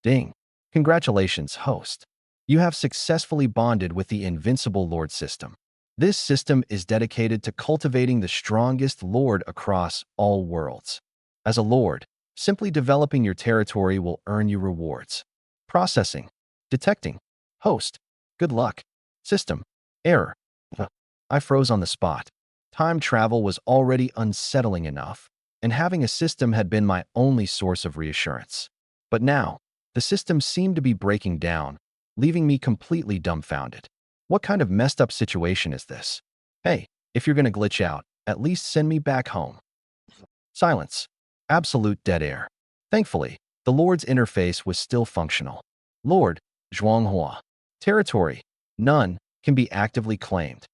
Ding. Congratulations, host. You have successfully bonded with the Invincible Lord system. This system is dedicated to cultivating the strongest lord across all worlds. As a lord, simply developing your territory will earn you rewards. Processing. Detecting. Host. Good luck. System. Error. I froze on the spot. Time travel was already unsettling enough, and having a system had been my only source of reassurance. But now, the system seemed to be breaking down, leaving me completely dumbfounded. What kind of messed up situation is this? Hey, if you're gonna glitch out, at least send me back home. Silence. Absolute dead air. Thankfully, the Lord's interface was still functional. Lord, Zhuanghua. Territory, none, can be actively claimed.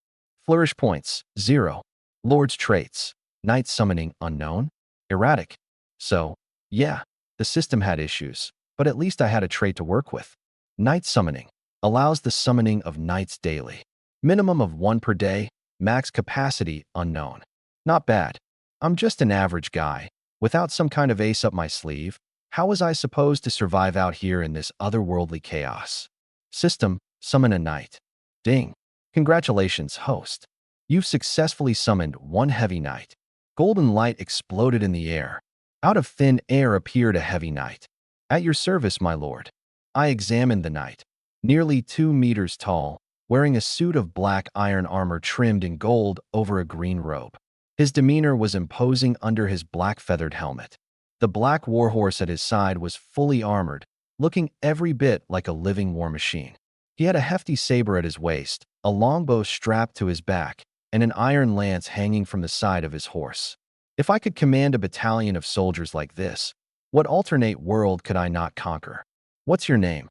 Flourish points, 0. Lord's traits, night summoning unknown, erratic. So, yeah, the system had issues, but at least I had a trait to work with. Night summoning allows the summoning of nights daily. Minimum of 1 per day, max capacity unknown. Not bad. I'm just an average guy. Without some kind of ace up my sleeve, how was I supposed to survive out here in this otherworldly chaos? System, summon a knight. Ding. Congratulations, host. You've successfully summoned one heavy knight. Golden light exploded in the air. Out of thin air appeared a heavy knight. At your service, my lord. I examined the knight. Nearly 2 meters tall, wearing a suit of black iron armor trimmed in gold over a green robe. His demeanor was imposing under his black feathered helmet. The black warhorse at his side was fully armored, looking every bit like a living war machine. He had a hefty saber at his waist, a longbow strapped to his back, and an iron lance hanging from the side of his horse. If I could command a battalion of soldiers like this, what alternate world could I not conquer? What's your name?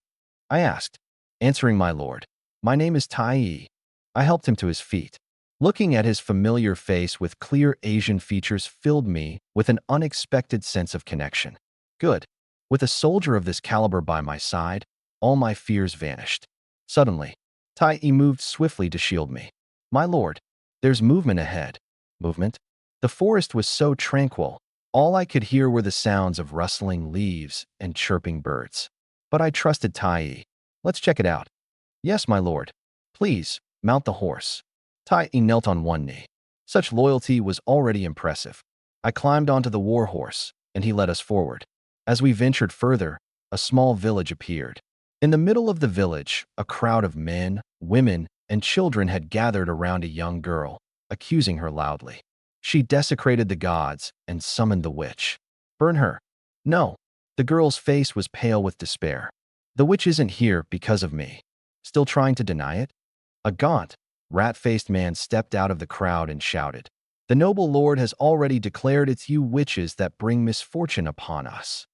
I asked, answering my lord. My name is Tai Yi. I helped him to his feet. Looking at his familiar face with clear Asian features filled me with an unexpected sense of connection. Good. With a soldier of this caliber by my side, all my fears vanished. Suddenly, Tai Yi moved swiftly to shield me. My lord, there's movement ahead. Movement? The forest was so tranquil, all I could hear were the sounds of rustling leaves and chirping birds. But I trusted Tai Yi. Let's check it out. Yes, my lord. Please, mount the horse. Tai Yi knelt on one knee. Such loyalty was already impressive. I climbed onto the war horse, and he led us forward. As we ventured further, a small village appeared. In the middle of the village, a crowd of men, women, and children had gathered around a young girl, accusing her loudly. She desecrated the gods and summoned the witch. Burn her. No. The girl's face was pale with despair. The witch isn't here because of me. Still trying to deny it? A gaunt, rat-faced man stepped out of the crowd and shouted, "The noble lord has already declared it's you witches that bring misfortune upon us.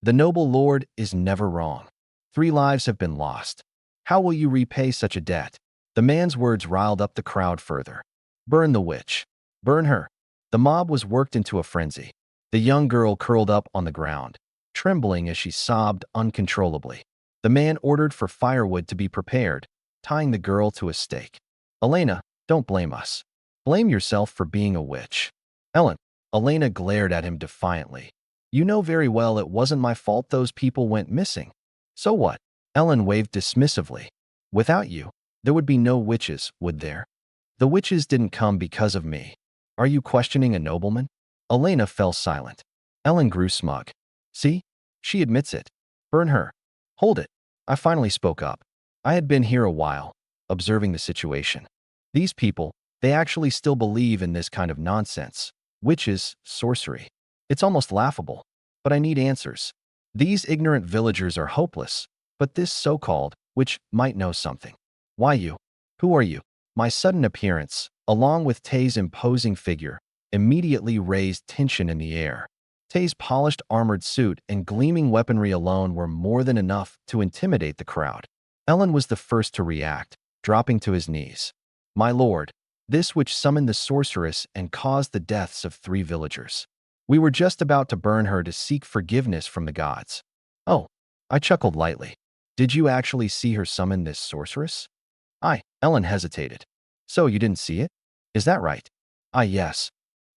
The noble lord is never wrong. 3 lives have been lost. How will you repay such a debt?" The man's words riled up the crowd further. Burn the witch. Burn her. The mob was worked into a frenzy. The young girl curled up on the ground, trembling as she sobbed uncontrollably. The man ordered for firewood to be prepared, tying the girl to a stake. Elena, don't blame us. Blame yourself for being a witch. Ellen. Elena glared at him defiantly. You know very well it wasn't my fault those people went missing. So what? Ellen waved dismissively. Without you, there would be no witches, would there? The witches didn't come because of me. Are you questioning a nobleman? Elena fell silent. Ellen grew smug. See? She admits it. Burn her. Hold it. I finally spoke up. I had been here a while, observing the situation. These people, they actually still believe in this kind of nonsense. Witches, sorcery. It's almost laughable. But I need answers. These ignorant villagers are hopeless, but this so-called witch might know something. Why you? Who are you? My sudden appearance, along with Tay's imposing figure, immediately raised tension in the air. Tay's polished armored suit and gleaming weaponry alone were more than enough to intimidate the crowd. Ellen was the first to react, dropping to his knees. My lord, this witch summoned the sorceress and caused the deaths of 3 villagers. We were just about to burn her to seek forgiveness from the gods. Oh, I chuckled lightly. Did you actually see her summon this sorceress? Ellen hesitated. So you didn't see it? Is that right? Yes.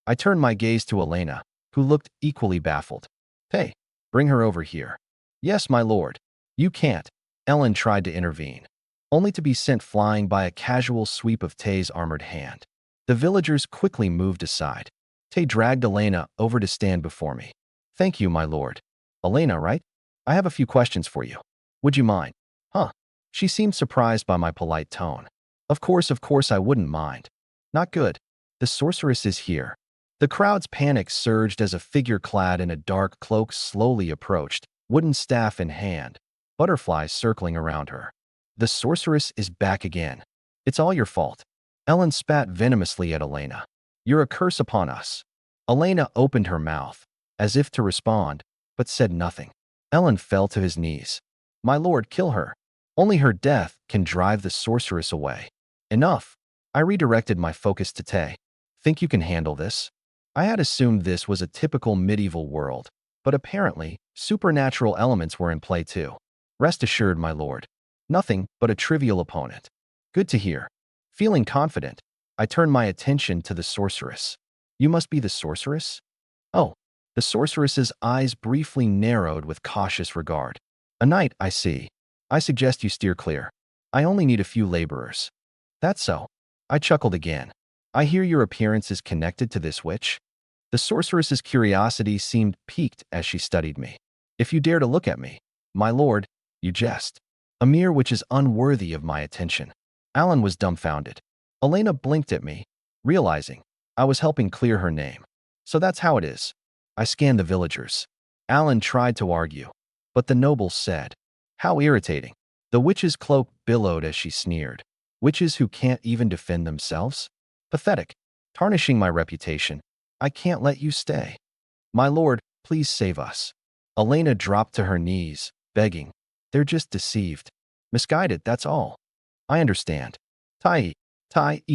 I turned my gaze to Elena, who looked equally baffled. Hey, bring her over here. Yes, my lord. You can't. Ellen tried to intervene, only to be sent flying by a casual sweep of Tay's armored hand. The villagers quickly moved aside. Tay dragged Elena over to stand before me. Thank you, my lord. Elena, right? I have a few questions for you. Would you mind? Huh? She seemed surprised by my polite tone. Of course I wouldn't mind. Not good. The sorceress is here. The crowd's panic surged as a figure clad in a dark cloak slowly approached, wooden staff in hand, butterflies circling around her. The sorceress is back again. It's all your fault. Ellen spat venomously at Elena. You're a curse upon us. Elena opened her mouth, as if to respond, but said nothing. Ellen fell to his knees. My lord, kill her. Only her death can drive the sorceress away. Enough. I redirected my focus to Tay. Think you can handle this? I had assumed this was a typical medieval world, but apparently, supernatural elements were in play too. Rest assured, my lord. Nothing but a trivial opponent. Good to hear. Feeling confident, I turned my attention to the sorceress. You must be the sorceress? Oh, the sorceress's eyes briefly narrowed with cautious regard. A knight, I see. I suggest you steer clear. I only need a few laborers. That's so. I chuckled again. I hear your appearance is connected to this witch? The sorceress's curiosity seemed piqued as she studied me. If you dare to look at me, my lord, you jest. A mere witch is unworthy of my attention. Alan was dumbfounded. Elena blinked at me, realizing I was helping clear her name. So that's how it is. I scanned the villagers. Alan tried to argue, but the noble said, how irritating. The witch's cloak billowed as she sneered. Witches who can't even defend themselves? Pathetic. Tarnishing my reputation. I can't let you stay. My lord, please save us. Elena dropped to her knees, begging. They're just deceived. Misguided, that's all. I understand. Tai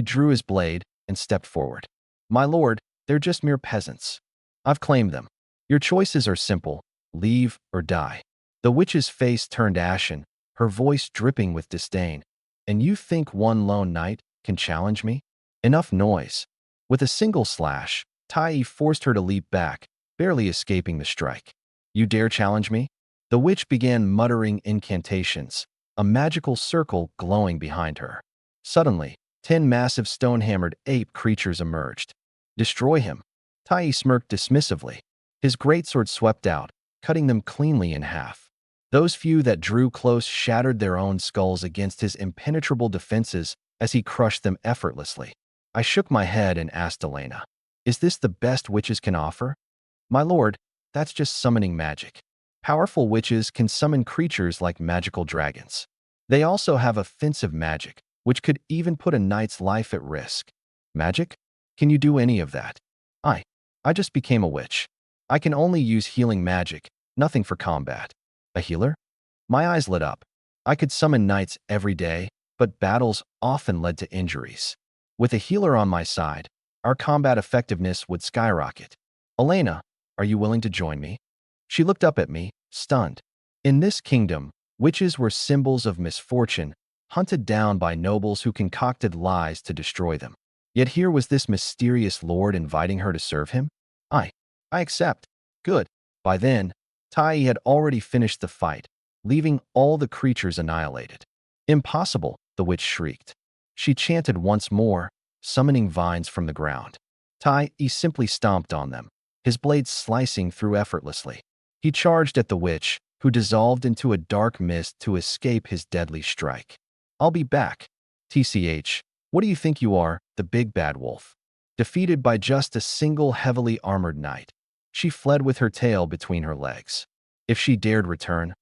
drew his blade and stepped forward. My lord, they're just mere peasants. I've claimed them. Your choices are simple. Leave or die. The witch's face turned ashen, her voice dripping with disdain. And you think one lone knight can challenge me? Enough noise. With a single slash, Tai forced her to leap back, barely escaping the strike. You dare challenge me? The witch began muttering incantations, a magical circle glowing behind her. Suddenly, 10 massive stone-hammered ape creatures emerged. Destroy him. Tai smirked dismissively. His greatsword swept out, cutting them cleanly in half. Those few that drew close shattered their own skulls against his impenetrable defenses as he crushed them effortlessly. I shook my head and asked Elena, is this the best witches can offer? My lord, that's just summoning magic. Powerful witches can summon creatures like magical dragons. They also have offensive magic, which could even put a knight's life at risk. Magic? Can you do any of that? I just became a witch. I can only use healing magic, nothing for combat. A healer? My eyes lit up. I could summon knights every day, but battles often led to injuries. With a healer on my side, our combat effectiveness would skyrocket. Elena, are you willing to join me? She looked up at me, stunned. In this kingdom, witches were symbols of misfortune, hunted down by nobles who concocted lies to destroy them. Yet here was this mysterious lord inviting her to serve him? I accept. Good. By then, Tai had already finished the fight, leaving all the creatures annihilated. Impossible, the witch shrieked. She chanted once more, summoning vines from the ground. Tai simply stomped on them, his blades slicing through effortlessly. He charged at the witch, who dissolved into a dark mist to escape his deadly strike. I'll be back. TCH, what do you think you are, the big bad wolf? Defeated by just a single heavily armored knight, she fled with her tail between her legs. If she dared return,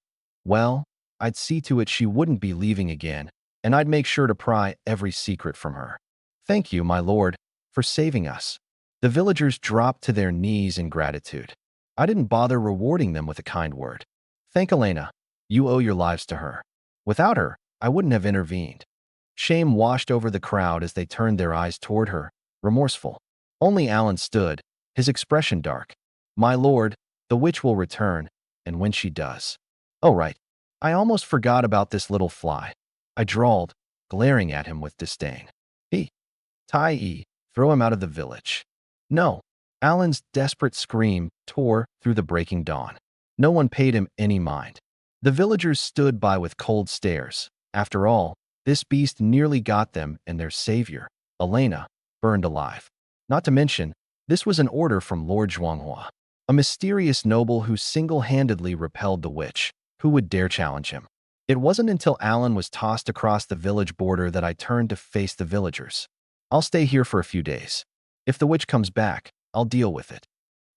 well, I'd see to it she wouldn't be leaving again, and I'd make sure to pry every secret from her. Thank you, my lord, for saving us. The villagers dropped to their knees in gratitude. I didn't bother rewarding them with a kind word. Thank Elena. You owe your lives to her. Without her, I wouldn't have intervened. Shame washed over the crowd as they turned their eyes toward her, remorseful. Only Alan stood, his expression dark. My lord, the witch will return, and when she does. Oh, right. I almost forgot about this little fly. I drawled, glaring at him with disdain. Tai, throw him out of the village. No. Alan's desperate scream tore through the breaking dawn. No one paid him any mind. The villagers stood by with cold stares. After all, this beast nearly got them and their savior, Elena, burned alive. Not to mention, this was an order from Lord Zhuanghua, a mysterious noble who single-handedly repelled the witch. Who would dare challenge him? It wasn't until Alan was tossed across the village border that I turned to face the villagers. I'll stay here for a few days. If the witch comes back, I'll deal with it.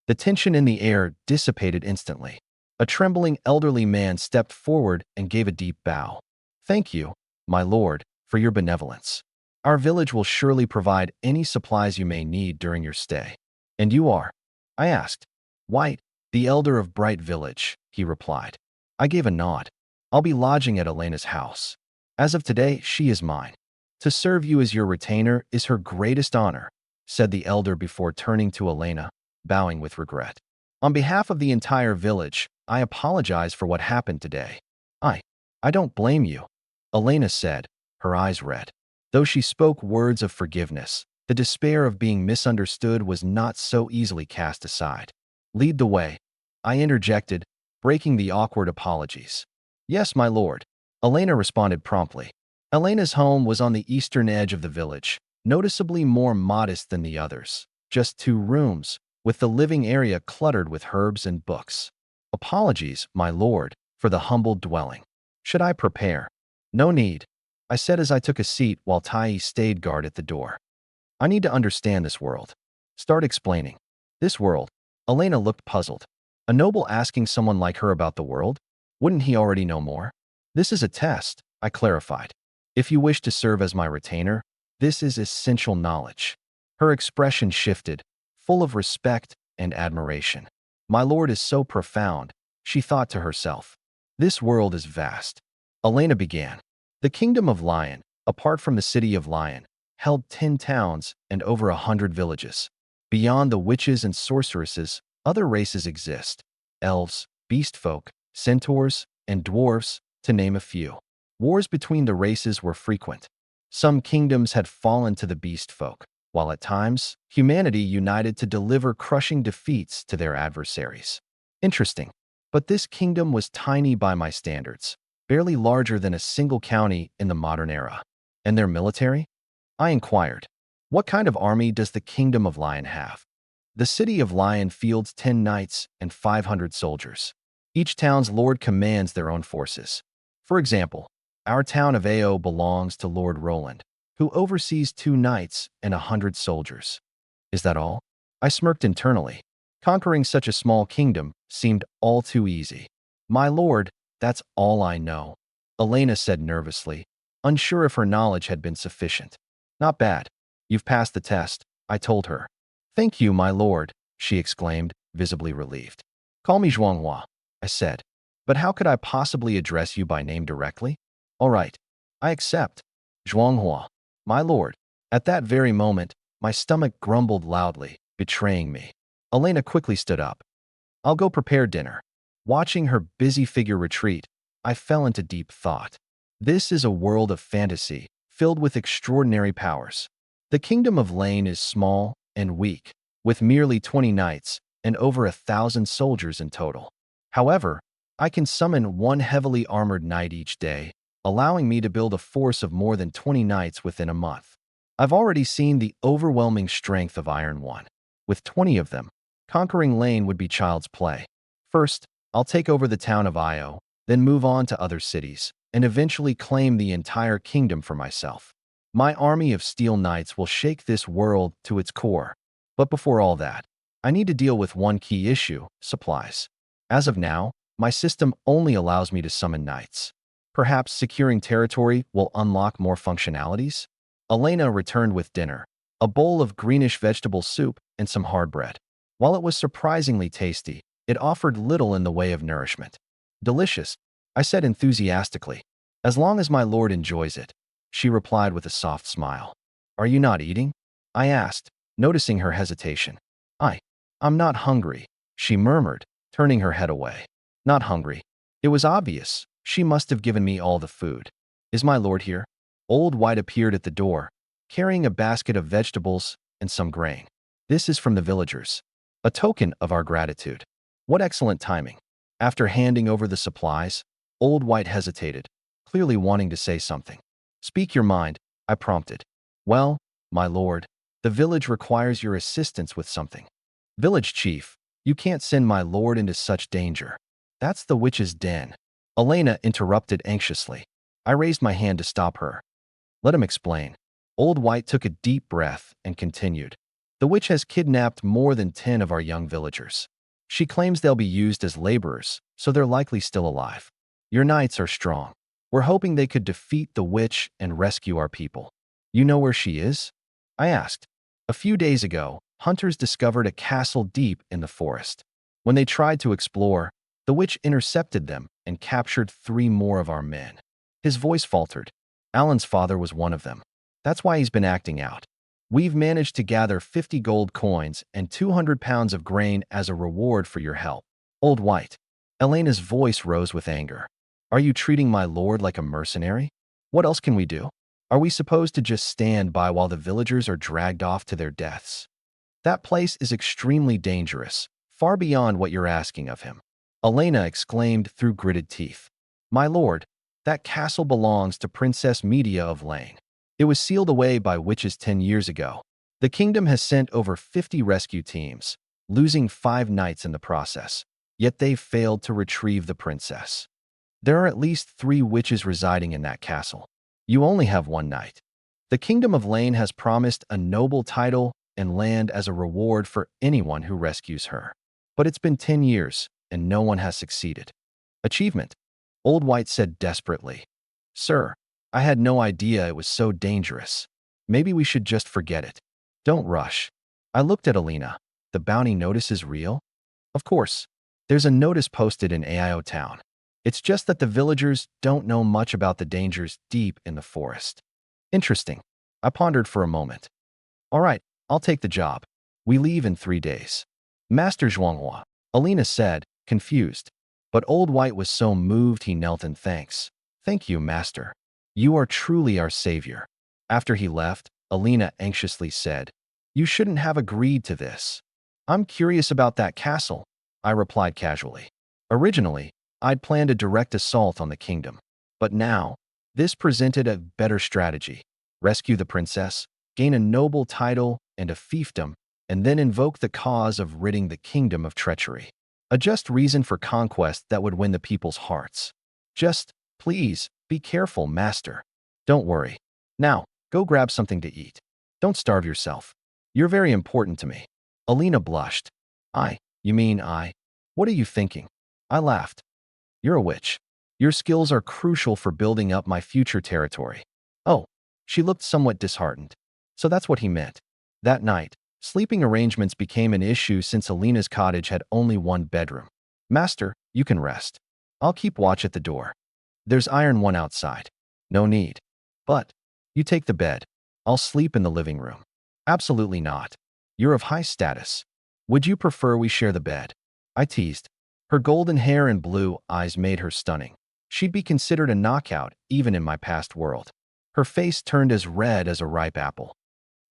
The tension in the air dissipated instantly. A trembling elderly man stepped forward and gave a deep bow. Thank you, my lord, for your benevolence. Our village will surely provide any supplies you may need during your stay. And you are? I asked. White, the elder of Bright Village, he replied. I gave a nod. I'll be lodging at Elena's house. As of today, she is mine. To serve you as your retainer is her greatest honor, said the elder before turning to Elena, bowing with regret. On behalf of the entire village, I apologize for what happened today. I don't blame you, Elena said, her eyes red. Though she spoke words of forgiveness, the despair of being misunderstood was not so easily cast aside. Lead the way, I interjected, breaking the awkward apologies. Yes, my lord, Elena responded promptly. Elena's home was on the eastern edge of the village, noticeably more modest than the others. Just 2 rooms, with the living area cluttered with herbs and books. Apologies, my lord, for the humble dwelling. Should I prepare? No need, I said as I took a seat while Tai stayed guard at the door. I need to understand this world. Start explaining. This world? Elena looked puzzled. A noble asking someone like her about the world? Wouldn't he already know more? This is a test, I clarified. If you wish to serve as my retainer, this is essential knowledge. Her expression shifted, full of respect and admiration. My lord is so profound, she thought to herself. This world is vast. Elena began. The Kingdom of Lion, apart from the city of Lion, held 10 towns and over 100 villages. Beyond the witches and sorceresses, other races exist. Elves, beast folk, centaurs, and dwarves, to name a few. Wars between the races were frequent. Some kingdoms had fallen to the beast folk, while at times, humanity united to deliver crushing defeats to their adversaries. Interesting. But this kingdom was tiny by my standards, barely larger than a single county in the modern era. And their military? I inquired. What kind of army does the Kingdom of Lion have? The city of Lion fields 10 knights and 500 soldiers. Each town's lord commands their own forces. For example, our town of Ao belongs to Lord Roland, who oversees 2 knights and 100 soldiers. Is that all? I smirked internally. Conquering such a small kingdom seemed all too easy. My lord, that's all I know, Elena said nervously, unsure if her knowledge had been sufficient. Not bad. You've passed the test, I told her. Thank you, my lord, she exclaimed, visibly relieved. Call me Zhuanghua, I said. But how could I possibly address you by name directly? All right, I accept. Zhuanghua, my lord. At that very moment, my stomach grumbled loudly, betraying me. Elena quickly stood up. I'll go prepare dinner. Watching her busy figure retreat, I fell into deep thought. This is a world of fantasy, filled with extraordinary powers. The Kingdom of Lane is small and weak, with merely 20 knights and over 1,000 soldiers in total. However, I can summon 1 heavily armored knight each day, allowing me to build a force of more than 20 knights within a month. I've already seen the overwhelming strength of Iron One. With 20 of them, conquering Lane would be child's play. First, I'll take over the town of Io, then move on to other cities, and eventually claim the entire kingdom for myself. My army of steel knights will shake this world to its core. But before all that, I need to deal with one key issue: supplies. As of now, my system only allows me to summon knights. Perhaps securing territory will unlock more functionalities? Elena returned with dinner, a bowl of greenish vegetable soup and some hard bread. While it was surprisingly tasty, it offered little in the way of nourishment. Delicious, I said enthusiastically. As long as my lord enjoys it, she replied with a soft smile. Are you not eating? I asked, noticing her hesitation. I'm not hungry, she murmured, turning her head away. Not hungry. It was obvious. She must have given me all the food. Is my lord here? Old White appeared at the door, carrying a basket of vegetables and some grain. This is from the villagers, a token of our gratitude. What excellent timing. After handing over the supplies, Old White hesitated, clearly wanting to say something. Speak your mind, I prompted. Well, my lord, the village requires your assistance with something. Village chief, you can't send my lord into such danger. That's the witch's den. Elena interrupted anxiously. I raised my hand to stop her. Let him explain. Old White took a deep breath and continued. The witch has kidnapped more than 10 of our young villagers. She claims they'll be used as laborers, so they're likely still alive. Your knights are strong. We're hoping they could defeat the witch and rescue our people. You know where she is? I asked. A few days ago, hunters discovered a castle deep in the forest. When they tried to explore, the witch intercepted them and captured 3 more of our men. His voice faltered. Alan's father was one of them. That's why he's been acting out. We've managed to gather 50 gold coins and 200 pounds of grain as a reward for your help. Old White. Elena's voice rose with anger. Are you treating my lord like a mercenary? What else can we do? Are we supposed to just stand by while the villagers are dragged off to their deaths? That place is extremely dangerous, far beyond what you're asking of him. Elena exclaimed through gritted teeth. My lord, that castle belongs to Princess Media of Lane. It was sealed away by witches 10 years ago. The kingdom has sent over 50 rescue teams, losing 5 knights in the process, yet they've failed to retrieve the princess. There are at least 3 witches residing in that castle. You only have 1 knight. The Kingdom of Lane has promised a noble title and land as a reward for anyone who rescues her. But it's been 10 years, and no one has succeeded. Achievement, Old White said desperately. Sir, I had no idea it was so dangerous. Maybe we should just forget it. Don't rush. I looked at Alina. The bounty notice is real? Of course. There's a notice posted in AIO town. It's just that the villagers don't know much about the dangers deep in the forest. Interesting. I pondered for a moment. All right, I'll take the job. We leave in 3 days. Master Zhuanghua, Alina said, confused. But Old White was so moved he knelt in thanks. Thank you, Master. You are truly our savior. After he left, Alina anxiously said, You shouldn't have agreed to this. I'm curious about that castle, I replied casually. Originally, I'd planned a direct assault on the kingdom. But now, this presented a better strategy. Rescue the princess, gain a noble title and a fiefdom, and then invoke the cause of ridding the kingdom of treachery. A just reason for conquest that would win the people's hearts. Just, please, be careful, Master. Don't worry. Now, go grab something to eat. Don't starve yourself. You're very important to me. Alina blushed. You mean I? What are you thinking? I laughed. You're a witch. Your skills are crucial for building up my future territory. Oh, she looked somewhat disheartened. So that's what he meant. That night, sleeping arrangements became an issue since Alina's cottage had only 1 bedroom. Master, you can rest. I'll keep watch at the door. There's iron 1 outside. No need. But, you take the bed. I'll sleep in the living room. Absolutely not. You're of high status. Would you prefer we share the bed? I teased. Her golden hair and blue eyes made her stunning. She'd be considered a knockout even in my past world. Her face turned as red as a ripe apple.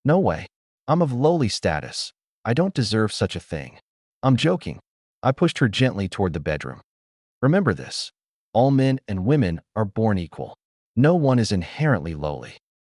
No way. I'm of lowly status. I don't deserve such a thing. I'm joking. I pushed her gently toward the bedroom. Remember this. All men and women are born equal. No one is inherently lowly.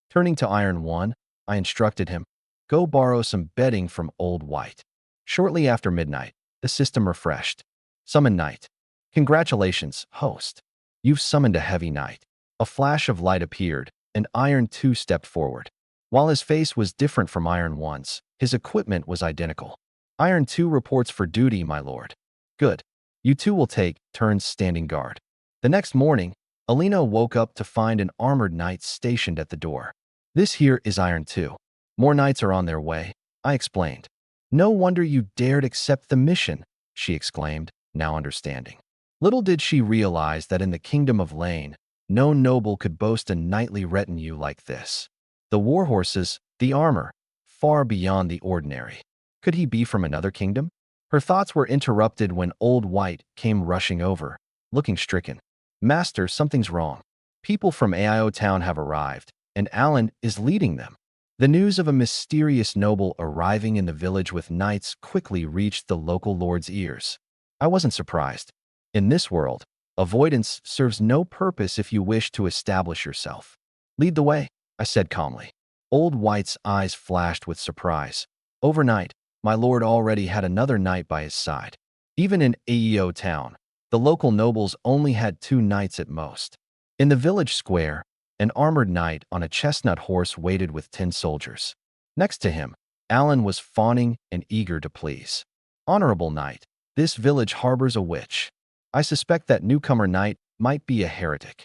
Turning to Iron 1, I instructed him, Go borrow some bedding from Old White. Shortly after midnight, the system refreshed. Summon Knight. Congratulations, host. You've summoned a heavy knight. A flash of light appeared, and Iron 2 stepped forward. While his face was different from Iron 1's, his equipment was identical. Iron 2 reports for duty, my lord. Good. You 2 will take turns standing guard. The next morning, Alina woke up to find an armored knight stationed at the door. This here is Iron 2. More knights are on their way, I explained. No wonder you dared accept the mission, she exclaimed, now understanding. Little did she realize that in the Kingdom of Lane, no noble could boast a knightly retinue like this. The war horses, the armor, far beyond the ordinary. Could he be from another kingdom? Her thoughts were interrupted when Old White came rushing over, looking stricken. Master, something's wrong. People from AIO town have arrived, and Alan is leading them. The news of a mysterious noble arriving in the village with knights quickly reached the local lord's ears. I wasn't surprised. In this world, Avoidance serves no purpose if you wish to establish yourself. Lead the way, I said calmly. Old White's eyes flashed with surprise. Overnight, my lord already had another knight by his side. Even in Aeo town, the local nobles only had 2 knights at most. In the village square, an armored knight on a chestnut horse waited with 10 soldiers. Next to him, Alan was fawning and eager to please. Honorable knight, this village harbors a witch. I suspect that newcomer knight might be a heretic.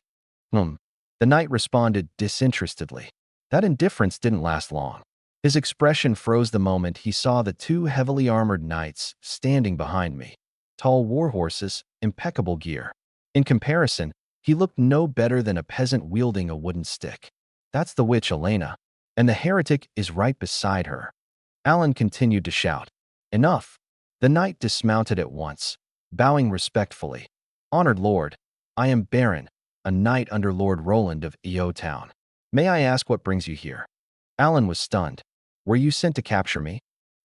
The knight responded disinterestedly. That indifference didn't last long. His expression froze the moment he saw the 2 heavily armored knights standing behind me. Tall war horses, impeccable gear. In comparison, he looked no better than a peasant wielding a wooden stick. That's the witch Elena, and the heretic is right beside her. Alan continued to shout. Enough. The knight dismounted at once, bowing respectfully. Honored lord, I am Baron, a knight under Lord Roland of Eo Town. May I ask what brings you here? Alan was stunned. Were you sent to capture me?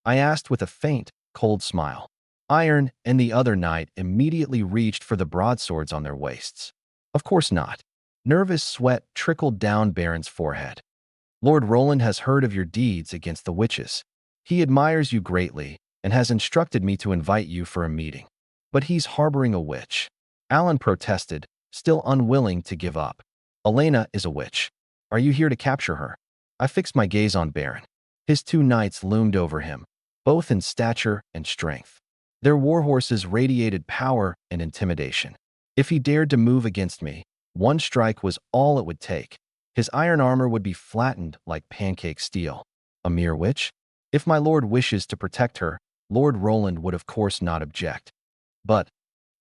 I asked with a faint, cold smile. Iron and the other knight immediately reached for the broadswords on their waists. Of course not. Nervous sweat trickled down Baron's forehead. Lord Roland has heard of your deeds against the witches. He admires you greatly and has instructed me to invite you for a meeting. But he's harboring a witch. Alan protested, still unwilling to give up. Elena is a witch. Are you here to capture her? I fixed my gaze on Baron. His 2 knights loomed over him, both in stature and strength. Their warhorses radiated power and intimidation. If he dared to move against me, 1 strike was all it would take. His iron armor would be flattened like pancake steel. A mere witch? If my lord wishes to protect her, Lord Roland would of course not object. But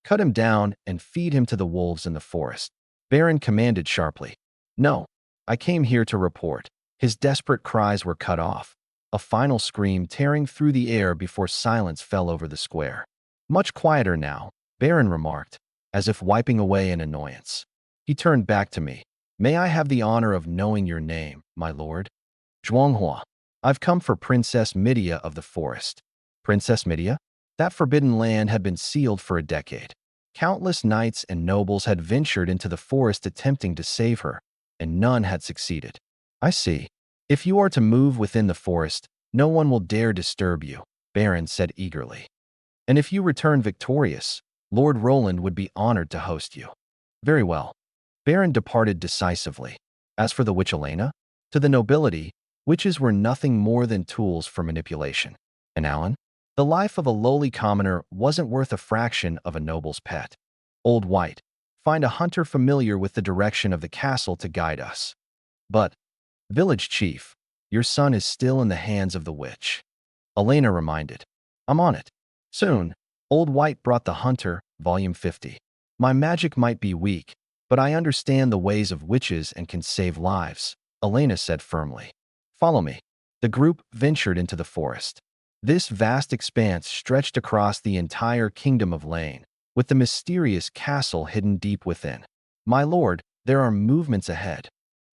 cut him down and feed him to the wolves in the forest. Baron commanded sharply. No, I came here to report. His desperate cries were cut off, a final scream tearing through the air before silence fell over the square. Much quieter now, Baron remarked, as if wiping away an annoyance. He turned back to me. May I have the honor of knowing your name, my lord? Zhuanghua. I've come for Princess Midia of the forest. Princess Midia? That forbidden land had been sealed for a decade. Countless knights and nobles had ventured into the forest attempting to save her, and none had succeeded. I see. If you are to move within the forest, no one will dare disturb you, Baron said eagerly. And if you return victorious, Lord Roland would be honored to host you. Very well. Baron departed decisively. As for the witch Elena, to the nobility, witches were nothing more than tools for manipulation. And Alan? The life of a lowly commoner wasn't worth a fraction of a noble's pet. Old White, find a hunter familiar with the direction of the castle to guide us. But, village chief, your son is still in the hands of the witch. Elena reminded. I'm on it. Soon, Old White brought The Hunter, Volume 50. My magic might be weak, but I understand the ways of witches and can save lives, Elena said firmly. Follow me. The group ventured into the forest. This vast expanse stretched across the entire kingdom of Lane, with the mysterious castle hidden deep within. My lord, there are movements ahead.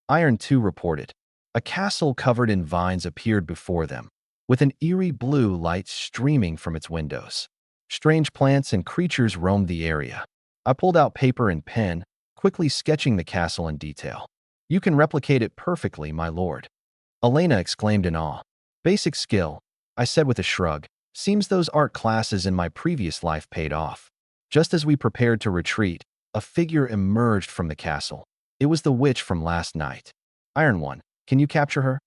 Iron 2 reported. A castle covered in vines appeared before them, with an eerie blue light streaming from its windows. Strange plants and creatures roamed the area. I pulled out paper and pen, quickly sketching the castle in detail. You can replicate it perfectly, my lord. Elena exclaimed in awe. Basic skill, I said with a shrug. Seems those art classes in my previous life paid off. Just as we prepared to retreat, a figure emerged from the castle. It was the witch from last night. Iron One, can you capture her?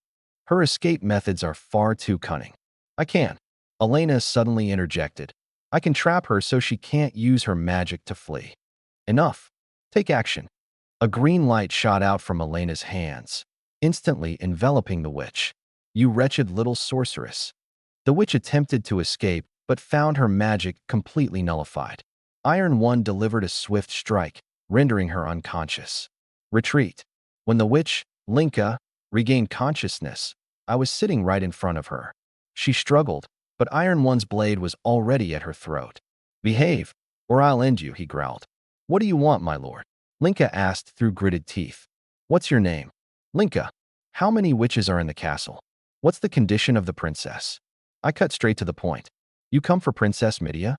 Her escape methods are far too cunning. I can. Elena suddenly interjected. I can trap her so she can't use her magic to flee. Enough. Take action. A green light shot out from Elena's hands, instantly enveloping the witch. You wretched little sorceress. The witch attempted to escape, but found her magic completely nullified. Iron One delivered a swift strike, rendering her unconscious. Retreat. When the witch, Linka, regained consciousness, I was sitting right in front of her. She struggled, but Iron One's blade was already at her throat. Behave, or I'll end you, he growled. What do you want, my lord? Linka asked through gritted teeth. What's your name? Linka. How many witches are in the castle? What's the condition of the princess? I cut straight to the point. You come for Princess Midia?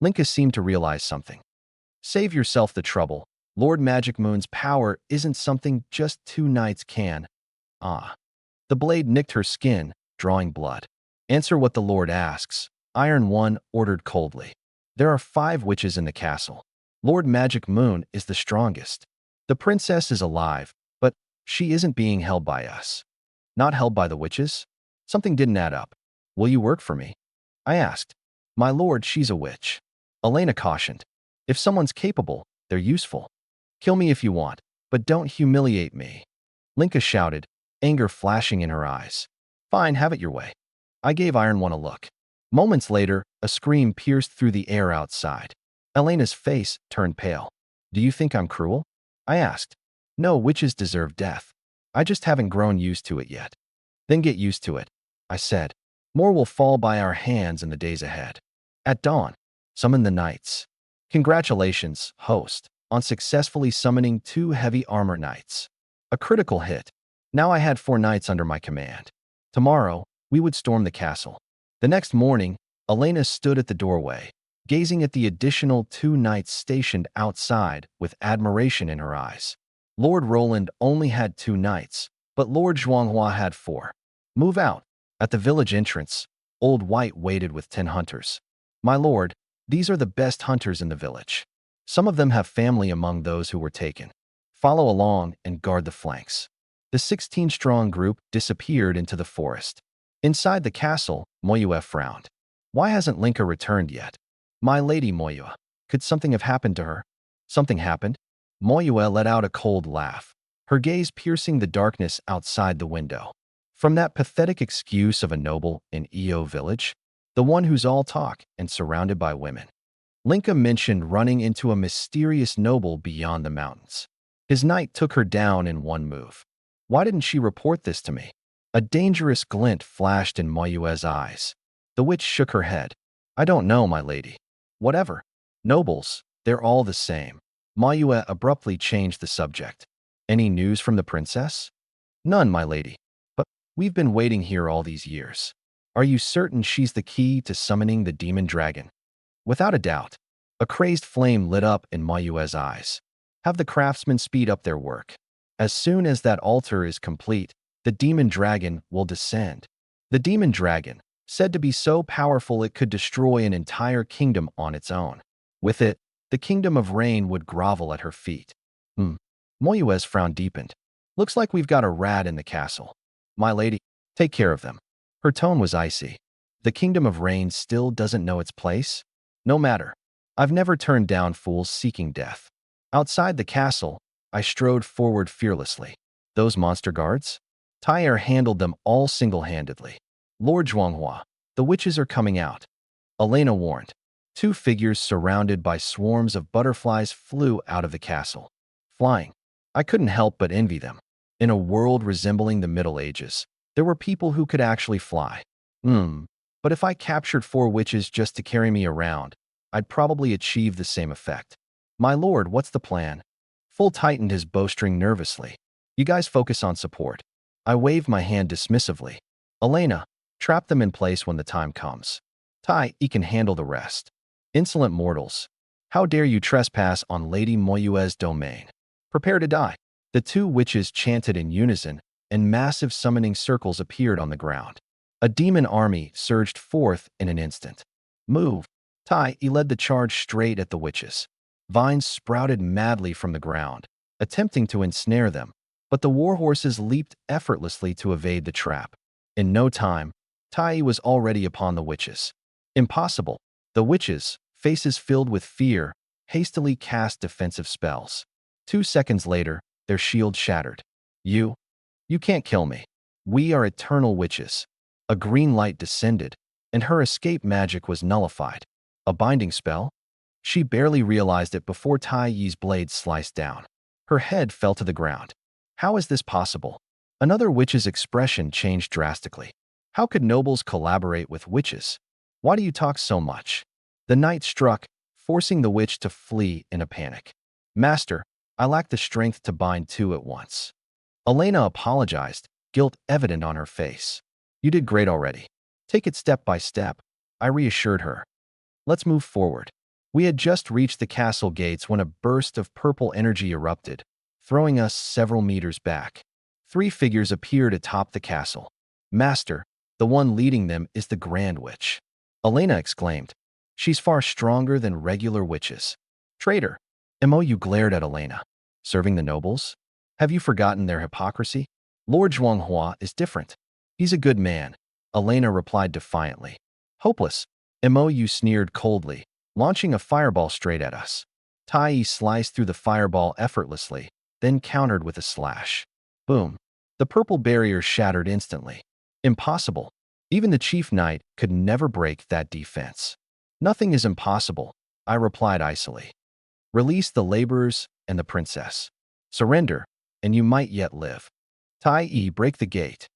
Linka seemed to realize something. Save yourself the trouble. Lord Magic Moon's power isn't something just 2 knights can. Ah. The blade nicked her skin, drawing blood. Answer what the Lord asks. Iron One ordered coldly. There are 5 witches in the castle. Lord Magic Moon is the strongest. The princess is alive, but she isn't being held by us. Not held by the witches? Something didn't add up. Will you work for me? I asked. My lord, she's a witch. Elena cautioned. If someone's capable, they're useful. Kill me if you want, but don't humiliate me. Linka shouted, anger flashing in her eyes. Fine, have it your way. I gave Iron One a look. Moments later, a scream pierced through the air outside. Elena's face turned pale. Do you think I'm cruel? I asked. No, witches deserve death. I just haven't grown used to it yet. Then get used to it, I said. More will fall by our hands in the days ahead. At dawn, summon the knights. Congratulations, host, on successfully summoning 2 heavy armor knights. A critical hit. Now I had 4 knights under my command. Tomorrow, we would storm the castle. The next morning, Elena stood at the doorway, gazing at the additional 2 knights stationed outside with admiration in her eyes. Lord Roland only had 2 knights, but Lord Zhuanghua had 4. Move out. At the village entrance, Old White waited with 10 hunters. My lord, these are the best hunters in the village. Some of them have family among those who were taken. Follow along and guard the flanks. The 16-strong group disappeared into the forest. Inside the castle, Moyue frowned. Why hasn't Linka returned yet? My lady Moyue, could something have happened to her? Something happened? Moyue let out a cold laugh, her gaze piercing the darkness outside the window. From that pathetic excuse of a noble in Eo village, the one who's all talk and surrounded by women. Linka mentioned running into a mysterious noble beyond the mountains. His knight took her down in one move. Why didn't she report this to me? A dangerous glint flashed in Moyue's eyes. The witch shook her head. I don't know, my lady. Whatever. Nobles, they're all the same. Moyue abruptly changed the subject. Any news from the princess? None, my lady. But we've been waiting here all these years. Are you certain she's the key to summoning the demon dragon? Without a doubt. A crazed flame lit up in Moyue's eyes. Have the craftsmen speed up their work. As soon as that altar is complete, the demon dragon will descend. The demon dragon, said to be so powerful it could destroy an entire kingdom on its own. With it, the kingdom of rain would grovel at her feet. Moyue's frown deepened. Looks like we've got a rat in the castle. My lady, take care of them. Her tone was icy. The kingdom of rain still doesn't know its place? No matter. I've never turned down fools seeking death. Outside the castle, I strode forward fearlessly. Those monster guards? Tyre handled them all single-handedly. Lord Zhuanghua, the witches are coming out. Elena warned. 2 figures surrounded by swarms of butterflies flew out of the castle. Flying. I couldn't help but envy them. In a world resembling the Middle Ages, there were people who could actually fly. But if I captured 4 witches just to carry me around, I'd probably achieve the same effect. My lord, what's the plan? Full tightened his bowstring nervously. You guys focus on support. I waved my hand dismissively. Elena, trap them in place when the time comes. Tai, he can handle the rest. Insolent mortals. How dare you trespass on Lady Moyue's domain? Prepare to die. The 2 witches chanted in unison, and massive summoning circles appeared on the ground. A demon army surged forth in an instant. Move. Tai, he led the charge straight at the witches. Vines sprouted madly from the ground, attempting to ensnare them, but the warhorses leaped effortlessly to evade the trap. In no time, Tai was already upon the witches. Impossible. The witches, faces filled with fear, hastily cast defensive spells. 2 seconds later, their shield shattered. You can't kill me. We are eternal witches. A green light descended, and her escape magic was nullified. A binding spell? She barely realized it before Tai Yi's blade sliced down. Her head fell to the ground. How is this possible? Another witch's expression changed drastically. How could nobles collaborate with witches? Why do you talk so much? The knight struck, forcing the witch to flee in a panic. Master, I lack the strength to bind 2 at once. Elena apologized, guilt evident on her face. You did great already. Take it step by step, I reassured her. Let's move forward. We had just reached the castle gates when a burst of purple energy erupted, throwing us several meters back. 3 figures appeared atop the castle. Master, the one leading them is the Grand Witch. Elena exclaimed. She's far stronger than regular witches. Traitor! Mou glared at Elena. Serving the nobles? Have you forgotten their hypocrisy? Lord Zhuanghua is different. He's a good man, Elena replied defiantly. Hopeless. Mou sneered coldly, launching a fireball straight at us. Tai sliced through the fireball effortlessly, then countered with a slash. Boom. The purple barrier shattered instantly. Impossible. Even the chief knight could never break that defense. Nothing is impossible, I replied icily. Release the laborers and the princess. Surrender, and you might yet live. Tai break the gate.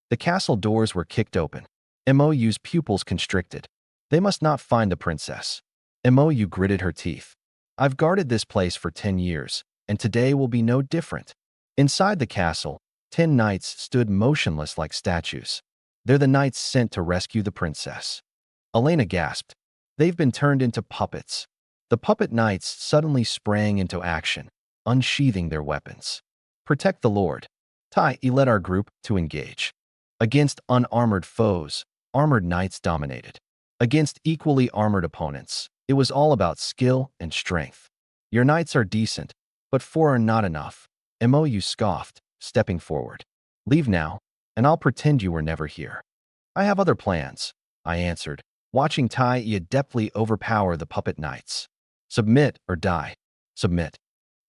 The castle doors were kicked open. Mou's pupils constricted. They must not find the princess. Mou gritted her teeth. I've guarded this place for 10 years, and today will be no different. Inside the castle, 10 knights stood motionless like statues. They're the knights sent to rescue the princess. Elena gasped. They've been turned into puppets. The puppet knights suddenly sprang into action, unsheathing their weapons. Protect the Lord. Tai led our group to engage. Against unarmored foes, armored knights dominated. Against equally armored opponents, it was all about skill and strength. Your knights are decent, but 4 are not enough. Mou scoffed, stepping forward. Leave now, and I'll pretend you were never here. I have other plans, I answered, watching Tai adeptly overpower the puppet knights. Submit or die. Submit.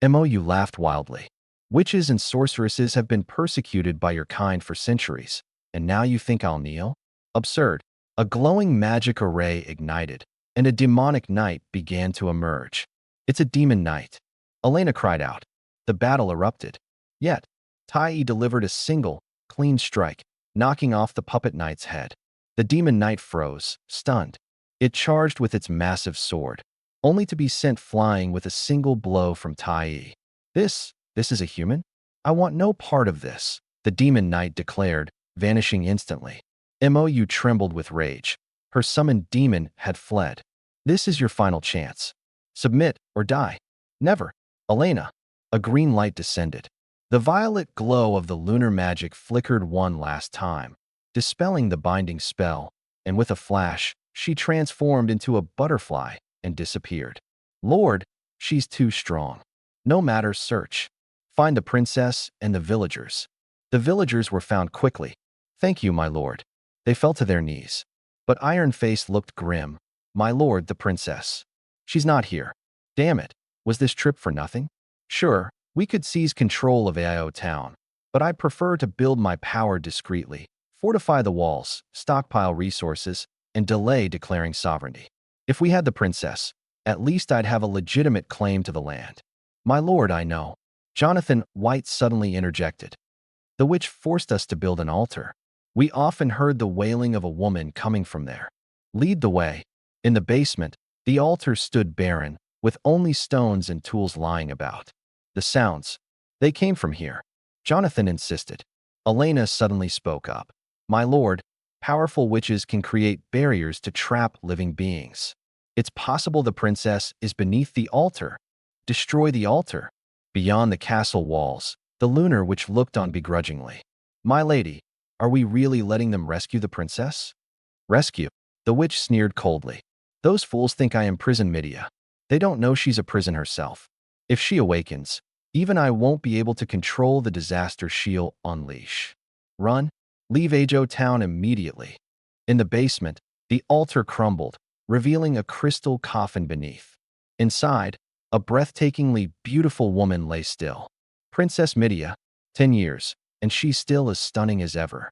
Mou laughed wildly. Witches and sorceresses have been persecuted by your kind for centuries, and now you think I'll kneel? Absurd. A glowing magic array ignited, and a demonic knight began to emerge. It's a demon knight. Elena cried out. The battle erupted. Yet, Tai delivered a single, clean strike, knocking off the puppet knight's head. The demon knight froze, stunned. It charged with its massive sword, only to be sent flying with a single blow from Tai. This is a human? I want no part of this, the demon knight declared, vanishing instantly. Mou trembled with rage. Her summoned demon had fled. This is your final chance. Submit or die. Never. Elena. A green light descended. The violet glow of the lunar magic flickered one last time, dispelling the binding spell, and with a flash, she transformed into a butterfly and disappeared. Lord, she's too strong. No matter, search. Find the princess and the villagers. The villagers were found quickly. Thank you, my lord. They fell to their knees. But Iron Face looked grim. My lord, the princess. She's not here. Damn it. Was this trip for nothing? Sure, we could seize control of AIO town, but I'd prefer to build my power discreetly, fortify the walls, stockpile resources, and delay declaring sovereignty. If we had the princess, at least I'd have a legitimate claim to the land. My lord, I know. Jonathan White suddenly interjected. The witch forced us to build an altar. We often heard the wailing of a woman coming from there. Lead the way. In the basement, the altar stood barren, with only stones and tools lying about. The sounds, they came from here. Jonathan insisted. Elena suddenly spoke up. My lord, powerful witches can create barriers to trap living beings. It's possible the princess is beneath the altar. Destroy the altar. Beyond the castle walls, the lunar witch looked on begrudgingly. My lady, are we really letting them rescue the princess? Rescue? The witch sneered coldly. Those fools think I imprison Midia. They don't know she's a prison herself. If she awakens, even I won't be able to control the disaster she'll unleash. Run. Leave Ajo town immediately. In the basement, the altar crumbled, revealing a crystal coffin beneath. Inside, a breathtakingly beautiful woman lay still. Princess Midia, 10 years, and she's still as stunning as ever.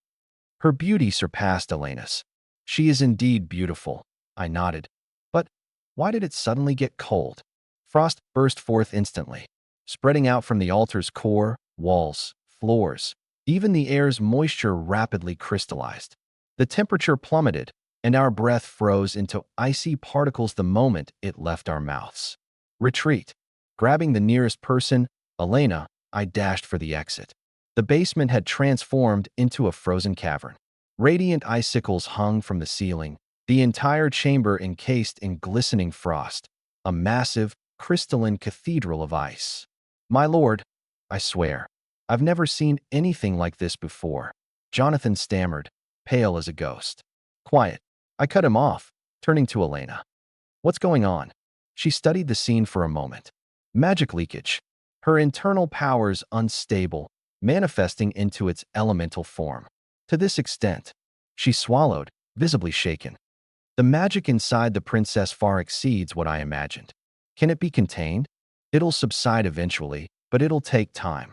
Her beauty surpassed Elena's. She is indeed beautiful, I nodded. But why did it suddenly get cold? Frost burst forth instantly, spreading out from the altar's core, walls, floors. Even the air's moisture rapidly crystallized. The temperature plummeted, and our breath froze into icy particles the moment it left our mouths. Retreat. Grabbing the nearest person, Elena, I dashed for the exit. The basement had transformed into a frozen cavern. Radiant icicles hung from the ceiling, the entire chamber encased in glistening frost. a massive, crystalline cathedral of ice. My lord, I swear, I've never seen anything like this before. Jonathan stammered, pale as a ghost. Quiet. I cut him off, turning to Elena. What's going on? She studied the scene for a moment. Magic leakage. Her internal powers unstable, manifesting into its elemental form. To this extent, she swallowed, visibly shaken. The magic inside the princess far exceeds what I imagined. Can it be contained? It'll subside eventually, but it'll take time.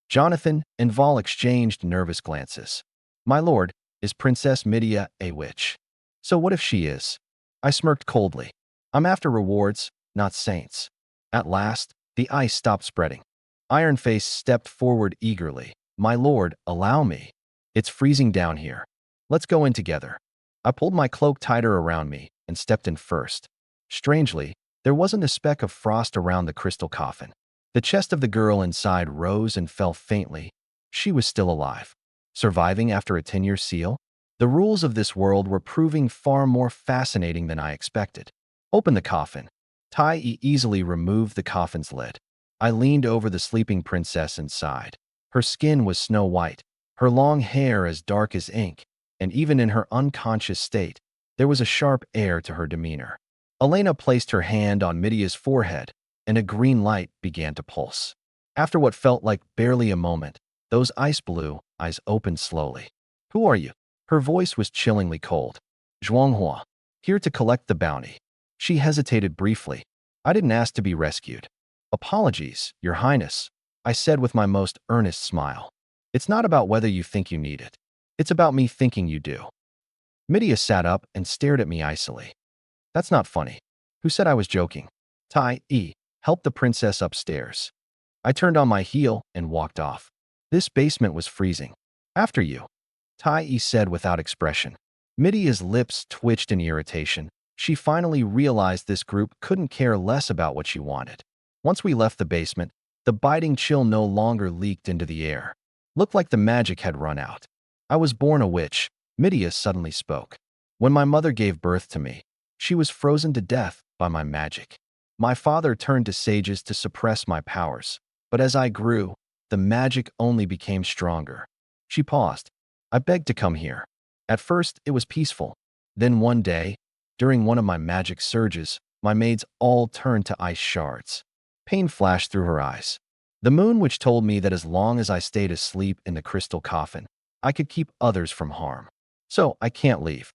Jonathan and Val exchanged nervous glances. My lord, is Princess Midia a witch? So what if she is? I smirked coldly. I'm after rewards, not saints. At last, the ice stopped spreading. Iron Face stepped forward eagerly. My lord, allow me. It's freezing down here. Let's go in together. I pulled my cloak tighter around me and stepped in first. Strangely, there wasn't a speck of frost around the crystal coffin. The chest of the girl inside rose and fell faintly. She was still alive. Surviving after a 10-year seal? The rules of this world were proving far more fascinating than I expected. Open the coffin. Tai easily removed the coffin's lid. I leaned over the sleeping princess inside. Her skin was snow white, her long hair as dark as ink, and even in her unconscious state, there was a sharp air to her demeanor. Elena placed her hand on Midia's forehead, and a green light began to pulse. After what felt like barely a moment, those ice blue eyes opened slowly. Who are you? Her voice was chillingly cold. Zhuanghua, here to collect the bounty. She hesitated briefly. I didn't ask to be rescued. Apologies, Your Highness, I said with my most earnest smile. It's not about whether you think you need it. It's about me thinking you do. Midia sat up and stared at me icily. That's not funny. Who said I was joking? Tai, help the princess upstairs. I turned on my heel and walked off. This basement was freezing. After you, Tai said without expression. Midia's lips twitched in irritation. She finally realized this group couldn't care less about what she wanted. Once we left the basement, the biting chill no longer leaked into the air. Looked like the magic had run out. I was born a witch, Midia suddenly spoke. When my mother gave birth to me, she was frozen to death by my magic. My father turned to sages to suppress my powers, but as I grew, the magic only became stronger. She paused. I begged to come here. At first, it was peaceful. Then one day, during one of my magic surges, my maids all turned to ice shards. Pain flashed through her eyes. The moon which told me that as long as I stayed asleep in the crystal coffin, I could keep others from harm. So I can't leave.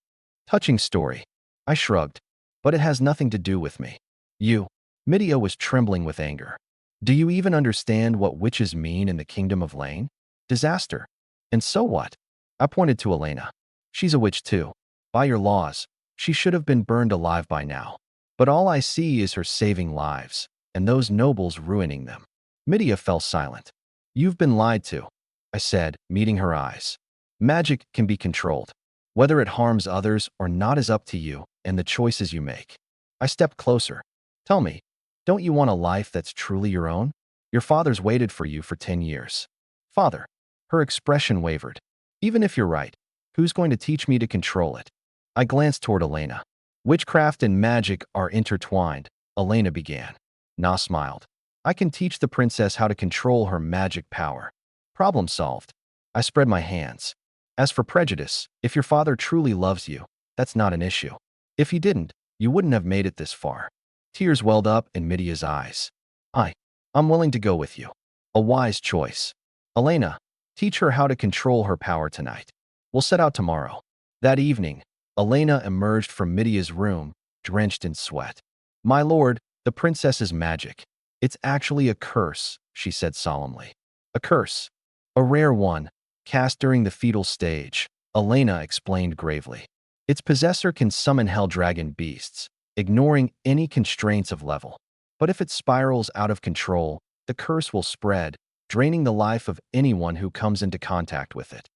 Touching story. I shrugged. But it has nothing to do with me. You. Midia was trembling with anger. Do you even understand what witches mean in the kingdom of Lane? Disaster. And so what? I pointed to Elena. She's a witch too. By your laws, she should have been burned alive by now. But all I see is her saving lives, and those nobles ruining them. Midia fell silent. You've been lied to, I said, meeting her eyes. Magic can be controlled. Whether it harms others or not is up to you and the choices you make. I stepped closer. Tell me, don't you want a life that's truly your own? Your father's waited for you for 10 years. Father. Her expression wavered. Even if you're right, who's going to teach me to control it? I glanced toward Elena. Witchcraft and magic are intertwined, Elena began. Na smiled. I can teach the princess how to control her magic power. Problem solved. I spread my hands. As for prejudice, if your father truly loves you, that's not an issue. If he didn't, you wouldn't have made it this far. Tears welled up in Midia's eyes. I'm willing to go with you. A wise choice. Elena, teach her how to control her power tonight. We'll set out tomorrow. That evening, Elena emerged from Midia's room, drenched in sweat. My lord, the princess's magic. It's actually a curse, she said solemnly. A curse. A rare one, cast during the fetal stage, Elena explained gravely. Its possessor can summon hell dragon beasts, ignoring any constraints of level. But if it spirals out of control, the curse will spread, draining the life of anyone who comes into contact with it.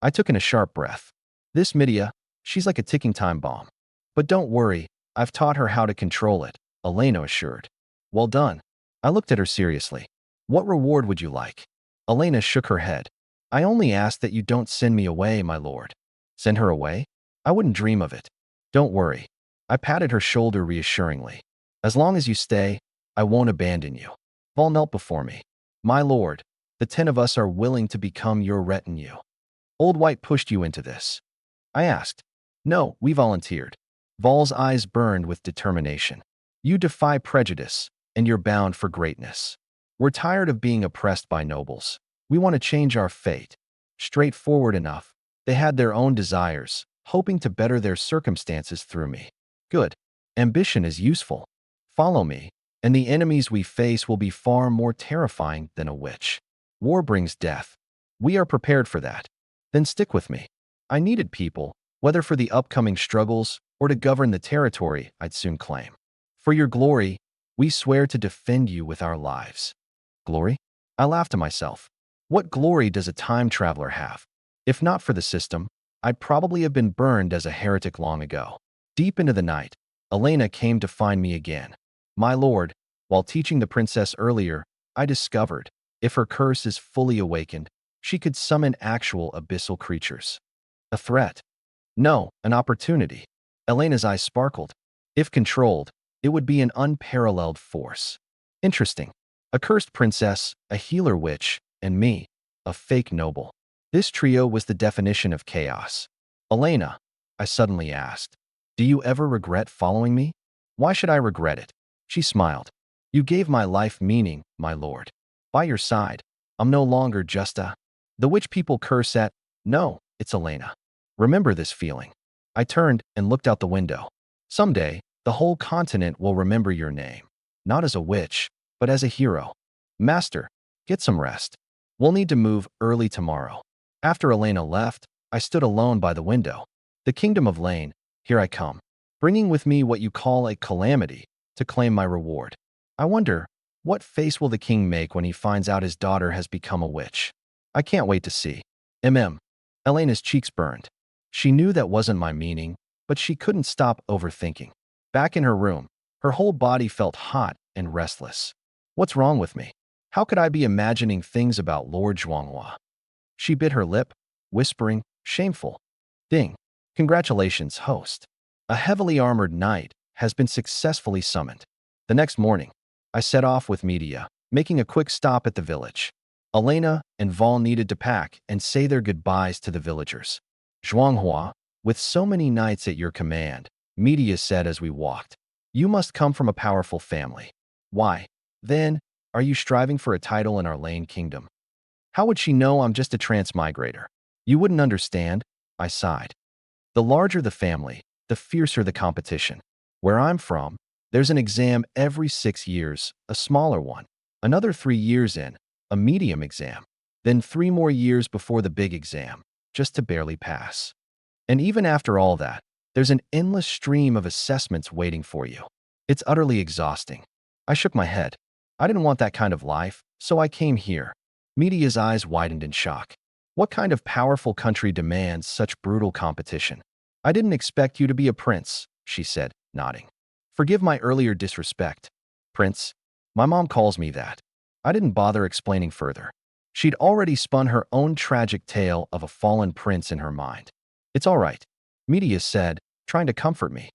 I took in a sharp breath. This Midia, she's like a ticking time bomb. But don't worry, I've taught her how to control it, Elena assured. Well done. I looked at her seriously. What reward would you like? Elena shook her head. I only ask that you don't send me away, my lord. Send her away? I wouldn't dream of it. Don't worry. I patted her shoulder reassuringly. As long as you stay, I won't abandon you. Vol knelt before me. My lord, the 10 of us are willing to become your retinue. Old White pushed you into this. I asked. No, we volunteered. Vol's eyes burned with determination. You defy prejudice, and you're bound for greatness. We're tired of being oppressed by nobles. We want to change our fate. Straightforward enough. They had their own desires, hoping to better their circumstances through me. Good. Ambition is useful. Follow me, and the enemies we face will be far more terrifying than a witch. War brings death. We are prepared for that. Then stick with me. I needed people, whether for the upcoming struggles or to govern the territory I'd soon claim. For your glory, we swear to defend you with our lives. Glory? I laughed to myself. What glory does a time traveler have? If not for the system, I'd probably have been burned as a heretic long ago. Deep into the night, Elena came to find me again. My lord, while teaching the princess earlier, I discovered, if her curse is fully awakened, she could summon actual abyssal creatures. A threat? No, an opportunity. Elena's eyes sparkled. If controlled, it would be an unparalleled force. Interesting. A cursed princess, a healer witch, and me, a fake noble. This trio was the definition of chaos. Elena, I suddenly asked, do you ever regret following me? Why should I regret it? She smiled. You gave my life meaning, my lord. By your side, I'm no longer just the witch people curse at. No, it's Elena. Remember this feeling. I turned and looked out the window. Someday, the whole continent will remember your name. Not as a witch, but as a hero. Master, get some rest. We'll need to move early tomorrow. After Elena left, I stood alone by the window. The kingdom of Lane, here I come, bringing with me what you call a calamity to claim my reward. I wonder, what face will the king make when he finds out his daughter has become a witch? I can't wait to see. Elena's cheeks burned. She knew that wasn't my meaning, but she couldn't stop overthinking. Back in her room, her whole body felt hot and restless. What's wrong with me? How could I be imagining things about Lord Zhuanghua? She bit her lip, whispering, shameful. Ding. Congratulations, host. A heavily armored knight has been successfully summoned. The next morning, I set off with Media, making a quick stop at the village. Elena and Vol needed to pack and say their goodbyes to the villagers. Zhuanghua, with so many knights at your command, Media said as we walked, you must come from a powerful family. Why, then, are you striving for a title in our Lane kingdom? How would she know I'm just a transmigrator? You wouldn't understand, I sighed. The larger the family, the fiercer the competition. Where I'm from, there's an exam every 6 years, a smaller one, another 3 years in, a medium exam, then 3 more years before the big exam, just to barely pass. And even after all that, there's an endless stream of assessments waiting for you. It's utterly exhausting. I shook my head. I didn't want that kind of life, so I came here. Media's eyes widened in shock. What kind of powerful country demands such brutal competition? I didn't expect you to be a prince, she said, nodding. Forgive my earlier disrespect. Prince? My mom calls me that. I didn't bother explaining further. She'd already spun her own tragic tale of a fallen prince in her mind. It's all right, Media said, trying to comfort me.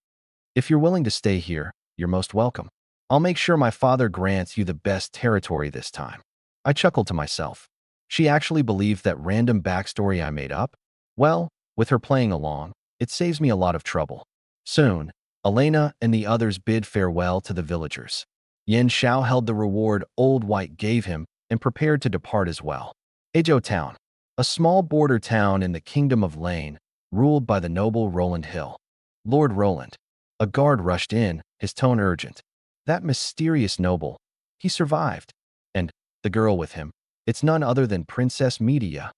If you're willing to stay here, you're most welcome. I'll make sure my father grants you the best territory this time. I chuckled to myself. She actually believed that random backstory I made up? Well, with her playing along, it saves me a lot of trouble. Soon, Elena and the others bid farewell to the villagers. Yen Xiao held the reward Old White gave him and prepared to depart as well. Eizhou Town, a small border town in the Kingdom of Lane, ruled by the noble Roland Hill. Lord Roland. A guard rushed in, his tone urgent. That mysterious noble. He survived. And the girl with him. It's none other than Princess Media.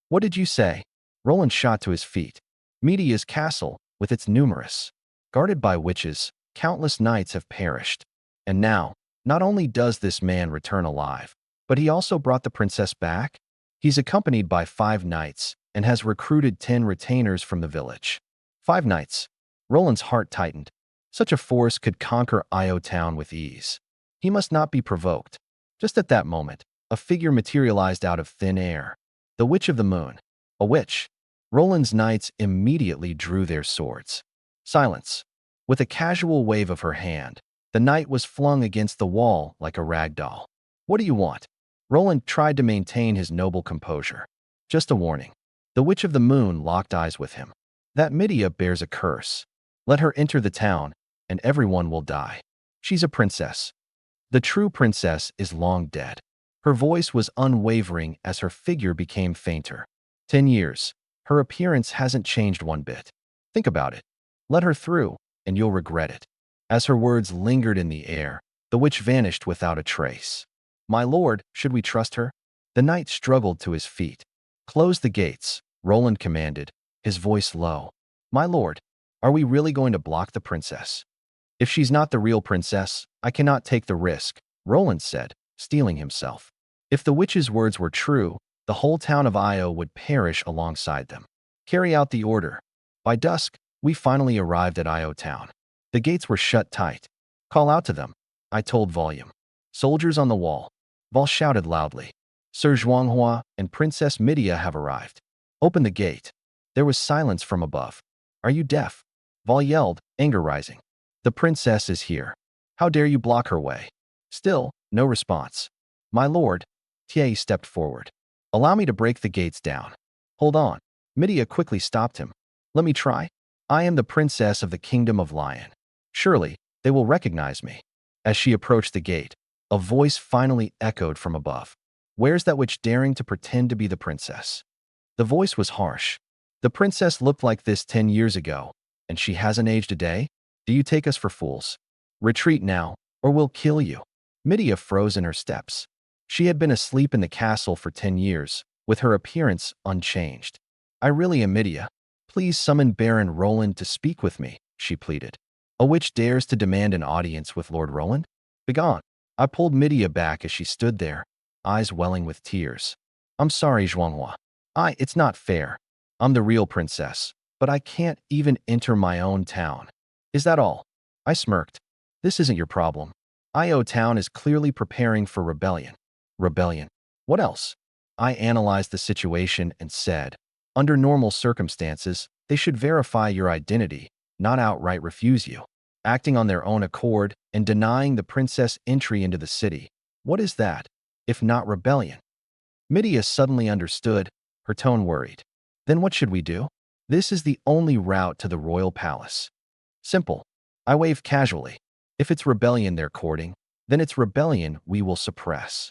What did you say? Roland shot to his feet. Media's castle, with its numerous, guarded by witches, countless knights have perished. And now, not only does this man return alive, but he also brought the princess back? He's accompanied by 5 knights and has recruited 10 retainers from the village. 5 knights. Roland's heart tightened. Such a force could conquer Eizhou Town with ease. He must not be provoked. Just at that moment, a figure materialized out of thin air. The Witch of the Moon. A witch. Roland's knights immediately drew their swords. Silence. With a casual wave of her hand, The knight was flung against the wall like a rag doll. What do you want? Roland tried to maintain his noble composure. Just a warning. The Witch of the Moon locked eyes with him. That Midia bears a curse. Let her enter the town, and everyone will die. She's a princess. The true princess is long dead. Her voice was unwavering as her figure became fainter. 10 years. Her appearance hasn't changed one bit. Think about it. Let her through, and you'll regret it. As her words lingered in the air, the witch vanished without a trace. My lord, should we trust her? The knight struggled to his feet. Close the gates, Roland commanded, his voice low. My lord, are we really going to block the princess? If she's not the real princess, I cannot take the risk, Roland said, steeling himself. If the witch's words were true, the whole town of Io would perish alongside them. Carry out the order. By dusk, we finally arrived at Io town. The gates were shut tight. Call out to them, I told Volume. Soldiers on the wall. Vol shouted loudly. Sir Zhuanghua and Princess Midia have arrived. Open the gate. There was silence from above. Are you deaf? Vol yelled, anger rising. The princess is here. How dare you block her way? Still, no response. My lord, Tie stepped forward. Allow me to break the gates down. Hold on. Midia quickly stopped him. Let me try. I am the princess of the kingdom of Lion. Surely, they will recognize me. As she approached the gate, a voice finally echoed from above. Where's that witch daring to pretend to be the princess? The voice was harsh. The princess looked like this 10 years ago, and she hasn't aged a day? Do you take us for fools? Retreat now, or we'll kill you. Midia froze in her steps. She had been asleep in the castle for 10 years, with her appearance unchanged. I really am Midia. Please summon Baron Roland to speak with me, she pleaded. A witch dares to demand an audience with Lord Roland? Begone. I pulled Midia back as she stood there, eyes welling with tears. I'm sorry, Zhuanghua. It's not fair. I'm the real princess, but I can't even enter my own town. Is that all? I smirked. This isn't your problem. Io town is clearly preparing for rebellion. Rebellion. What else? I analyzed the situation and said, under normal circumstances, they should verify your identity, not outright refuse you. Acting on their own accord and denying the princess entry into the city. What is that, if not rebellion? Midia suddenly understood, her tone worried. Then what should we do? This is the only route to the royal palace. Simple. I waved casually. If it's rebellion they're courting, then it's rebellion we will suppress.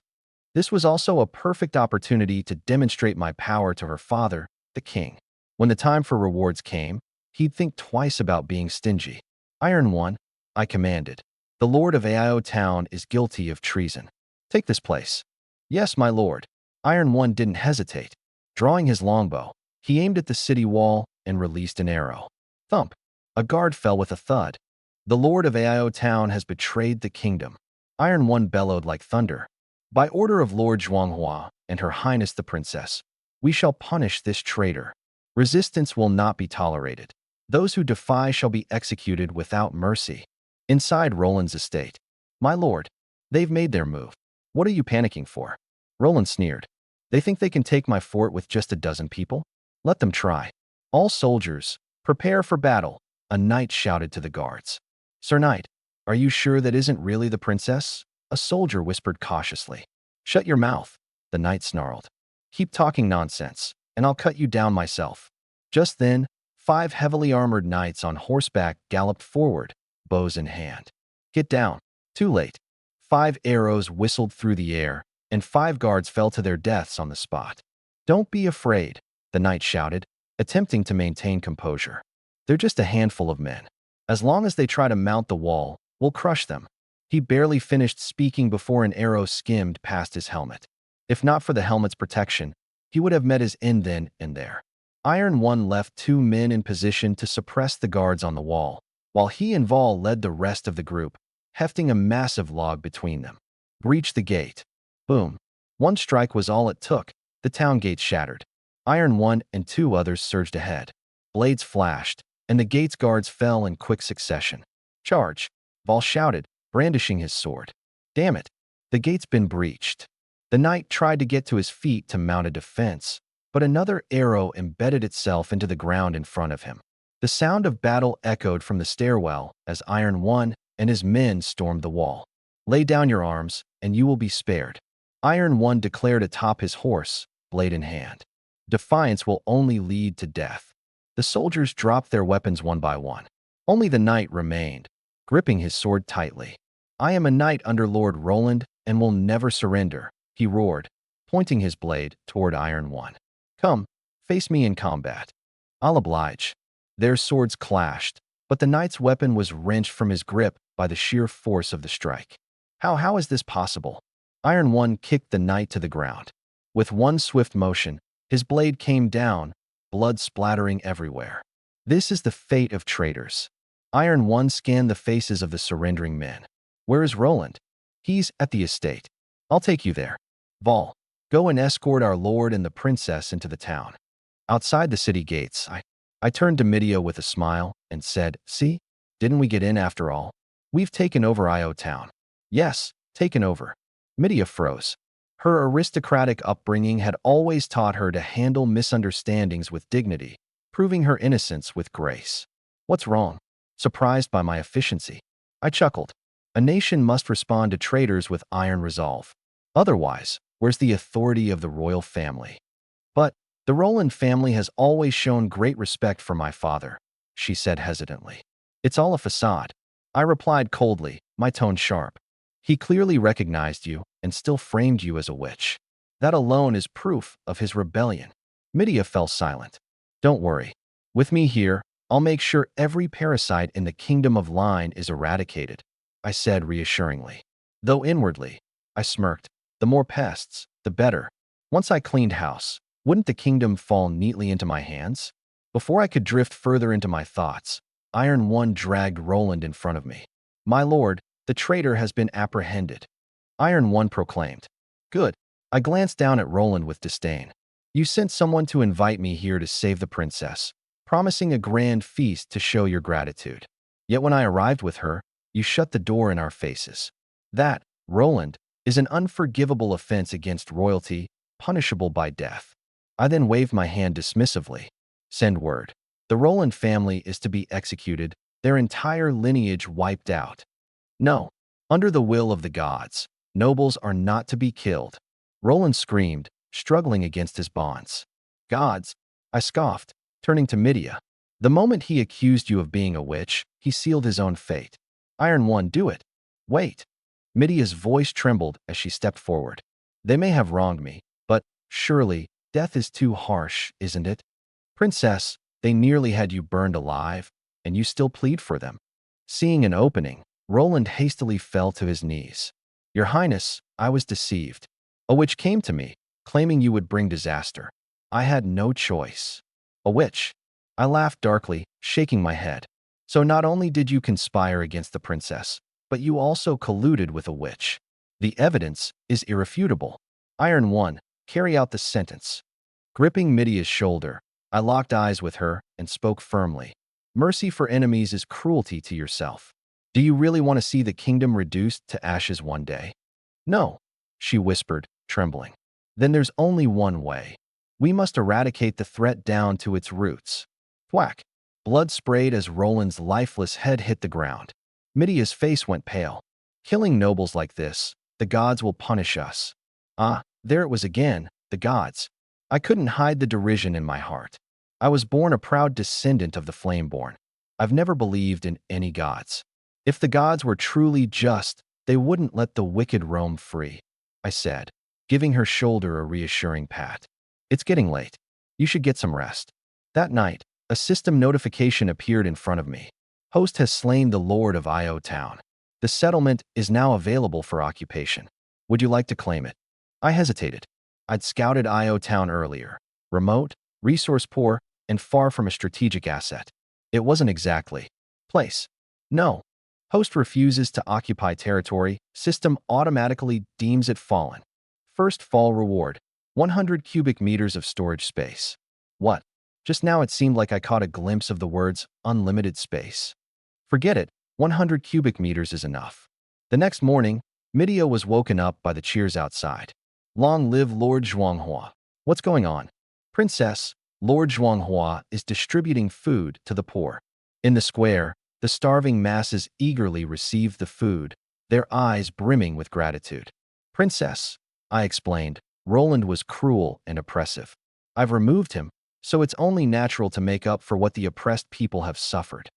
This was also a perfect opportunity to demonstrate my power to her father, the king. When the time for rewards came, he'd think twice about being stingy. Iron One, I commanded. The lord of Ao town is guilty of treason. Take this place. Yes, my lord. Iron One didn't hesitate. Drawing his longbow, he aimed at the city wall and released an arrow. Thump. A guard fell with a thud. The lord of Ao town has betrayed the kingdom. Iron One bellowed like thunder. By order of Lord Zhuanghua and Her Highness the Princess, we shall punish this traitor. Resistance will not be tolerated. Those who defy shall be executed without mercy. Inside Roland's estate. My lord, they've made their move. What are you panicking for? Roland sneered. They think they can take my fort with just a dozen people? Let them try. All soldiers, prepare for battle, a knight shouted to the guards. Sir Knight, are you sure that isn't really the princess? A soldier whispered cautiously. Shut your mouth, the knight snarled. Keep talking nonsense, and I'll cut you down myself. Just then, 5 heavily armored knights on horseback galloped forward, bows in hand. Get down. Too late. 5 arrows whistled through the air, and 5 guards fell to their deaths on the spot. Don't be afraid, the knight shouted, attempting to maintain composure. They're just a handful of men. As long as they try to mount the wall, we'll crush them. He barely finished speaking before an arrow skimmed past his helmet. If not for the helmet's protection, he would have met his end then and there. Iron One left 2 men in position to suppress the guards on the wall, while he and Vol led the rest of the group, hefting a massive log between them. Breach the gate. Boom. 1 strike was all it took. The town gate shattered. Iron One and 2 others surged ahead. Blades flashed, and the gate's guards fell in quick succession. Charge! Vol shouted, brandishing his sword. Damn it! The gate's been breached. The knight tried to get to his feet to mount a defense, but another arrow embedded itself into the ground in front of him. The sound of battle echoed from the stairwell as Iron One and his men stormed the wall. Lay down your arms, and you will be spared. Iron One declared atop his horse, blade in hand. Defiance will only lead to death. The soldiers dropped their weapons one by one. Only the knight remained, gripping his sword tightly. I am a knight under Lord Roland and will never surrender, he roared, pointing his blade toward Iron One. Come, face me in combat. I'll oblige. Their swords clashed, but the knight's weapon was wrenched from his grip by the sheer force of the strike. How is this possible? Iron One kicked the knight to the ground. With one swift motion, his blade came down, blood splattering everywhere. This is the fate of traitors. Iron One scanned the faces of the surrendering men. Where is Roland? He's at the estate. I'll take you there. Vol, go and escort our lord and the princess into the town. Outside the city gates, I turned to Midia with a smile and said, See, didn't we get in after all? We've taken over Io town. Yes, taken over. Midia froze. Her aristocratic upbringing had always taught her to handle misunderstandings with dignity, proving her innocence with grace. What's wrong? Surprised by my efficiency. I chuckled. A nation must respond to traitors with iron resolve. Otherwise, where's the authority of the royal family? But the Roland family has always shown great respect for my father, she said hesitantly. It's all a facade. I replied coldly, my tone sharp. He clearly recognized you and still framed you as a witch. That alone is proof of his rebellion. Midia fell silent. Don't worry. With me here, I'll make sure every parasite in the kingdom of Line is eradicated, I said reassuringly. Though inwardly, I smirked. The more pests, the better. Once I cleaned house, wouldn't the kingdom fall neatly into my hands? Before I could drift further into my thoughts, Iron One dragged Roland in front of me. My lord, the traitor has been apprehended. Iron One proclaimed. Good. I glanced down at Roland with disdain. You sent someone to invite me here to save the princess, promising a grand feast to show your gratitude. Yet when I arrived with her, you shut the door in our faces. That, Roland, is an unforgivable offense against royalty, punishable by death. I then waved my hand dismissively. Send word. The Roland family is to be executed, their entire lineage wiped out. No, under the will of the gods, nobles are not to be killed. Roland screamed, struggling against his bonds. Gods, I scoffed, turning to Midia. The moment he accused you of being a witch, he sealed his own fate. Iron One, do it. Wait. Midia's voice trembled as she stepped forward. They may have wronged me, but surely death is too harsh, isn't it? Princess, they nearly had you burned alive, and you still plead for them. Seeing an opening, Roland hastily fell to his knees. Your Highness, I was deceived. A witch came to me, claiming you would bring disaster. I had no choice. A witch. I laughed darkly, shaking my head. So not only did you conspire against the princess, but you also colluded with a witch. The evidence is irrefutable. Iron One, carry out the sentence. Gripping Midia's shoulder, I locked eyes with her and spoke firmly. Mercy for enemies is cruelty to yourself. Do you really want to see the kingdom reduced to ashes one day? No, she whispered, trembling. Then there's only one way. We must eradicate the threat down to its roots. Thwack! Blood sprayed as Roland's lifeless head hit the ground. Midia's face went pale. Killing nobles like this, the gods will punish us. Ah, there it was again, the gods. I couldn't hide the derision in my heart. I was born a proud descendant of the Flameborn. I've never believed in any gods. If the gods were truly just, they wouldn't let the wicked roam free, I said, giving her shoulder a reassuring pat. It's getting late. You should get some rest. That night, a system notification appeared in front of me. Host has slain the Lord of Io Town. The settlement is now available for occupation. Would you like to claim it? I hesitated. I'd scouted Io Town earlier. Remote, resource poor, and far from a strategic asset. It wasn't exactly. Place. No. Host refuses to occupy territory. System automatically deems it fallen. First fall reward. 100 cubic meters of storage space. What? Just now it seemed like I caught a glimpse of the words unlimited space. Forget it. 100 cubic meters is enough. The next morning, Midia was woken up by the cheers outside. Long live Lord Zhuanghua. What's going on? Princess, Lord Zhuanghua is distributing food to the poor. In the square, The starving masses eagerly received the food, their eyes brimming with gratitude. Princess, I explained, Roland was cruel and oppressive. I've removed him, so it's only natural to make up for what the oppressed people have suffered.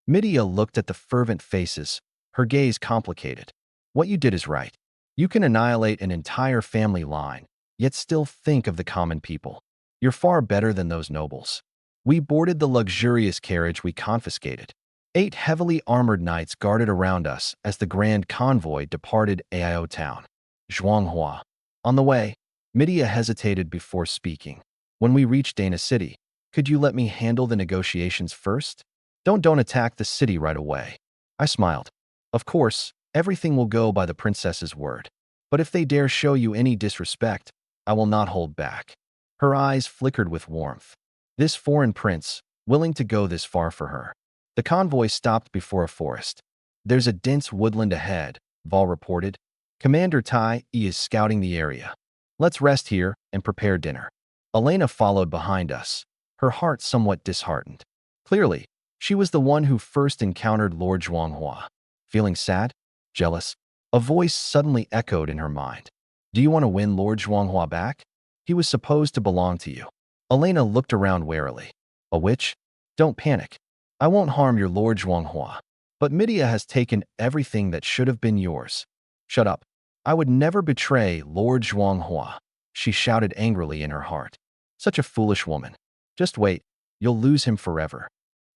Midia looked at the fervent faces, her gaze complicated. What you did is right. You can annihilate an entire family line, yet still think of the common people. You're far better than those nobles. We boarded the luxurious carriage we confiscated. 8 heavily armored knights guarded around us as the grand convoy departed Ao town. Zhuanghua. On the way, Midia hesitated before speaking. When we reach Dana City, could you let me handle the negotiations first? Don't attack the city right away. I smiled. Of course, everything will go by the princess's word. But if they dare show you any disrespect, I will not hold back. Her eyes flickered with warmth. This foreign prince, willing to go this far for her. The convoy stopped before a forest. There's a dense woodland ahead, Vol reported. Commander Tai is scouting the area. Let's rest here and prepare dinner. Elena followed behind us, her heart somewhat disheartened. Clearly, she was the one who first encountered Lord Zhuanghua. Feeling sad? Jealous? A voice suddenly echoed in her mind. Do you want to win Lord Zhuanghua back? He was supposed to belong to you. Elena looked around warily. A witch? Don't panic. I won't harm your Lord Zhuanghua. But Midia has taken everything that should have been yours. Shut up. I would never betray Lord Zhuanghua, she shouted angrily in her heart. Such a foolish woman. Just wait. You'll lose him forever.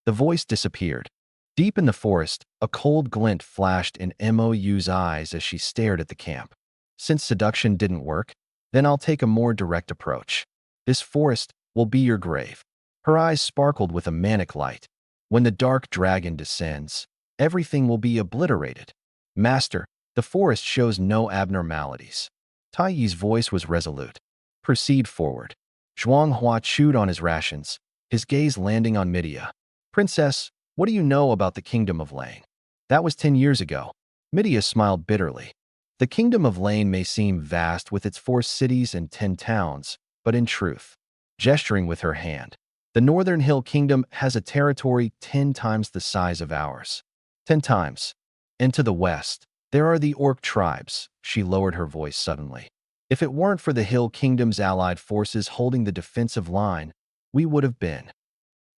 The voice disappeared. Deep in the forest, a cold glint flashed in Mou's eyes as she stared at the camp. Since seduction didn't work, then I'll take a more direct approach. This forest will be your grave. Her eyes sparkled with a manic light. When the dark dragon descends, everything will be obliterated. Master, the forest shows no abnormalities. Taiyi's voice was resolute. Proceed forward. Zhuanghua chewed on his rations, his gaze landing on Midia. Princess, what do you know about the Kingdom of Lane? That was 10 years ago. Midia smiled bitterly. The Kingdom of Lane may seem vast with its 4 cities and 10 towns, but in truth, gesturing with her hand, the Northern Hill Kingdom has a territory 10 times the size of ours. 10 times. And to the west, there are the Orc tribes, she lowered her voice suddenly. If it weren't for the Hill Kingdom's allied forces holding the defensive line, we would have been.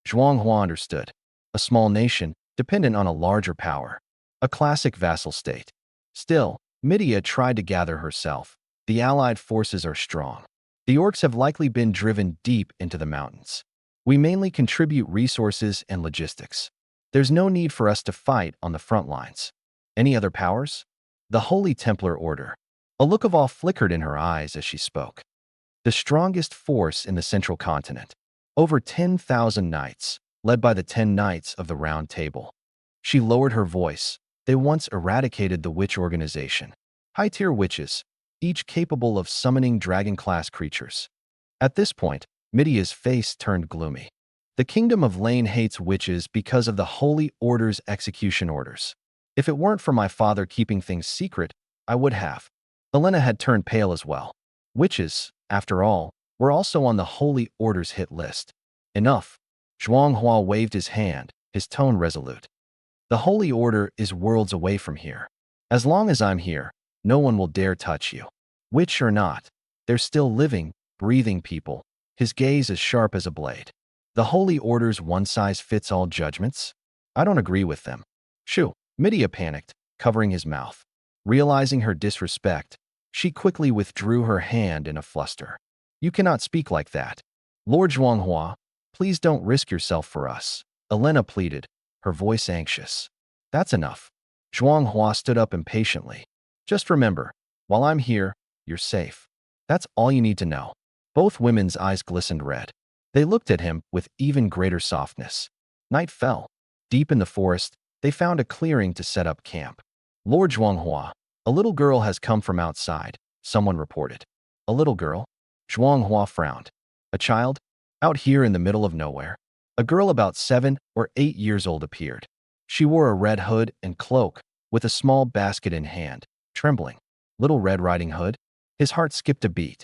Zhuanghua understood. A small nation, dependent on a larger power. A classic vassal state. Still, Midia tried to gather herself. The allied forces are strong. The orcs have likely been driven deep into the mountains. We mainly contribute resources and logistics. There's no need for us to fight on the front lines. Any other powers? The Holy Templar Order. A look of awe flickered in her eyes as she spoke. The strongest force in the central continent. Over 10,000 knights, led by the 10 knights of the Round Table. She lowered her voice. They once eradicated the witch organization. High-tier witches, each capable of summoning dragon-class creatures. At this point, Midia's face turned gloomy. The Kingdom of Lane hates witches because of the Holy Order's execution orders. If it weren't for my father keeping things secret, I would have. Elena had turned pale as well. Witches, after all, were also on the Holy Order's hit list. Enough. Zhuanghua waved his hand, his tone resolute. The Holy Order is worlds away from here. As long as I'm here, no one will dare touch you. Witch or not, they're still living, breathing people, his gaze as sharp as a blade. The Holy Order's one-size-fits-all judgments? I don't agree with them. Shoo, Midia panicked, covering his mouth. Realizing her disrespect, she quickly withdrew her hand in a fluster. You cannot speak like that. Lord Zhuanghua, please don't risk yourself for us. Elena pleaded, her voice anxious. That's enough. Zhuanghua stood up impatiently. Just remember, while I'm here, you're safe. That's all you need to know. Both women's eyes glistened red. They looked at him with even greater softness. Night fell. Deep in the forest, they found a clearing to set up camp. Lord Zhuanghua, a little girl has come from outside, someone reported. A little girl? Zhuanghua frowned. A child? Out here in the middle of nowhere? A girl about 7 or 8 years old appeared. She wore a red hood and cloak, with a small basket in hand, trembling. Little Red Riding Hood? His heart skipped a beat.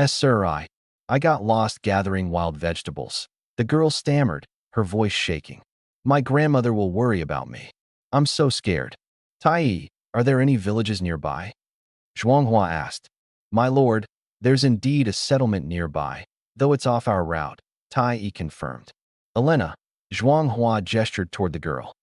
Sir, I got lost gathering wild vegetables. The girl stammered, her voice shaking. My grandmother will worry about me. I'm so scared. Tai, are there any villages nearby? Zhuanghua asked. My lord, there's indeed a settlement nearby, though it's off our route, Tai confirmed. Elena, Zhuanghua gestured toward the girl.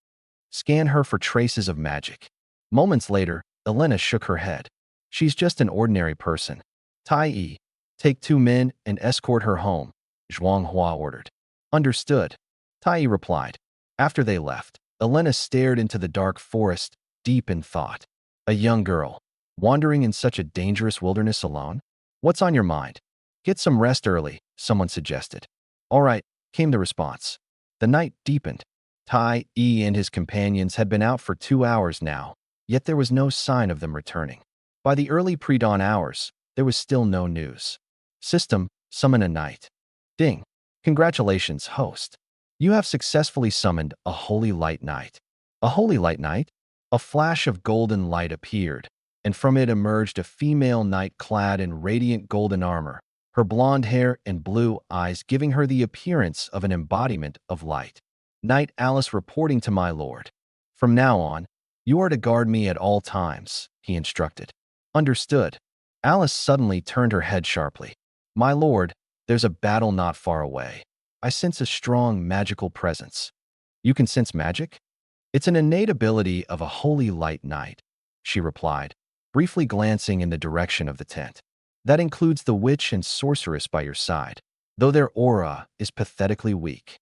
Scan her for traces of magic. Moments later, Elena shook her head. She's just an ordinary person. Tai, take 2 men and escort her home, Zhuanghua ordered. Understood, Tai replied. After they left, Elena stared into the dark forest, deep in thought. A young girl, wandering in such a dangerous wilderness alone? What's on your mind? Get some rest early, someone suggested. All right, came the response. The night deepened. Tai and his companions had been out for 2 hours now, yet there was no sign of them returning. By the early pre-dawn hours, there was still no news. System, summon a knight. Ding. Congratulations, host. You have successfully summoned a holy light knight. A holy light knight? A flash of golden light appeared, and from it emerged a female knight clad in radiant golden armor, her blonde hair and blue eyes giving her the appearance of an embodiment of light. Knight Alice reporting to my lord. From now on, you are to guard me at all times, he instructed. Understood. Alice suddenly turned her head sharply. My lord, there's a battle not far away. I sense a strong magical presence. You can sense magic? It's an innate ability of a holy light knight, she replied, briefly glancing in the direction of the tent. That includes the witch and sorceress by your side, though their aura is pathetically weak.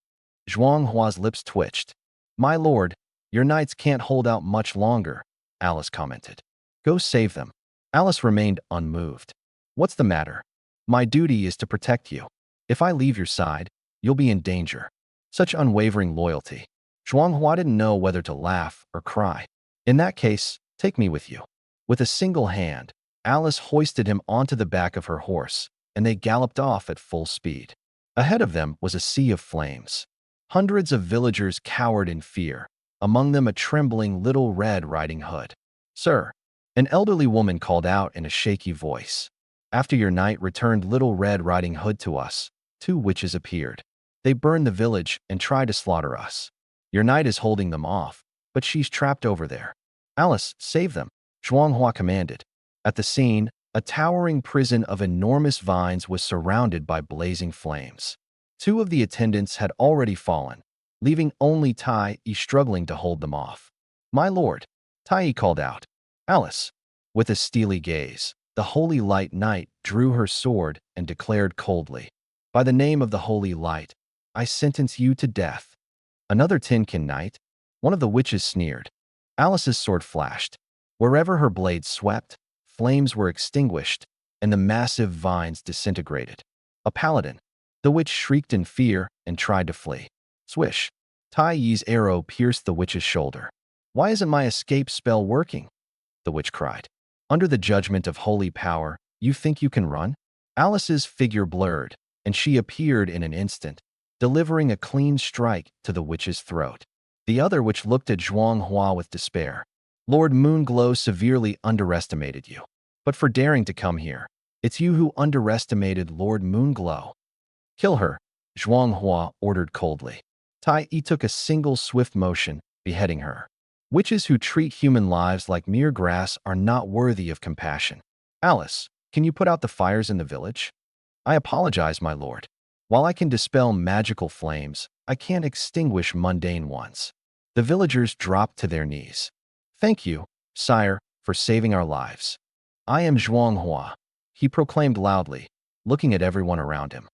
Zhuanghua's lips twitched. My lord, your knights can't hold out much longer, Alice commented. Go save them. Alice remained unmoved. What's the matter? My duty is to protect you. If I leave your side, you'll be in danger. Such unwavering loyalty. Zhuanghua didn't know whether to laugh or cry. In that case, take me with you. With a single hand, Alice hoisted him onto the back of her horse, and they galloped off at full speed. Ahead of them was a sea of flames. Hundreds of villagers cowered in fear, among them a trembling Little Red Riding Hood. Sir, an elderly woman called out in a shaky voice. After your knight returned Little Red Riding Hood to us, 2 witches appeared. They burned the village and tried to slaughter us. Your knight is holding them off, but she's trapped over there. Alice, save them, Zhuanghua commanded. At the scene, a towering prison of enormous vines was surrounded by blazing flames. 2 of the attendants had already fallen, leaving only Tai struggling to hold them off. My lord, Tai called out. Alice, with a steely gaze, the holy light knight drew her sword and declared coldly, by the name of the holy light, I sentence you to death. Another Tinkin knight? One of the witches sneered. Alice's sword flashed. Wherever her blade swept, flames were extinguished, and the massive vines disintegrated. A paladin. The witch shrieked in fear and tried to flee. Swish. Tai Yi's arrow pierced the witch's shoulder. Why isn't my escape spell working? The witch cried. Under the judgment of holy power, you think you can run? Alice's figure blurred, and she appeared in an instant, delivering a clean strike to the witch's throat. The other witch looked at Zhuanghua with despair. Lord Moonglow severely underestimated you. But for daring to come here, it's you who underestimated Lord Moonglow. Kill her, Zhuanghua ordered coldly. Tai Yi took a single swift motion, beheading her. Witches who treat human lives like mere grass are not worthy of compassion. Alice, can you put out the fires in the village? I apologize, my lord. While I can dispel magical flames, I can't extinguish mundane ones. The villagers dropped to their knees. Thank you, sire, for saving our lives. I am Zhuanghua, he proclaimed loudly, looking at everyone around him.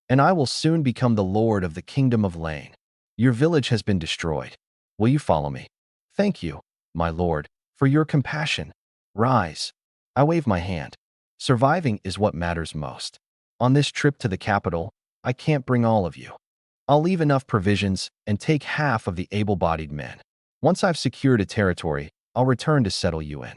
And I will soon become the lord of the kingdom of Lane. Your village has been destroyed. Will you follow me? Thank you, my lord, for your compassion. Rise. I wave my hand. Surviving is what matters most. On this trip to the capital, I can't bring all of you. I'll leave enough provisions and take half of the able-bodied men. Once I've secured a territory, I'll return to settle you in.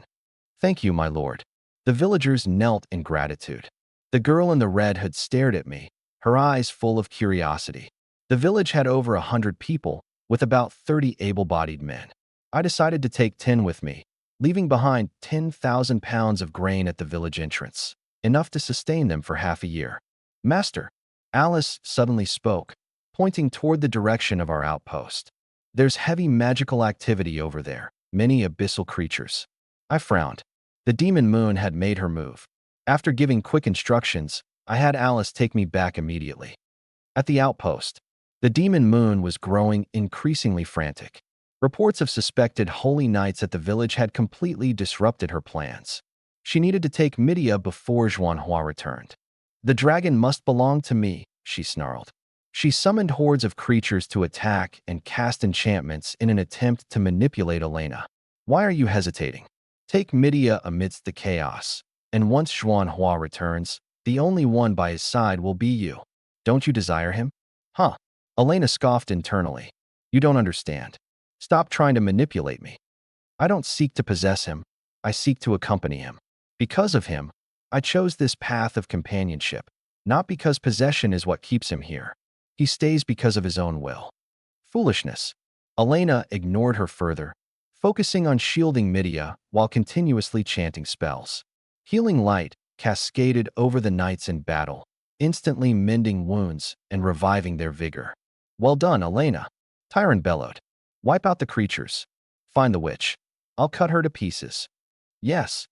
Thank you, my lord. The villagers knelt in gratitude. The girl in the red hood stared at me, her eyes full of curiosity. The village had over 100 people, with about 30 able-bodied men. I decided to take 10 with me, leaving behind 10,000 pounds of grain at the village entrance, enough to sustain them for half a year. Master, Alice suddenly spoke, pointing toward the direction of our outpost. There's heavy magical activity over there, many abyssal creatures. I frowned. The demon moon had made her move. After giving quick instructions, I had Alice take me back immediately. At the outpost, the demon moon was growing increasingly frantic. Reports of suspected holy knights at the village had completely disrupted her plans. She needed to take Midia before Zhuanhua returned. The dragon must belong to me, she snarled. She summoned hordes of creatures to attack and cast enchantments in an attempt to manipulate Elena. Why are you hesitating? Take Midia amidst the chaos, and once Zhuanhua returns, the only one by his side will be you. Don't you desire him? Huh. Elena scoffed internally. You don't understand. Stop trying to manipulate me. I don't seek to possess him. I seek to accompany him. Because of him, I chose this path of companionship, not because possession is what keeps him here. He stays because of his own will. Foolishness. Elena ignored her further, focusing on shielding Midia while continuously chanting spells. Healing light cascaded over the knights in battle, instantly mending wounds and reviving their vigor. Well done, Elena. Tyron bellowed. Wipe out the creatures. Find the witch. I'll cut her to pieces. Yes.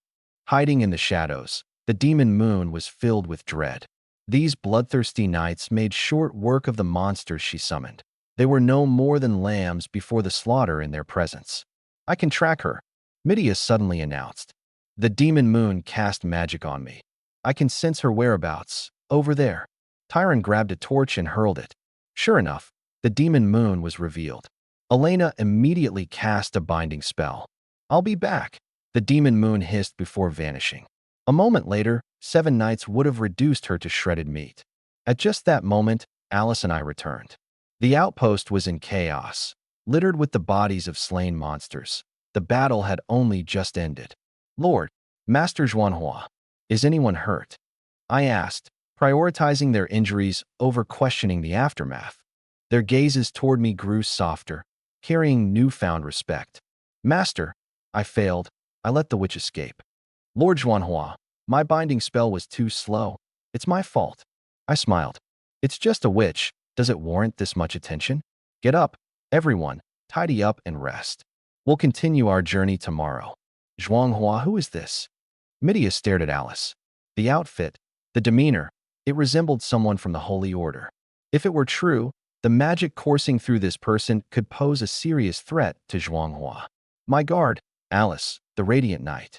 Hiding in the shadows, the demon moon was filled with dread. These bloodthirsty knights made short work of the monsters she summoned. They were no more than lambs before the slaughter in their presence. I can track her, Midia suddenly announced. The demon moon cast magic on me. I can sense her whereabouts, over there. Tyron grabbed a torch and hurled it. Sure enough, the demon moon was revealed. Elena immediately cast a binding spell. I'll be back, the demon moon hissed before vanishing. A moment later, 7 knights would have reduced her to shredded meat. At just that moment, Alice and I returned. The outpost was in chaos, littered with the bodies of slain monsters. The battle had only just ended. Lord, Master Zhuanhua, is anyone hurt? I asked, prioritizing their injuries over questioning the aftermath. Their gazes toward me grew softer, carrying newfound respect. Master, I failed. I let the witch escape. Lord Zhuanhua, my binding spell was too slow. It's my fault. I smiled. It's just a witch. Does it warrant this much attention? Get up, everyone, tidy up and rest. We'll continue our journey tomorrow. Zhuanhua, who is this? Midia stared at Alice. The outfit, the demeanor, it resembled someone from the Holy Order. If it were true, the magic coursing through this person could pose a serious threat to Zhuanhua. My guard, Alice, the Radiant Knight.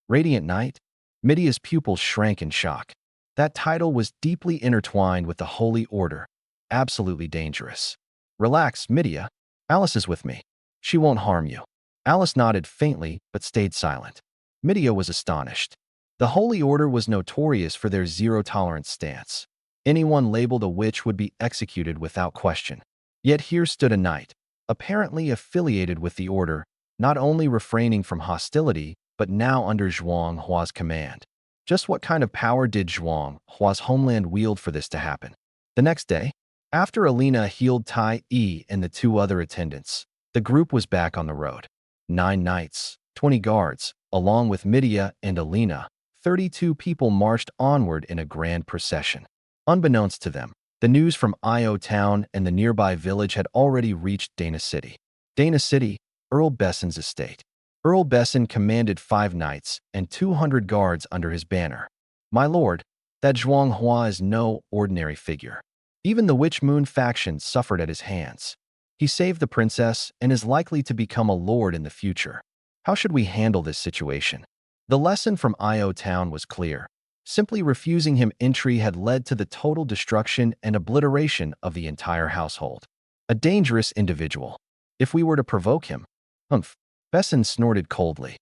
Radiant Knight? Midia's pupils shrank in shock. That title was deeply intertwined with the Holy Order. Absolutely dangerous. Relax, Midia. Alice is with me. She won't harm you. Alice nodded faintly but stayed silent. Midia was astonished. The Holy Order was notorious for their zero-tolerance stance. Anyone labeled a witch would be executed without question. Yet here stood a knight, apparently affiliated with the Order, not only refraining from hostility, but now under Zhuanghua's command. Just what kind of power did Zhuanghua's homeland wield for this to happen? The next day, after Alina healed Tai Yi and the 2 other attendants, the group was back on the road. 9 knights, 20 guards, along with Midia and Alina, 32 people marched onward in a grand procession. Unbeknownst to them, the news from Io Town and the nearby village had already reached Dana City. Dana City, Earl Besson's estate. Earl Besson commanded 5 knights and 200 guards under his banner. My lord, that Zhuanghua is no ordinary figure. Even the Witch Moon faction suffered at his hands. He saved the princess and is likely to become a lord in the future. How should we handle this situation? The lesson from Io Town was clear. Simply refusing him entry had led to the total destruction and obliteration of the entire household. A dangerous individual. If we were to provoke him, humph. Besson snorted coldly.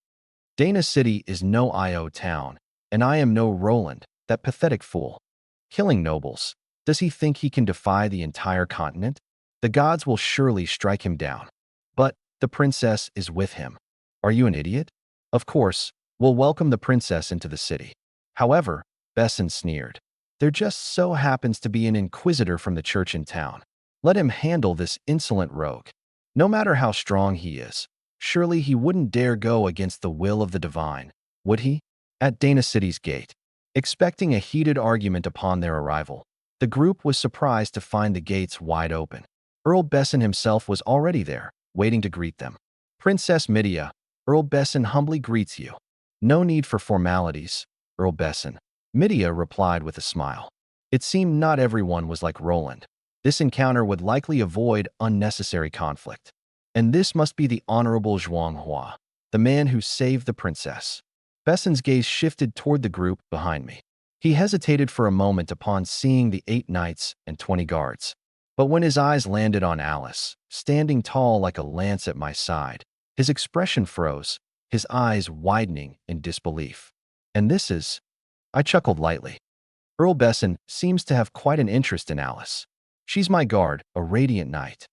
Dana City is no Io Town, and I am no Roland, that pathetic fool. Killing nobles. Does he think he can defy the entire continent? The gods will surely strike him down. But the princess is with him. Are you an idiot? Of course, we'll welcome the princess into the city. However, Besson sneered, there just so happens to be an inquisitor from the church in town. Let him handle this insolent rogue. No matter how strong he is, surely he wouldn't dare go against the will of the divine, would he? At Dana City's gate, expecting a heated argument upon their arrival, the group was surprised to find the gates wide open. Earl Besson himself was already there, waiting to greet them. Princess Midia, Earl Besson humbly greets you. No need for formalities, Earl Besson. Midia replied with a smile. It seemed not everyone was like Roland. This encounter would likely avoid unnecessary conflict. And this must be the Honorable Zhuang Hua, the man who saved the princess. Besson's gaze shifted toward the group behind me. He hesitated for a moment upon seeing the 8 knights and 20 guards. But when his eyes landed on Alice, standing tall like a lance at my side, his expression froze, his eyes widening in disbelief. And this is... I chuckled lightly. Earl Besson seems to have quite an interest in Alice. She's my guard, a radiant knight.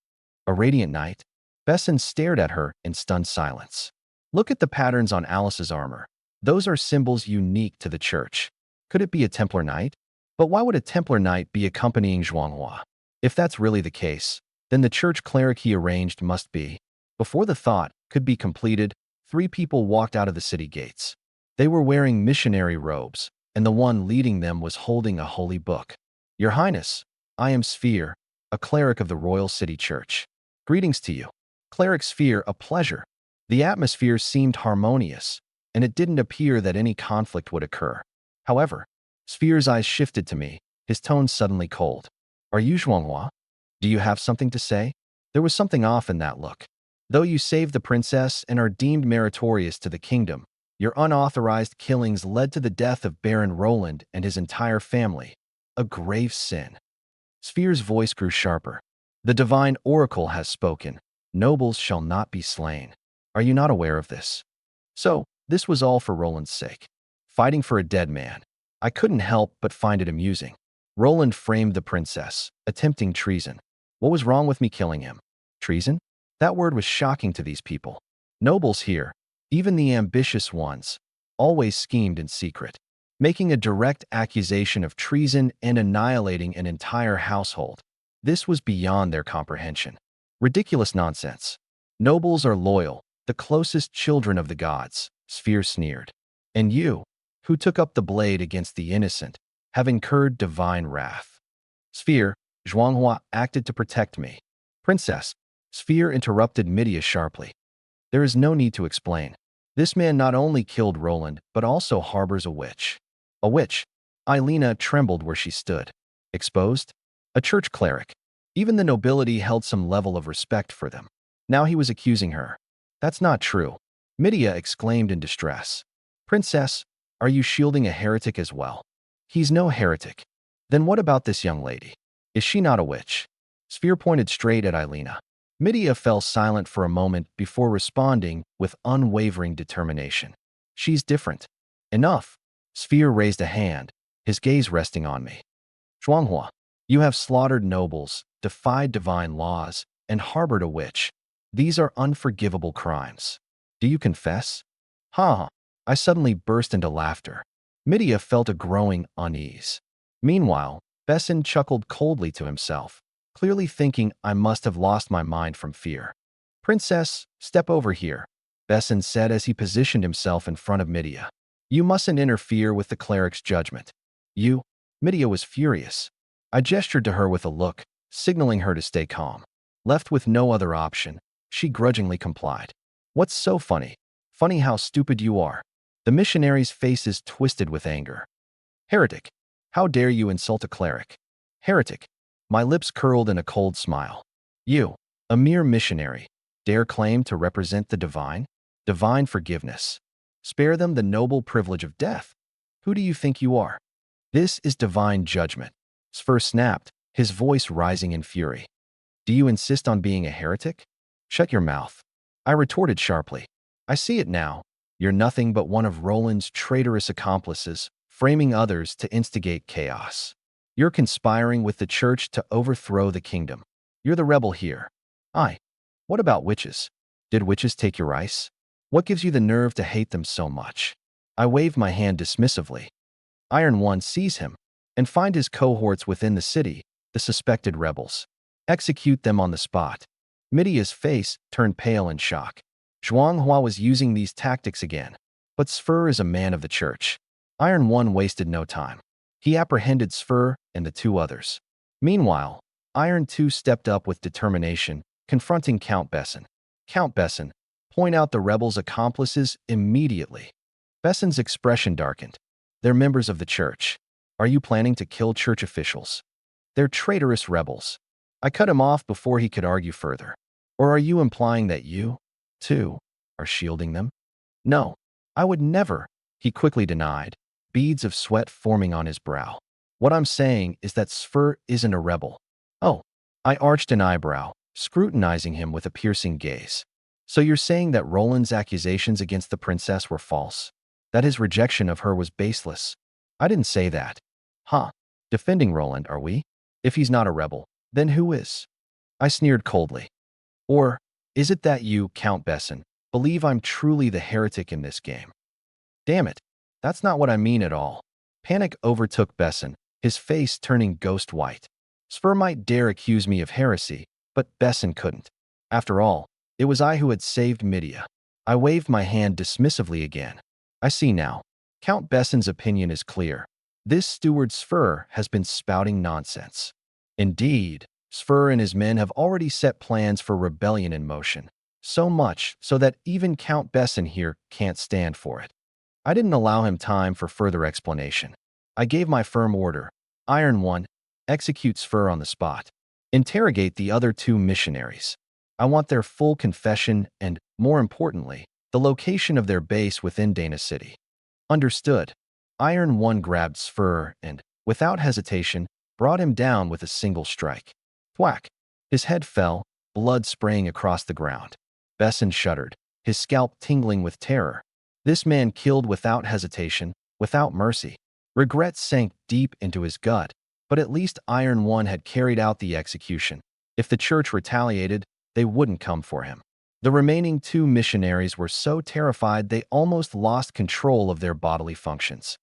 A radiant knight? Besson stared at her in stunned silence. Look at the patterns on Alice's armor. Those are symbols unique to the church. Could it be a Templar knight? But why would a Templar knight be accompanying Zhuanghua? If that's really the case, then the church cleric he arranged must be. Before the thought could be completed, 3 people walked out of the city gates. They were wearing missionary robes, and the one leading them was holding a holy book. Your Highness, I am Sphere, a cleric of the Royal City Church. Greetings to you. Cleric Sphere, a pleasure. The atmosphere seemed harmonious, and it didn't appear that any conflict would occur. However, Sphere's eyes shifted to me, his tone suddenly cold. Are you Zhuanghua? Do you have something to say? There was something off in that look. Though you saved the princess and are deemed meritorious to the kingdom, your unauthorized killings led to the death of Baron Roland and his entire family. A grave sin. Sphere's voice grew sharper. The divine oracle has spoken. Nobles shall not be slain. Are you not aware of this? So, this was all for Roland's sake. Fighting for a dead man. I couldn't help but find it amusing. Roland framed the princess, attempting treason. What was wrong with me killing him? Treason? That word was shocking to these people. Nobles here, even the ambitious ones, always schemed in secret, making a direct accusation of treason and annihilating an entire household. This was beyond their comprehension. Ridiculous nonsense. Nobles are loyal, the closest children of the gods, Sphere sneered. And you, who took up the blade against the innocent, have incurred divine wrath. Sphere, Zhuanghua acted to protect me. Princess, Sphere interrupted Midia sharply. There is no need to explain. This man not only killed Roland, but also harbors a witch. A witch? Eilina trembled where she stood. Exposed? A church cleric. Even the nobility held some level of respect for them. Now he was accusing her. That's not true. Midia exclaimed in distress. Princess, are you shielding a heretic as well? He's no heretic. Then what about this young lady? Is she not a witch? Sphere pointed straight at Eilina. Midia fell silent for a moment before responding with unwavering determination. She's different. Enough. Sphere raised a hand, his gaze resting on me. Zhuanghua, you have slaughtered nobles, defied divine laws, and harbored a witch. These are unforgivable crimes. Do you confess? Ha! I suddenly burst into laughter. Midia felt a growing unease. Meanwhile, Besson chuckled coldly to himself, clearly thinking I must have lost my mind from fear. Princess, step over here, Besson said as he positioned himself in front of Midia. You mustn't interfere with the cleric's judgment. You? Midia was furious. I gestured to her with a look, signaling her to stay calm. Left with no other option, she grudgingly complied. What's so funny? Funny how stupid you are. The missionaries' faces twisted with anger. Heretic! How dare you insult a cleric? Heretic! My lips curled in a cold smile. You, a mere missionary, dare claim to represent the divine? Divine forgiveness. Spare them the noble privilege of death. Who do you think you are? This is divine judgment. Sphere snapped, his voice rising in fury. Do you insist on being a heretic? Shut your mouth. I retorted sharply. I see it now. You're nothing but one of Roland's traitorous accomplices, framing others to instigate chaos. You're conspiring with the church to overthrow the kingdom. You're the rebel here. What about witches? Did witches take your ice? What gives you the nerve to hate them so much? I waved my hand dismissively. Iron One, seize him, and find his cohorts within the city, the suspected rebels. Execute them on the spot. Midia's face turned pale in shock. Zhuanghua was using these tactics again, but Sphere is a man of the church. Iron One wasted no time. He apprehended Sphere and the 2 others. Meanwhile, Iron Two stepped up with determination, confronting Count Besson. Count Besson, point out the rebels' accomplices immediately. Besson's expression darkened. They're members of the church. Are you planning to kill church officials? They're traitorous rebels. I cut him off before he could argue further. Or are you implying that you, too, are shielding them? No, I would never, he quickly denied, beads of sweat forming on his brow. What I'm saying is that Sfer isn't a rebel. Oh, I arched an eyebrow, scrutinizing him with a piercing gaze. So you're saying that Roland's accusations against the princess were false? That his rejection of her was baseless? I didn't say that. Huh? Defending Roland, are we? If he's not a rebel, then who is? I sneered coldly. Or is it that you, Count Besson, believe I'm truly the heretic in this game? Damn it, that's not what I mean at all. Panic overtook Besson, his face turning ghost white. Sfer might dare accuse me of heresy, but Besson couldn't. After all, it was I who had saved Midia. I waved my hand dismissively again. I see now. Count Besson's opinion is clear. This steward Sfer has been spouting nonsense. Indeed, Sfer and his men have already set plans for rebellion in motion. So much so that even Count Besson here can't stand for it. I didn't allow him time for further explanation. I gave my firm order. Iron 1, execute Sfer on the spot. Interrogate the other 2 missionaries. I want their full confession and, more importantly, the location of their base within Dana City. Understood. Iron 1 grabbed Sfer and, without hesitation, brought him down with a single strike. Thwack! His head fell, blood spraying across the ground. Besson shuddered, his scalp tingling with terror. This man killed without hesitation, without mercy. Regret sank deep into his gut, but at least Iron 1 had carried out the execution. If the church retaliated, they wouldn't come for him. The remaining 2 missionaries were so terrified they almost lost control of their bodily functions.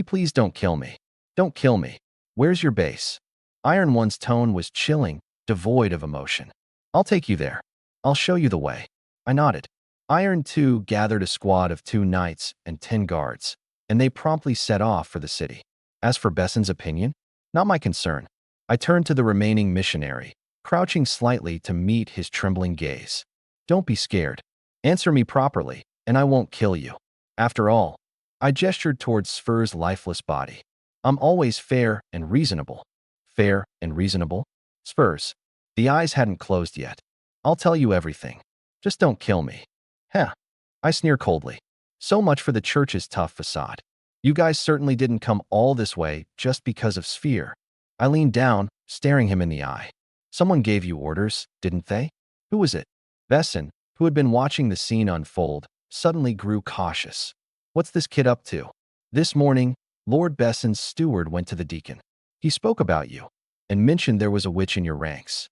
Please don't kill me. Don't kill me. Where's your base? Iron 1's tone was chilling, devoid of emotion. I'll take you there. I'll show you the way. I nodded. Iron 2 gathered a squad of 2 knights and 10 guards, and they promptly set off for the city. As for Besson's opinion, not my concern. I turned to the remaining missionary, crouching slightly to meet his trembling gaze. Don't be scared. Answer me properly, and I won't kill you. After all, I gestured towards Sfer's lifeless body. I'm always fair and reasonable. Fair and reasonable? Sfer's. The eyes hadn't closed yet. I'll tell you everything. Just don't kill me. Heh. I sneer coldly. So much for the church's tough facade. You guys certainly didn't come all this way just because of Sphere. I leaned down, staring him in the eye. Someone gave you orders, didn't they? Who was it? Besson, who had been watching the scene unfold, suddenly grew cautious. What's this kid up to? This morning, Lord Besson's steward went to the deacon. He spoke about you, and mentioned there was a witch in your ranks.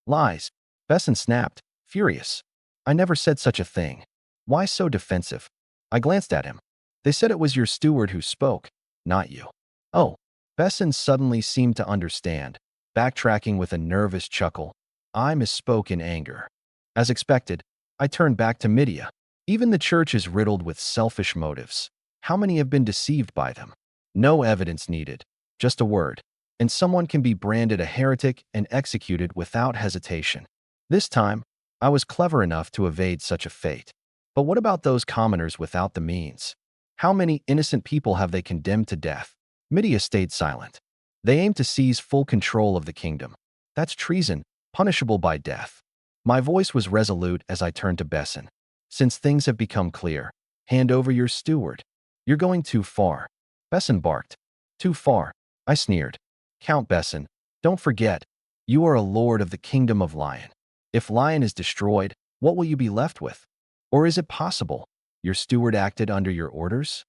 Lies. Besson snapped, furious. I never said such a thing. Why so defensive? I glanced at him. They said it was your steward who spoke, not you. Oh. Besson suddenly seemed to understand, backtracking with a nervous chuckle. I misspoke in anger. As expected, I turned back to Midia. Even the church is riddled with selfish motives. How many have been deceived by them? No evidence needed, just a word, and someone can be branded a heretic and executed without hesitation. This time, I was clever enough to evade such a fate. But what about those commoners without the means? How many innocent people have they condemned to death? Midia stayed silent. They aimed to seize full control of the kingdom. That's treason, punishable by death. My voice was resolute as I turned to Besson. Since things have become clear, hand over your steward. You're going too far. Besson barked. Too far. I sneered. Count Besson, don't forget, you are a lord of the kingdom of Lion. If Lion is destroyed, what will you be left with? Or is it possible your steward acted under your orders?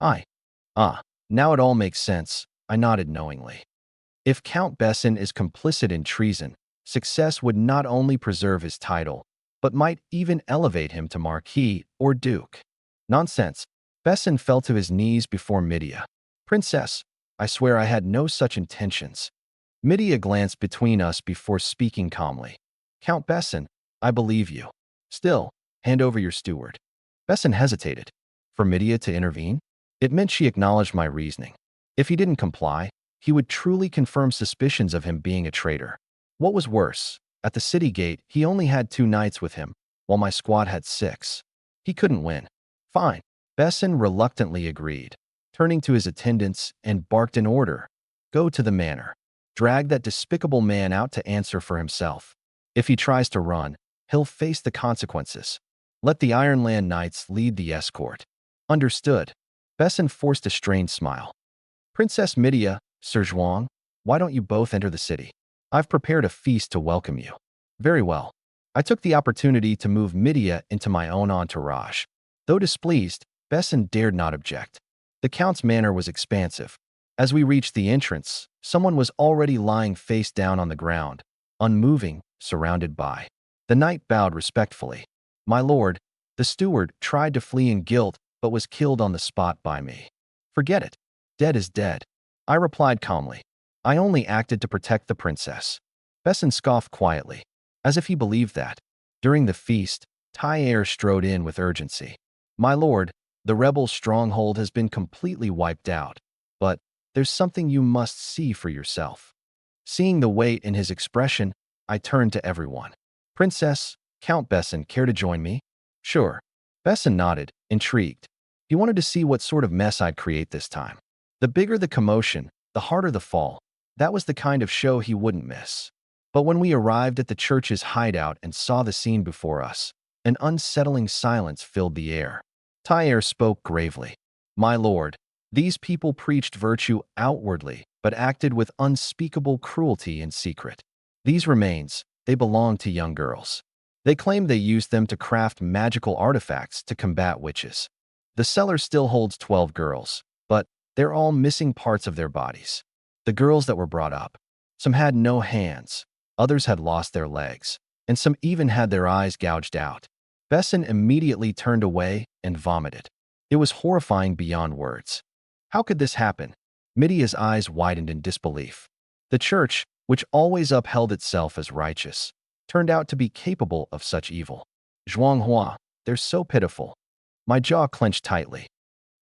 Now it all makes sense. I nodded knowingly. If Count Besson is complicit in treason, success would not only preserve his title, but might even elevate him to Marquis or Duke. Nonsense. Besson fell to his knees before Midia. Princess, I swear I had no such intentions. Midia glanced between us before speaking calmly. Count Besson, I believe you. Still, hand over your steward. Besson hesitated. For Midia to intervene? It meant she acknowledged my reasoning. If he didn't comply, he would truly confirm suspicions of him being a traitor. What was worse, at the city gate, he only had 2 knights with him, while my squad had 6. He couldn't win. Fine. Besson reluctantly agreed, turning to his attendants and barked an order. Go to the manor. Drag that despicable man out to answer for himself. If he tries to run, he'll face the consequences. Let the Ironland Knights lead the escort. Understood. Besson forced a strained smile. Princess Midia, Sir Zhuang, why don't you both enter the city? I've prepared a feast to welcome you. Very well. I took the opportunity to move Midia into my own entourage. Though displeased, Besson dared not object. The Count's manor was expansive. As we reached the entrance, someone was already lying face down on the ground, unmoving, surrounded by. The knight bowed respectfully. My lord, the steward tried to flee in guilt but was killed on the spot by me. Forget it. Dead is dead. I replied calmly. I only acted to protect the princess. Besson scoffed quietly, as if he believed that. During the feast, Tyr strode in with urgency. My lord, the rebel stronghold has been completely wiped out, but there's something you must see for yourself. Seeing the weight in his expression, I turned to everyone. Princess, Count Besson, care to join me? Sure. Besson nodded, intrigued. He wanted to see what sort of mess I'd create this time. The bigger the commotion, the harder the fall. That was the kind of show he wouldn't miss. But when we arrived at the church's hideout and saw the scene before us, an unsettling silence filled the air. Tyr spoke gravely. My lord, these people preached virtue outwardly, but acted with unspeakable cruelty in secret. These remains, they belong to young girls. They claim they used them to craft magical artifacts to combat witches. The cellar still holds 12 girls, but they're all missing parts of their bodies. The girls that were brought up. Some had no hands, others had lost their legs, and some even had their eyes gouged out. Besson immediately turned away and vomited. It was horrifying beyond words. How could this happen? Midia's eyes widened in disbelief. The church, which always upheld itself as righteous, turned out to be capable of such evil. Zhuanghua, they're so pitiful. My jaw clenched tightly.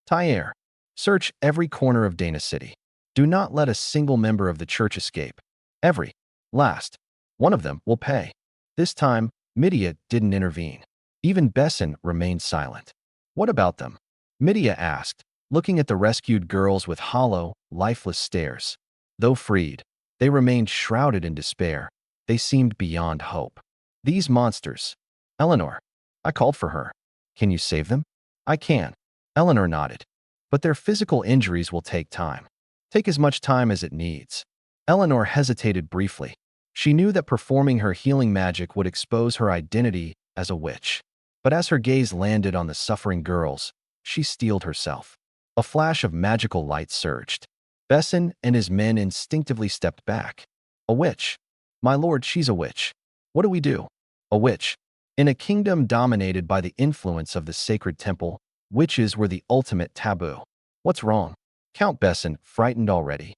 Tyr, search every corner of Dana City. Do not let a single member of the church escape. Every last one of them will pay. This time, Midia didn't intervene. Even Besson remained silent. What about them? Midia asked, looking at the rescued girls with hollow, lifeless stares. Though freed, they remained shrouded in despair. They seemed beyond hope. These monsters. Eleanor. I called for her. Can you save them? I can. Eleanor nodded. But their physical injuries will take time. Take as much time as it needs. Eleanor hesitated briefly. She knew that performing her healing magic would expose her identity as a witch. But as her gaze landed on the suffering girls, she steeled herself. A flash of magical light surged. Besson and his men instinctively stepped back. A witch. My lord, she's a witch. What do we do? A witch. In a kingdom dominated by the influence of the sacred temple, witches were the ultimate taboo. What's wrong? Count Besson, frightened already.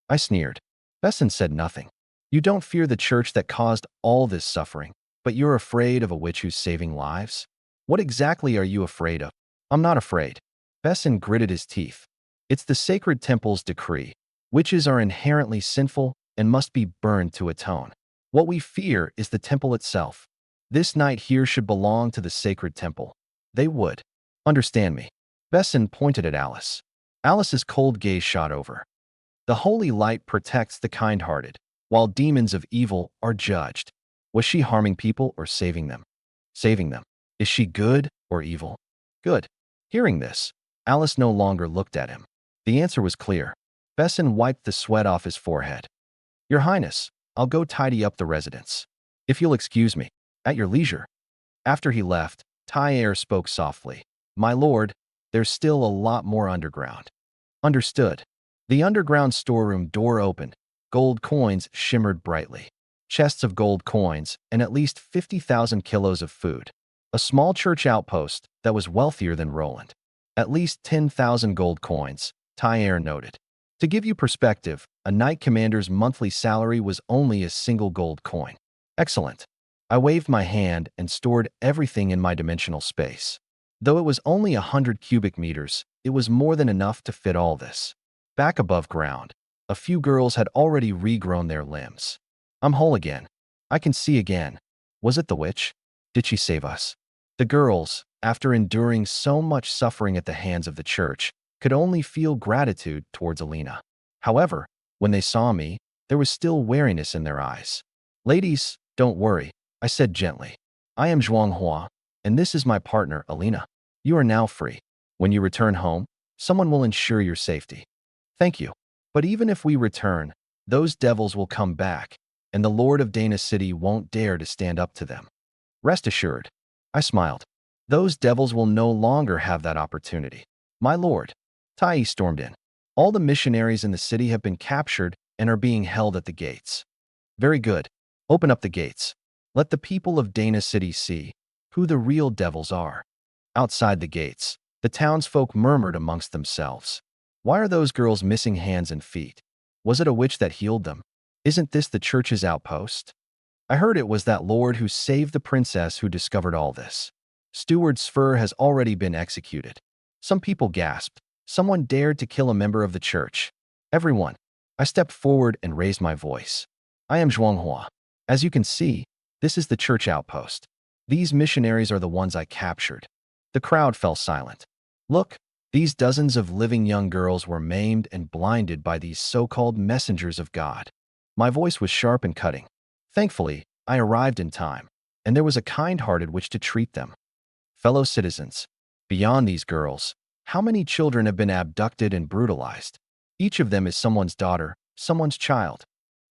I sneered. Besson said nothing. You don't fear the church that caused all this suffering, but you're afraid of a witch who's saving lives? What exactly are you afraid of? I'm not afraid. Besson gritted his teeth. It's the sacred temple's decree. Witches are inherently sinful and must be burned to atone. What we fear is the temple itself. This night here should belong to the sacred temple. They would. Understand me. Besson pointed at Alice. Alice's cold gaze shot over. The holy light protects the kind-hearted, while demons of evil are judged. Was she harming people or saving them? Saving them. Is she good or evil? Good. Hearing this, Alice no longer looked at him. The answer was clear. Besson wiped the sweat off his forehead. Your Highness, I'll go tidy up the residence. If you'll excuse me, at your leisure. After he left, Tyr spoke softly. My lord, there's still a lot more underground. Understood. The underground storeroom door opened. Gold coins shimmered brightly. Chests of gold coins and at least 50,000 kilos of food. A small church outpost that was wealthier than Roland. At least 10,000 gold coins, Tyr noted. To give you perspective, a knight commander's monthly salary was only a single gold coin. Excellent. I waved my hand and stored everything in my dimensional space. Though it was only 100 cubic meters, it was more than enough to fit all this. Back above ground, a few girls had already regrown their limbs. I'm whole again. I can see again. Was it the witch? Did she save us? The girls, after enduring so much suffering at the hands of the church, could only feel gratitude towards Alina. However, when they saw me, there was still wariness in their eyes. Ladies, don't worry, I said gently. I am Zhuanghua, and this is my partner, Alina. You are now free. When you return home, someone will ensure your safety. Thank you. But even if we return, those devils will come back, and the Lord of Dana City won't dare to stand up to them. Rest assured. I smiled. Those devils will no longer have that opportunity. My lord. Tai stormed in. All the missionaries in the city have been captured and are being held at the gates. Very good. Open up the gates. Let the people of Dana City see who the real devils are. Outside the gates, the townsfolk murmured amongst themselves. Why are those girls missing hands and feet? Was it a witch that healed them? Isn't this the church's outpost? I heard it was that lord who saved the princess who discovered all this. Steward Sfer has already been executed. Some people gasped. Someone dared to kill a member of the church. Everyone. I stepped forward and raised my voice. I am Zhuanghua. As you can see, this is the church outpost. These missionaries are the ones I captured. The crowd fell silent. Look, these dozens of living young girls were maimed and blinded by these so-called messengers of God. My voice was sharp and cutting. Thankfully, I arrived in time, and there was a kind-hearted witch to treat them. Fellow citizens, beyond these girls, how many children have been abducted and brutalized? Each of them is someone's daughter, someone's child.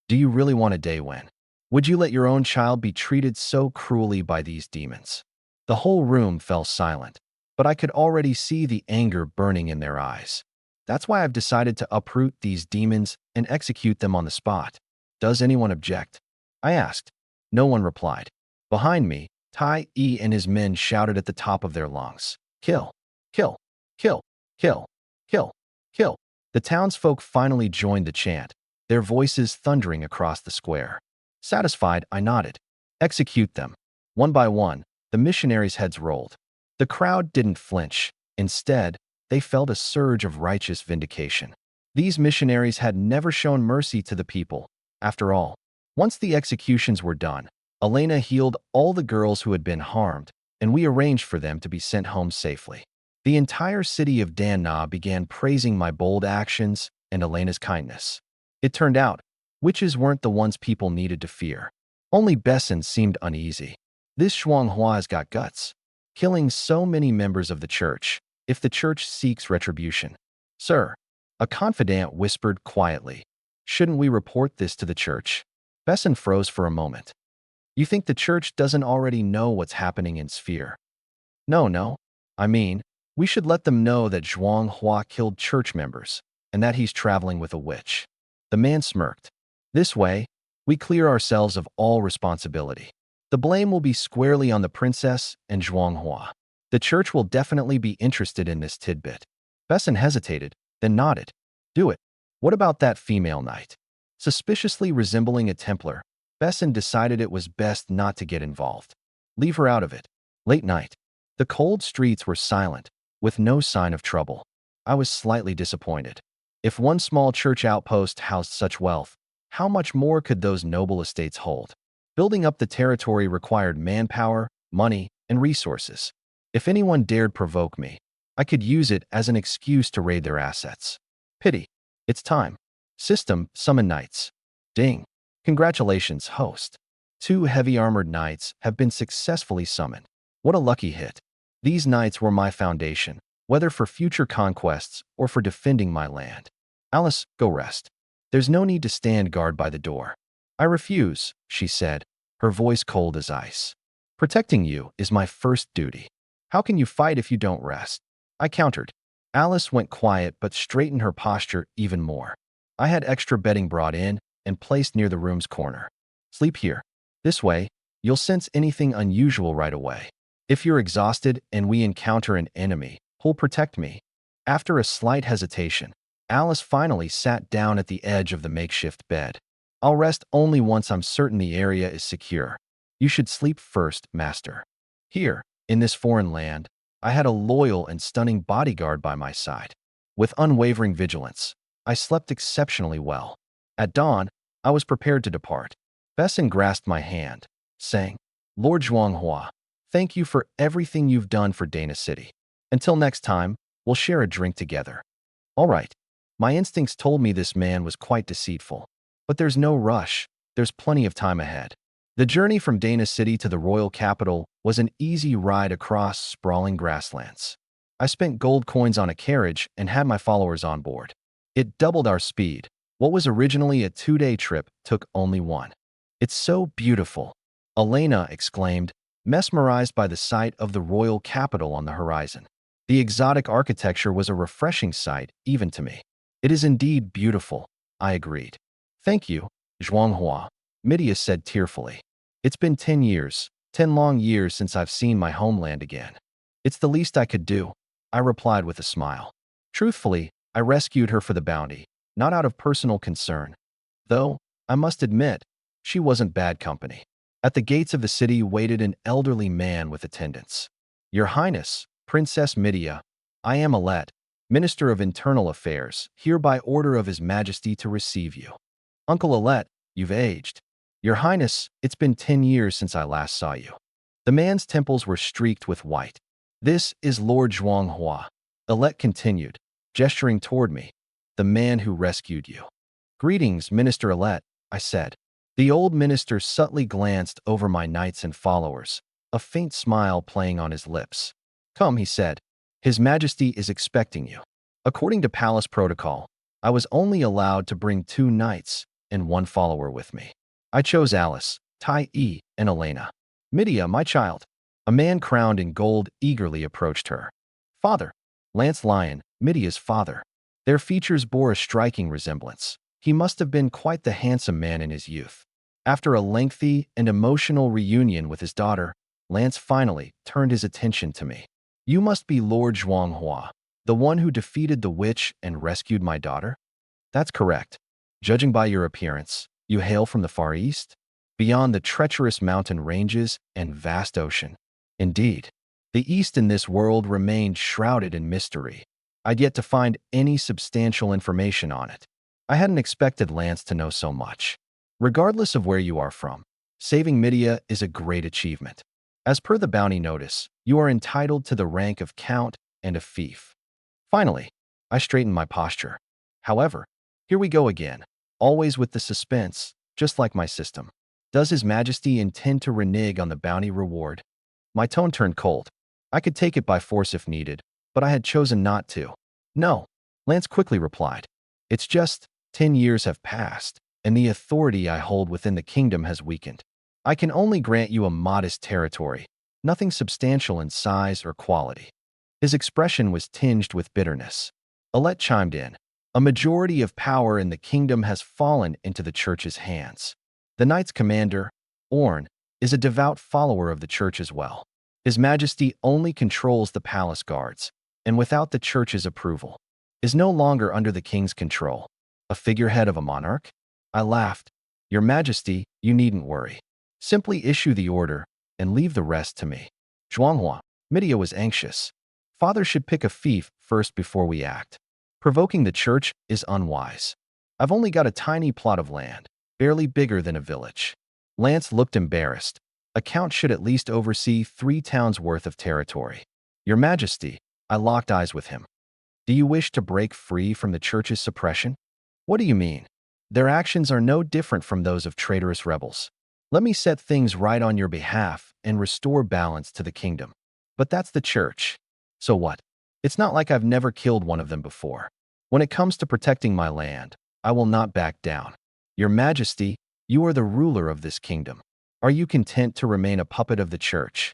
Do you really want a day when? Would you let your own child be treated so cruelly by these demons? The whole room fell silent, but I could already see the anger burning in their eyes. That's why I've decided to uproot these demons and execute them on the spot. Does anyone object? I asked. No one replied. Behind me, Tai Yi and his men shouted at the top of their lungs. Kill! Kill! Kill! Kill! Kill! Kill! The townsfolk finally joined the chant, their voices thundering across the square. Satisfied, I nodded. Execute them. One by one, the missionaries' heads rolled. The crowd didn't flinch. Instead, they felt a surge of righteous vindication. These missionaries had never shown mercy to the people. After all, once the executions were done, Elena healed all the girls who had been harmed, and we arranged for them to be sent home safely. The entire city of Dan Na began praising my bold actions and Elena's kindness. It turned out, witches weren't the ones people needed to fear. Only Besson seemed uneasy. This Zhuanghua's got guts, killing so many members of the church, if the church seeks retribution. Sir, a confidant whispered quietly. Shouldn't we report this to the church? Besson froze for a moment. You think the church doesn't already know what's happening in Sphere? No. I mean, we should let them know that Zhuanghua killed church members, and that he's traveling with a witch. The man smirked. This way, we clear ourselves of all responsibility. The blame will be squarely on the princess and Zhuanghua. The church will definitely be interested in this tidbit. Besson hesitated, then nodded. Do it. What about that female knight? Suspiciously resembling a Templar, Besson decided it was best not to get involved. Leave her out of it. Late night. The cold streets were silent, with no sign of trouble. I was slightly disappointed. If one small church outpost housed such wealth, how much more could those noble estates hold? Building up the territory required manpower, money, and resources. If anyone dared provoke me, I could use it as an excuse to raid their assets. Pity. It's time. System, summon knights. Ding. Congratulations, host. 2 heavy-armored knights have been successfully summoned. What a lucky hit. These knights were my foundation, whether for future conquests or for defending my land. Alice, go rest. There's no need to stand guard by the door. I refuse, she said, her voice cold as ice. Protecting you is my first duty. How can you fight if you don't rest? I countered. Alice went quiet but straightened her posture even more. I had extra bedding brought in and placed near the room's corner. Sleep here. This way, you'll sense anything unusual right away. If you're exhausted and we encounter an enemy, who'll protect me? After a slight hesitation, Alice finally sat down at the edge of the makeshift bed. I'll rest only once I'm certain the area is secure. You should sleep first, master. Here, in this foreign land, I had a loyal and stunning bodyguard by my side. With unwavering vigilance, I slept exceptionally well. At dawn, I was prepared to depart. Besson grasped my hand, saying, Lord Zhuanghua, Thank you for everything you've done for Dana City. Until next time, we'll share a drink together. All right. My instincts told me this man was quite deceitful. But there's no rush. There's plenty of time ahead. The journey from Dana City to the royal capital was an easy ride across sprawling grasslands. I spent gold coins on a carriage and had my followers on board. It doubled our speed. What was originally a 2-day trip took only one. It's so beautiful, Elena exclaimed, mesmerized by the sight of the royal capital on the horizon. The exotic architecture was a refreshing sight, even to me. It is indeed beautiful, I agreed. Thank you, Zhuanghua, Midia said tearfully. It's been 10 years, 10 long years since I've seen my homeland again. It's the least I could do, I replied with a smile. Truthfully, I rescued her for the bounty, not out of personal concern. Though, I must admit, she wasn't bad company. At the gates of the city waited an elderly man with attendants. Your Highness, Princess Midia, I am Alet, Minister of Internal Affairs, hereby order of His Majesty to receive you. Uncle Alet, you've aged. Your Highness, it's been 10 years since I last saw you. The man's temples were streaked with white. This is Lord Zhuanghua, Alet continued, gesturing toward me, the man who rescued you. Greetings, Minister Alet, I said. The old minister subtly glanced over my knights and followers, a faint smile playing on his lips. Come, he said. His Majesty is expecting you. According to palace protocol, I was only allowed to bring 2 knights and 1 follower with me. I chose Alice, Tai E, and Elena. Midia, my child. A man crowned in gold eagerly approached her. Father, Lance Lion, Midia's father. Their features bore a striking resemblance. He must have been quite the handsome man in his youth. After a lengthy and emotional reunion with his daughter, Lance finally turned his attention to me. You must be Lord Zhuanghua, the one who defeated the witch and rescued my daughter? That's correct. Judging by your appearance, you hail from the Far East? Beyond the treacherous mountain ranges and vast ocean. Indeed, the East in this world remained shrouded in mystery. I'd yet to find any substantial information on it. I hadn't expected Lance to know so much. Regardless of where you are from, saving Midia is a great achievement. As per the bounty notice, you are entitled to the rank of Count and a Fief. Finally, I straightened my posture. However, here we go again, always with the suspense, just like my system. Does His Majesty intend to renege on the bounty reward? My tone turned cold. I could take it by force if needed, but I had chosen not to. No, Lance quickly replied. It's just 10 years have passed, and the authority I hold within the kingdom has weakened. I can only grant you a modest territory, nothing substantial in size or quality. His expression was tinged with bitterness. Alet chimed in. A majority of power in the kingdom has fallen into the church's hands. The knight's commander, Orn, is a devout follower of the church as well. His Majesty only controls the palace guards, and without the church's approval, is no longer under the king's control. A figurehead of a monarch? I laughed. Your Majesty, you needn't worry. Simply issue the order and leave the rest to me. Zhuanghua, Midia was anxious. Father should pick a fief first before we act. Provoking the church is unwise. I've only got a tiny plot of land, barely bigger than a village. Lance looked embarrassed. A count should at least oversee 3 towns' worth of territory. Your Majesty, I locked eyes with him. Do you wish to break free from the church's suppression? What do you mean? Their actions are no different from those of traitorous rebels. Let me set things right on your behalf and restore balance to the kingdom. But that's the church. So what? It's not like I've never killed one of them before. When it comes to protecting my land, I will not back down. Your Majesty, you are the ruler of this kingdom. Are you content to remain a puppet of the church?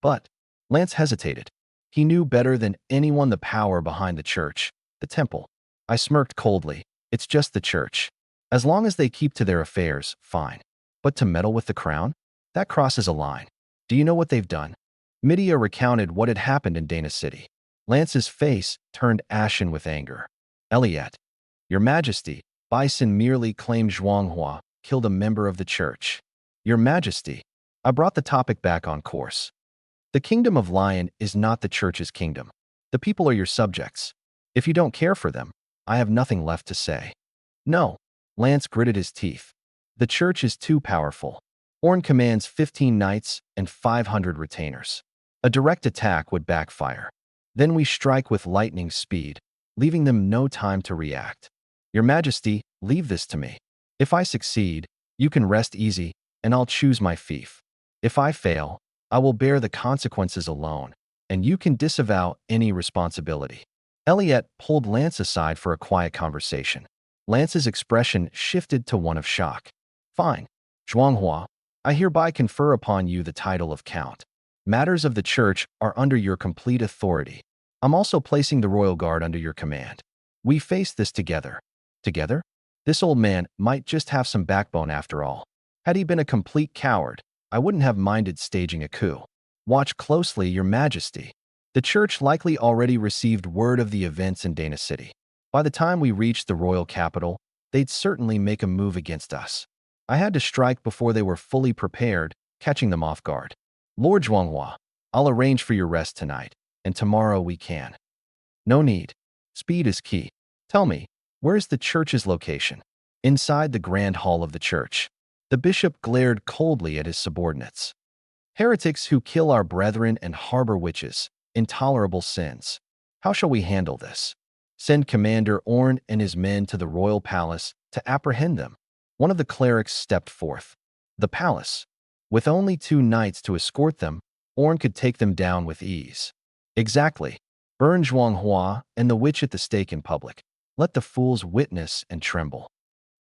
But, Lance hesitated. He knew better than anyone the power behind the church, the temple. I smirked coldly. It's just the church. As long as they keep to their affairs, fine. But to meddle with the crown? That crosses a line. Do you know what they've done? Midia recounted what had happened in Dana City. Lance's face turned ashen with anger. Eliot, Your Majesty, Bison merely claimed Zhuanghua killed a member of the church. Your Majesty, I brought the topic back on course. The kingdom of Lion is not the church's kingdom. The people are your subjects. If you don't care for them, I have nothing left to say. No, Lance gritted his teeth. The church is too powerful. Orn commands 15 knights and 500 retainers. A direct attack would backfire. Then we strike with lightning speed, leaving them no time to react. Your Majesty, leave this to me. If I succeed, you can rest easy, and I'll choose my fief. If I fail, I will bear the consequences alone, and you can disavow any responsibility. Eliette pulled Lance aside for a quiet conversation. Lance's expression shifted to one of shock. Fine. Zhuanghua, I hereby confer upon you the title of Count. Matters of the church are under your complete authority. I'm also placing the royal guard under your command. We face this together. Together? This old man might just have some backbone after all. Had he been a complete coward, I wouldn't have minded staging a coup. Watch closely, Your Majesty. The church likely already received word of the events in Dana City. By the time we reached the royal capital, they'd certainly make a move against us. I had to strike before they were fully prepared, catching them off guard. Lord Zhuanghua, I'll arrange for your rest tonight, and tomorrow we can. No need. Speed is key. Tell me, where's the church's location? Inside the grand hall of the church. The bishop glared coldly at his subordinates. Heretics who kill our brethren and harbor witches, intolerable sins. How shall we handle this? Send Commander Orn and his men to the royal palace to apprehend them. One of the clerics stepped forth. The palace. With only 2 knights to escort them, Orn could take them down with ease. Exactly. Burn Zhuanghua and the witch at the stake in public. Let the fools witness and tremble.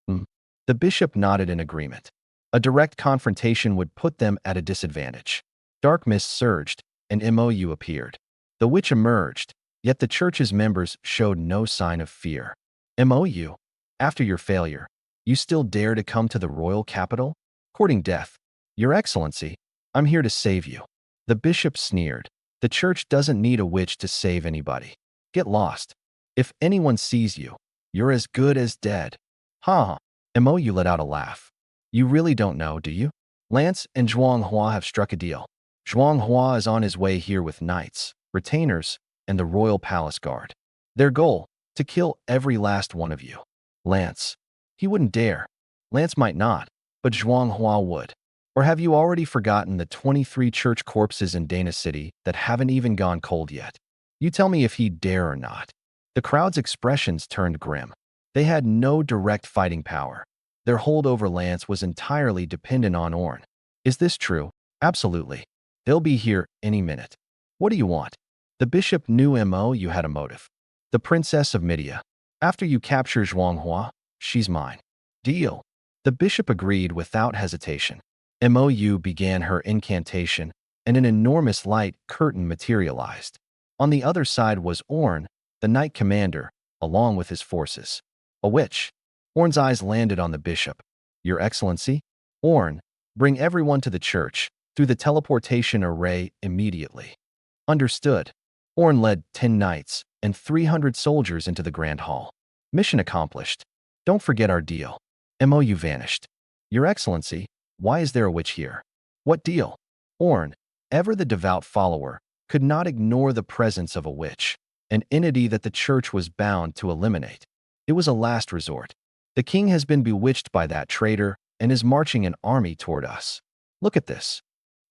The bishop nodded in agreement. A direct confrontation would put them at a disadvantage. Dark mist surged, and Mou appeared. The witch emerged, yet the church's members showed no sign of fear. Mou, after your failure, you still dare to come to the royal capital? Courting death. Your Excellency, I'm here to save you. The bishop sneered. The church doesn't need a witch to save anybody. Get lost. If anyone sees you, you're as good as dead. Ha! Mou let out a laugh. You really don't know, do you? Lance and Zhuanghua have struck a deal. Zhuanghua is on his way here with knights, retainers, and the royal palace guard. Their goal, to kill every last one of you. Lance. He wouldn't dare. Lance might not, but Zhuanghua would. Or have you already forgotten the 23 church corpses in Dana City that haven't even gone cold yet? You tell me if he'd dare or not. The crowd's expressions turned grim. They had no direct fighting power. Their hold over Lance was entirely dependent on Orn. Is this true? Absolutely. They'll be here any minute. What do you want? The bishop knew Mou had a motive. The princess of Midia. After you capture Zhuanghua, she's mine. Deal. The bishop agreed without hesitation. Mou began her incantation, and an enormous light curtain materialized. On the other side was Orn, the knight commander, along with his forces. A witch. Orn's eyes landed on the bishop. Your Excellency? Orn, bring everyone to the church, through the teleportation array immediately. Understood. Orn led 10 knights and 300 soldiers into the grand hall. Mission accomplished. Don't forget our deal. Mou vanished. Your Excellency, why is there a witch here? What deal? Orn, ever the devout follower, could not ignore the presence of a witch, an entity that the church was bound to eliminate. It was a last resort. The king has been bewitched by that traitor and is marching an army toward us. Look at this.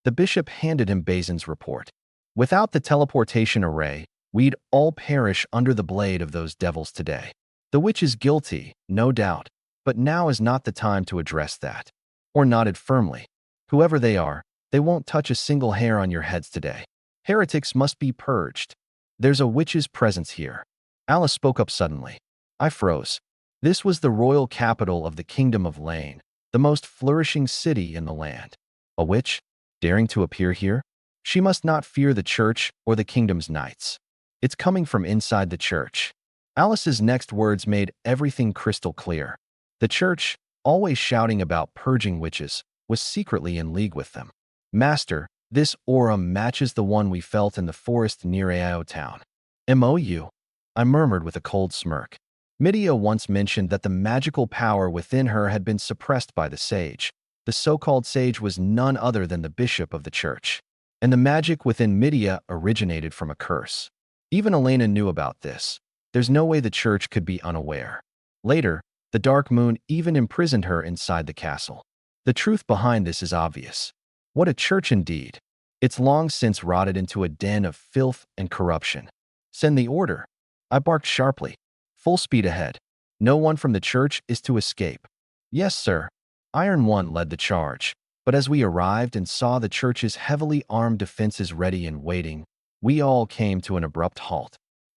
The bishop handed him Bazin's report. Without the teleportation array, we'd all perish under the blade of those devils today. The witch is guilty, no doubt, but now is not the time to address that. Orn nodded firmly. Whoever they are, they won't touch a single hair on your heads today. Heretics must be purged. There's a witch's presence here. Alice spoke up suddenly. I froze. This was the royal capital of the Kingdom of Lane, the most flourishing city in the land. A witch? Daring to appear here? She must not fear the church or the kingdom's knights. It's coming from inside the church. Alice's next words made everything crystal clear. The church, always shouting about purging witches, was secretly in league with them. Master, this aura matches the one we felt in the forest near Ao town. Mou? I murmured with a cold smirk. Midia once mentioned that the magical power within her had been suppressed by the sage. The so-called sage was none other than the bishop of the church. And the magic within Midia originated from a curse. Even Elena knew about this. There's no way the church could be unaware. Later, the dark moon even imprisoned her inside the castle. The truth behind this is obvious. What a church indeed. It's long since rotted into a den of filth and corruption. Send the order. I barked sharply. Full speed ahead. No one from the church is to escape. Yes, sir. Iron One led the charge. But as we arrived and saw the church's heavily armed defenses ready and waiting, we all came to an abrupt halt.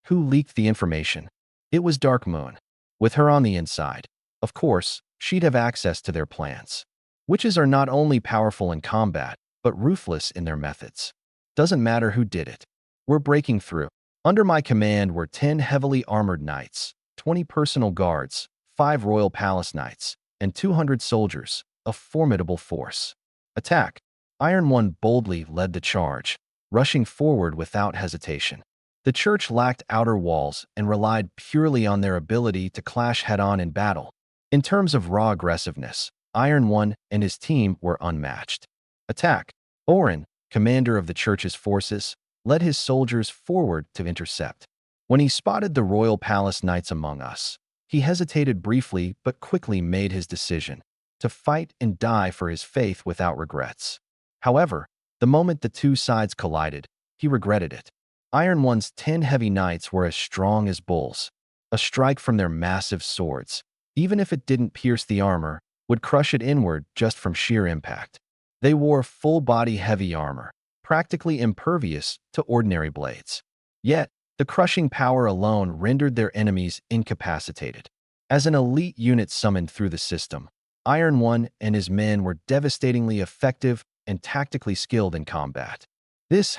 Who leaked the information? It was Dark Moon. With her on the inside, of course, she'd have access to their plans. Witches are not only powerful in combat, but ruthless in their methods. Doesn't matter who did it. We're breaking through. Under my command were 10 heavily armored knights, 20 personal guards, 5 royal palace knights, and 200 soldiers, a formidable force. Attack! Iron One boldly led the charge, rushing forward without hesitation. The church lacked outer walls and relied purely on their ability to clash head-on in battle. In terms of raw aggressiveness, Iron One and his team were unmatched. Attack! Orin, commander of the church's forces, led his soldiers forward to intercept. When he spotted the royal palace knights among us, he hesitated briefly but quickly made his decision to fight and die for his faith without regrets. However, the moment the two sides collided, he regretted it. Iron One's 10 heavy knights were as strong as bulls. A strike from their massive swords, even if it didn't pierce the armor, would crush it inward just from sheer impact. They wore full-body heavy armor, practically impervious to ordinary blades. Yet, the crushing power alone rendered their enemies incapacitated. As an elite unit summoned through the system, Iron One and his men were devastatingly effective and tactically skilled in combat.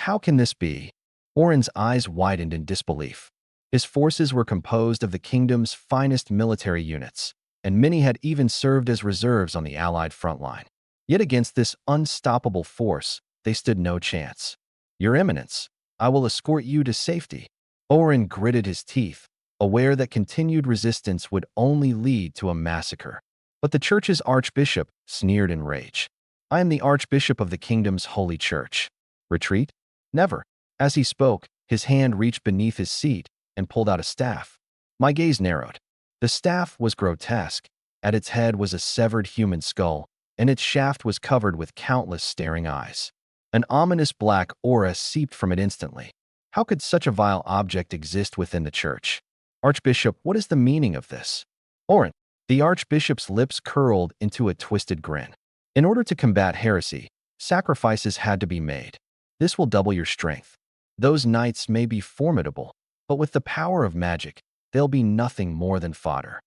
How can this be? Orin's eyes widened in disbelief. His forces were composed of the kingdom's finest military units, and many had even served as reserves on the Allied front line. Yet against this unstoppable force, they stood no chance. Your Eminence, I will escort you to safety. Orin gritted his teeth, aware that continued resistance would only lead to a massacre. But the church's archbishop sneered in rage. I am the archbishop of the kingdom's holy church. Retreat? Never. As he spoke, his hand reached beneath his seat and pulled out a staff. My gaze narrowed. The staff was grotesque. At its head was a severed human skull, and its shaft was covered with countless staring eyes. An ominous black aura seeped from it instantly. How could such a vile object exist within the church? Archbishop, what is the meaning of this? Orin. The archbishop's lips curled into a twisted grin. In order to combat heresy, sacrifices had to be made. This will double your strength. Those knights may be formidable, but with the power of magic, they'll be nothing more than fodder.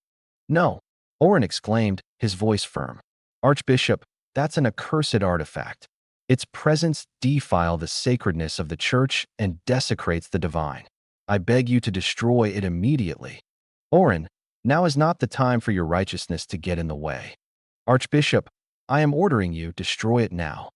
No, Orin exclaimed, his voice firm. Archbishop, that's an accursed artifact. Its presence defiles the sacredness of the church and desecrates the divine. I beg you to destroy it immediately. Orin, now is not the time for your righteousness to get in the way. Archbishop, I am ordering you, destroy it now.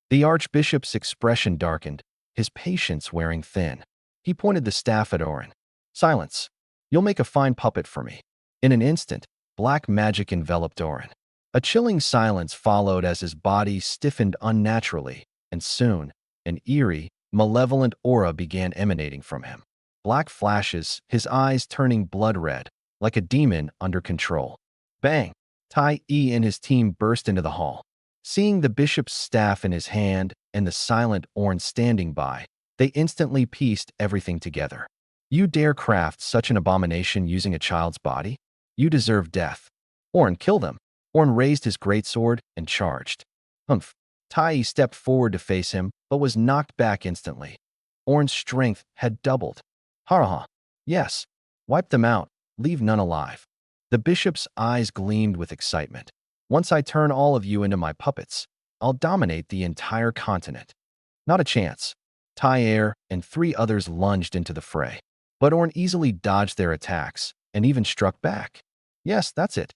The archbishop's expression darkened, his patience wearing thin. He pointed the staff at Orin. Silence. You'll make a fine puppet for me. In an instant, black magic enveloped Orin. A chilling silence followed as his body stiffened unnaturally, and soon, an eerie, malevolent aura began emanating from him. Black flashes, his eyes turning blood red, like a demon under control. Bang! Tai Yi and his team burst into the hall. Seeing the bishop's staff in his hand and the silent Orin standing by, they instantly pieced everything together. You dare craft such an abomination using a child's body? You deserve death. Orin, kill them. Orin raised his greatsword and charged. Humph. Tai Yi stepped forward to face him, but was knocked back instantly. Orin's strength had doubled. Ha. Yes. Wipe them out. Leave none alive. The bishop's eyes gleamed with excitement. Once I turn all of you into my puppets, I'll dominate the entire continent. Not a chance. Tai and 3 others lunged into the fray. But Orin easily dodged their attacks and even struck back. Yes, that's it.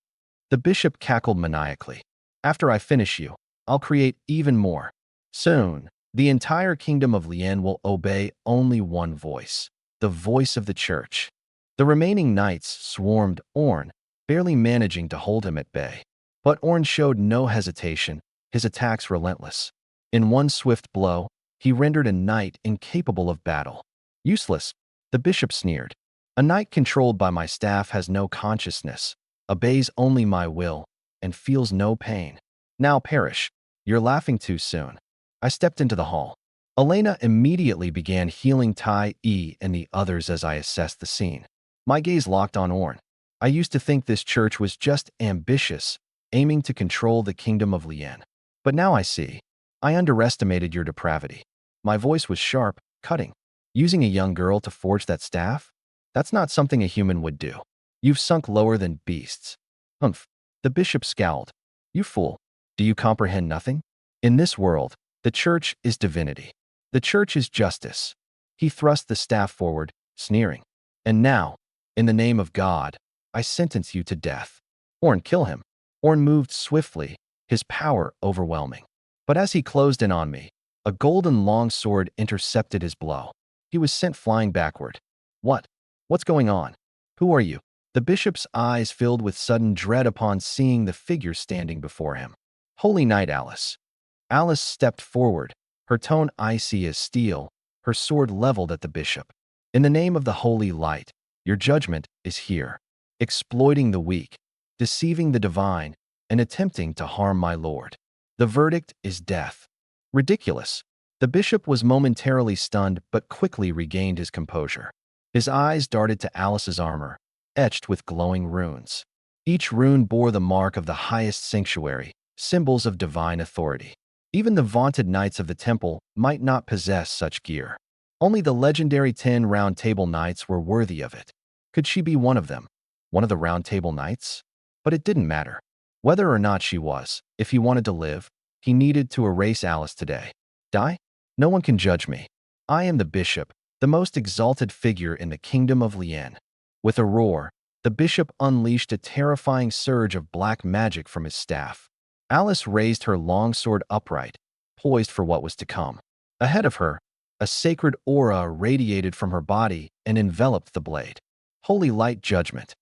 The bishop cackled maniacally. After I finish you, I'll create even more. Soon, the entire kingdom of Lien will obey only one voice, the voice of the church. The remaining knights swarmed Orin, barely managing to hold him at bay. But Orin showed no hesitation, his attacks relentless. In one swift blow, he rendered a knight incapable of battle. Useless, the bishop sneered. A knight controlled by my staff has no consciousness, obeys only my will, and feels no pain. Now perish. You're laughing too soon. I stepped into the hall. Elena immediately began healing Tai E and the others as I assessed the scene. My gaze locked on Orn. I used to think this church was just ambitious, aiming to control the kingdom of Lien. But now I see. I underestimated your depravity. My voice was sharp, cutting. Using a young girl to forge that staff? That's not something a human would do. You've sunk lower than beasts. Humph. The bishop scowled. You fool. Do you comprehend nothing? In this world, the church is divinity. The church is justice. He thrust the staff forward, sneering. And now, in the name of God, I sentence you to death. Orn, kill him. Orn moved swiftly, his power overwhelming. But as he closed in on me, a golden long sword intercepted his blow. He was sent flying backward. What? What's going on? Who are you? The bishop's eyes filled with sudden dread upon seeing the figure standing before him. Holy Knight Alice. Alice stepped forward, her tone icy as steel, her sword leveled at the bishop. In the name of the holy light, your judgment is here. Exploiting the weak, deceiving the divine, and attempting to harm my lord. The verdict is death. Ridiculous. The bishop was momentarily stunned but quickly regained his composure. His eyes darted to Alice's armor, etched with glowing runes. Each rune bore the mark of the highest sanctuary, symbols of divine authority. Even the vaunted knights of the temple might not possess such gear. Only the legendary 10 Round Table Knights were worthy of it. Could she be one of them? One of the Round Table Knights? But it didn't matter. Whether or not she was, if he wanted to live, he needed to erase Alice today. Die? No one can judge me. I am the bishop, the most exalted figure in the kingdom of Lien. With a roar, the bishop unleashed a terrifying surge of black magic from his staff. Alice raised her long sword upright, poised for what was to come. Ahead of her, a sacred aura radiated from her body and enveloped the blade. Holy light judgment.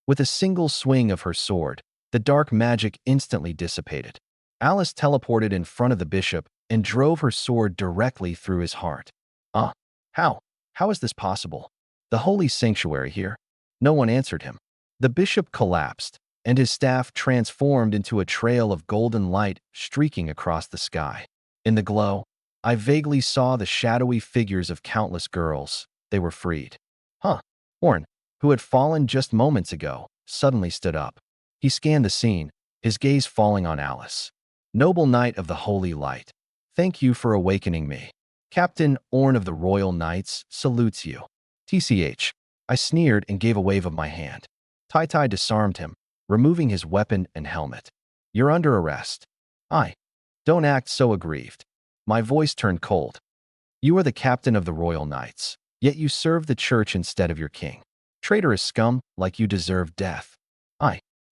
With a single swing of her sword, the dark magic instantly dissipated. Alice teleported in front of the bishop and drove her sword directly through his heart. How? How is this possible? The holy sanctuary here? No one answered him. The bishop collapsed, and his staff transformed into a trail of golden light streaking across the sky. In the glow, I vaguely saw the shadowy figures of countless girls. They were freed. Orn, who had fallen just moments ago, suddenly stood up. He scanned the scene, his gaze falling on Alice. Noble knight of the holy light, thank you for awakening me. Captain Orn of the Royal Knights salutes you. TCH. I sneered and gave a wave of my hand. Tai disarmed him, removing his weapon and helmet. You're under arrest. Don't act so aggrieved. My voice turned cold. You are the captain of the Royal Knights, yet you serve the church instead of your king. Traitorous scum, like you deserve death.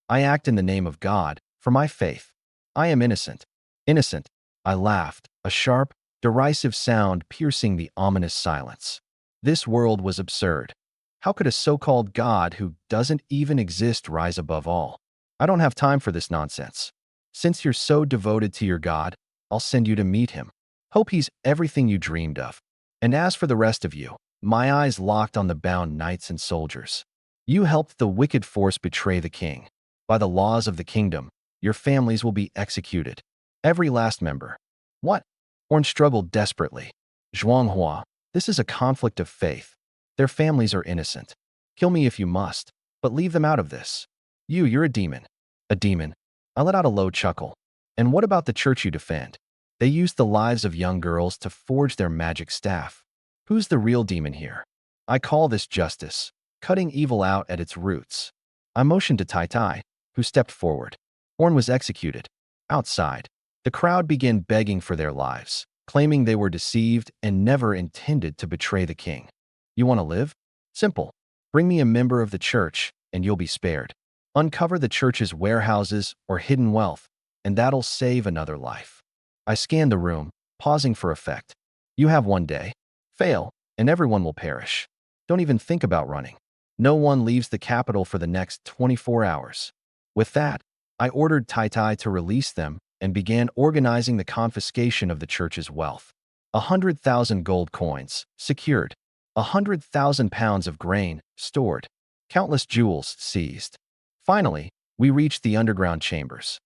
I act in the name of God, for my faith. I am innocent. Innocent. I laughed, a sharp, derisive sound piercing the ominous silence. This world was absurd. How could a so-called God who doesn't even exist rise above all? I don't have time for this nonsense. Since you're so devoted to your God, I'll send you to meet him. Hope he's everything you dreamed of. And as for the rest of you, my eyes locked on the bound knights and soldiers. You helped the wicked force betray the king. By the laws of the kingdom, your families will be executed. Every last member. What? Orn struggled desperately. Zhuanghua, this is a conflict of faith. Their families are innocent. Kill me if you must, but leave them out of this. You're a demon. A demon. I let out a low chuckle. And what about the church you defend? They used the lives of young girls to forge their magic staff. Who's the real demon here? I call this justice, cutting evil out at its roots. I motioned to Tai, who stepped forward. Orn was executed. Outside, the crowd began begging for their lives, claiming they were deceived and never intended to betray the king. You want to live? Simple. Bring me a member of the church, and you'll be spared. Uncover the church's warehouses or hidden wealth, and that'll save another life. I scanned the room, pausing for effect. You have one day. Fail, and everyone will perish. Don't even think about running. No one leaves the capital for the next 24 hours. With that, I ordered Tai to release them and began organizing the confiscation of the church's wealth. 100,000 gold coins, secured. 100,000 pounds of grain, stored. Countless jewels, seized. Finally, we reached the underground chambers.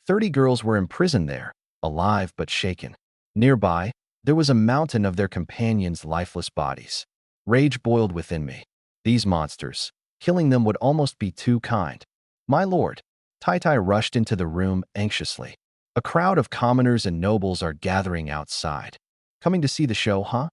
30 girls were imprisoned there, alive but shaken. Nearby, there was a mountain of their companions' lifeless bodies. Rage boiled within me. These monsters, killing them would almost be too kind. My lord, Tai rushed into the room anxiously. A crowd of commoners and nobles are gathering outside. Coming to see the show, huh?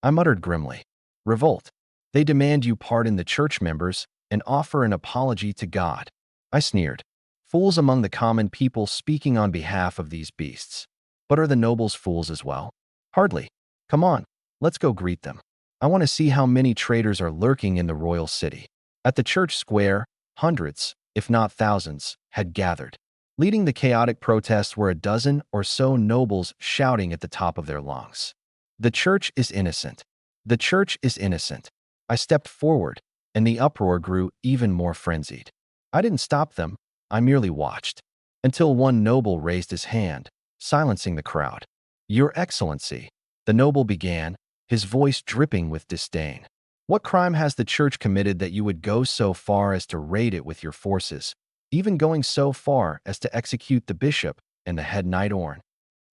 I muttered grimly. Revolt. They demand you pardon the church members and offer an apology to God. I sneered. Fools among the common people speaking on behalf of these beasts. But are the nobles fools as well? Hardly. Come on, let's go greet them. I want to see how many traitors are lurking in the royal city. At the church square, hundreds, if not thousands, had gathered. Leading the chaotic protests were a dozen or so nobles shouting at the top of their lungs. The church is innocent. The church is innocent. I stepped forward, and the uproar grew even more frenzied. I didn't stop them. I merely watched. Until one noble raised his hand, silencing the crowd. Your Excellency, the noble began, his voice dripping with disdain. What crime has the church committed that you would go so far as to raid it with your forces, even going so far as to execute the bishop and the head knight Orn?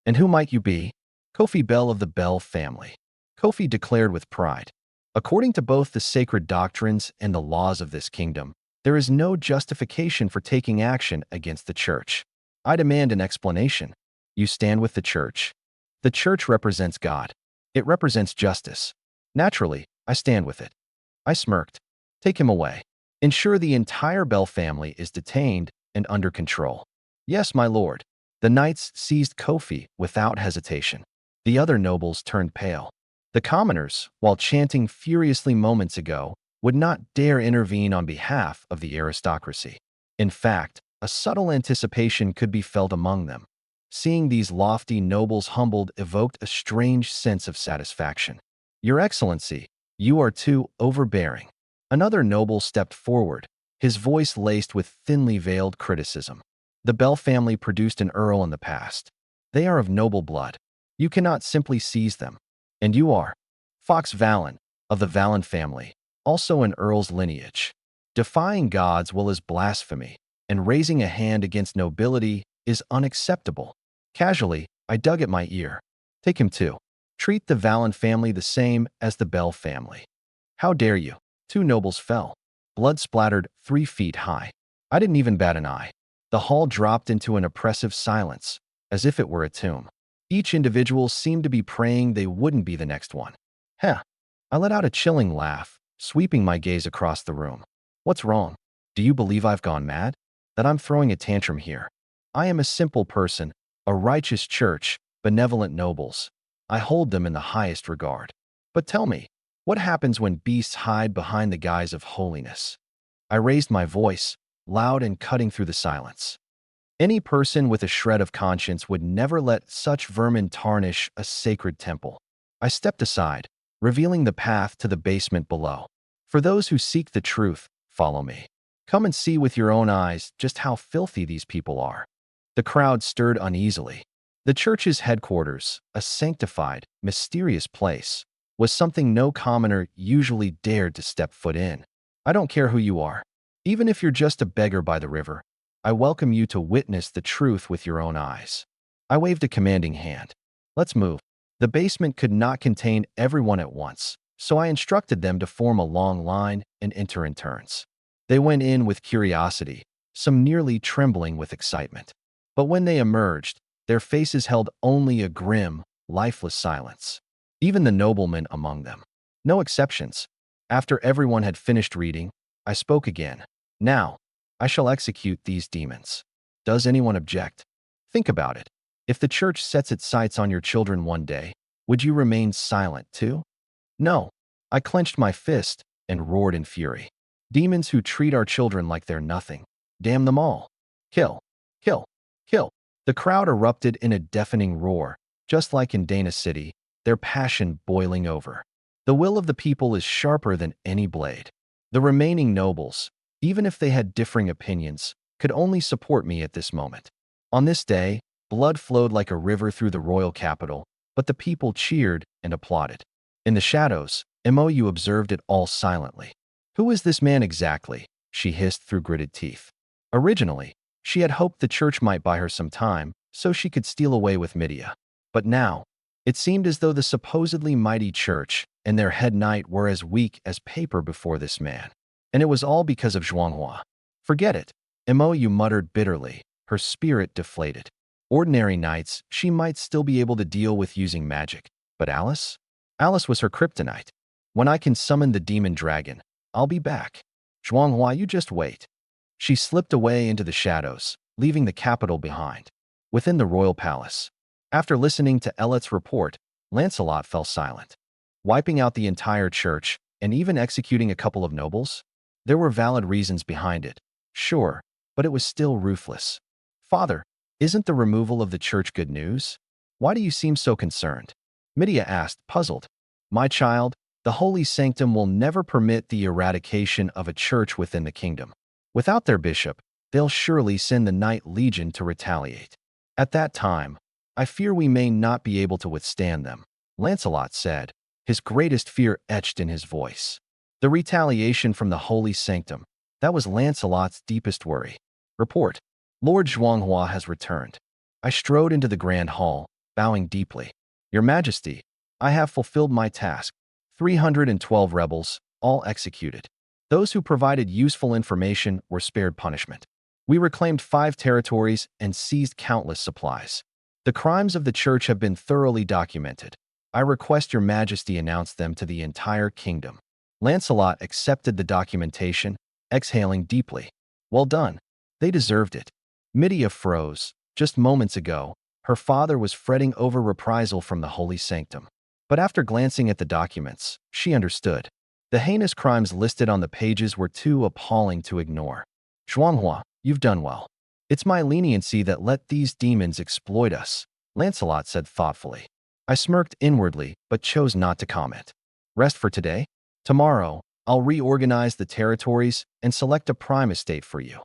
And who might you be? Kofi Bell of the Bell family. Kofi declared with pride. According to both the sacred doctrines and the laws of this kingdom, there is no justification for taking action against the church. I demand an explanation. You stand with the church. The church represents God. It represents justice. Naturally, I stand with it. I smirked. Take him away. Ensure the entire Bell family is detained and under control. Yes, my lord. The knights seized Kofi without hesitation. The other nobles turned pale. The commoners, while chanting furiously moments ago, would not dare intervene on behalf of the aristocracy. In fact, a subtle anticipation could be felt among them. Seeing these lofty nobles humbled evoked a strange sense of satisfaction. Your Excellency, you are too overbearing. Another noble stepped forward, his voice laced with thinly veiled criticism. The Bell family produced an earl in the past. They are of noble blood. You cannot simply seize them. And you are Fox Valen, of the Valen family, also an earl's lineage. Defying God's will is blasphemy, and raising a hand against nobility is unacceptable. Casually, I dug at my ear. Take him too. Treat the Valen family the same as the Bell family. How dare you? Two nobles fell. Blood splattered 3 feet high. I didn't even bat an eye. The hall dropped into an oppressive silence, as if it were a tomb. Each individual seemed to be praying they wouldn't be the next one. Heh. I let out a chilling laugh, sweeping my gaze across the room. What's wrong? Do you believe I've gone mad? That I'm throwing a tantrum here? I am a simple person, a righteous church, benevolent nobles. I hold them in the highest regard. But tell me, what happens when beasts hide behind the guise of holiness? I raised my voice, loud and cutting through the silence. Any person with a shred of conscience would never let such vermin tarnish a sacred temple. I stepped aside, revealing the path to the basement below. For those who seek the truth, follow me. Come and see with your own eyes just how filthy these people are. The crowd stirred uneasily. The church's headquarters, a sanctified, mysterious place, was something no commoner usually dared to step foot in. I don't care who you are. Even if you're just a beggar by the river, I welcome you to witness the truth with your own eyes. I waved a commanding hand. Let's move. The basement could not contain everyone at once, so I instructed them to form a long line and enter in turns. They went in with curiosity, some nearly trembling with excitement. But when they emerged, their faces held only a grim, lifeless silence. Even the noblemen among them. No exceptions. After everyone had finished reading, I spoke again. Now, I shall execute these demons. Does anyone object? Think about it. If the church sets its sights on your children one day, would you remain silent too? No. I clenched my fist and roared in fury. Demons who treat our children like they're nothing. Damn them all. Kill. Kill. Kill. The crowd erupted in a deafening roar, just like in Dana City, their passion boiling over. The will of the people is sharper than any blade. The remaining nobles, even if they had differing opinions, could only support me at this moment. On this day, blood flowed like a river through the royal capital, but the people cheered and applauded. In the shadows, Mou observed it all silently. Who is this man exactly? She hissed through gritted teeth. Originally, She had hoped the church might buy her some time so she could steal away with Midia. But now, it seemed as though the supposedly mighty church and their head knight were as weak as paper before this man. And it was all because of Zhuanghua. Forget it, Mo muttered bitterly, her spirit deflated. Ordinary nights, she might still be able to deal with using magic. But Alice? Alice was her kryptonite. When I can summon the demon dragon, I'll be back. Zhuanghua, you just wait. She slipped away into the shadows, leaving the capital behind. Within the royal palace, after listening to Ellet's report, Lancelot fell silent. Wiping out the entire church and even executing a couple of nobles? There were valid reasons behind it, sure, but it was still ruthless. Father, isn't the removal of the church good news? Why do you seem so concerned? Midia asked, puzzled. My child, the holy sanctum will never permit the eradication of a church within the kingdom. Without their bishop, they'll surely send the Knight Legion to retaliate. At that time, I fear we may not be able to withstand them, Lancelot said, his greatest fear etched in his voice. The retaliation from the holy sanctum, that was Lancelot's deepest worry. Report. Lord Zhuanghua has returned. I strode into the grand hall, bowing deeply. Your Majesty, I have fulfilled my task. 312 rebels, all executed. Those who provided useful information were spared punishment. We reclaimed 5 territories and seized countless supplies. The crimes of the church have been thoroughly documented. I request your Majesty announce them to the entire kingdom. Lancelot accepted the documentation, exhaling deeply. Well done. They deserved it. Midia froze. Just moments ago, her father was fretting over reprisal from the holy sanctum. But after glancing at the documents, she understood. The heinous crimes listed on the pages were too appalling to ignore. Zhuanghua, you've done well. It's my leniency that let these demons exploit us, Lancelot said thoughtfully. I smirked inwardly, but chose not to comment. Rest for today? Tomorrow, I'll reorganize the territories and select a prime estate for you.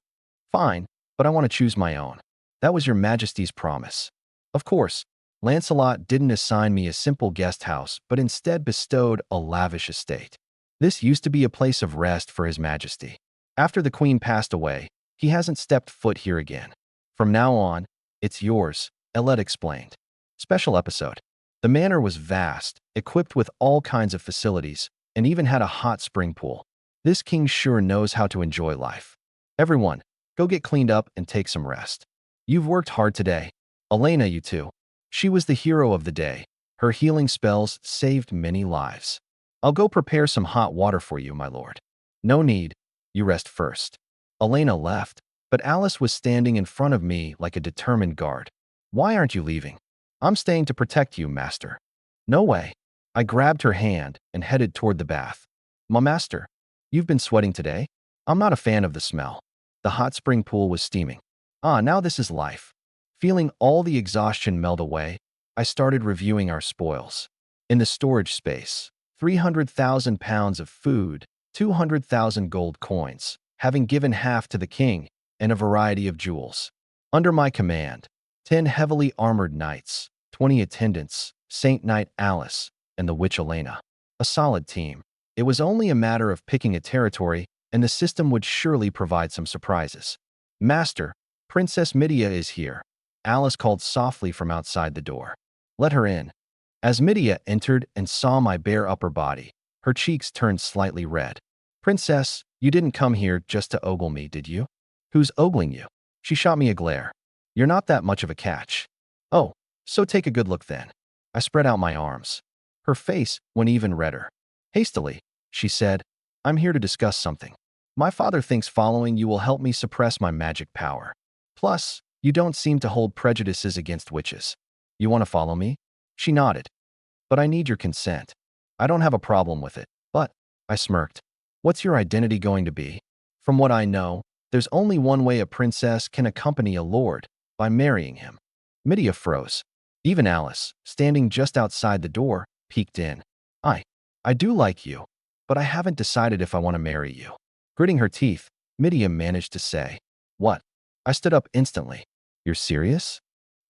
Fine, but I want to choose my own. That was your Majesty's promise. Of course, Lancelot didn't assign me a simple guest house, but instead bestowed a lavish estate. This used to be a place of rest for His Majesty. After the Queen passed away, he hasn't stepped foot here again. From now on, it's yours, Ellet explained. Special episode. The manor was vast, equipped with all kinds of facilities, and even had a hot spring pool. This king sure knows how to enjoy life. Everyone, go get cleaned up and take some rest. You've worked hard today. Elena, you too. She was the hero of the day. Her healing spells saved many lives. I'll go prepare some hot water for you, my lord. No need. You rest first. Elena left, but Alice was standing in front of me like a determined guard. Why aren't you leaving? I'm staying to protect you, master. No way. I grabbed her hand and headed toward the bath. My master, you've been sweating today? I'm not a fan of the smell. The hot spring pool was steaming. Now this is life. Feeling all the exhaustion melt away, I started reviewing our spoils. In the storage space, 300,000 pounds of food, 200,000 gold coins, having given half to the king, and a variety of jewels. Under my command, 10 heavily armored knights, 20 attendants, Saint Knight Alice, and the witch Elena. A solid team. It was only a matter of picking a territory, and the system would surely provide some surprises. Master, Princess Midia is here. Alice called softly from outside the door. Let her in. As Midia entered and saw my bare upper body, her cheeks turned slightly red. Princess, you didn't come here just to ogle me, did you? Who's ogling you? She shot me a glare. You're not that much of a catch. Oh, so take a good look then. I spread out my arms. Her face went even redder. Hastily, she said, I'm here to discuss something. My father thinks following you will help me suppress my magic power. Plus, you don't seem to hold prejudices against witches. You want to follow me? She nodded. But I need your consent. I don't have a problem with it, but, I smirked. What's your identity going to be? From what I know, there's only one way a princess can accompany a lord, by marrying him. Midia froze. Even Alice, standing just outside the door, peeked in. I do like you, but I haven't decided if I want to marry you. Gritting her teeth, Midia managed to say, What? I stood up instantly. You're serious?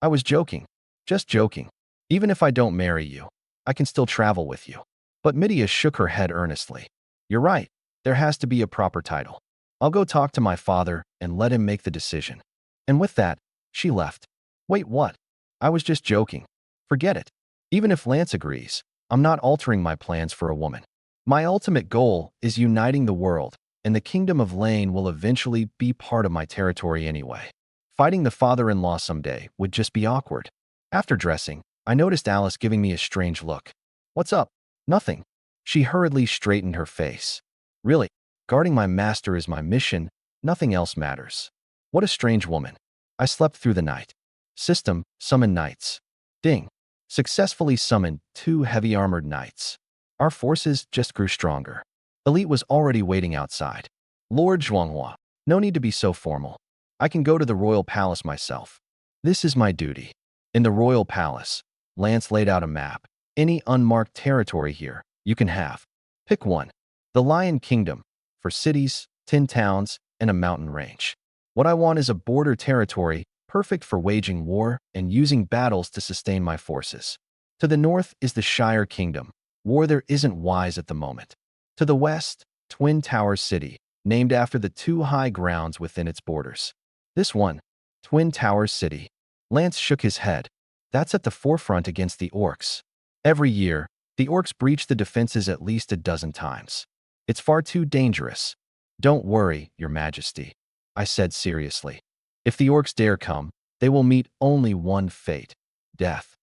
I was joking. Just joking. Even if I don't marry you, I can still travel with you. But Midia shook her head earnestly. You're right. There has to be a proper title. I'll go talk to my father and let him make the decision. And with that, she left. Wait, what? I was just joking. Forget it. Even if Lance agrees, I'm not altering my plans for a woman. My ultimate goal is uniting the world, and the kingdom of Lane will eventually be part of my territory anyway. Fighting the father-in-law someday would just be awkward. After dressing, I noticed Alice giving me a strange look. What's up? Nothing. She hurriedly straightened her face. Really, guarding my master is my mission. Nothing else matters. What a strange woman. I slept through the night. System, summon knights. Ding. Successfully summoned 2 heavy-armored knights. Our forces just grew stronger. Elite was already waiting outside. Lord Zhuanghua, no need to be so formal. I can go to the royal palace myself. This is my duty. In the royal palace, Lance laid out a map. Any unmarked territory here, you can have. Pick one. The Lion Kingdom, for cities, 10 towns, and a mountain range. What I want is a border territory, perfect for waging war and using battles to sustain my forces. To the north is the Shire Kingdom. War there isn't wise at the moment. To the west, Twin Towers City, named after the 2 high grounds within its borders. This one, Twin Towers City. Lance shook his head. That's at the forefront against the orcs. Every year, the orcs breach the defenses at least a dozen times. It's far too dangerous. Don't worry, Your Majesty, I said seriously. If the orcs dare come, they will meet only one fate: death.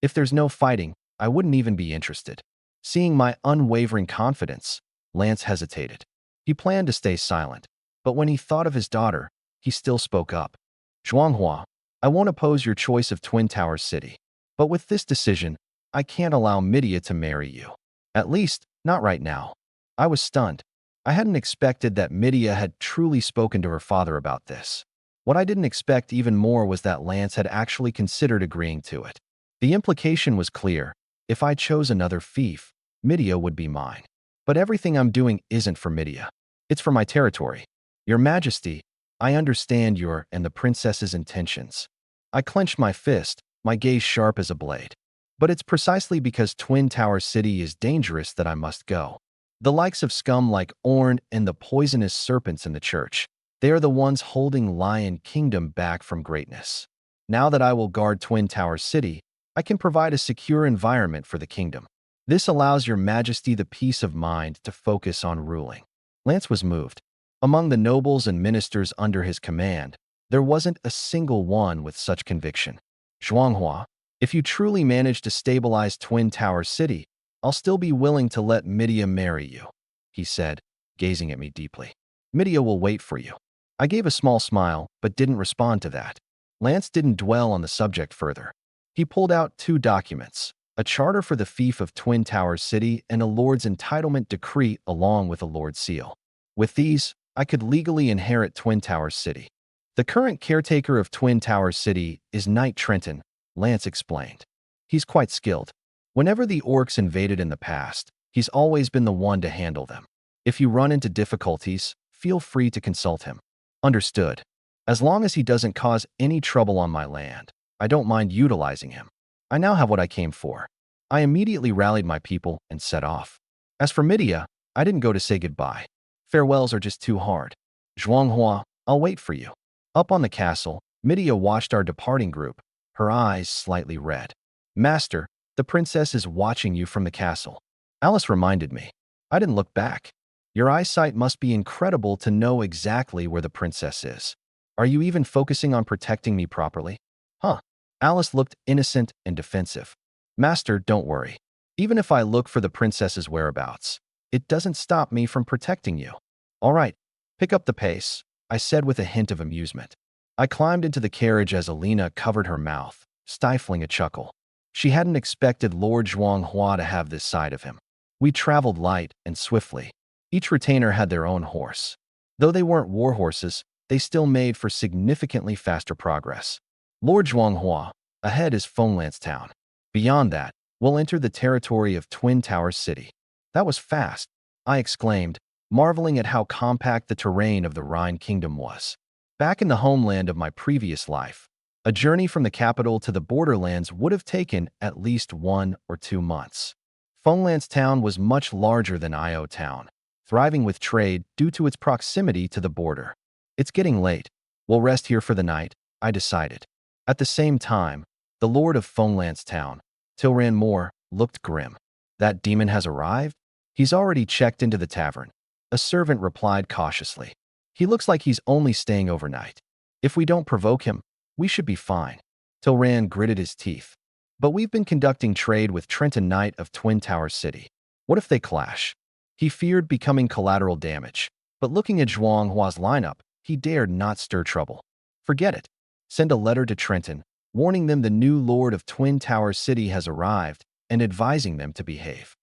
If there's no fighting, I wouldn't even be interested. Seeing my unwavering confidence, Lance hesitated. He planned to stay silent, but when he thought of his daughter, he still spoke up. Zhuanghua, I won't oppose your choice of Twin Towers City, but with this decision, I can't allow Midia to marry you. At least, not right now. I was stunned. I hadn't expected that Midia had truly spoken to her father about this. What I didn't expect even more was that Lance had actually considered agreeing to it. The implication was clear. If I chose another fief, Midia would be mine. But everything I'm doing isn't for Midia. It's for my territory. Your Majesty, I understand your and the princess's intentions. I clenched my fist, my gaze sharp as a blade. But it's precisely because Twin Tower City is dangerous that I must go. The likes of scum like Orn and the poisonous serpents in the church, they are the ones holding Lion Kingdom back from greatness. Now that I will guard Twin Tower City, I can provide a secure environment for the kingdom. This allows Your Majesty the peace of mind to focus on ruling. Lance was moved. Among the nobles and ministers under his command, there wasn't a single one with such conviction. Zhuanghua, if you truly manage to stabilize Twin Tower City, I'll still be willing to let Midia marry you, he said, gazing at me deeply. Midia will wait for you. I gave a small smile, but didn't respond to that. Lance didn't dwell on the subject further. He pulled out 2 documents, a charter for the fief of Twin Towers City and a lord's entitlement decree along with a lord's seal. With these, I could legally inherit Twin Towers City. The current caretaker of Twin Towers City is Knight Trenton, Lance explained. He's quite skilled. Whenever the orcs invaded in the past, he's always been the one to handle them. If you run into difficulties, feel free to consult him. Understood. As long as he doesn't cause any trouble on my land, I don't mind utilizing him. I now have what I came for. I immediately rallied my people and set off. As for Midia, I didn't go to say goodbye. Farewells are just too hard. Zhuanghua, I'll wait for you. Up on the castle, Midia watched our departing group, her eyes slightly red. Master, the princess is watching you from the castle. Alice reminded me. I didn't look back. Your eyesight must be incredible to know exactly where the princess is. Are you even focusing on protecting me properly? Huh. Alice looked innocent and defensive. Master, don't worry. Even if I look for the princess's whereabouts, it doesn't stop me from protecting you. All right, pick up the pace, I said with a hint of amusement. I climbed into the carriage as Alina covered her mouth, stifling a chuckle. She hadn't expected Lord Zhuanghua to have this side of him. We traveled light and swiftly. Each retainer had their own horse. Though they weren't war horses, they still made for significantly faster progress. Lord Zhuanghua, ahead is Fenglan's town. Beyond that, we'll enter the territory of Twin Towers City. That was fast, I exclaimed, marveling at how compact the terrain of the Rhine Kingdom was. Back in the homeland of my previous life, a journey from the capital to the borderlands would have taken at least 1 or 2 months. Fenglan's town was much larger than Io Town, thriving with trade due to its proximity to the border. It's getting late. We'll rest here for the night, I decided. At the same time, the lord of Fenglan's town, Tilran Moore, looked grim. That demon has arrived? He's already checked into the tavern. A servant replied cautiously. He looks like he's only staying overnight. If we don't provoke him, we should be fine. Tilran gritted his teeth. But we've been conducting trade with Trenton Knight of Twin Tower City. What if they clash? He feared becoming collateral damage. But looking at Zhuang Hua's lineup, he dared not stir trouble. Forget it. Send a letter to Trenton, warning them the new lord of Twin Tower City has arrived and advising them to behave.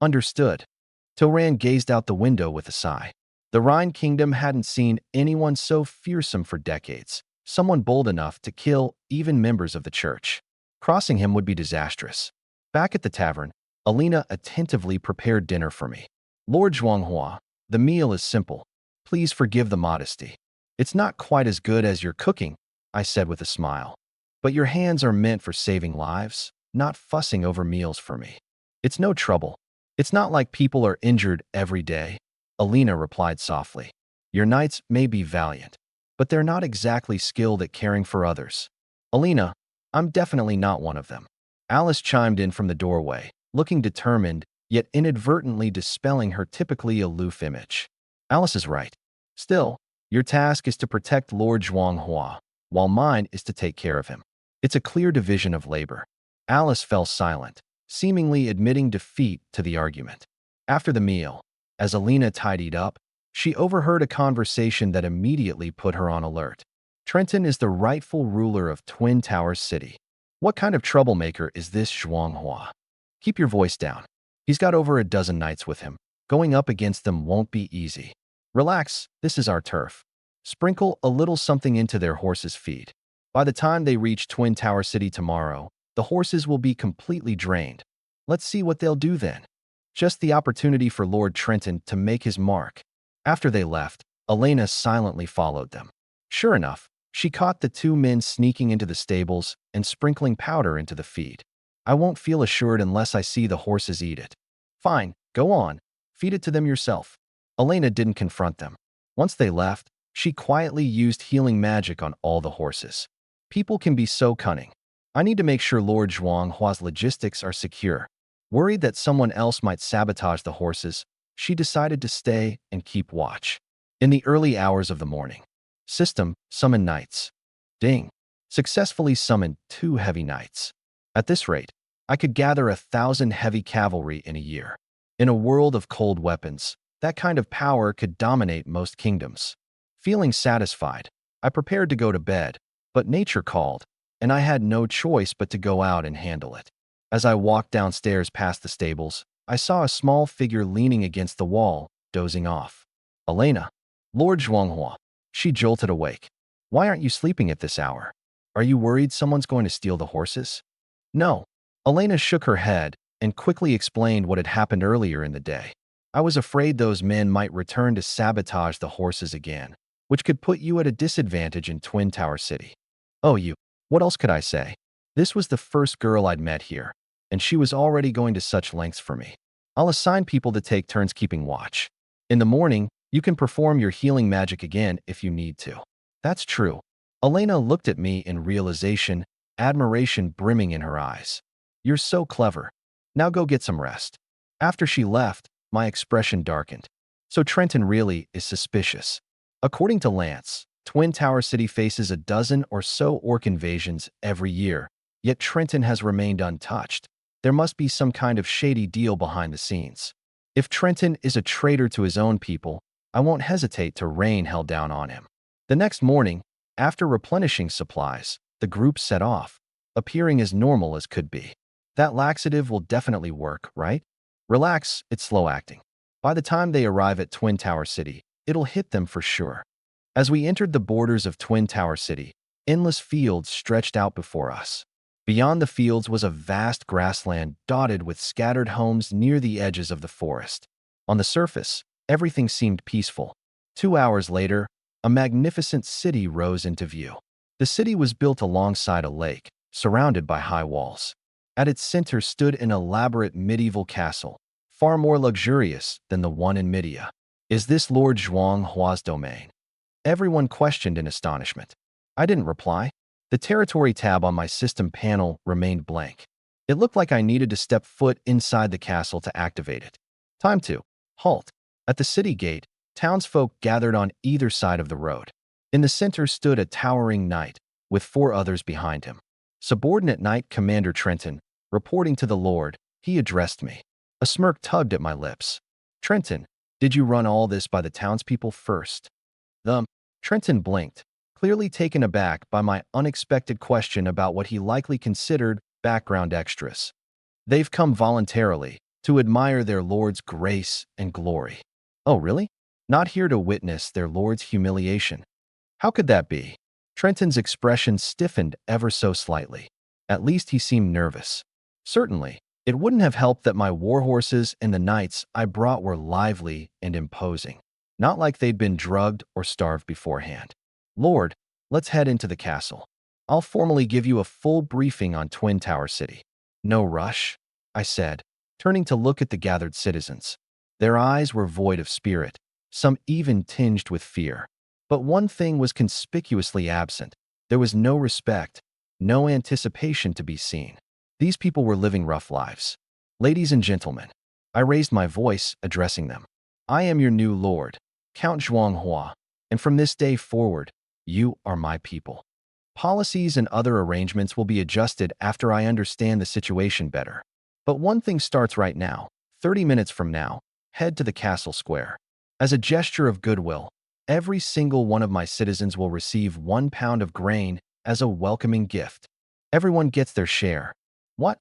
Understood. Tilran gazed out the window with a sigh. The Rhine Kingdom hadn't seen anyone so fearsome for decades, someone bold enough to kill even members of the church. Crossing him would be disastrous. Back at the tavern, Alina attentively prepared dinner for me. Lord Zhuanghua, the meal is simple. Please forgive the modesty. It's not quite as good as your cooking, I said with a smile. But your hands are meant for saving lives, not fussing over meals for me. It's no trouble. It's not like people are injured every day, Alina replied softly. Your knights may be valiant, but they're not exactly skilled at caring for others. Alina, I'm definitely not one of them. Alice chimed in from the doorway, looking determined, yet inadvertently dispelling her typically aloof image. Alice is right. Still, your task is to protect Lord Zhuanghua, while mine is to take care of him. It's a clear division of labor. Alice fell silent, seemingly admitting defeat to the argument. After the meal, as Alina tidied up, she overheard a conversation that immediately put her on alert. Trenton is the rightful ruler of Twin Tower City. What kind of troublemaker is this Zhuanghua? Keep your voice down. He's got over a dozen knights with him. Going up against them won't be easy. Relax, this is our turf. Sprinkle a little something into their horses' feed. By the time they reach Twin Tower City tomorrow, the horses will be completely drained. Let's see what they'll do then. Just the opportunity for Lord Trenton to make his mark. After they left, Elena silently followed them. Sure enough, she caught the two men sneaking into the stables and sprinkling powder into the feed. I won't feel assured unless I see the horses eat it. Fine, go on. Feed it to them yourself. Elena didn't confront them. Once they left, she quietly used healing magic on all the horses. People can be so cunning. I need to make sure Lord Zhuanghua's logistics are secure. Worried that someone else might sabotage the horses, she decided to stay and keep watch. In the early hours of the morning, System, summon knights. Ding. Successfully summoned 2 heavy knights. At this rate, I could gather 1,000 heavy cavalry in a year. In a world of cold weapons, that kind of power could dominate most kingdoms. Feeling satisfied, I prepared to go to bed, but nature called, and I had no choice but to go out and handle it. As I walked downstairs past the stables, I saw a small figure leaning against the wall, dozing off. Elena. Lord Zhuanghua. She jolted awake. Why aren't you sleeping at this hour? Are you worried someone's going to steal the horses? No. Elena shook her head and quickly explained what had happened earlier in the day. I was afraid those men might return to sabotage the horses again, which could put you at a disadvantage in Twin Tower City. Oh, you. What else could I say? This was the first girl I'd met here, and she was already going to such lengths for me. I'll assign people to take turns keeping watch. In the morning, you can perform your healing magic again if you need to. That's true. Elena looked at me in realization, admiration brimming in her eyes. You're so clever. Now go get some rest. After she left, my expression darkened. So Trenton really is suspicious. According to Lance, Twin Tower City faces a dozen or so orc invasions every year, yet Trenton has remained untouched. There must be some kind of shady deal behind the scenes. If Trenton is a traitor to his own people, I won't hesitate to rain hell down on him. The next morning, after replenishing supplies, the group set off, appearing as normal as could be. That laxative will definitely work, right? Relax, it's slow acting. By the time they arrive at Twin Tower City, it'll hit them for sure. As we entered the borders of Twin Tower City, endless fields stretched out before us. Beyond the fields was a vast grassland dotted with scattered homes near the edges of the forest. On the surface, everything seemed peaceful. 2 hours later, a magnificent city rose into view. The city was built alongside a lake, surrounded by high walls. At its center stood an elaborate medieval castle, far more luxurious than the one in Media. Is this Lord Zhuanghua's domain? Everyone questioned in astonishment. I didn't reply. The territory tab on my system panel remained blank. It looked like I needed to step foot inside the castle to activate it. Time to halt. At the city gate, townsfolk gathered on either side of the road. In the center stood a towering knight, with 4 others behind him. Subordinate Knight Commander Trenton, reporting to the Lord, he addressed me. A smirk tugged at my lips. Trenton, did you run all this by the townspeople first? Trenton blinked, clearly taken aback by my unexpected question about what he likely considered background extras. They've come voluntarily to admire their Lord's grace and glory. Oh, really? Not here to witness their Lord's humiliation. How could that be? Trenton's expression stiffened ever so slightly. At least he seemed nervous. Certainly, it wouldn't have helped that my warhorses and the knights I brought were lively and imposing. Not like they'd been drugged or starved beforehand. Lord, let's head into the castle. I'll formally give you a full briefing on Twin Tower City. No rush, I said, turning to look at the gathered citizens. Their eyes were void of spirit, some even tinged with fear. But one thing was conspicuously absent. There was no respect, no anticipation to be seen. These people were living rough lives. Ladies and gentlemen, I raised my voice, addressing them. I am your new lord, Count Zhuanghua, and from this day forward, you are my people. Policies and other arrangements will be adjusted after I understand the situation better. But one thing starts right now. 30 minutes from now, head to the castle square. As a gesture of goodwill, every single one of my citizens will receive 1 pound of grain as a welcoming gift. Everyone gets their share. What?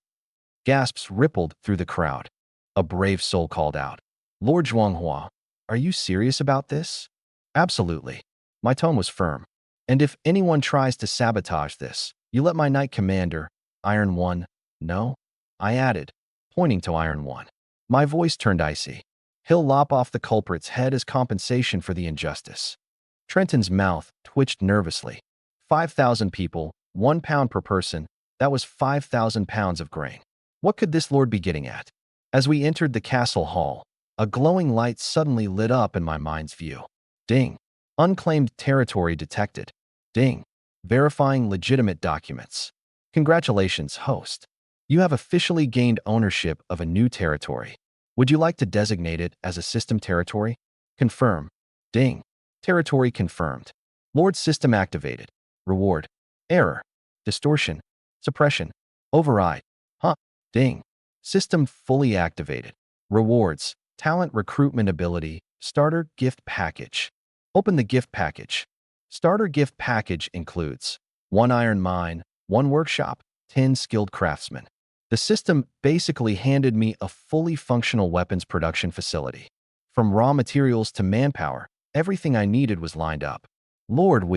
Gasps rippled through the crowd. A brave soul called out. Lord Zhuanghua, are you serious about this? Absolutely. My tone was firm. And if anyone tries to sabotage this, you let my knight commander, Iron One, know? I added, pointing to Iron One. My voice turned icy. He'll lop off the culprit's head as compensation for the injustice. Trenton's mouth twitched nervously. 5,000 people, 1 pound per person, that was 5,000 pounds of grain. What could this lord be getting at? As we entered the castle hall, a glowing light suddenly lit up in my mind's view. Ding. Unclaimed territory detected. Ding. Verifying legitimate documents. Congratulations, host. You have officially gained ownership of a new territory. Would you like to designate it as a system territory? Confirm. Ding. Territory confirmed. Lord system activated. Reward. Error. Distortion. Suppression. Override. Ding. System fully activated. Rewards. Talent recruitment ability. Starter gift package. Open the gift package. Starter gift package includes 1 iron mine, 1 workshop, 10 skilled craftsmen. The system basically handed me a fully functional weapons production facility. From raw materials to manpower, everything I needed was lined up. Lord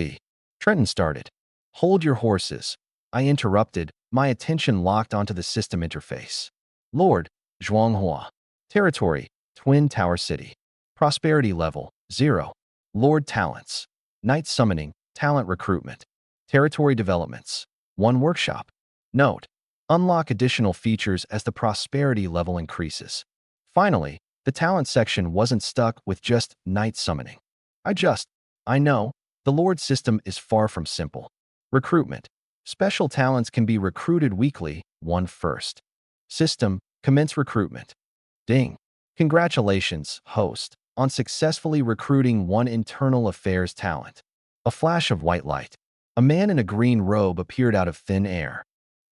Trenton started. Hold your horses. I interrupted, my attention locked onto the system interface. Lord Zhuanghua. Territory, Twin Tower City. Prosperity level, 0. Lord talents. Knight summoning, talent recruitment. Territory developments, 1 workshop. Note, unlock additional features as the prosperity level increases. Finally, the talent section wasn't stuck with just knight summoning. I know, the Lord system is far from simple. Recruitment. Special talents can be recruited weekly, 1 first. System, commence recruitment. Ding. Congratulations, host, on successfully recruiting 1 internal affairs talent. A flash of white light. A man in a green robe appeared out of thin air.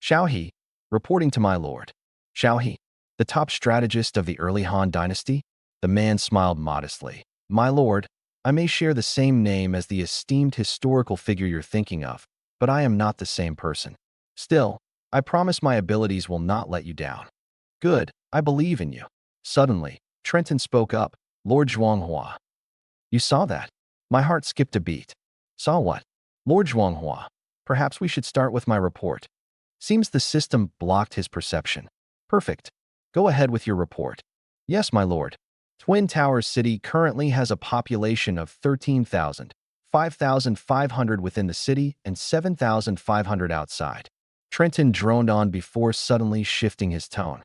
Xiaohe, reporting to my lord. Xiaohe, the top strategist of the early Han dynasty? The man smiled modestly. My lord, I may share the same name as the esteemed historical figure you're thinking of, but I am not the same person. Still, I promise my abilities will not let you down. Good, I believe in you. Suddenly, Trenton spoke up. Lord Zhuanghua. You saw that? My heart skipped a beat. Saw what? Lord Zhuanghua. Perhaps we should start with my report. Seems the system blocked his perception. Perfect. Go ahead with your report. Yes, my lord. Twin Towers City currently has a population of 13,000, 5,500 within the city and 7,500 outside. Trenton droned on before suddenly shifting his tone.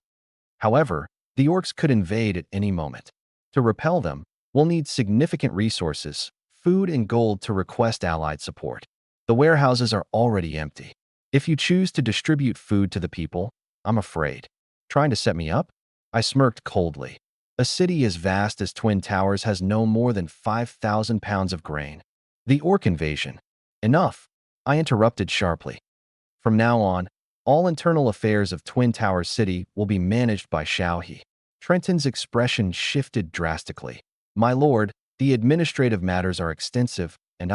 However, the orcs could invade at any moment. To repel them, we'll need significant resources, food and gold to request allied support. The warehouses are already empty. If you choose to distribute food to the people, I'm afraid. Trying to set me up? I smirked coldly. A city as vast as Twin Towers has no more than 5,000 pounds of grain. The orc invasion. Enough, I interrupted sharply. From now on, all internal affairs of Twin Towers City will be managed by Xiaohe. Trenton's expression shifted drastically. My lord, the administrative matters are extensive, and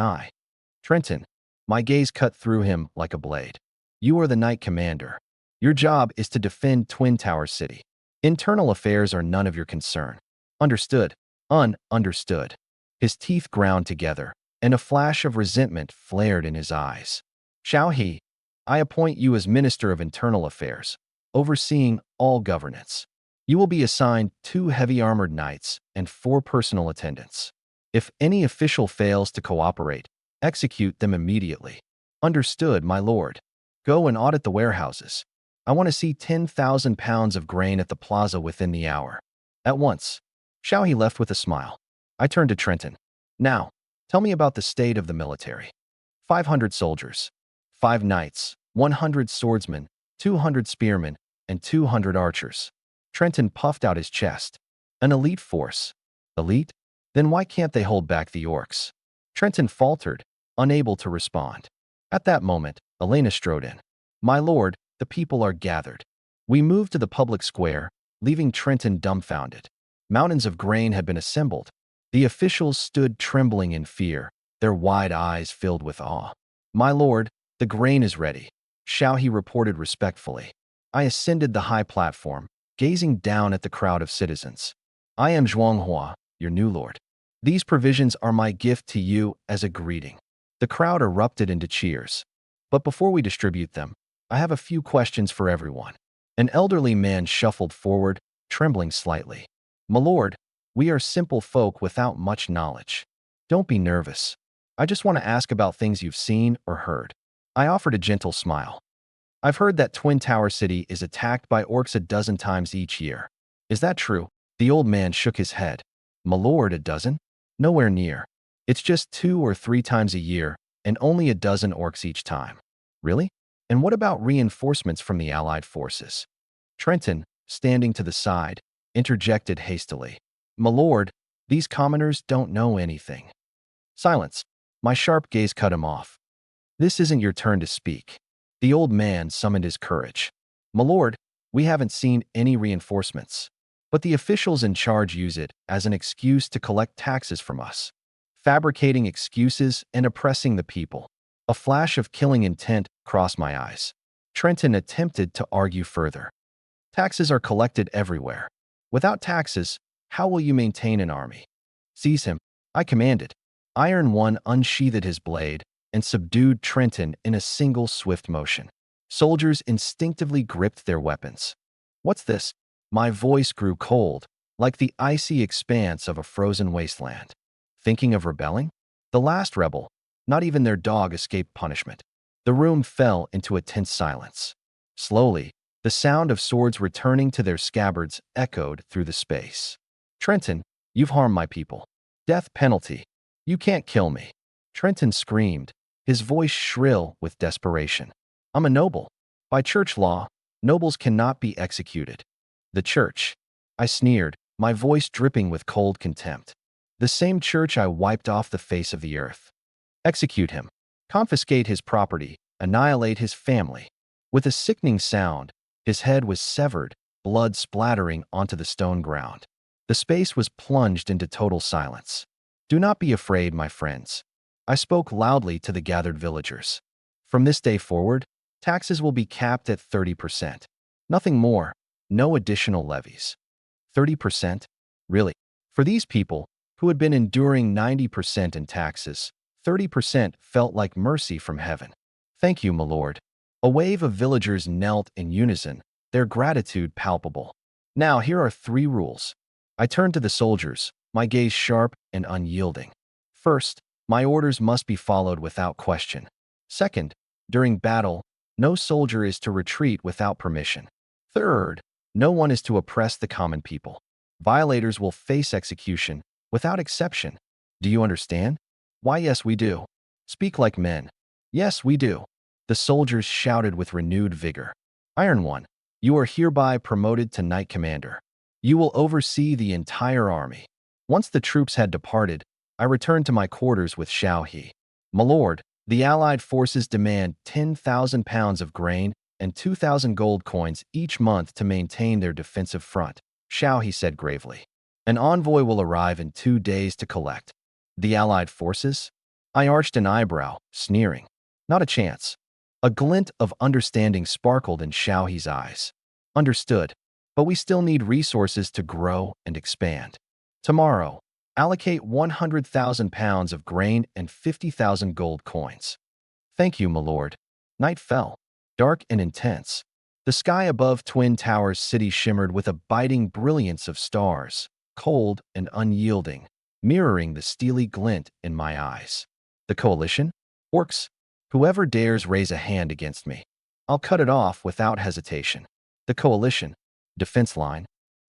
Trenton, my gaze cut through him like a blade. You are the Knight Commander. Your job is to defend Twin Towers City. Internal affairs are none of your concern. Understood. Understood. His teeth ground together, and a flash of resentment flared in his eyes. Xiaohe, I appoint you as Minister of Internal Affairs, overseeing all governance. You will be assigned 2 heavy-armored knights and 4 personal attendants. If any official fails to cooperate, execute them immediately. Understood, my lord. Go and audit the warehouses. I want to see 10,000 pounds of grain at the plaza within the hour. At once. Xiaohe left with a smile. I turned to Trenton. Now, tell me about the state of the military. 500 soldiers, 5 knights, 100 swordsmen, 200 spearmen, and 200 archers. Trenton puffed out his chest. An elite force. Elite? Then why can't they hold back the orcs? Trenton faltered, unable to respond. At that moment, Elena strode in. My lord, the people are gathered. We moved to the public square, leaving Trenton dumbfounded. Mountains of grain had been assembled. The officials stood trembling in fear, their wide eyes filled with awe. My lord, the grain is ready, Xiaohe reported respectfully. I ascended the high platform, gazing down at the crowd of citizens. I am Zhuanghua, your new lord. These provisions are my gift to you as a greeting. The crowd erupted into cheers. But before we distribute them, I have a few questions for everyone. An elderly man shuffled forward, trembling slightly. My lord, we are simple folk without much knowledge. Don't be nervous. I just want to ask about things you've seen or heard. I offered a gentle smile. I've heard that Twin Tower City is attacked by orcs a dozen times each year. Is that true? The old man shook his head. My lord, a dozen? Nowhere near. It's just 2 or 3 times a year, and only a dozen orcs each time. Really? And what about reinforcements from the Allied forces? Trenton, standing to the side, interjected hastily. My lord, these commoners don't know anything. Silence. My sharp gaze cut him off. This isn't your turn to speak. The old man summoned his courage. My lord, we haven't seen any reinforcements, but the officials in charge use it as an excuse to collect taxes from us, fabricating excuses and oppressing the people. A flash of killing intent crossed my eyes. Trenton attempted to argue further. Taxes are collected everywhere. Without taxes, how will you maintain an army? Seize him, I commanded. Iron One unsheathed his blade and subdued Trenton in a single swift motion. Soldiers instinctively gripped their weapons. What's this? My voice grew cold, like the icy expanse of a frozen wasteland. Thinking of rebelling? The last rebel, not even their dog escaped punishment. The room fell into a tense silence. Slowly, the sound of swords returning to their scabbards echoed through the space. Trenton, you've harmed my people. Death penalty. You can't kill me. Trenton screamed, his voice shrill with desperation. I'm a noble. By church law, nobles cannot be executed. The church. I sneered, my voice dripping with cold contempt. The same church I wiped off the face of the earth. Execute him. Confiscate his property. Annihilate his family. With a sickening sound, his head was severed, blood splattering onto the stone ground. The space was plunged into total silence. Do not be afraid, my friends. I spoke loudly to the gathered villagers. From this day forward, taxes will be capped at 30%. Nothing more, no additional levies. 30%? Really? For these people, who had been enduring 90% in taxes, 30% felt like mercy from heaven. Thank you, my lord. A wave of villagers knelt in unison, their gratitude palpable. Now here are 3 rules. I turned to the soldiers, my gaze sharp and unyielding. First, my orders must be followed without question. Second, during battle, no soldier is to retreat without permission. Third, no one is to oppress the common people. Violators will face execution, without exception. Do you understand? Why, yes, we do. Speak like men. Yes, we do. The soldiers shouted with renewed vigor. Iron One, you are hereby promoted to Knight Commander. You will oversee the entire army. Once the troops had departed, I returned to my quarters with Xiao He. My lord, the Allied forces demand 10,000 pounds of grain and 2,000 gold coins each month to maintain their defensive front, Xiao He said gravely. An envoy will arrive in 2 days to collect. The Allied forces? I arched an eyebrow, sneering. Not a chance. A glint of understanding sparkled in Xiao He's eyes. Understood, but we still need resources to grow and expand. Tomorrow, allocate 100,000 pounds of grain and 50,000 gold coins. Thank you, my lord. Night fell, dark and intense. The sky above Twin Towers City shimmered with a biting brilliance of stars, cold and unyielding, mirroring the steely glint in my eyes. The coalition? Orcs? Whoever dares raise a hand against me, I'll cut it off without hesitation. The coalition? Defense line?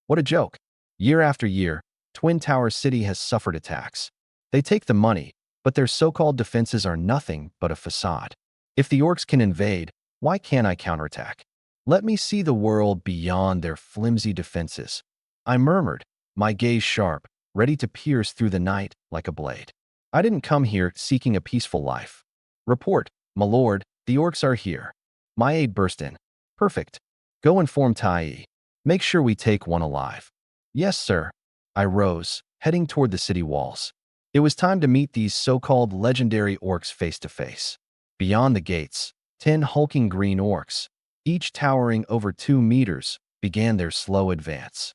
What a joke. Year after year, Twin Towers City has suffered attacks. They take the money, but their so-called defenses are nothing but a facade. If the orcs can invade, why can't I counterattack? Let me see the world beyond their flimsy defenses. I murmured, my gaze sharp, ready to pierce through the night like a blade. I didn't come here seeking a peaceful life. Report, my lord, the orcs are here. My aide burst in. Perfect. Go inform Tai. Make sure we take one alive. Yes, sir. I rose, heading toward the city walls. It was time to meet these so-called legendary orcs face to face. Beyond the gates, 10 hulking green orcs, each towering over 2 meters, began their slow advance.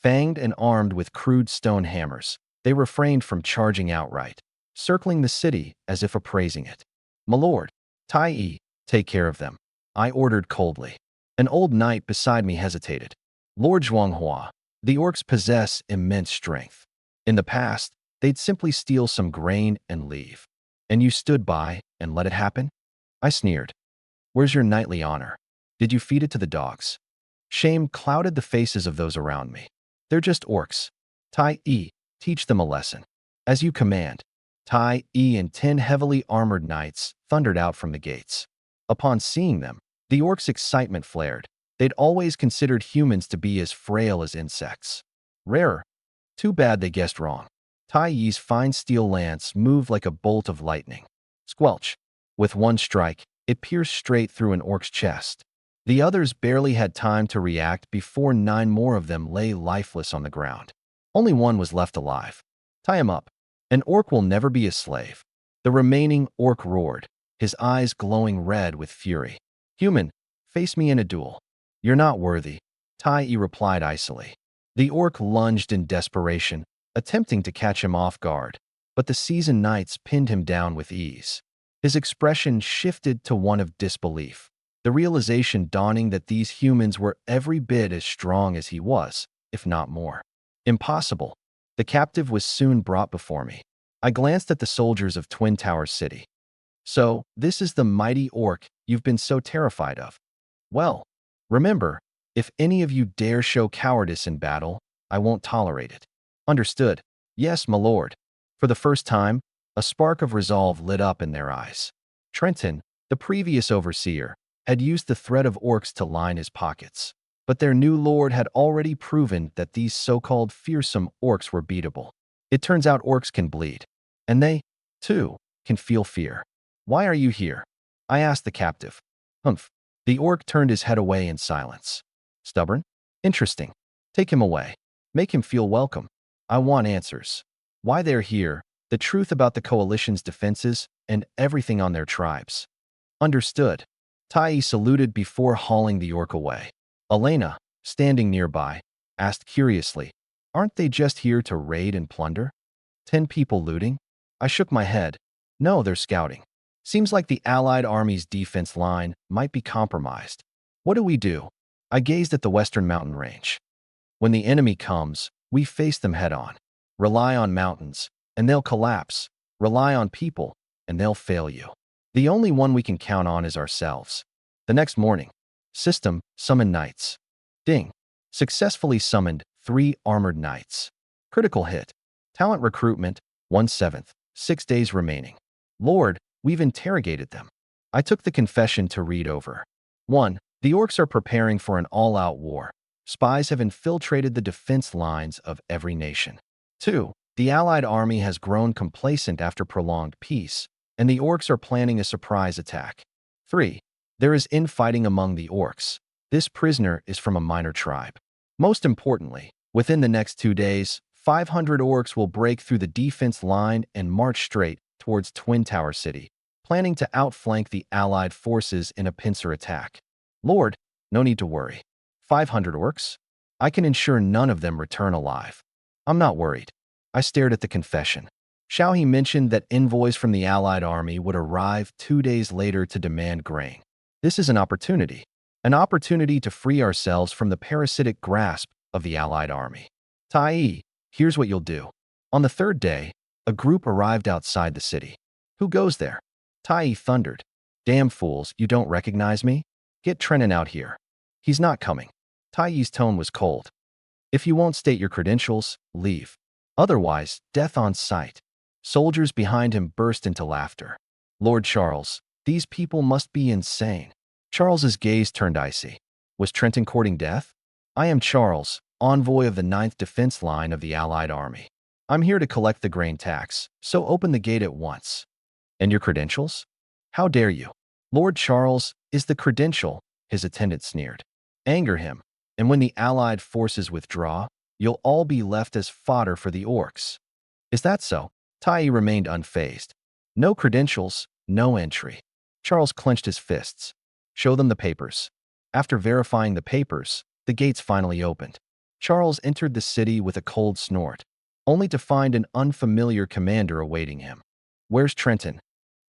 Fanged and armed with crude stone hammers, they refrained from charging outright, circling the city as if appraising it. My lord, Tai, take care of them, I ordered coldly. An old knight beside me hesitated. Lord Zhuanghua, the orcs possess immense strength. In the past, they'd simply steal some grain and leave. And you stood by and let it happen? I sneered. Where's your knightly honor? Did you feed it to the dogs? Shame clouded the faces of those around me. They're just orcs. Tai, teach them a lesson. As you command. Tai and 10 heavily armored knights thundered out from the gates. Upon seeing them, the orcs' excitement flared. They'd always considered humans to be as frail as insects. Rarer. Too bad they guessed wrong. Tai-Yi's fine steel lance moved like a bolt of lightning. Squelch. With one strike, it pierced straight through an orc's chest. The others barely had time to react before 9 more of them lay lifeless on the ground. Only one was left alive. Tie him up. An orc will never be a slave. The remaining orc roared, his eyes glowing red with fury. Human, face me in a duel. You're not worthy, Tai-Yi replied icily. The orc lunged in desperation, attempting to catch him off guard, but the seasoned knights pinned him down with ease. His expression shifted to one of disbelief, the realization dawning that these humans were every bit as strong as he was, if not more. Impossible. The captive was soon brought before me. I glanced at the soldiers of Twin Towers City. So, this is the mighty orc you've been so terrified of. Well, remember, if any of you dare show cowardice in battle, I won't tolerate it. Understood. Yes, my lord. For the first time, a spark of resolve lit up in their eyes. Trenton, the previous overseer, had used the threat of orcs to line his pockets. But their new lord had already proven that these so-called fearsome orcs were beatable. It turns out orcs can bleed. And they, too, can feel fear. Why are you here? I asked the captive. Humph. The orc turned his head away in silence. Stubborn? Interesting. Take him away. Make him feel welcome. I want answers. Why they're here, the truth about the coalition's defenses, and everything on their tribes. Understood. Tai saluted before hauling the orc away. Elena, standing nearby, asked curiously, aren't they just here to raid and plunder? 10 people looting? I shook my head. No, they're scouting. Seems like the Allied Army's defense line might be compromised. What do we do? I gazed at the western mountain range. When the enemy comes, we face them head-on. Rely on mountains, and they'll collapse. Rely on people, and they'll fail you. The only one we can count on is ourselves. The next morning, system, summon knights. Ding. Successfully summoned 3 armored knights. Critical hit. Talent recruitment, 1/7. 6 days remaining. Lord, we've interrogated them. I took the confession to read over. 1. The orcs are preparing for an all-out war. Spies have infiltrated the defense lines of every nation. 2. The Allied army has grown complacent after prolonged peace, and the orcs are planning a surprise attack. 3. There is infighting among the orcs. This prisoner is from a minor tribe. Most importantly, within the next 2 days, 500 orcs will break through the defense line and march straight towards Twin Tower City, planning to outflank the Allied forces in a pincer attack. Lord, no need to worry. 500 orcs? I can ensure none of them return alive. I'm not worried. I stared at the confession. Shao He mentioned that envoys from the Allied army would arrive 2 days later to demand grain. This is an opportunity to free ourselves from the parasitic grasp of the Allied army. Tai, here's what you'll do. On the 3rd day, a group arrived outside the city. Who goes there? Tai thundered. Damn fools, you don't recognize me? Get Trenton out here. He's not coming. Tai's tone was cold. If you won't state your credentials, leave. Otherwise, death on sight. Soldiers behind him burst into laughter. Lord Charles, these people must be insane. Charles's gaze turned icy. Was Trenton courting death? I am Charles, envoy of the 9th Defense Line of the Allied Army. I'm here to collect the grain tax, so open the gate at once. And your credentials? How dare you? Lord Charles is the credential, his attendant sneered. Anger him, and when the Allied forces withdraw, you'll all be left as fodder for the orcs. Is that so? Tai remained unfazed. No credentials, no entry. Charles clenched his fists. Show them the papers. After verifying the papers, the gates finally opened. Charles entered the city with a cold snort, only to find an unfamiliar commander awaiting him. Where's Trenton?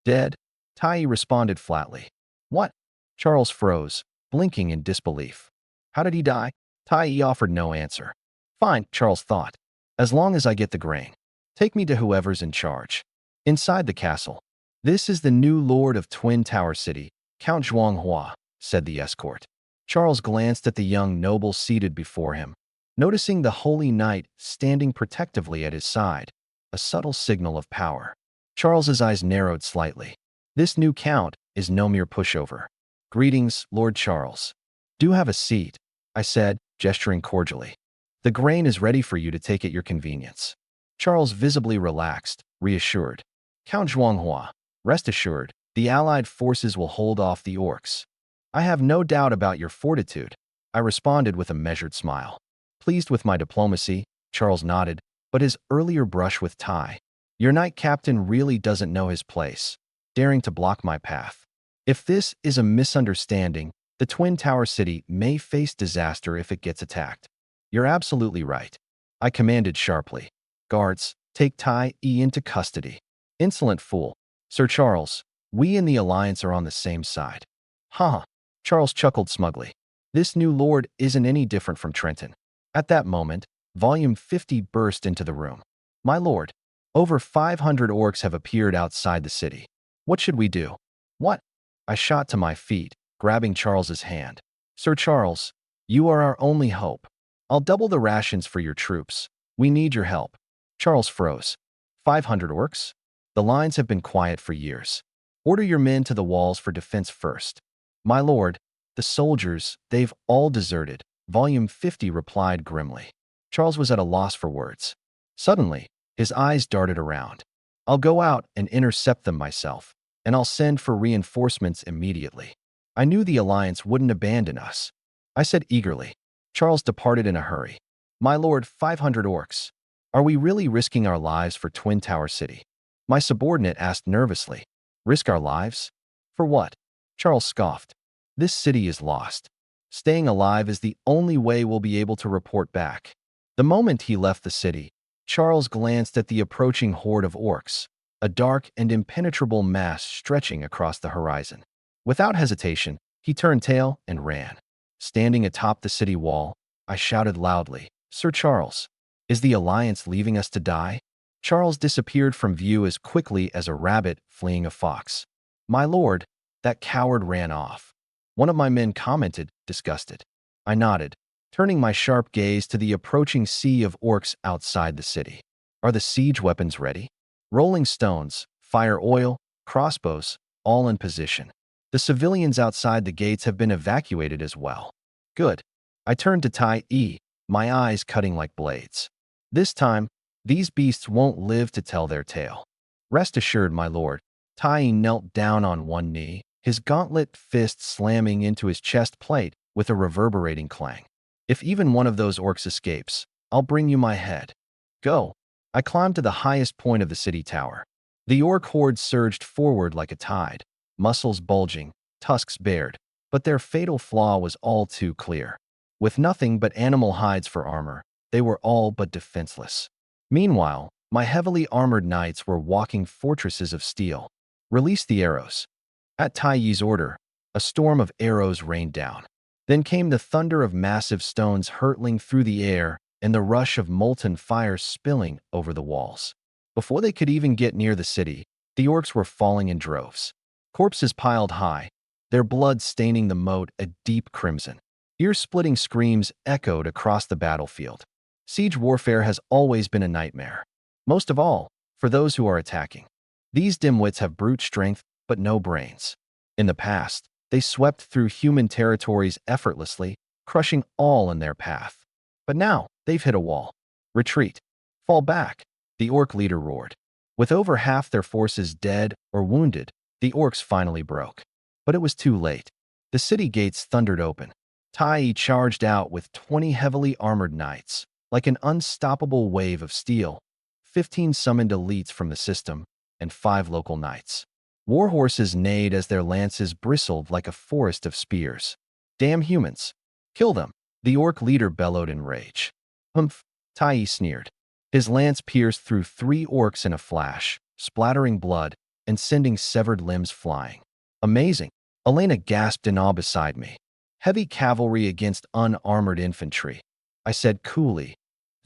Dead? Tai responded flatly. What? Charles froze, blinking in disbelief. How did he die? Tai offered no answer. Fine, Charles thought. As long as I get the grain. Take me to whoever's in charge. Inside the castle. This is the new lord of Twin Tower City, Count Zhuanghua, said the escort. Charles glanced at the young noble seated before him, noticing the holy knight standing protectively at his side, a subtle signal of power. Charles's eyes narrowed slightly. This new count is no mere pushover. Greetings, Lord Charles. Do have a seat, I said, gesturing cordially. The grain is ready for you to take at your convenience. Charles visibly relaxed, reassured. Count Zhuanghua, rest assured, the Allied forces will hold off the orcs. I have no doubt about your fortitude, I responded with a measured smile. Pleased with my diplomacy, Charles nodded, but his earlier brush with Tai. Your knight captain really doesn't know his place, daring to block my path. If this is a misunderstanding, the Twin Tower City may face disaster if it gets attacked. You're absolutely right. I commanded sharply. Guards, take Tai into custody. Insolent fool. Sir Charles, we and the Alliance are on the same side. Ha! Charles chuckled smugly. This new lord isn't any different from Trenton. At that moment, Volume 50 burst into the room. My lord, over 500 orcs have appeared outside the city. What should we do? What? I shot to my feet, grabbing Charles's hand. Sir Charles, you are our only hope. I'll double the rations for your troops. We need your help. Charles froze. 500 orcs? The lines have been quiet for years. Order your men to the walls for defense first. My lord, the soldiers, they've all deserted, Volume 50 replied grimly. Charles was at a loss for words. Suddenly, his eyes darted around. I'll go out and intercept them myself, and I'll send for reinforcements immediately. I knew the Alliance wouldn't abandon us. I said eagerly. Charles departed in a hurry. My lord, 500 orcs. Are we really risking our lives for Twin Tower City? My subordinate asked nervously. Risk our lives? For what? Charles scoffed. This city is lost. Staying alive is the only way we'll be able to report back. The moment he left the city, Charles glanced at the approaching horde of orcs, a dark and impenetrable mass stretching across the horizon. Without hesitation, he turned tail and ran. Standing atop the city wall, I shouted loudly, Sir Charles, is the Alliance leaving us to die? Charles disappeared from view as quickly as a rabbit fleeing a fox. My lord, that coward ran off. One of my men commented, disgusted. I nodded, turning my sharp gaze to the approaching sea of orcs outside the city. Are the siege weapons ready? Rolling stones, fire oil, crossbows, all in position. The civilians outside the gates have been evacuated as well. Good. I turned to Tai E, my eyes cutting like blades. This time, these beasts won't live to tell their tale. Rest assured, my lord. Tai E knelt down on one knee, his gauntlet fist slamming into his chest plate with a reverberating clang. If even one of those orcs escapes, I'll bring you my head. Go. I climbed to the highest point of the city tower. The orc horde surged forward like a tide, muscles bulging, tusks bared, but their fatal flaw was all too clear. With nothing but animal hides for armor, they were all but defenseless. Meanwhile, my heavily armored knights were walking fortresses of steel. Release the arrows. At Tai Yi's order, a storm of arrows rained down. Then came the thunder of massive stones hurtling through the air and the rush of molten fire spilling over the walls. Before they could even get near the city, the orcs were falling in droves. Corpses piled high, their blood staining the moat a deep crimson. Ear-splitting screams echoed across the battlefield. Siege warfare has always been a nightmare. Most of all, for those who are attacking. These dimwits have brute strength, but no brains. In the past, they swept through human territories effortlessly, crushing all in their path. But now, they've hit a wall. Retreat. Fall back, the orc leader roared. With over half their forces dead or wounded, the orcs finally broke. But it was too late. The city gates thundered open. Tai charged out with 20 heavily armored knights. Like an unstoppable wave of steel, 15 summoned elites from the system, and 5 local knights. Warhorses neighed as their lances bristled like a forest of spears. Damn humans. Kill them, the orc leader bellowed in rage. Humph, Tai sneered. His lance pierced through 3 orcs in a flash, splattering blood and sending severed limbs flying. Amazing, Elena gasped in awe beside me. Heavy cavalry against unarmored infantry. I said coolly,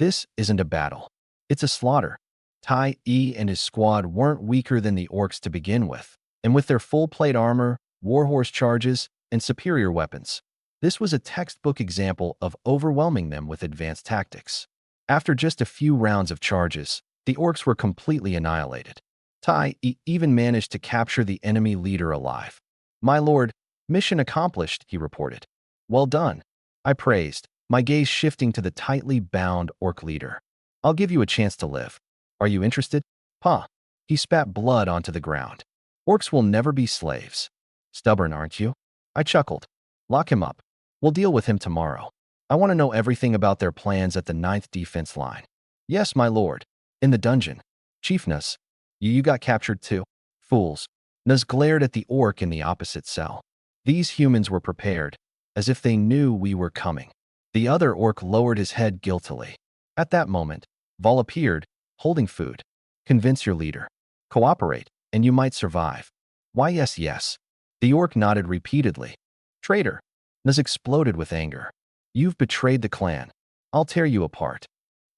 this isn't a battle. It's a slaughter. Tai E and his squad weren't weaker than the orcs to begin with, and with their full-plate armor, warhorse charges, and superior weapons, this was a textbook example of overwhelming them with advanced tactics. After just a few rounds of charges, the orcs were completely annihilated. Tai E even managed to capture the enemy leader alive. My lord, mission accomplished, he reported. Well done, I praised, my gaze shifting to the tightly bound orc leader. I'll give you a chance to live. Are you interested? Huh. He spat blood onto the ground. Orcs will never be slaves. Stubborn, aren't you? I chuckled. Lock him up. We'll deal with him tomorrow. I want to know everything about their plans at the 9th defense line. Yes, my lord. In the dungeon. Chief Nus, you got captured too? Fools. Nus glared at the orc in the opposite cell. These humans were prepared, as if they knew we were coming. The other orc lowered his head guiltily. At that moment, Vol appeared, holding food. Convince your leader. Cooperate, and you might survive. Why yes, yes. The orc nodded repeatedly. Traitor. Nuz exploded with anger. You've betrayed the clan. I'll tear you apart.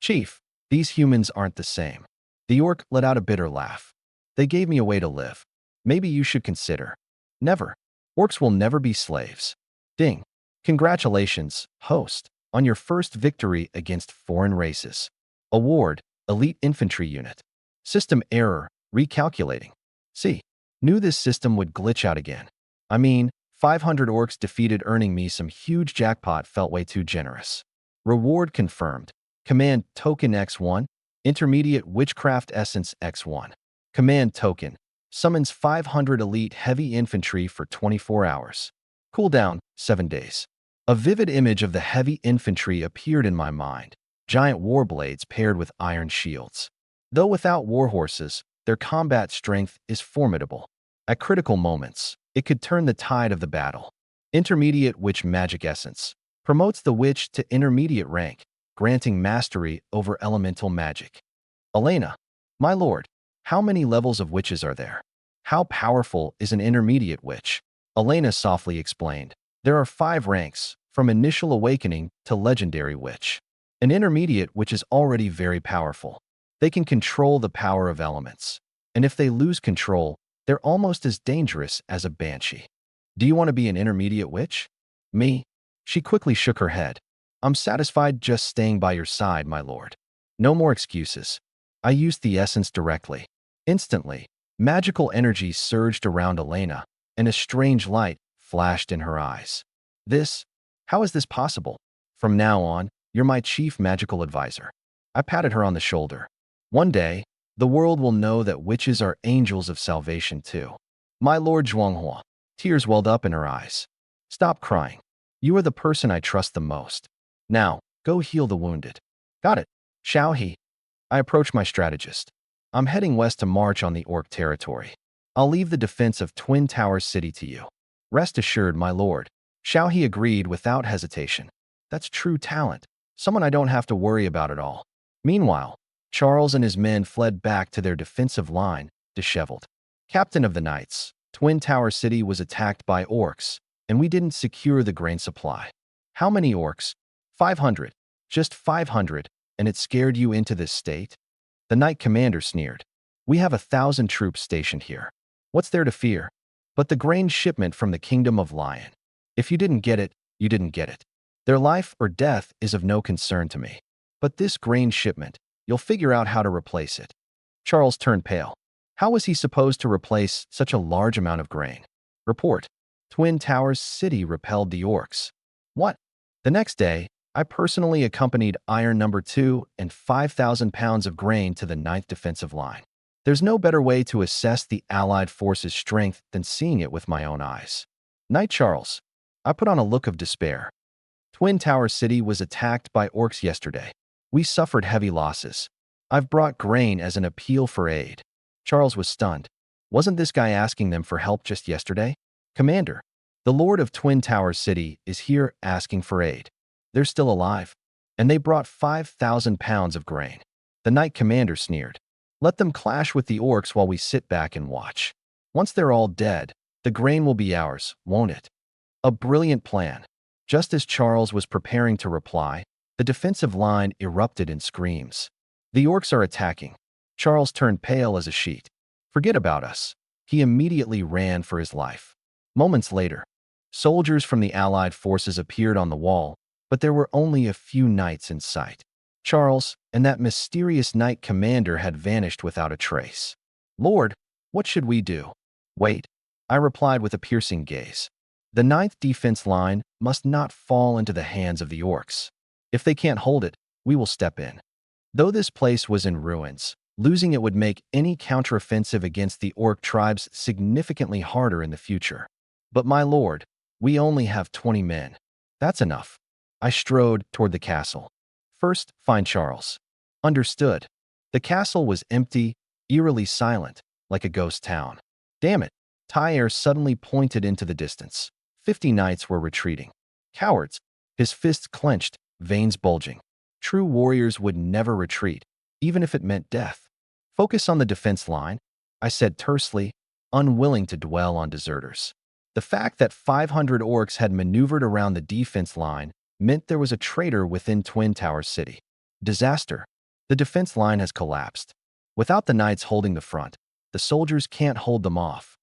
Chief, these humans aren't the same. The orc let out a bitter laugh. They gave me a way to live. Maybe you should consider. Never. Orcs will never be slaves. Ding. Congratulations, host, on your first victory against foreign races. Award, Elite Infantry Unit. System error, recalculating. See, knew this system would glitch out again. I mean, 500 orcs defeated earning me some huge jackpot felt way too generous. Reward confirmed. Command Token X1, Intermediate Witchcraft Essence X1. Command Token, summons 500 elite heavy infantry for 24 hours. Cooldown, 7 days. A vivid image of the heavy infantry appeared in my mind, giant war blades paired with iron shields. Though without warhorses, their combat strength is formidable. At critical moments, it could turn the tide of the battle. Intermediate Witch Magic Essence promotes the witch to intermediate rank, granting mastery over elemental magic. Elena, my lord, how many levels of witches are there? How powerful is an intermediate witch? Elena softly explained. There are 5 ranks, from initial awakening to legendary witch. An intermediate witch is already very powerful. They can control the power of elements. And if they lose control, they're almost as dangerous as a banshee. Do you want to be an intermediate witch? Me? She quickly shook her head. I'm satisfied just staying by your side, my lord. No more excuses. I used the essence directly. Instantly, magical energy surged around Elena, and a strange light flashed in her eyes. How is this possible? From now on, you're my chief magical advisor. I patted her on the shoulder. One day, the world will know that witches are angels of salvation too. My Lord Zhuanghua. Tears welled up in her eyes. Stop crying. You are the person I trust the most. Now, go heal the wounded. Got it. Shall he? I approached my strategist. I'm heading west to march on the orc territory. I'll leave the defense of Twin Towers City to you. Rest assured, my lord. Shao He agreed without hesitation. That's true talent. Someone I don't have to worry about at all. Meanwhile, Charles and his men fled back to their defensive line, disheveled. Captain of the Knights, Twin Tower City was attacked by orcs, and we didn't secure the grain supply. How many orcs? 500. Just 500, and it scared you into this state? The knight commander sneered. We have 1,000 troops stationed here. What's there to fear? But the grain shipment from the Kingdom of Lion. If you didn't get it, you didn't get it. Their life or death is of no concern to me. But this grain shipment, you'll figure out how to replace it. Charles turned pale. How was he supposed to replace such a large amount of grain? Report. Twin Towers City repelled the orcs. What? The next day, I personally accompanied Iron Number 2 and 5,000 pounds of grain to the 9th defensive line. There's no better way to assess the Allied forces' strength than seeing it with my own eyes. Knight Charles. I put on a look of despair. Twin Tower City was attacked by orcs yesterday. We suffered heavy losses. I've brought grain as an appeal for aid. Charles was stunned. Wasn't this guy asking them for help just yesterday? Commander, the Lord of Twin Tower City is here asking for aid. They're still alive, and they brought 5,000 pounds of grain. The knight commander sneered. Let them clash with the orcs while we sit back and watch. Once they're all dead, the grain will be ours, won't it? A brilliant plan. Just as Charles was preparing to reply, the defensive line erupted in screams. The orcs are attacking. Charles turned pale as a sheet. Forget about us. He immediately ran for his life. Moments later, soldiers from the Allied forces appeared on the wall, but there were only a few knights in sight. Charles and that mysterious knight commander had vanished without a trace. Lord, what should we do? Wait, I replied with a piercing gaze. The 9th defense line must not fall into the hands of the orcs. If they can't hold it, we will step in. Though this place was in ruins, losing it would make any counteroffensive against the orc tribes significantly harder in the future. But my lord, we only have 20 men. That's enough. I strode toward the castle. First, find Charles. Understood. The castle was empty, eerily silent, like a ghost town. Damn it. Tyre suddenly pointed into the distance. 50 knights were retreating. Cowards. His fists clenched, veins bulging. True warriors would never retreat, even if it meant death. Focus on the defense line, I said tersely, unwilling to dwell on deserters. The fact that 500 orcs had maneuvered around the defense line meant there was a traitor within Twin Tower City. Disaster. The defense line has collapsed. Without the knights holding the front, the soldiers can't hold them off.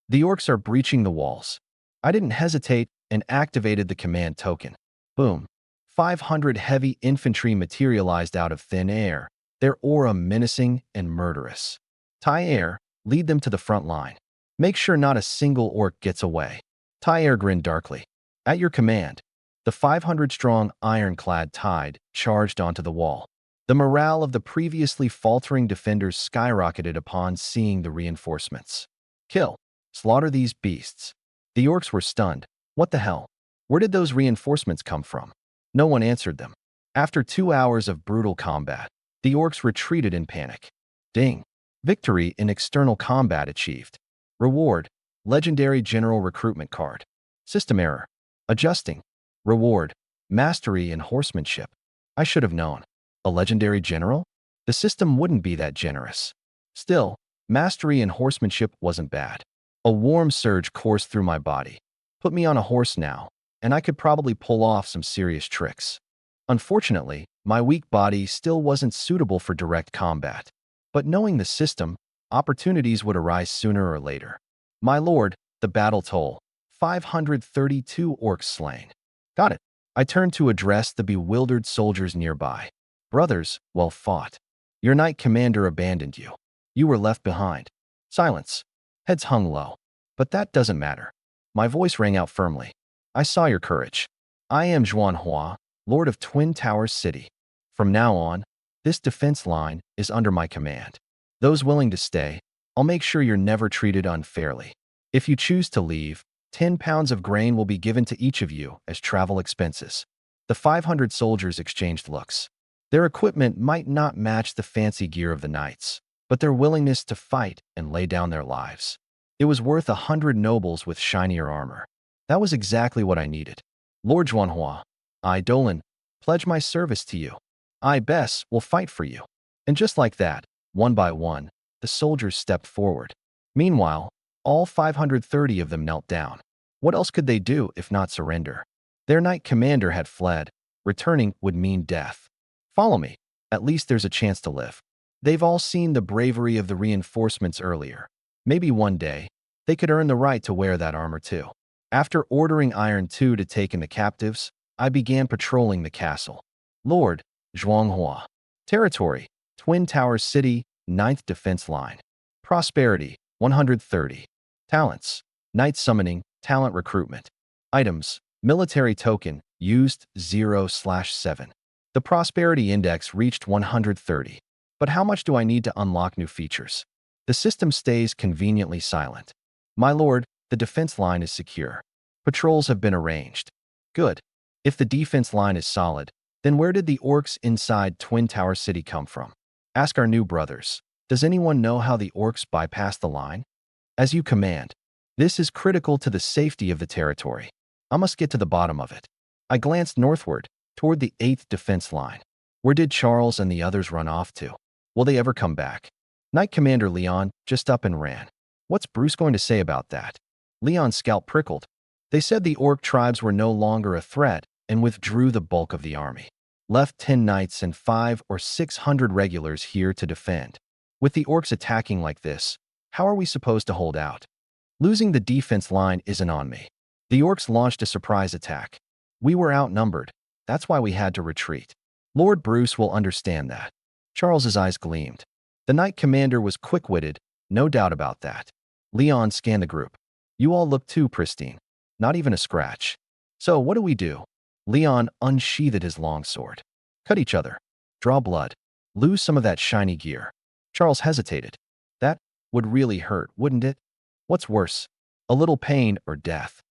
The orcs are breaching the walls. I didn't hesitate and activated the command token. Boom. 500 heavy infantry materialized out of thin air, their aura menacing and murderous. Tyre, lead them to the front line. Make sure not a single orc gets away. Tyre grinned darkly. At your command. The 500-strong ironclad tide charged onto the wall. The morale of the previously faltering defenders skyrocketed upon seeing the reinforcements. Kill. Slaughter these beasts. The orcs were stunned. What the hell? Where did those reinforcements come from? No one answered them. After 2 hours of brutal combat, the orcs retreated in panic. Ding. Victory in external combat achieved. Reward. Legendary General Recruitment Card. System error. Adjusting. Reward. Mastery in Horsemanship. I should have known. A legendary general? The system wouldn't be that generous. Still, mastery in horsemanship wasn't bad. A warm surge coursed through my body. Put me on a horse now, and I could probably pull off some serious tricks. Unfortunately, my weak body still wasn't suitable for direct combat. But knowing the system, opportunities would arise sooner or later. My lord, the battle toll. 532 orcs slain. Got it. I turned to address the bewildered soldiers nearby. Brothers, well fought. Your knight commander abandoned you. You were left behind. Silence. Heads hung low. But that doesn't matter. My voice rang out firmly. I saw your courage. I am Zhuan Hua, Lord of Twin Towers City. From now on, this defense line is under my command. Those willing to stay, I'll make sure you're never treated unfairly. If you choose to leave, 10 pounds of grain will be given to each of you as travel expenses. The 500 soldiers exchanged looks. Their equipment might not match the fancy gear of the knights, but their willingness to fight and lay down their lives. It was worth 100 nobles with shinier armor. That was exactly what I needed. Lord Zhuanhua, I, Dolan, pledge my service to you. I, Bess, will fight for you. And just like that, one by one, the soldiers stepped forward. Meanwhile, all 530 of them knelt down. What else could they do if not surrender? Their knight commander had fled. Returning would mean death. Follow me. At least there's a chance to live. They've all seen the bravery of the reinforcements earlier. Maybe one day, they could earn the right to wear that armor too. After ordering Iron 2 to take in the captives, I began patrolling the castle. Lord, Zhuanghua. Territory, Twin Towers City, 9th Defense Line. Prosperity, 130. Talents, Knight Summoning, Talent Recruitment. Items, Military Token, used 0/7. The Prosperity Index reached 130. But how much do I need to unlock new features? The system stays conveniently silent. My lord, the defense line is secure. Patrols have been arranged. Good. If the defense line is solid, then where did the orcs inside Twin Tower City come from? Ask our new brothers. Does anyone know how the orcs bypassed the line? As you command. This is critical to the safety of the territory. I must get to the bottom of it. I glanced northward, toward the 8th defense line. Where did Charles and the others run off to? Will they ever come back? Knight Commander Leon just up and ran. What's Bruce going to say about that? Leon's scalp prickled. They said the orc tribes were no longer a threat and withdrew the bulk of the army. Left 10 knights and 500 or 600 regulars here to defend. With the orcs attacking like this, how are we supposed to hold out? Losing the defense line isn't on me. The orcs launched a surprise attack. We were outnumbered. That's why we had to retreat. Lord Bruce will understand that. Charles's eyes gleamed. The knight commander was quick-witted, no doubt about that. Leon scanned the group. You all look too pristine. Not even a scratch. So what do we do? Leon unsheathed his longsword. Cut each other. Draw blood. Lose some of that shiny gear. Charles hesitated. That would really hurt, wouldn't it? What's worse? A little pain or death?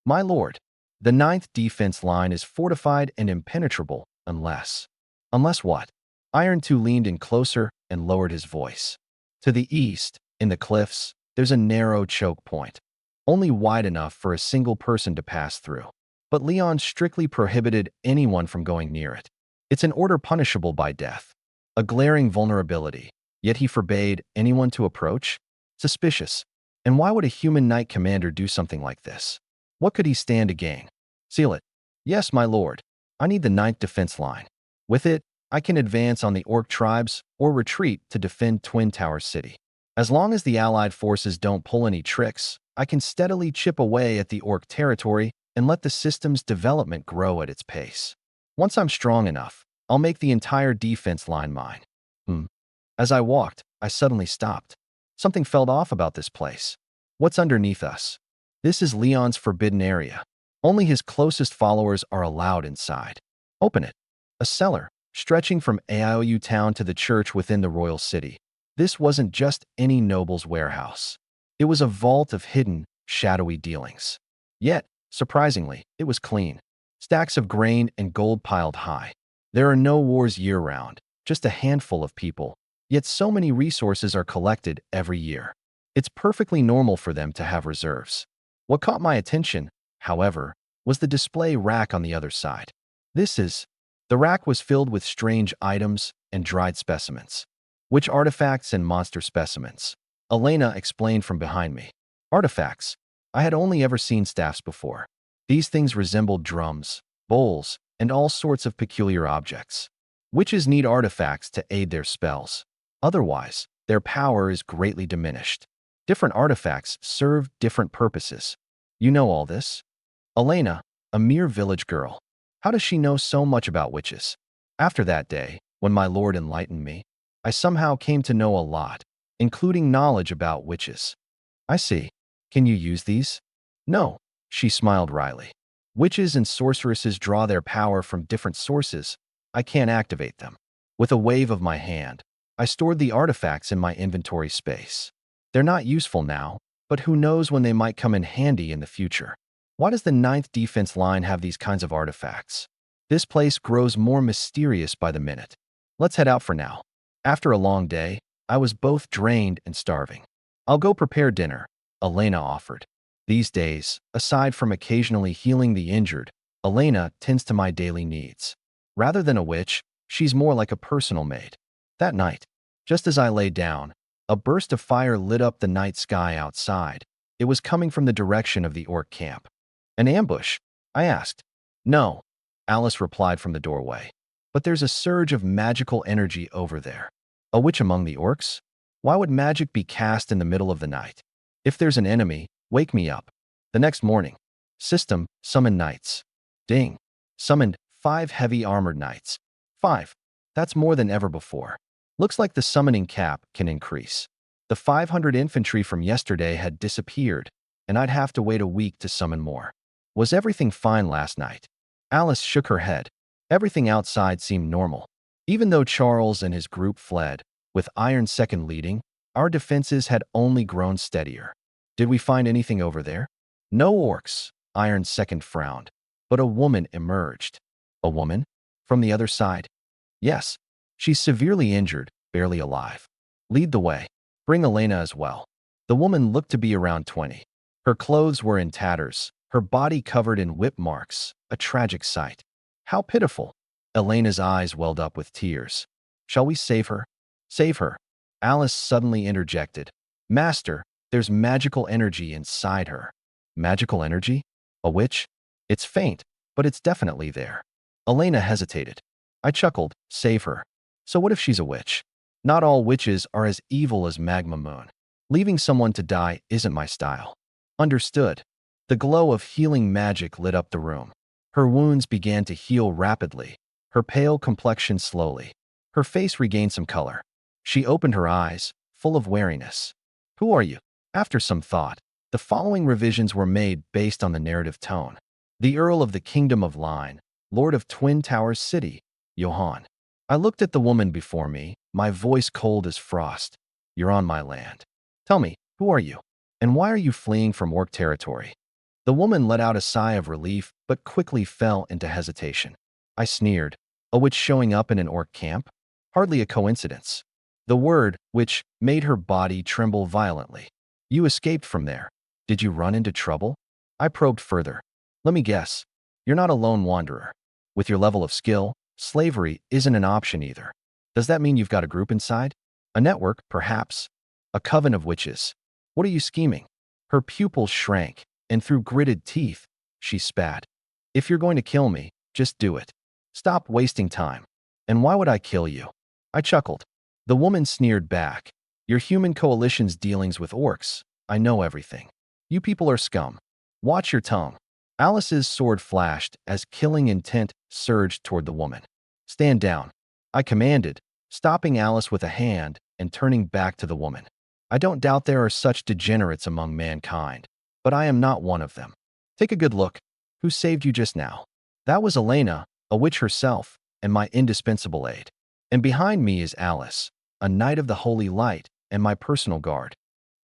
My lord, the 9th defense line is fortified and impenetrable unless... Unless what? Iron 2 leaned in closer and lowered his voice. To the east, in the cliffs, there's a narrow choke point. Only wide enough for a single person to pass through. But Leon strictly prohibited anyone from going near it. It's an order punishable by death. A glaring vulnerability, yet he forbade anyone to approach? Suspicious. And why would a human knight commander do something like this? What could he stand to gain? Seal it. Yes, my lord. I need the 9th defense line. With it, I can advance on the orc tribes or retreat to defend Twin Tower City. As long as the allied forces don't pull any tricks, I can steadily chip away at the orc territory and let the system's development grow at its pace. Once I'm strong enough, I'll make the entire defense line mine. As I walked, I suddenly stopped. Something felt off about this place. What's underneath us? This is Leon's forbidden area. Only his closest followers are allowed inside. Open it. A cellar, stretching from Aiou town to the church within the royal city. This wasn't just any noble's warehouse. It was a vault of hidden, shadowy dealings. Yet, surprisingly, it was clean. Stacks of grain and gold piled high. There are no wars year-round, just a handful of people. Yet so many resources are collected every year. It's perfectly normal for them to have reserves. What caught my attention, however, was the display rack on the other side. The rack was filled with strange items and dried specimens. Which artifacts and monster specimens? Elena explained from behind me. Artifacts. I had only ever seen staffs before. These things resembled drums, bowls, and all sorts of peculiar objects. Witches need artifacts to aid their spells. Otherwise, their power is greatly diminished. Different artifacts serve different purposes. You know all this? Elena, a mere village girl. How does she know so much about witches? After that day, when my lord enlightened me, I somehow came to know a lot, including knowledge about witches. I see. Can you use these? No, she smiled wryly. Witches and sorceresses draw their power from different sources. I can't activate them. With a wave of my hand, I stored the artifacts in my inventory space. They're not useful now, but who knows when they might come in handy in the future. Why does the ninth defense line have these kinds of artifacts? This place grows more mysterious by the minute. Let's head out for now. After a long day, I was both drained and starving. I'll go prepare dinner, Elena offered. These days, aside from occasionally healing the injured, Elena tends to my daily needs. Rather than a witch, she's more like a personal maid. That night, just as I lay down, a burst of fire lit up the night sky outside. It was coming from the direction of the orc camp. An ambush? I asked. No, Alice replied from the doorway. But there's a surge of magical energy over there. A witch among the orcs? Why would magic be cast in the middle of the night? If there's an enemy, wake me up. The next morning. System, summon knights. Ding. Summoned 5 heavy armored knights. 5. That's more than ever before. Looks like the summoning cap can increase. The 500 infantry from yesterday had disappeared, and I'd have to wait a week to summon more. Was everything fine last night? Alice shook her head. Everything outside seemed normal. Even though Charles and his group fled, with Iron Second leading, our defenses had only grown steadier. Did we find anything over there? No orcs, Iron Second frowned. But a woman emerged. A woman? From the other side? Yes. She's severely injured, barely alive. Lead the way. Bring Elena as well. The woman looked to be around 20. Her clothes were in tatters, her body covered in whip marks, a tragic sight. How pitiful. Elena's eyes welled up with tears. Shall we save her? Save her. Alice suddenly interjected. Master, there's magical energy inside her. Magical energy? A witch? It's faint, but it's definitely there. Elena hesitated. I chuckled. Save her. So what if she's a witch? Not all witches are as evil as Magma Moon. Leaving someone to die isn't my style. Understood. The glow of healing magic lit up the room. Her wounds began to heal rapidly, her pale complexion slowly. Her face regained some color. She opened her eyes, full of wariness. Who are you? After some thought, the following revisions were made based on the narrative tone. The Earl of the Kingdom of Line, Lord of Twin Towers City, Johann. I looked at the woman before me, my voice cold as frost. You're on my land. Tell me, who are you? And why are you fleeing from orc territory? The woman let out a sigh of relief, but quickly fell into hesitation. I sneered. A witch showing up in an orc camp? Hardly a coincidence. The word, which, made her body tremble violently. You escaped from there. Did you run into trouble? I probed further. Let me guess. You're not a lone wanderer. With your level of skill, slavery isn't an option either. Does that mean you've got a group inside? A network, perhaps? A coven of witches? What are you scheming? Her pupils shrank, and through gritted teeth, she spat. If you're going to kill me, just do it. Stop wasting time. And why would I kill you? I chuckled. The woman sneered back. Your human coalition's dealings with orcs. I know everything. You people are scum. Watch your tongue. Alice's sword flashed as killing intent surged toward the woman. Stand down. I commanded, stopping Alice with a hand and turning back to the woman. I don't doubt there are such degenerates among mankind, but I am not one of them. Take a good look. Who saved you just now? That was Elena, a witch herself, and my indispensable aid. And behind me is Alice, a knight of the holy light, and my personal guard.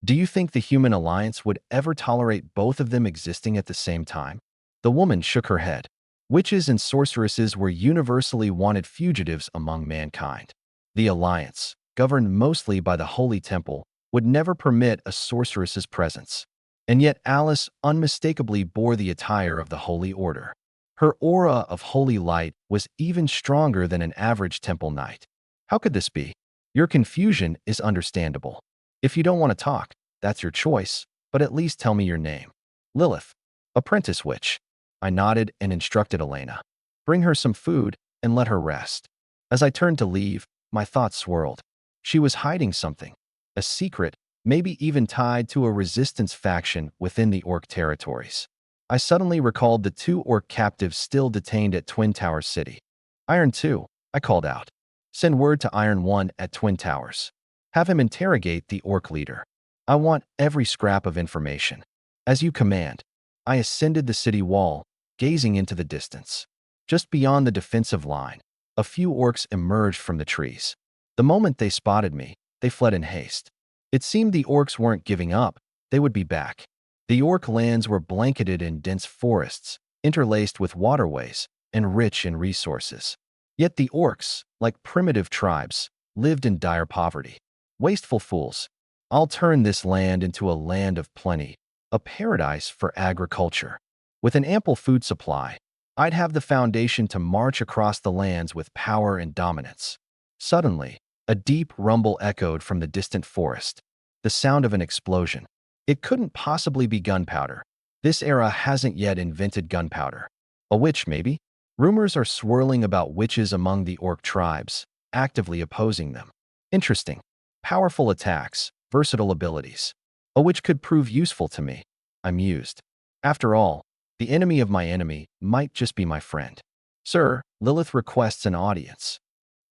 Do you think the human alliance would ever tolerate both of them existing at the same time? The woman shook her head. Witches and sorceresses were universally wanted fugitives among mankind. The alliance, governed mostly by the Holy Temple, would never permit a sorceress's presence. And yet Alice unmistakably bore the attire of the Holy Order. Her aura of holy light was even stronger than an average temple knight. How could this be? Your confusion is understandable. If you don't want to talk, that's your choice, but at least tell me your name. Lilith. Apprentice witch. I nodded and instructed Elena. Bring her some food and let her rest. As I turned to leave, my thoughts swirled. She was hiding something. A secret, maybe even tied to a resistance faction within the orc territories. I suddenly recalled the 2 orc captives still detained at Twin Towers City. Iron 2, I called out. Send word to Iron 1 at Twin Towers. Have him interrogate the orc leader. I want every scrap of information. As you command. I ascended the city wall, gazing into the distance. Just beyond the defensive line, a few orcs emerged from the trees. The moment they spotted me, they fled in haste. It seemed the orcs weren't giving up. They would be back. The orc lands were blanketed in dense forests, interlaced with waterways, and rich in resources. Yet the orcs, like primitive tribes, lived in dire poverty. Wasteful fools. I'll turn this land into a land of plenty, a paradise for agriculture. With an ample food supply, I'd have the foundation to march across the lands with power and dominance. Suddenly, a deep rumble echoed from the distant forest, the sound of an explosion. It couldn't possibly be gunpowder. This era hasn't yet invented gunpowder. A witch, maybe? Rumors are swirling about witches among the orc tribes, actively opposing them. Interesting. Powerful attacks, versatile abilities. A witch could prove useful to me, I mused. After all, the enemy of my enemy might just be my friend. Sir, Lilith requests an audience.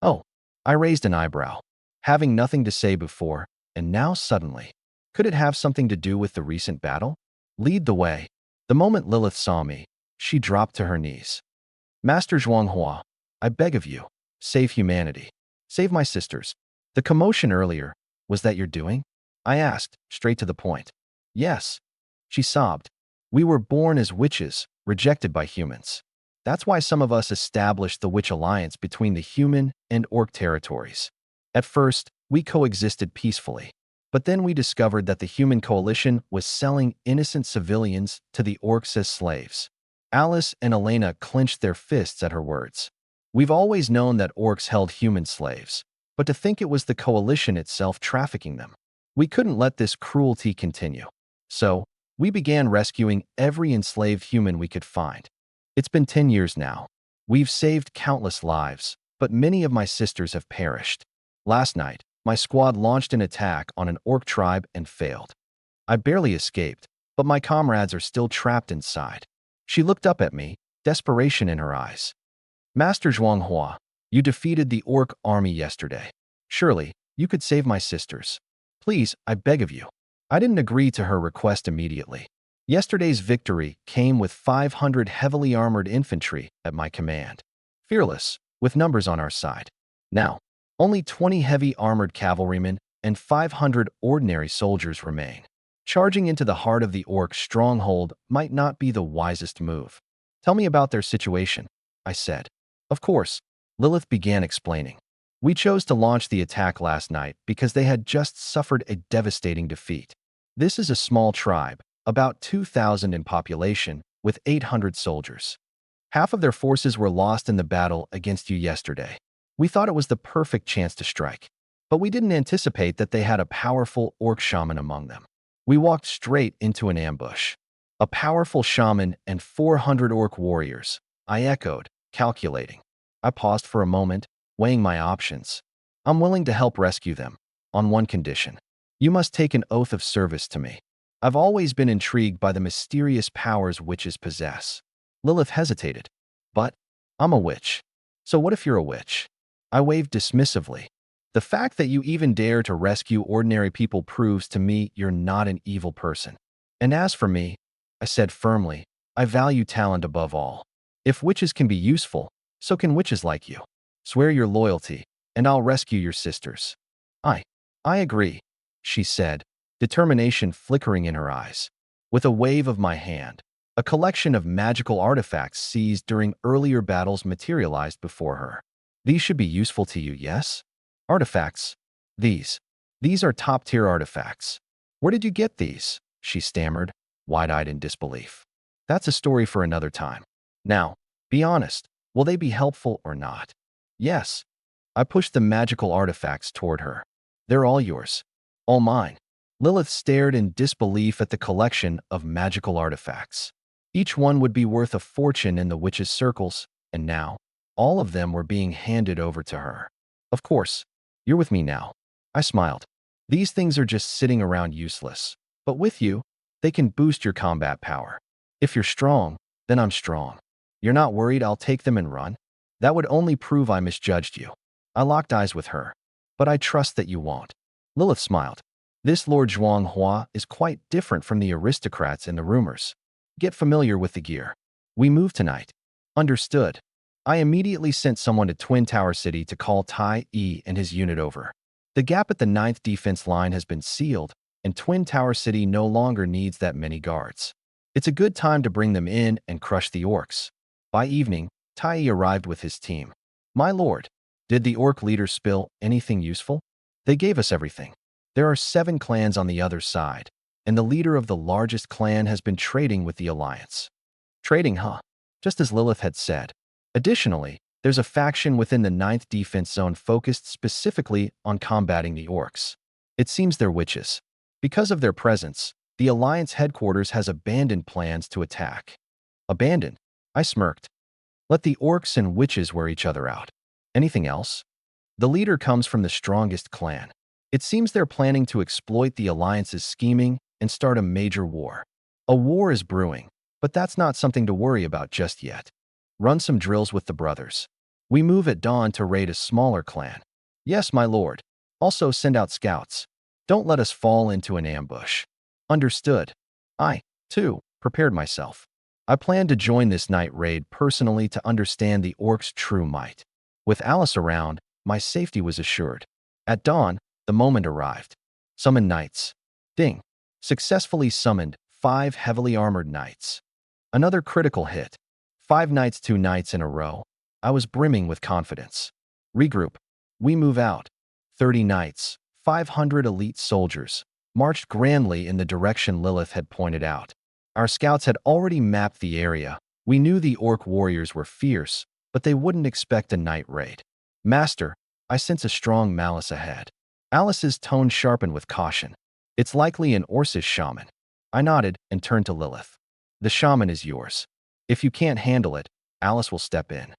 Oh, I raised an eyebrow, having nothing to say before, and now suddenly. Could it have something to do with the recent battle? Lead the way. The moment Lilith saw me, she dropped to her knees. Master Zhuanghua, I beg of you, save humanity. Save my sisters. The commotion earlier, was that your doing? I asked, straight to the point. Yes. She sobbed. We were born as witches, rejected by humans. That's why some of us established the witch alliance between the human and orc territories. At first, we coexisted peacefully. But then we discovered that the human coalition was selling innocent civilians to the orcs as slaves. Alice and Elena clenched their fists at her words. We've always known that orcs held human slaves, but to think it was the coalition itself trafficking them. We couldn't let this cruelty continue. So, we began rescuing every enslaved human we could find. It's been 10 years now. We've saved countless lives, but many of my sisters have perished. Last night, my squad launched an attack on an orc tribe and failed. I barely escaped, but my comrades are still trapped inside. She looked up at me, desperation in her eyes. Master Zhuanghua, you defeated the orc army yesterday. Surely, you could save my sisters. Please, I beg of you. I didn't agree to her request immediately. Yesterday's victory came with 500 heavily armored infantry at my command. Fearless, with numbers on our side. Now, only 20 heavy armored cavalrymen and 500 ordinary soldiers remain. Charging into the heart of the orc stronghold might not be the wisest move. Tell me about their situation, I said. Of course, Lilith began explaining. We chose to launch the attack last night because they had just suffered a devastating defeat. This is a small tribe, about 2,000 in population, with 800 soldiers. Half of their forces were lost in the battle against you yesterday. We thought it was the perfect chance to strike, but we didn't anticipate that they had a powerful orc shaman among them. We walked straight into an ambush. A powerful shaman and 400 orc warriors, I echoed, calculating. I paused for a moment, weighing my options. I'm willing to help rescue them, on one condition. You must take an oath of service to me. I've always been intrigued by the mysterious powers witches possess. Lilith hesitated. But I'm a witch. So what if you're a witch? I waved dismissively. The fact that you even dare to rescue ordinary people proves to me you're not an evil person. And as for me, I said firmly, I value talent above all. If witches can be useful, so can witches like you. Swear your loyalty, and I'll rescue your sisters. I agree, she said, determination flickering in her eyes. With a wave of my hand, a collection of magical artifacts seized during earlier battles materialized before her. These should be useful to you, yes? Artifacts. These are top-tier artifacts. Where did you get these? She stammered, wide-eyed in disbelief. That's a story for another time. Now, be honest, will they be helpful or not? Yes. I pushed the magical artifacts toward her. They're all yours. All mine. Lilith stared in disbelief at the collection of magical artifacts. Each one would be worth a fortune in the witches' circles, and now, all of them were being handed over to her. Of course, you're with me now. I smiled. These things are just sitting around useless. But with you, they can boost your combat power. If you're strong, then I'm strong. You're not worried I'll take them and run? That would only prove I misjudged you. I locked eyes with her. But I trust that you won't. Lilith smiled. This Lord Zhuanghua is quite different from the aristocrats in the rumors. Get familiar with the gear. We move tonight. Understood. I immediately sent someone to Twin Tower City to call Tai Yi and his unit over. The gap at the 9th defense line has been sealed, and Twin Tower City no longer needs that many guards. It's a good time to bring them in and crush the orcs. By evening, Tai Yi arrived with his team. My lord, did the orc leader spill anything useful? They gave us everything. There are 7 clans on the other side, and the leader of the largest clan has been trading with the Alliance. Trading, huh? Just as Lilith had said. Additionally, there's a faction within the 9th defense zone focused specifically on combating the orcs. It seems they're witches. Because of their presence, the Alliance headquarters has abandoned plans to attack. Abandoned? I smirked. Let the orcs and witches wear each other out. Anything else? The leader comes from the strongest clan. It seems they're planning to exploit the Alliance's scheming and start a major war. A war is brewing, but that's not something to worry about just yet. Run some drills with the brothers. We move at dawn to raid a smaller clan. Yes, my lord. Also send out scouts. Don't let us fall into an ambush. Understood. I, too, prepared myself. I planned to join this night raid personally to understand the orcs' true might. With Alice around, my safety was assured. At dawn, the moment arrived. Summon knights. Ding. Successfully summoned 5 heavily armored knights. Another critical hit. 5 knights, 2 nights in a row. I was brimming with confidence. Regroup. We move out. 30 knights, 500 elite soldiers, marched grandly in the direction Lilith had pointed out. Our scouts had already mapped the area. We knew the orc warriors were fierce, but they wouldn't expect a night raid. Master, I sense a strong malice ahead. Alice's tone sharpened with caution. It's likely an Orcish shaman. I nodded and turned to Lilith. The shaman is yours. If you can't handle it, Alice will step in.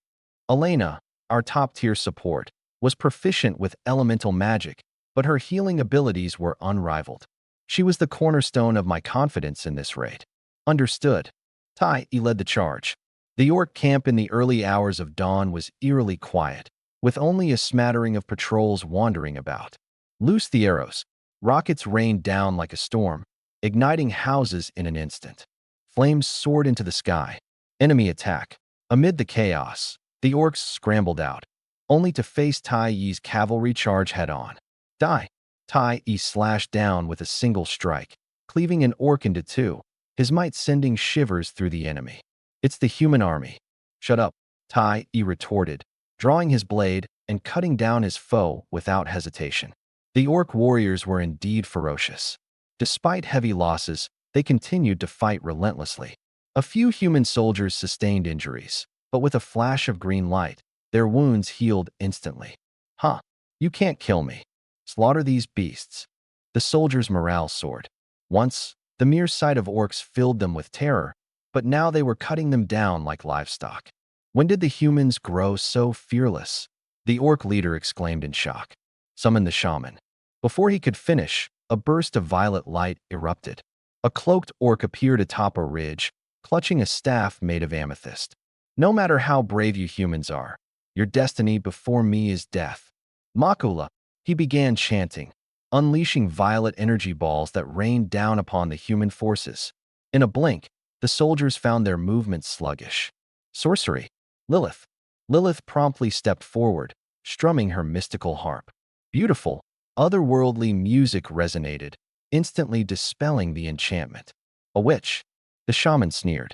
Elena, our top-tier support, was proficient with elemental magic, but her healing abilities were unrivaled. She was the cornerstone of my confidence in this raid. Understood. Tai Yi led the charge. The orc camp in the early hours of dawn was eerily quiet, with only a smattering of patrols wandering about. Loose the arrows. Rockets rained down like a storm, igniting houses in an instant. Flames soared into the sky. Enemy attack. Amid the chaos, the orcs scrambled out, only to face Tai Yi's cavalry charge head-on. Die! Tai Yi slashed down with a single strike, cleaving an orc into 2, his might sending shivers through the enemy. It's the human army. Shut up, Tai Yi retorted, drawing his blade and cutting down his foe without hesitation. The orc warriors were indeed ferocious. Despite heavy losses, they continued to fight relentlessly. A few human soldiers sustained injuries, but with a flash of green light, their wounds healed instantly. Huh, you can't kill me. Slaughter these beasts. The soldiers' morale soared. Once, the mere sight of orcs filled them with terror, but now they were cutting them down like livestock. When did the humans grow so fearless? The orc leader exclaimed in shock. Summon the shaman. Before he could finish, a burst of violet light erupted. A cloaked orc appeared atop a ridge, clutching a staff made of amethyst. No matter how brave you humans are, your destiny before me is death. Makula, he began chanting, unleashing violet energy balls that rained down upon the human forces. In a blink, the soldiers found their movements sluggish. Sorcery. Lilith. Lilith promptly stepped forward, strumming her mystical harp. Beautiful, otherworldly music resonated, instantly dispelling the enchantment. A witch. The shaman sneered.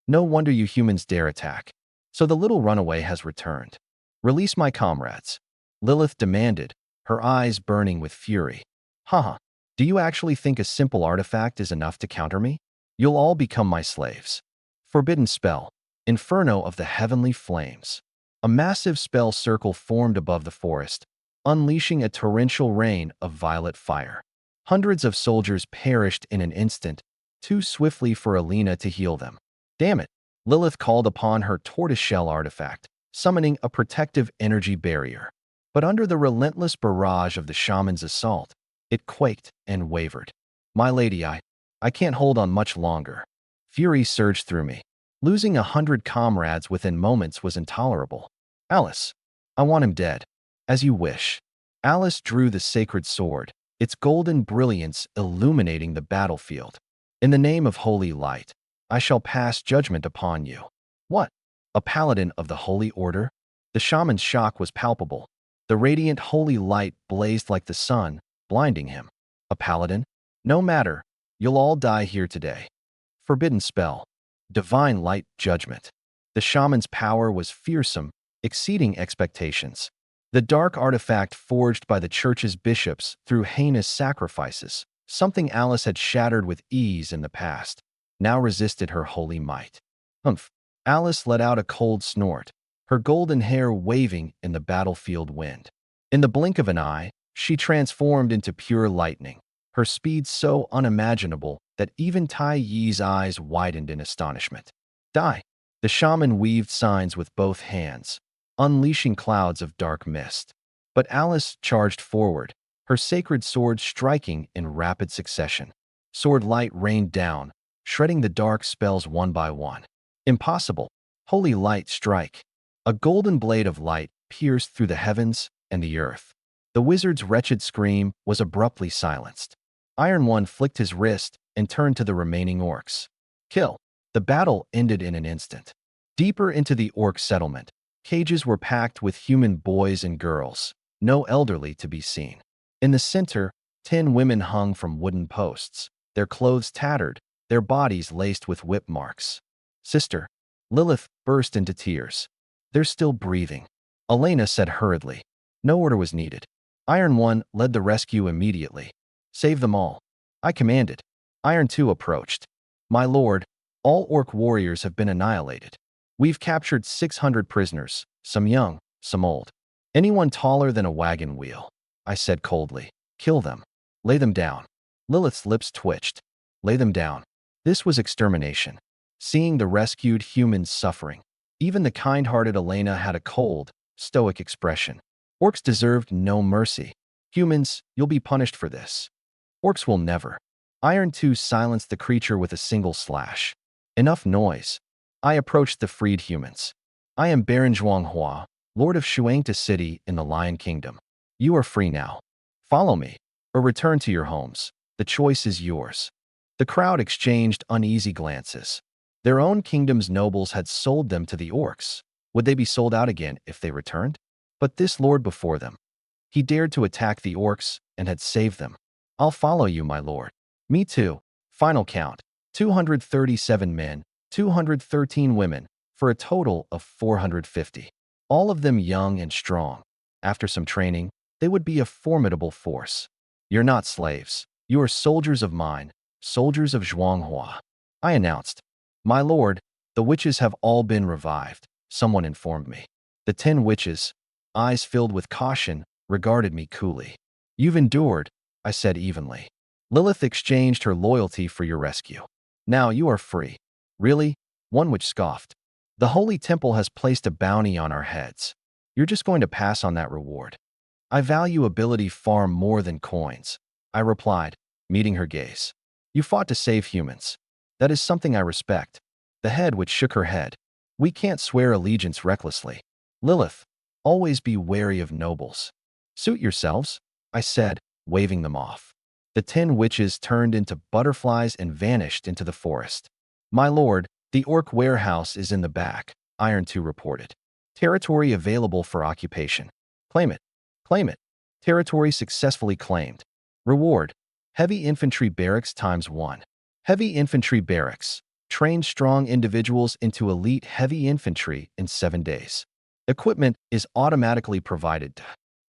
No wonder you humans dare attack. So the little runaway has returned. Release my comrades. Lilith demanded, her eyes burning with fury. Haha, do you actually think a simple artifact is enough to counter me? You'll all become my slaves. Forbidden spell. Inferno of the heavenly flames. A massive spell circle formed above the forest, unleashing a torrential rain of violet fire. Hundreds of soldiers perished in an instant, too swiftly for Alina to heal them. Damn it! Lilith called upon her tortoiseshell artifact, summoning a protective energy barrier. But under the relentless barrage of the shaman's assault, it quaked and wavered. My lady, I can't hold on much longer. Fury surged through me. Losing 100 comrades within moments was intolerable. Alice, I want him dead. As you wish. Alice drew the sacred sword, its golden brilliance illuminating the battlefield. In the name of holy light, I shall pass judgment upon you. What? A paladin of the Holy Order? The shaman's shock was palpable. The radiant holy light blazed like the sun, blinding him. A paladin? No matter. You'll all die here today. Forbidden spell. Divine light judgment. The shaman's power was fearsome, exceeding expectations. The dark artifact forged by the church's bishops through heinous sacrifices, something Alice had shattered with ease in the past, now resisted her holy might. Humph! Alice let out a cold snort, her golden hair waving in the battlefield wind. In the blink of an eye, she transformed into pure lightning, her speed so unimaginable that even Tai Yi's eyes widened in astonishment. Die! The shaman weaved signs with both hands, unleashing clouds of dark mist. But Alice charged forward, her sacred sword striking in rapid succession. Sword light rained down, shredding the dark spells one by one. Impossible! Holy light strike! A golden blade of light pierced through the heavens and the earth. The wizard's wretched scream was abruptly silenced. Iron One flicked his wrist and turned to the remaining orcs. Kill! The battle ended in an instant. Deeper into the orc settlement, cages were packed with human boys and girls, no elderly to be seen. In the center, 10 women hung from wooden posts, their clothes tattered, their bodies laced with whip marks. Sister, Lilith burst into tears. They're still breathing. Elena said hurriedly. No order was needed. Iron One led the rescue immediately. Save them all. I commanded. Iron Two approached. My lord, all orc warriors have been annihilated. We've captured 600 prisoners, some young, some old. Anyone taller than a wagon wheel. I said coldly. Kill them. Lay them down. Lilith's lips twitched. Lay them down. This was extermination. Seeing the rescued humans suffering. Even the kind-hearted Elena had a cold, stoic expression. Orcs deserved no mercy. Humans, you'll be punished for this. Orcs will never. Iron Two silenced the creature with a single slash. Enough noise. I approached the freed humans. I am Baron Zhuanghua, Lord of Shuangta City in the Lion Kingdom. You are free now. Follow me, or return to your homes. The choice is yours. The crowd exchanged uneasy glances. Their own kingdom's nobles had sold them to the orcs. Would they be sold out again if they returned? But this lord before them. He dared to attack the orcs and had saved them. I'll follow you, my lord. Me too. Final count. 237 men, 213 women, for a total of 450. All of them young and strong. After some training, they would be a formidable force. You're not slaves. You are soldiers of mine, soldiers of Zhuanghua. I announced. My lord, the witches have all been revived, someone informed me. The 10 witches, eyes filled with caution, regarded me coolly. You've endured, I said evenly. Lilith exchanged her loyalty for your rescue. Now you are free. Really? One witch scoffed. The Holy Temple has placed a bounty on our heads. You're just going to pass on that reward. I value ability far more than coins, I replied, meeting her gaze. You fought to save humans. That is something I respect. The head witch shook her head. We can't swear allegiance recklessly. Lilith, always be wary of nobles. Suit yourselves, I said, waving them off. The 10 witches turned into butterflies and vanished into the forest. My lord, the orc warehouse is in the back, Iron Two reported. Territory available for occupation. Claim it. Claim it. Territory successfully claimed. Reward. Heavy infantry barracks ×1. Heavy infantry barracks. Train strong individuals into elite heavy infantry in 7 days. Equipment is automatically provided.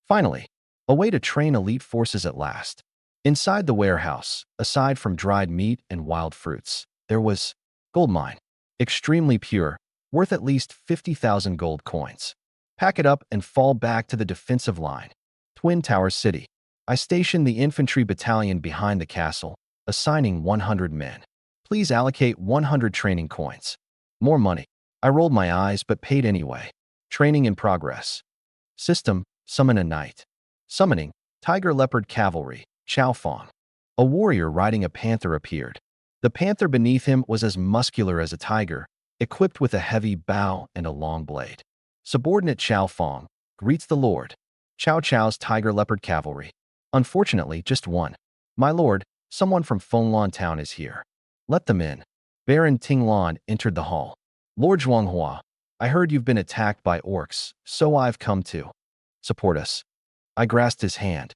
Finally, a way to train elite forces at last. Inside the warehouse, aside from dried meat and wild fruits, there was gold mine. Extremely pure, worth at least 50,000 gold coins. Pack it up and fall back to the defensive line. Twin Tower City. I stationed the infantry battalion behind the castle, assigning 100 men. Please allocate 100 training coins. More money. I rolled my eyes but paid anyway. Training in progress. System, summon a knight. Summoning, Tiger Leopard Cavalry, Chow Fong. A warrior riding a panther appeared. The panther beneath him was as muscular as a tiger, equipped with a heavy bow and a long blade. Subordinate Chow Fong greets the Lord. Chow Chow's Tiger Leopard Cavalry. Unfortunately, just one. My lord, someone from Fenglan town is here. Let them in. Baron Tinglan entered the hall. Lord Zhuanghua, I heard you've been attacked by orcs, so I've come to support us. I grasped his hand.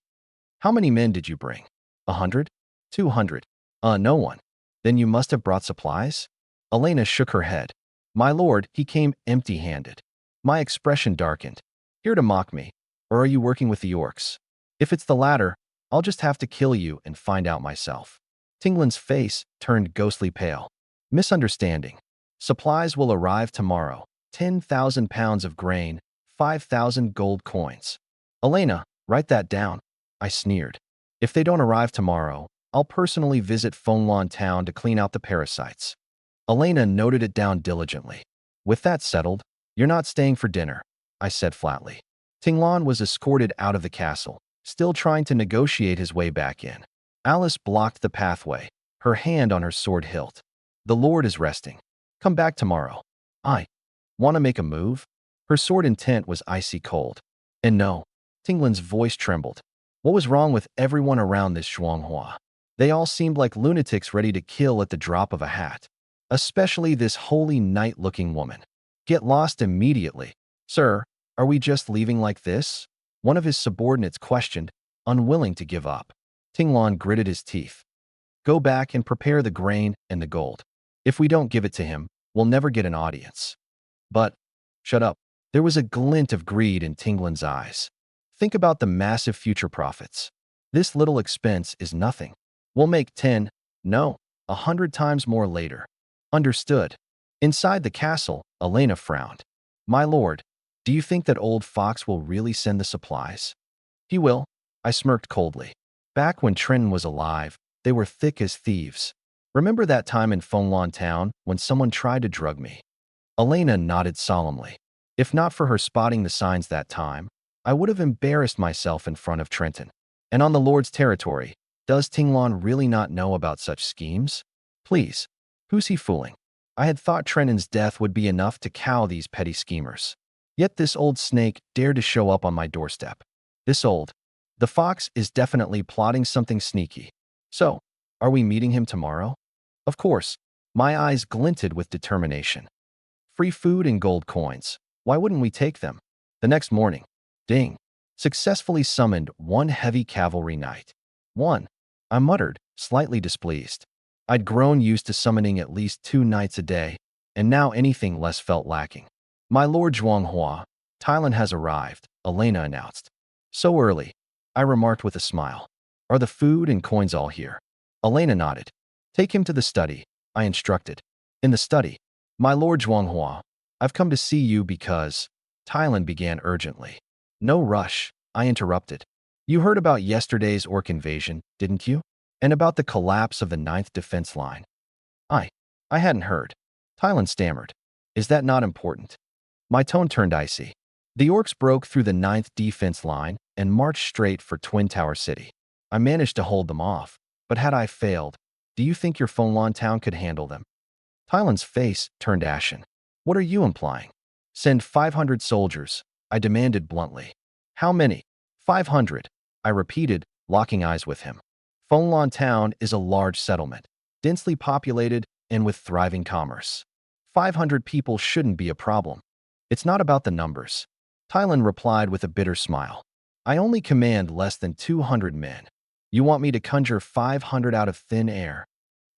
How many men did you bring? 100? 200? No one. Then you must have brought supplies? Elena shook her head. My lord, he came empty-handed. My expression darkened. Here to mock me, or are you working with the orcs? If it's the latter, I'll just have to kill you and find out myself. Tinglin's face turned ghostly pale. Misunderstanding. Supplies will arrive tomorrow. 10,000 pounds of grain, 5,000 gold coins. Elena, write that down. I sneered. If they don't arrive tomorrow, I'll personally visit Fenglan town to clean out the parasites. Elena noted it down diligently. With that settled, you're not staying for dinner, I said flatly. Tinglan was escorted out of the castle, still trying to negotiate his way back in. Alice blocked the pathway, her hand on her sword hilt. The Lord is resting. Come back tomorrow. I want to make a move? Her sword intent was icy cold. And no, Tinglin's voice trembled. What was wrong with everyone around this Zhuanghua? They all seemed like lunatics ready to kill at the drop of a hat. Especially this holy knight-looking woman. Get lost immediately. Sir, are we just leaving like this? One of his subordinates questioned, unwilling to give up. Tinglan gritted his teeth. Go back and prepare the grain and the gold. If we don't give it to him, we'll never get an audience. But, shut up. There was a glint of greed in Tinglin's eyes. Think about the massive future profits. This little expense is nothing. We'll make 10, no, 100 times more later. Understood. Inside the castle, Elena frowned. My lord, do you think that old Fox will really send the supplies? He will, I smirked coldly. Back when Trenton was alive, they were thick as thieves. Remember that time in Fenglan town when someone tried to drug me? Elena nodded solemnly. If not for her spotting the signs that time, I would have embarrassed myself in front of Trenton. And on the Lord's territory, does Tinglan really not know about such schemes? Please, who's he fooling? I had thought Trenton's death would be enough to cow these petty schemers. Yet this old snake dared to show up on my doorstep. The fox is definitely plotting something sneaky. So, are we meeting him tomorrow? Of course. My eyes glinted with determination. Free food and gold coins. Why wouldn't we take them? The next morning, ding, successfully summoned one heavy cavalry knight. One, I muttered, slightly displeased. I'd grown used to summoning at least 2 knights a day, and now anything less felt lacking. My lord Zhuanghua, Thailand has arrived, Elena announced. So early, I remarked with a smile. Are the food and coins all here? Elena nodded. Take him to the study, I instructed. In the study. My lord Zhuanghua, I've come to see you because… Thailand began urgently. No rush, I interrupted. You heard about yesterday's orc invasion, didn't you? And about the collapse of the 9th defense line. I hadn't heard. Thailand stammered. Is that not important? My tone turned icy. The orcs broke through the 9th defense line and marched straight for Twin Tower City. I managed to hold them off, but had I failed, do you think your Fenglan town could handle them? Thailand's face turned ashen. What are you implying? Send 500 soldiers, I demanded bluntly. How many? 500, I repeated, locking eyes with him. Fenglan town is a large settlement, densely populated and with thriving commerce. 500 people shouldn't be a problem. It's not about the numbers. Thailand replied with a bitter smile. I only command less than 200 men. You want me to conjure 500 out of thin air?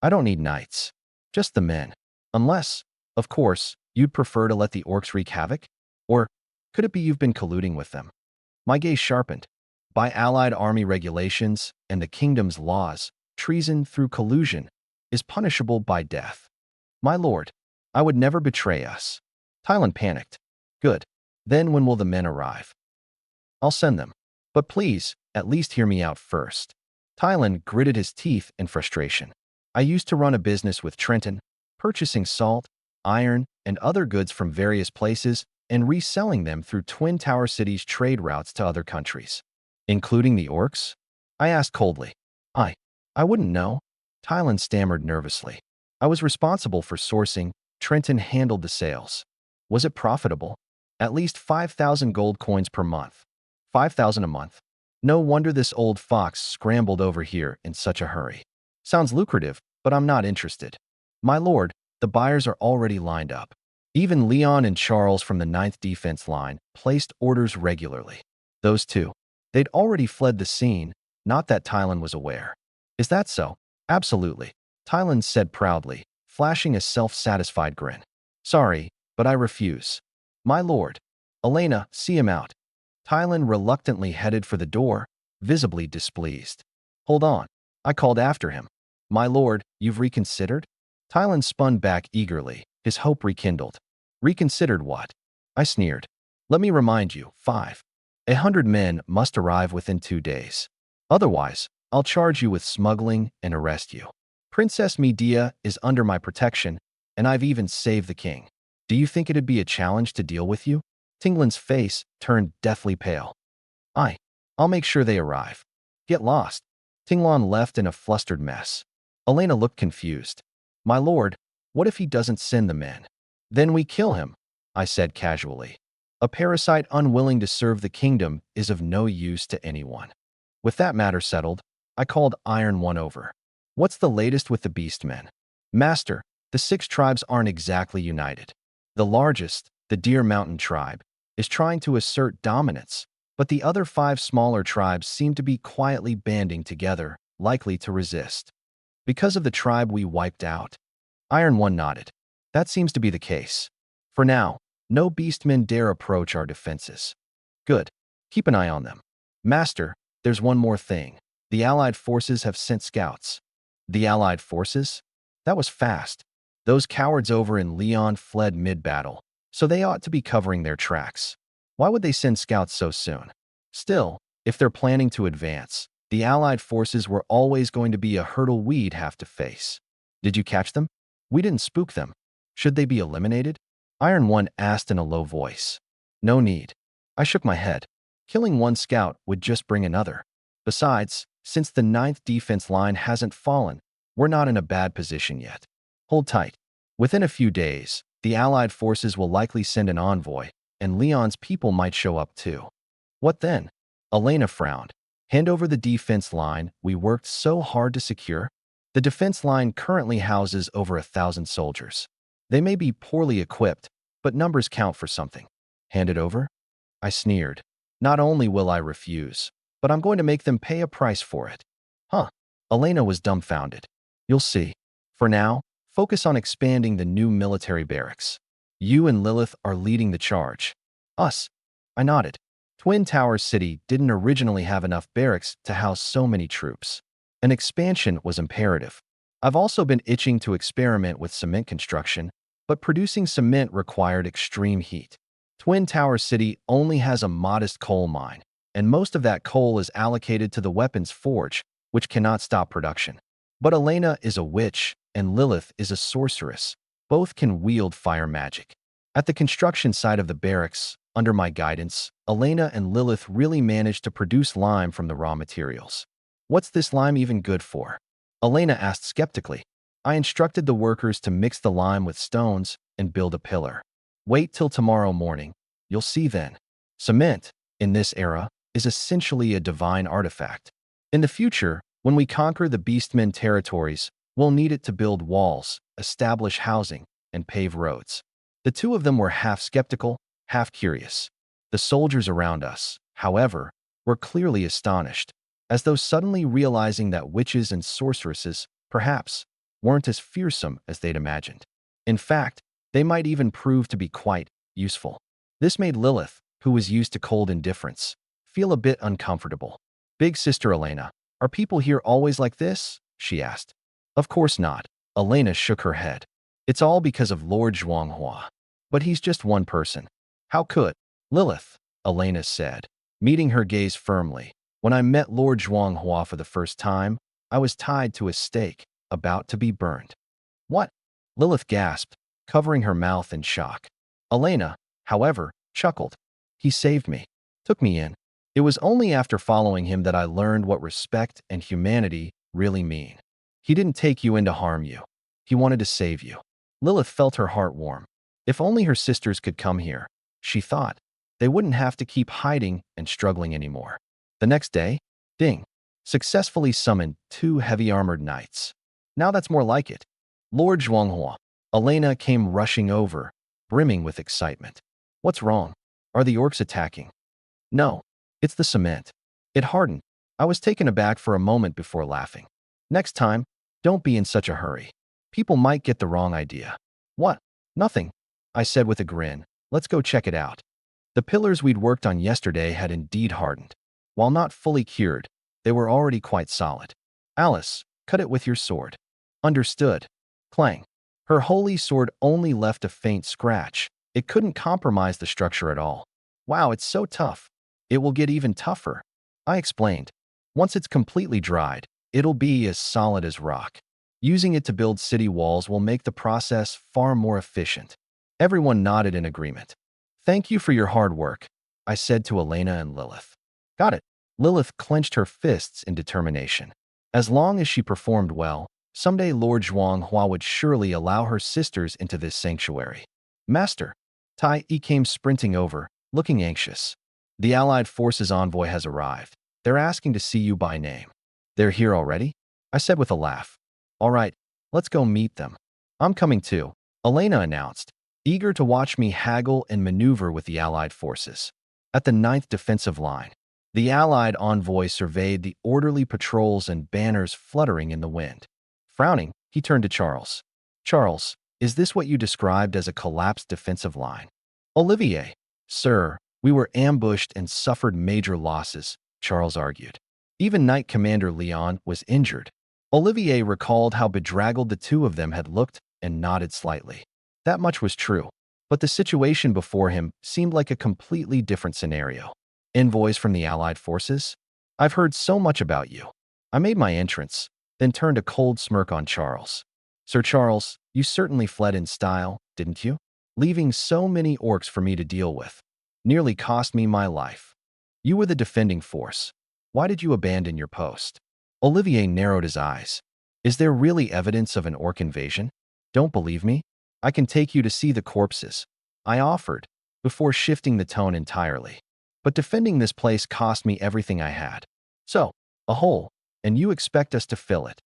I don't need knights. Just the men. Unless, of course, you'd prefer to let the orcs wreak havoc? Or could it be you've been colluding with them? My gaze sharpened. By Allied Army regulations and the kingdom's laws, treason through collusion is punishable by death. My lord, I would never betray us. Thailand panicked. Good. Then when will the men arrive? I'll send them. But please, at least hear me out first. Thailand gritted his teeth in frustration. I used to run a business with Trenton, purchasing salt, iron, and other goods from various places and reselling them through Twin Tower City's trade routes to other countries. Including the orcs? I asked coldly. I wouldn't know. Thailand stammered nervously. I was responsible for sourcing. Trenton handled the sales. Was it profitable? At least 5,000 gold coins per month. 5,000 a month. No wonder this old fox scrambled over here in such a hurry. Sounds lucrative, but I'm not interested. My lord, the buyers are already lined up. Even Leon and Charles from the ninth defense line placed orders regularly. Those two. They'd already fled the scene, not that Tylan was aware. Is that so? Absolutely, Tylan said proudly, flashing a self-satisfied grin. Sorry, but I refuse. My lord. Elena, see him out. Tylan reluctantly headed for the door, visibly displeased. Hold on. I called after him. My lord, you've reconsidered? Tylan spun back eagerly, his hope rekindled. Reconsidered what? I sneered. Let me remind you, 100 men must arrive within 2 days. Otherwise, I'll charge you with smuggling and arrest you. Princess Medea is under my protection, and I've even saved the king. Do you think it'd be a challenge to deal with you? Tinglin's face turned deathly pale. I'll make sure they arrive. Get lost. Tinglon left in a flustered mess. Elena looked confused. My lord, what if he doesn't send the men? Then we kill him, I said casually. A parasite unwilling to serve the kingdom is of no use to anyone. With that matter settled, I called Iron One over. What's the latest with the beastmen? Master, the 6 tribes aren't exactly united. The largest, the Deer Mountain tribe, is trying to assert dominance, but the other 5 smaller tribes seem to be quietly banding together, likely to resist. Because of the tribe we wiped out? Iron One nodded. That seems to be the case. For now, no beastmen dare approach our defenses. Good. Keep an eye on them. Master, there's one more thing. The Allied forces have sent scouts. The Allied forces? That was fast. Those cowards over in Leon fled mid-battle, so they ought to be covering their tracks. Why would they send scouts so soon? Still, if they're planning to advance, the Allied forces were always going to be a hurdle we'd have to face. Did you catch them? We didn't spook them. Should they be eliminated? Iron One asked in a low voice. No need. I shook my head. Killing one scout would just bring another. Besides, since the 9th defense line hasn't fallen, we're not in a bad position yet. Hold tight. Within a few days, the Allied forces will likely send an envoy, and Leon's people might show up too. What then? Elena frowned. Hand over the defense line we worked so hard to secure. The defense line currently houses over 1,000 soldiers. They may be poorly equipped, but numbers count for something. Hand it over? I sneered. Not only will I refuse, but I'm going to make them pay a price for it. Huh. Elena was dumbfounded. You'll see. For now, focus on expanding the new military barracks. You and Lilith are leading the charge. Us. I nodded. Twin Towers City didn't originally have enough barracks to house so many troops. An expansion was imperative. I've also been itching to experiment with cement construction, but producing cement required extreme heat. Twin Towers City only has a modest coal mine, and most of that coal is allocated to the weapons forge, which cannot stop production. But Elena is a witch, and Lilith is a sorceress. Both can wield fire magic. At the construction site of the barracks, under my guidance, Elena and Lilith really managed to produce lime from the raw materials. What's this lime even good for? Elena asked skeptically. I instructed the workers to mix the lime with stones and build a pillar. Wait till tomorrow morning. You'll see then. Cement, in this era, is essentially a divine artifact. In the future, when we conquer the Beastmen territories, we'll need it to build walls, establish housing, and pave roads. The two of them were half skeptical, half curious. The soldiers around us, however, were clearly astonished, as though suddenly realizing that witches and sorceresses, perhaps, weren't as fearsome as they'd imagined. In fact, they might even prove to be quite useful. This made Lilith, who was used to cold indifference, feel a bit uncomfortable. Big Sister Elena, are people here always like this? She asked. Of course not. Elena shook her head. It's all because of Lord Zhuanghua. But he's just one person. How could? Lilith, Elena said, meeting her gaze firmly. When I met Lord Zhuanghua for the first time, I was tied to a stake, about to be burned. What? Lilith gasped, covering her mouth in shock. Elena, however, chuckled. He saved me, took me in. It was only after following him that I learned what respect and humanity really mean. He didn't take you in to harm you. He wanted to save you. Lilith felt her heart warm. If only her sisters could come here, she thought. They wouldn't have to keep hiding and struggling anymore. The next day, Ding successfully summoned 2 heavy-armored knights. Now that's more like it. Lord Zhuanghua. Elena came rushing over, brimming with excitement. What's wrong? Are the orcs attacking? No, it's the cement. It hardened. I was taken aback for a moment before laughing. Next time, don't be in such a hurry. People might get the wrong idea. What? Nothing, I said with a grin. Let's go check it out. The pillars we'd worked on yesterday had indeed hardened. While not fully cured, they were already quite solid. Alice, cut it with your sword. Understood. Clang. Her holy sword only left a faint scratch. It couldn't compromise the structure at all. Wow, it's so tough. It will get even tougher, I explained. Once it's completely dried, it'll be as solid as rock. Using it to build city walls will make the process far more efficient. Everyone nodded in agreement. Thank you for your hard work, I said to Elena and Lilith. Got it. Lilith clenched her fists in determination. As long as she performed well, someday Lord Zhuanghua would surely allow her sisters into this sanctuary. Master, Tai Yi came sprinting over, looking anxious. The Allied Forces envoy has arrived. They're asking to see you by name. They're here already? I said with a laugh. All right, let's go meet them. I'm coming too, Elena announced, eager to watch me haggle and maneuver with the Allied forces. At the 9th defensive line, the Allied envoy surveyed the orderly patrols and banners fluttering in the wind. Frowning, he turned to Charles. Charles, is this what you described as a collapsed defensive line? Olivier, sir, we were ambushed and suffered major losses, Charles argued. Even Knight Commander Leon was injured. Olivier recalled how bedraggled the two of them had looked and nodded slightly. That much was true, but the situation before him seemed like a completely different scenario. Envoys from the Allied forces? I've heard so much about you. I made my entrance, then turned a cold smirk on Charles. Sir Charles, you certainly fled in style, didn't you? Leaving so many orcs for me to deal with. Nearly cost me my life. You were the defending force. Why did you abandon your post? Olivier narrowed his eyes. Is there really evidence of an orc invasion? Don't believe me? I can take you to see the corpses. I offered, before shifting the tone entirely. But defending this place cost me everything I had. So, a hole, and you expect us to fill it.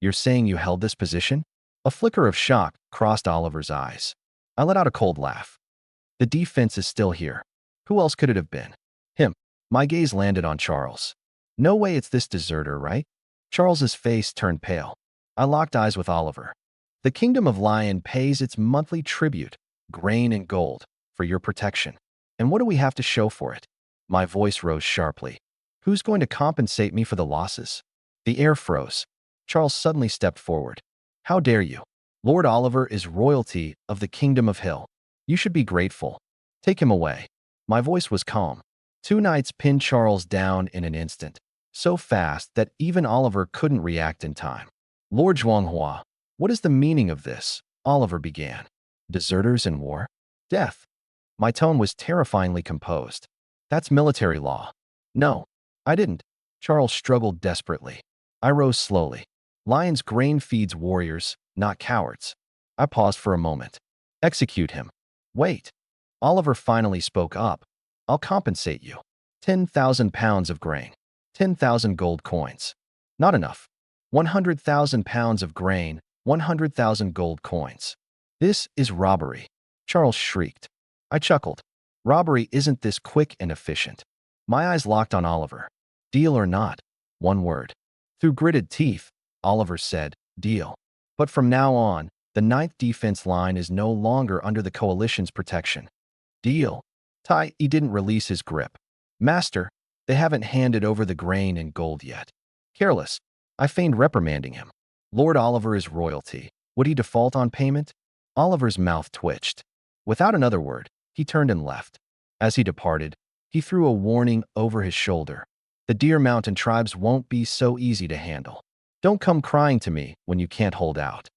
You're saying you held this position? A flicker of shock crossed Oliver's eyes. I let out a cold laugh. The defense is still here. Who else could it have been? Him. My gaze landed on Charles. No way it's this deserter, right? Charles's face turned pale. I locked eyes with Oliver. The Kingdom of Lion pays its monthly tribute, grain and gold, for your protection. And what do we have to show for it? My voice rose sharply. Who's going to compensate me for the losses? The air froze. Charles suddenly stepped forward. How dare you? Lord Oliver is royalty of the Kingdom of Hill. You should be grateful. Take him away. My voice was calm. Two knights pinned Charles down in an instant, so fast that even Oliver couldn't react in time. Lord Zhuanghua, what is the meaning of this? Oliver began. Deserters in war? Death. My tone was terrifyingly composed. That's military law. No, I didn't. Charles struggled desperately. I rose slowly. Lion's grain feeds warriors, not cowards. I paused for a moment. Execute him. Wait. Oliver finally spoke up. I'll compensate you. 10,000 pounds of grain. 10,000 gold coins. Not enough. 100,000 pounds of grain, 100,000 gold coins. This is robbery. Charles shrieked. I chuckled. Robbery isn't this quick and efficient. My eyes locked on Oliver. Deal or not? One word. Through gritted teeth, Oliver said, deal. But from now on, the 9th defense line is no longer under the coalition's protection. Deal. Tai Yi didn't release his grip. Master, they haven't handed over the grain and gold yet. Careless. I feigned reprimanding him. Lord Oliver is royalty. Would he default on payment? Oliver's mouth twitched. Without another word, he turned and left. As he departed, he threw a warning over his shoulder. The Deer Mountain tribes won't be so easy to handle. Don't come crying to me when you can't hold out.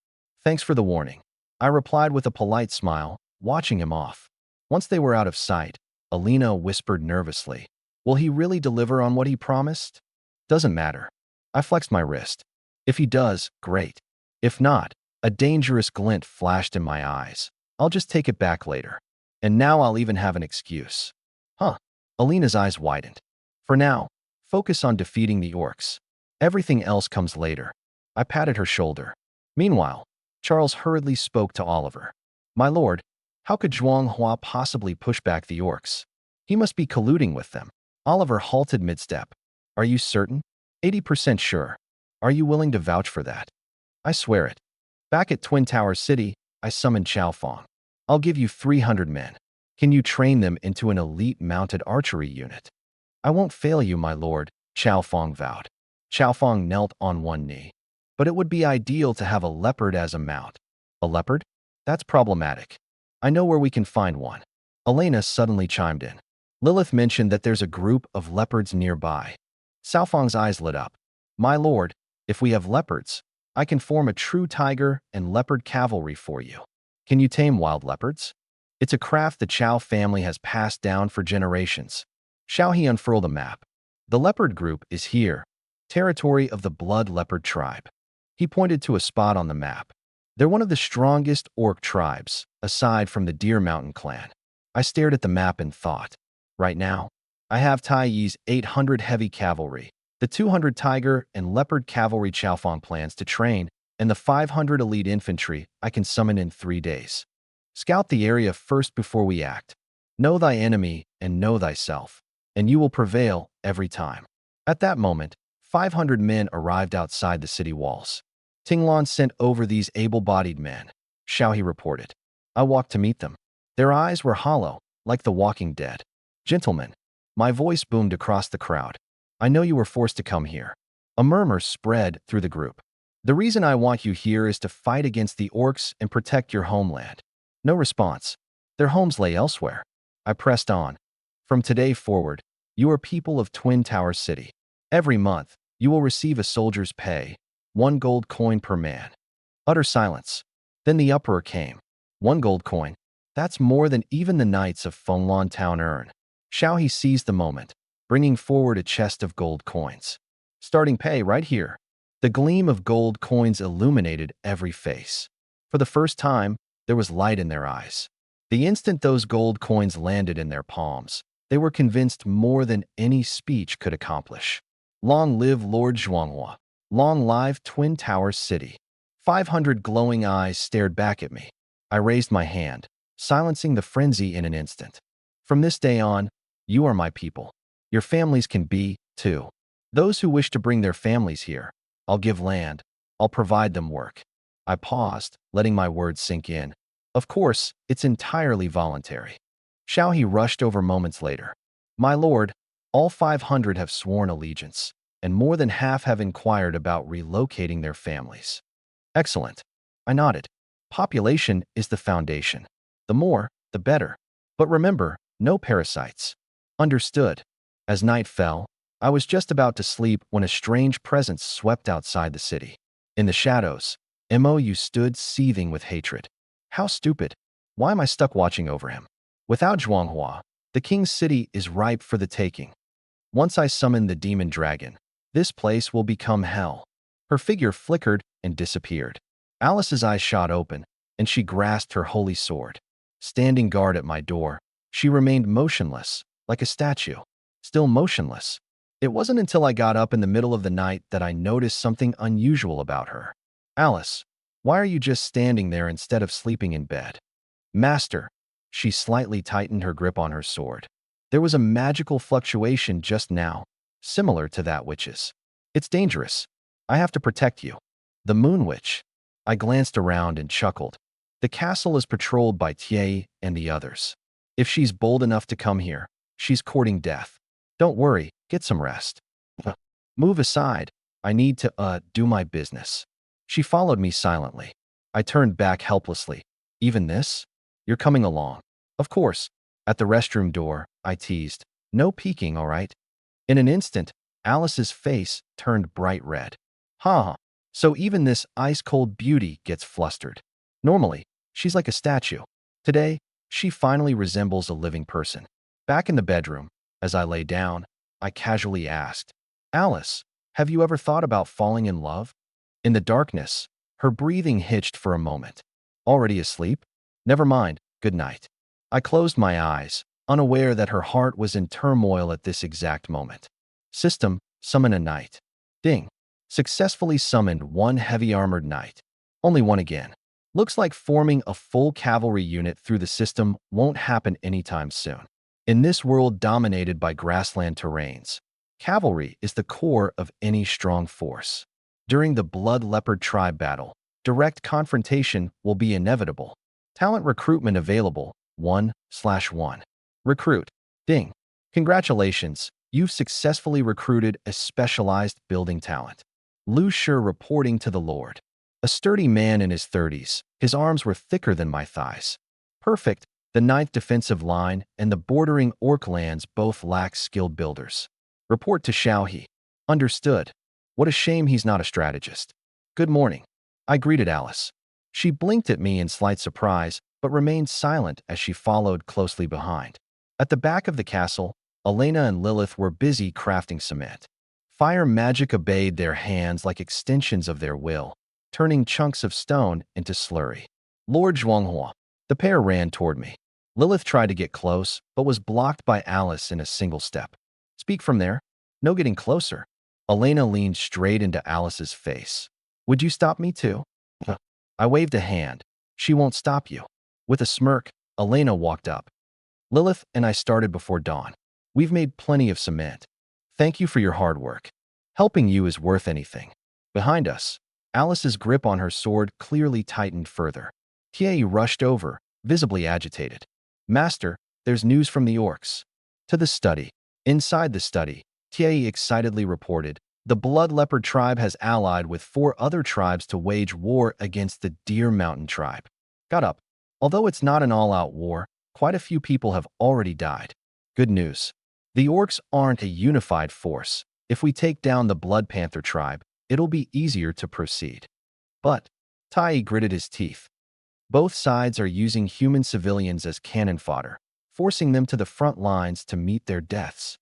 Thanks for the warning. I replied with a polite smile, watching him off. Once they were out of sight, Alina whispered nervously, will he really deliver on what he promised? Doesn't matter. I flexed my wrist. If he does, great. If not, a dangerous glint flashed in my eyes. I'll just take it back later. And now I'll even have an excuse. Huh. Alina's eyes widened. For now, Focus on defeating the orcs. Everything else comes later. I patted her shoulder. Meanwhile, Charles hurriedly spoke to Oliver. My lord, how could Zhuang Hua possibly push back the orcs? He must be colluding with them. Oliver halted mid-step. Are you certain? 80% sure. Are you willing to vouch for that? I swear it. Back at Twin Tower City, I summoned Xiao Fong. I'll give you 300 men. Can you train them into an elite mounted archery unit? I won't fail you, my lord, Xiao Fong vowed. Xiao Fong knelt on one knee. But it would be ideal to have a leopard as a mount. A leopard? That's problematic. I know where we can find one. Elena suddenly chimed in. Lilith mentioned that there's a group of leopards nearby. Xiao Fong's eyes lit up. My lord, if we have leopards, I can form a true tiger and leopard cavalry for you. Can you tame wild leopards? It's a craft the Chao family has passed down for generations. Xiao He unfurled a map. The leopard group is here, territory of the blood leopard tribe. He pointed to a spot on the map. They're one of the strongest orc tribes, aside from the Deer Mountain clan. I stared at the map and thought, right now, I have Tai Yi's 800 heavy cavalry, the 200 tiger and leopard cavalry Chaofeng plans to train, and the 500 elite infantry I can summon in 3 days. Scout the area first before we act. Know thy enemy and know thyself, and you will prevail every time. At that moment, 500 men arrived outside the city walls. Tinglan sent over these able-bodied men, Xiaohe reported. I walked to meet them. Their eyes were hollow, like the walking dead. Gentlemen, my voice boomed across the crowd. I know you were forced to come here. A murmur spread through the group. The reason I want you here is to fight against the orcs and protect your homeland. No response. Their homes lay elsewhere. I pressed on. From today forward, you are people of Twin Tower City. Every month, you will receive a soldier's pay, 1 gold coin per man. Utter silence. Then the uproar came. 1 gold coin. That's more than even the knights of Fenglan Town earn. Xiaohe seized the moment, bringing forward a chest of gold coins. Starting pay right here. The gleam of gold coins illuminated every face. For the first time, there was light in their eyes. The instant those gold coins landed in their palms, they were convinced more than any speech could accomplish. Long live Lord Zhuanghua. Long live Twin Tower City. 500 glowing eyes stared back at me. I raised my hand, silencing the frenzy in an instant. From this day on, you are my people. Your families can be, too. Those who wish to bring their families here, I'll give land. I'll provide them work. I paused, letting my words sink in. Of course, it's entirely voluntary. Xiaohe rushed over moments later. My lord, all 500 have sworn allegiance, and more than half have inquired about relocating their families. Excellent. I nodded. Population is the foundation. The more, the better. But remember, no parasites. Understood. As night fell, I was just about to sleep when a strange presence swept outside the city. In the shadows, Mou stood seething with hatred. How stupid. Why am I stuck watching over him? Without Zhuanghua, the king's city is ripe for the taking. Once I summon the demon dragon, this place will become hell. Her figure flickered and disappeared. Alice's eyes shot open, and she grasped her holy sword. Standing guard at my door, she remained motionless, like a statue. Still motionless. It wasn't until I got up in the middle of the night that I noticed something unusual about her. Alice, why are you just standing there instead of sleeping in bed? Master. She slightly tightened her grip on her sword. There was a magical fluctuation just now, similar to that witch's. It's dangerous. I have to protect you. The Moon Witch. I glanced around and chuckled. The castle is patrolled by Tie and the others. If she's bold enough to come here, she's courting death. Don't worry, get some rest. Move aside. I need to, do my business. She followed me silently. I turned back helplessly. Even this? You're coming along. Of course. At the restroom door, I teased. No peeking, all right? In an instant, Alice's face turned bright red. Ha! So even this ice-cold beauty gets flustered. Normally, she's like a statue. Today, she finally resembles a living person. Back in the bedroom, as I lay down, I casually asked, Alice, have you ever thought about falling in love? In the darkness, her breathing hitched for a moment. Already asleep? Never mind, good night. I closed my eyes, unaware that her heart was in turmoil at this exact moment. System, summon a knight. Ding. Successfully summoned one heavy armored knight. Only one again. Looks like forming a full cavalry unit through the system won't happen anytime soon. In this world dominated by grassland terrains, cavalry is the core of any strong force. During the Blood Leopard tribe battle, direct confrontation will be inevitable. Talent recruitment available, 1/1. Recruit. Ding. Congratulations, you've successfully recruited a specialized building talent. Lu Shi reporting to the Lord. A sturdy man in his 30s, his arms were thicker than my thighs. Perfect, the 9th defensive line and the bordering orc lands both lack skilled builders. Report to Xiaohe. Understood. What a shame he's not a strategist. Good morning. I greeted Alice. She blinked at me in slight surprise, but remained silent as she followed closely behind. At the back of the castle, Elena and Lilith were busy crafting cement. Fire magic obeyed their hands like extensions of their will, turning chunks of stone into slurry. Lord Zhuanghua. The pair ran toward me. Lilith tried to get close, but was blocked by Alice in a single step. Speak from there. No getting closer. Elena leaned straight into Alice's face. Would you stop me too? I waved a hand. She won't stop you. With a smirk, Elena walked up. Lilith and I started before dawn. We've made plenty of cement. Thank you for your hard work. Helping you is worth anything. Behind us, Alice's grip on her sword clearly tightened further. Tie rushed over, visibly agitated. Master, there's news from the orcs. To the study. Inside the study, Tie excitedly reported, the Blood Leopard tribe has allied with 4 other tribes to wage war against the Deer Mountain tribe. Got up. Although it's not an all-out war, quite a few people have already died. Good news. The orcs aren't a unified force. If we take down the Blood Panther tribe, it'll be easier to proceed. But, Tai gritted his teeth. Both sides are using human civilians as cannon fodder, forcing them to the front lines to meet their deaths.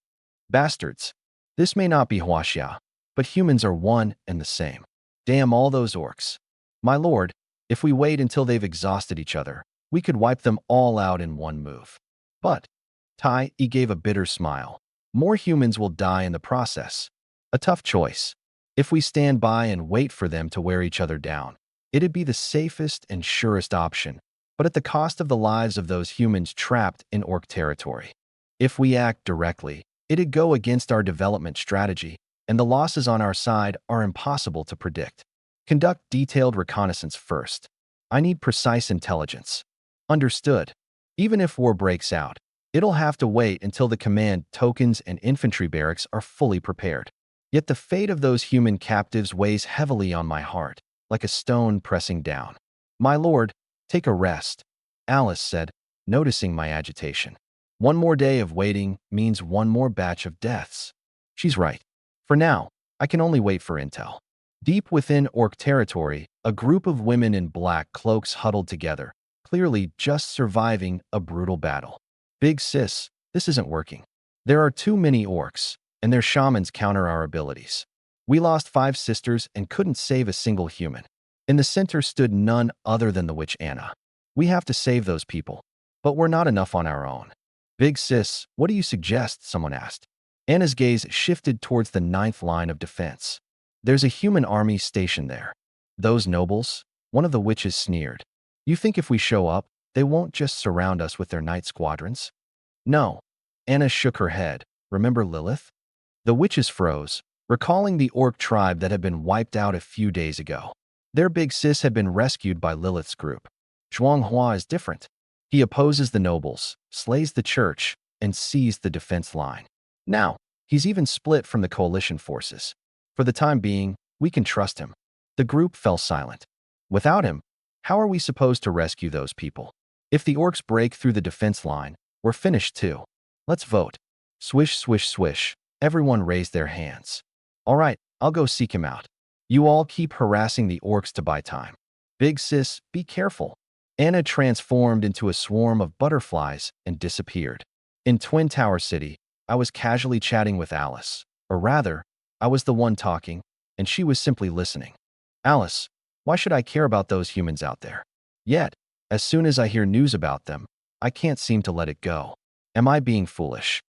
Bastards. This may not be Huaxia, but humans are one and the same. Damn all those orcs. My lord, if we wait until they've exhausted each other, we could wipe them all out in one move. But, Tai gave a bitter smile. More humans will die in the process. A tough choice. If we stand by and wait for them to wear each other down, it'd be the safest and surest option, but at the cost of the lives of those humans trapped in orc territory. If we act directly, it'd go against our development strategy, and the losses on our side are impossible to predict. Conduct detailed reconnaissance first. I need precise intelligence. Understood. Even if war breaks out, it'll have to wait until the command tokens and infantry barracks are fully prepared. Yet the fate of those human captives weighs heavily on my heart, like a stone pressing down. My lord, take a rest, Alice said, noticing my agitation. One more day of waiting means one more batch of deaths. She's right. For now, I can only wait for intel. Deep within orc territory, a group of women in black cloaks huddled together, clearly just surviving a brutal battle. Big sis, this isn't working. There are too many orcs, and their shamans counter our abilities. We lost 5 sisters and couldn't save a single human. In the center stood none other than the witch Anna. We have to save those people, but we're not enough on our own. Big sis, what do you suggest? Someone asked. Anna's gaze shifted towards the 9th line of defense. There's a human army stationed there. Those nobles? One of the witches sneered. You think if we show up, they won't just surround us with their knight squadrons? No. Anna shook her head. Remember Lilith? The witches froze, recalling the orc tribe that had been wiped out a few days ago. Their big sis had been rescued by Lilith's group. Zhuanghua is different. He opposes the nobles, slays the church, and seized the defense line. Now, he's even split from the coalition forces. For the time being, we can trust him. The group fell silent. Without him, how are we supposed to rescue those people? If the orcs break through the defense line, we're finished too. Let's vote. Swish, swish, swish. Everyone raised their hands. All right, I'll go seek him out. You all keep harassing the orcs to buy time. Big sis, be careful. Anna transformed into a swarm of butterflies and disappeared. In Twin Tower City, I was casually chatting with Alice. Or rather, I was the one talking, and she was simply listening. Alice, why should I care about those humans out there? Yet, as soon as I hear news about them, I can't seem to let it go. Am I being foolish?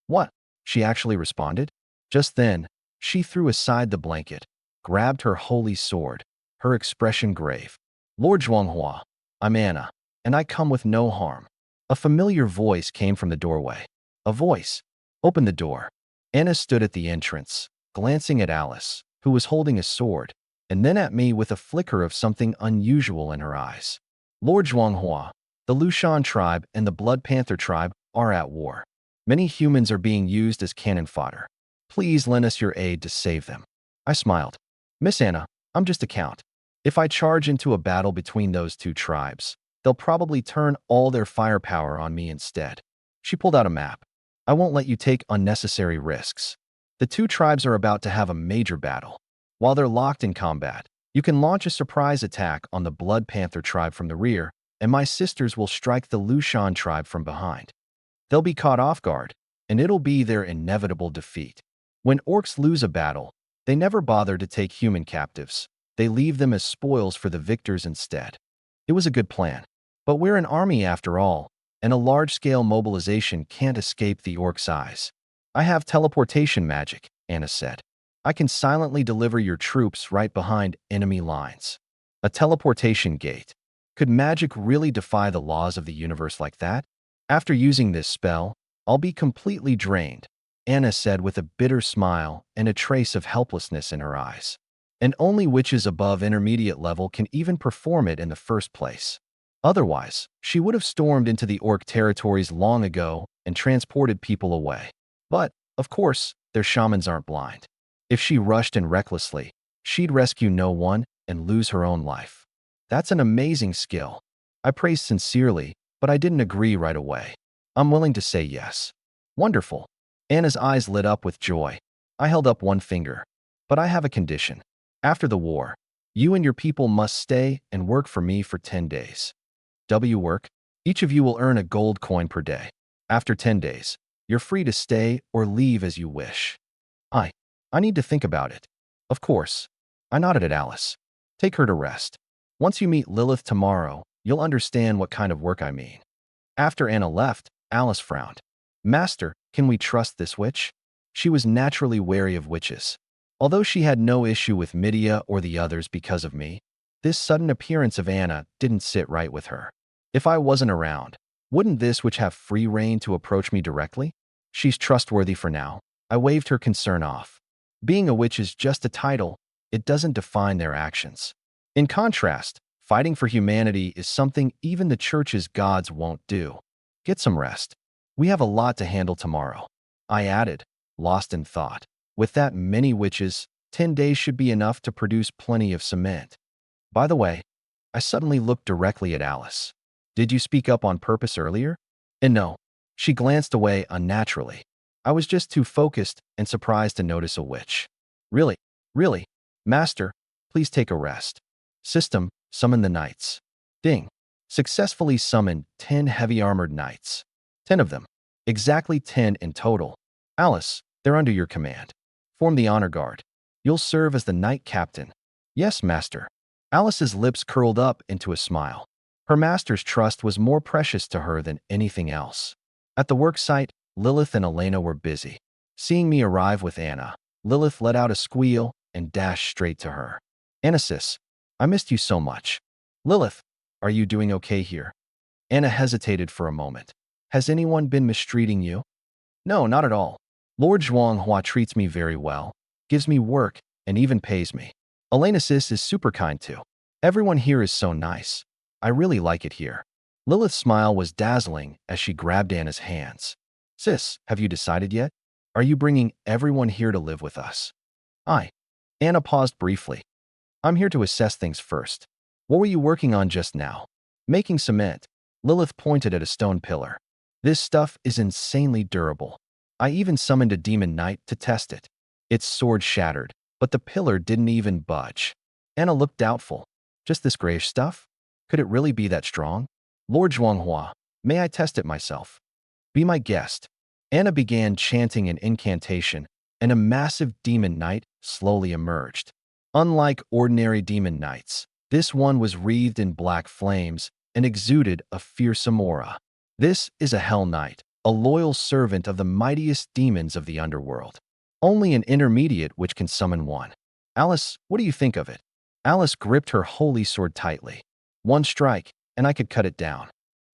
What? She actually responded? Just then, she threw aside the blanket, grabbed her holy sword, her expression grave. Lord Zhuanghua, I'm Anna, and I come with no harm. A familiar voice came from the doorway. A voice. Open the door. Anna stood at the entrance, glancing at Alice, who was holding a sword, and then at me with a flicker of something unusual in her eyes. Lord Zhuanghua, the Lushan tribe and the Blood Panther tribe are at war. Many humans are being used as cannon fodder. Please lend us your aid to save them. I smiled. Miss Anna, I'm just a count. If I charge into a battle between those two tribes, they'll probably turn all their firepower on me instead. She pulled out a map. I won't let you take unnecessary risks. The two tribes are about to have a major battle. While they're locked in combat, you can launch a surprise attack on the Blood Panther tribe from the rear, and my sisters will strike the Lushan tribe from behind. They'll be caught off guard, and it'll be their inevitable defeat. When orcs lose a battle, they never bother to take human captives. They leave them as spoils for the victors instead. It was a good plan. But we're an army after all, and a large-scale mobilization can't escape the orcs' eyes. I have teleportation magic, Anna said. I can silently deliver your troops right behind enemy lines. A teleportation gate. Could magic really defy the laws of the universe like that? After using this spell, I'll be completely drained, Anna said with a bitter smile and a trace of helplessness in her eyes. And only witches above intermediate level can even perform it in the first place. Otherwise, she would have stormed into the orc territories long ago and transported people away. But, of course, their shamans aren't blind. If she rushed in recklessly, she'd rescue no one and lose her own life. That's an amazing skill. I praised sincerely, but I didn't agree right away. I'm willing to say yes. Wonderful. Anna's eyes lit up with joy. I held up one finger. But I have a condition. After the war, you and your people must stay and work for me for 10 days. Work? Each of you will earn a gold coin per day. After 10 days, you're free to stay or leave as you wish. I need to think about it. Of course. I nodded at Alice. Take her to rest. Once you meet Lilith tomorrow, you'll understand what kind of work I mean. After Anna left, Alice frowned. Master, can we trust this witch? She was naturally wary of witches. Although she had no issue with Midia or the others because of me, this sudden appearance of Anna didn't sit right with her. If I wasn't around, wouldn't this witch have free rein to approach me directly? She's trustworthy for now. I waved her concern off. Being a witch is just a title. It doesn't define their actions. In contrast, fighting for humanity is something even the church's gods won't do. Get some rest. We have a lot to handle tomorrow. I added, lost in thought. With that many witches, 10 days should be enough to produce plenty of cement. By the way, I suddenly looked directly at Alice. Did you speak up on purpose earlier? And no. She glanced away unnaturally. I was just too focused and surprised to notice a witch. Really, Master, please take a rest. System, summon the knights. Ding. Successfully summoned 10 heavy-armored knights. 10 of them. Exactly 10 in total. Alice, they're under your command. Form the honor guard. You'll serve as the knight captain. Yes, Master. Alice's lips curled up into a smile. Her master's trust was more precious to her than anything else. At the work site, Lilith and Elena were busy. Seeing me arrive with Anna, Lilith let out a squeal and dashed straight to her. Anna sis, I missed you so much. Lilith, are you doing okay here? Anna hesitated for a moment. Has anyone been mistreating you? No, not at all. Lord Zhuanghua treats me very well, gives me work, and even pays me. Elena sis is super kind too. Everyone here is so nice. I really like it here. Lilith's smile was dazzling as she grabbed Anna's hands. Sis, have you decided yet? Are you bringing everyone here to live with us? Anna paused briefly. I'm here to assess things first. What were you working on just now? Making cement. Lilith pointed at a stone pillar. This stuff is insanely durable. I even summoned a demon knight to test it. Its sword shattered, but the pillar didn't even budge. Anna looked doubtful. Just this grayish stuff? Could it really be that strong? Lord Zhuanghua, may I test it myself? Be my guest. Anna began chanting an incantation, and a massive demon knight slowly emerged. Unlike ordinary demon knights, this one was wreathed in black flames and exuded a fearsome aura. This is a Hell Knight, a loyal servant of the mightiest demons of the underworld. Only an intermediate which can summon one. Alice, what do you think of it? Alice gripped her holy sword tightly. One strike, and I could cut it down.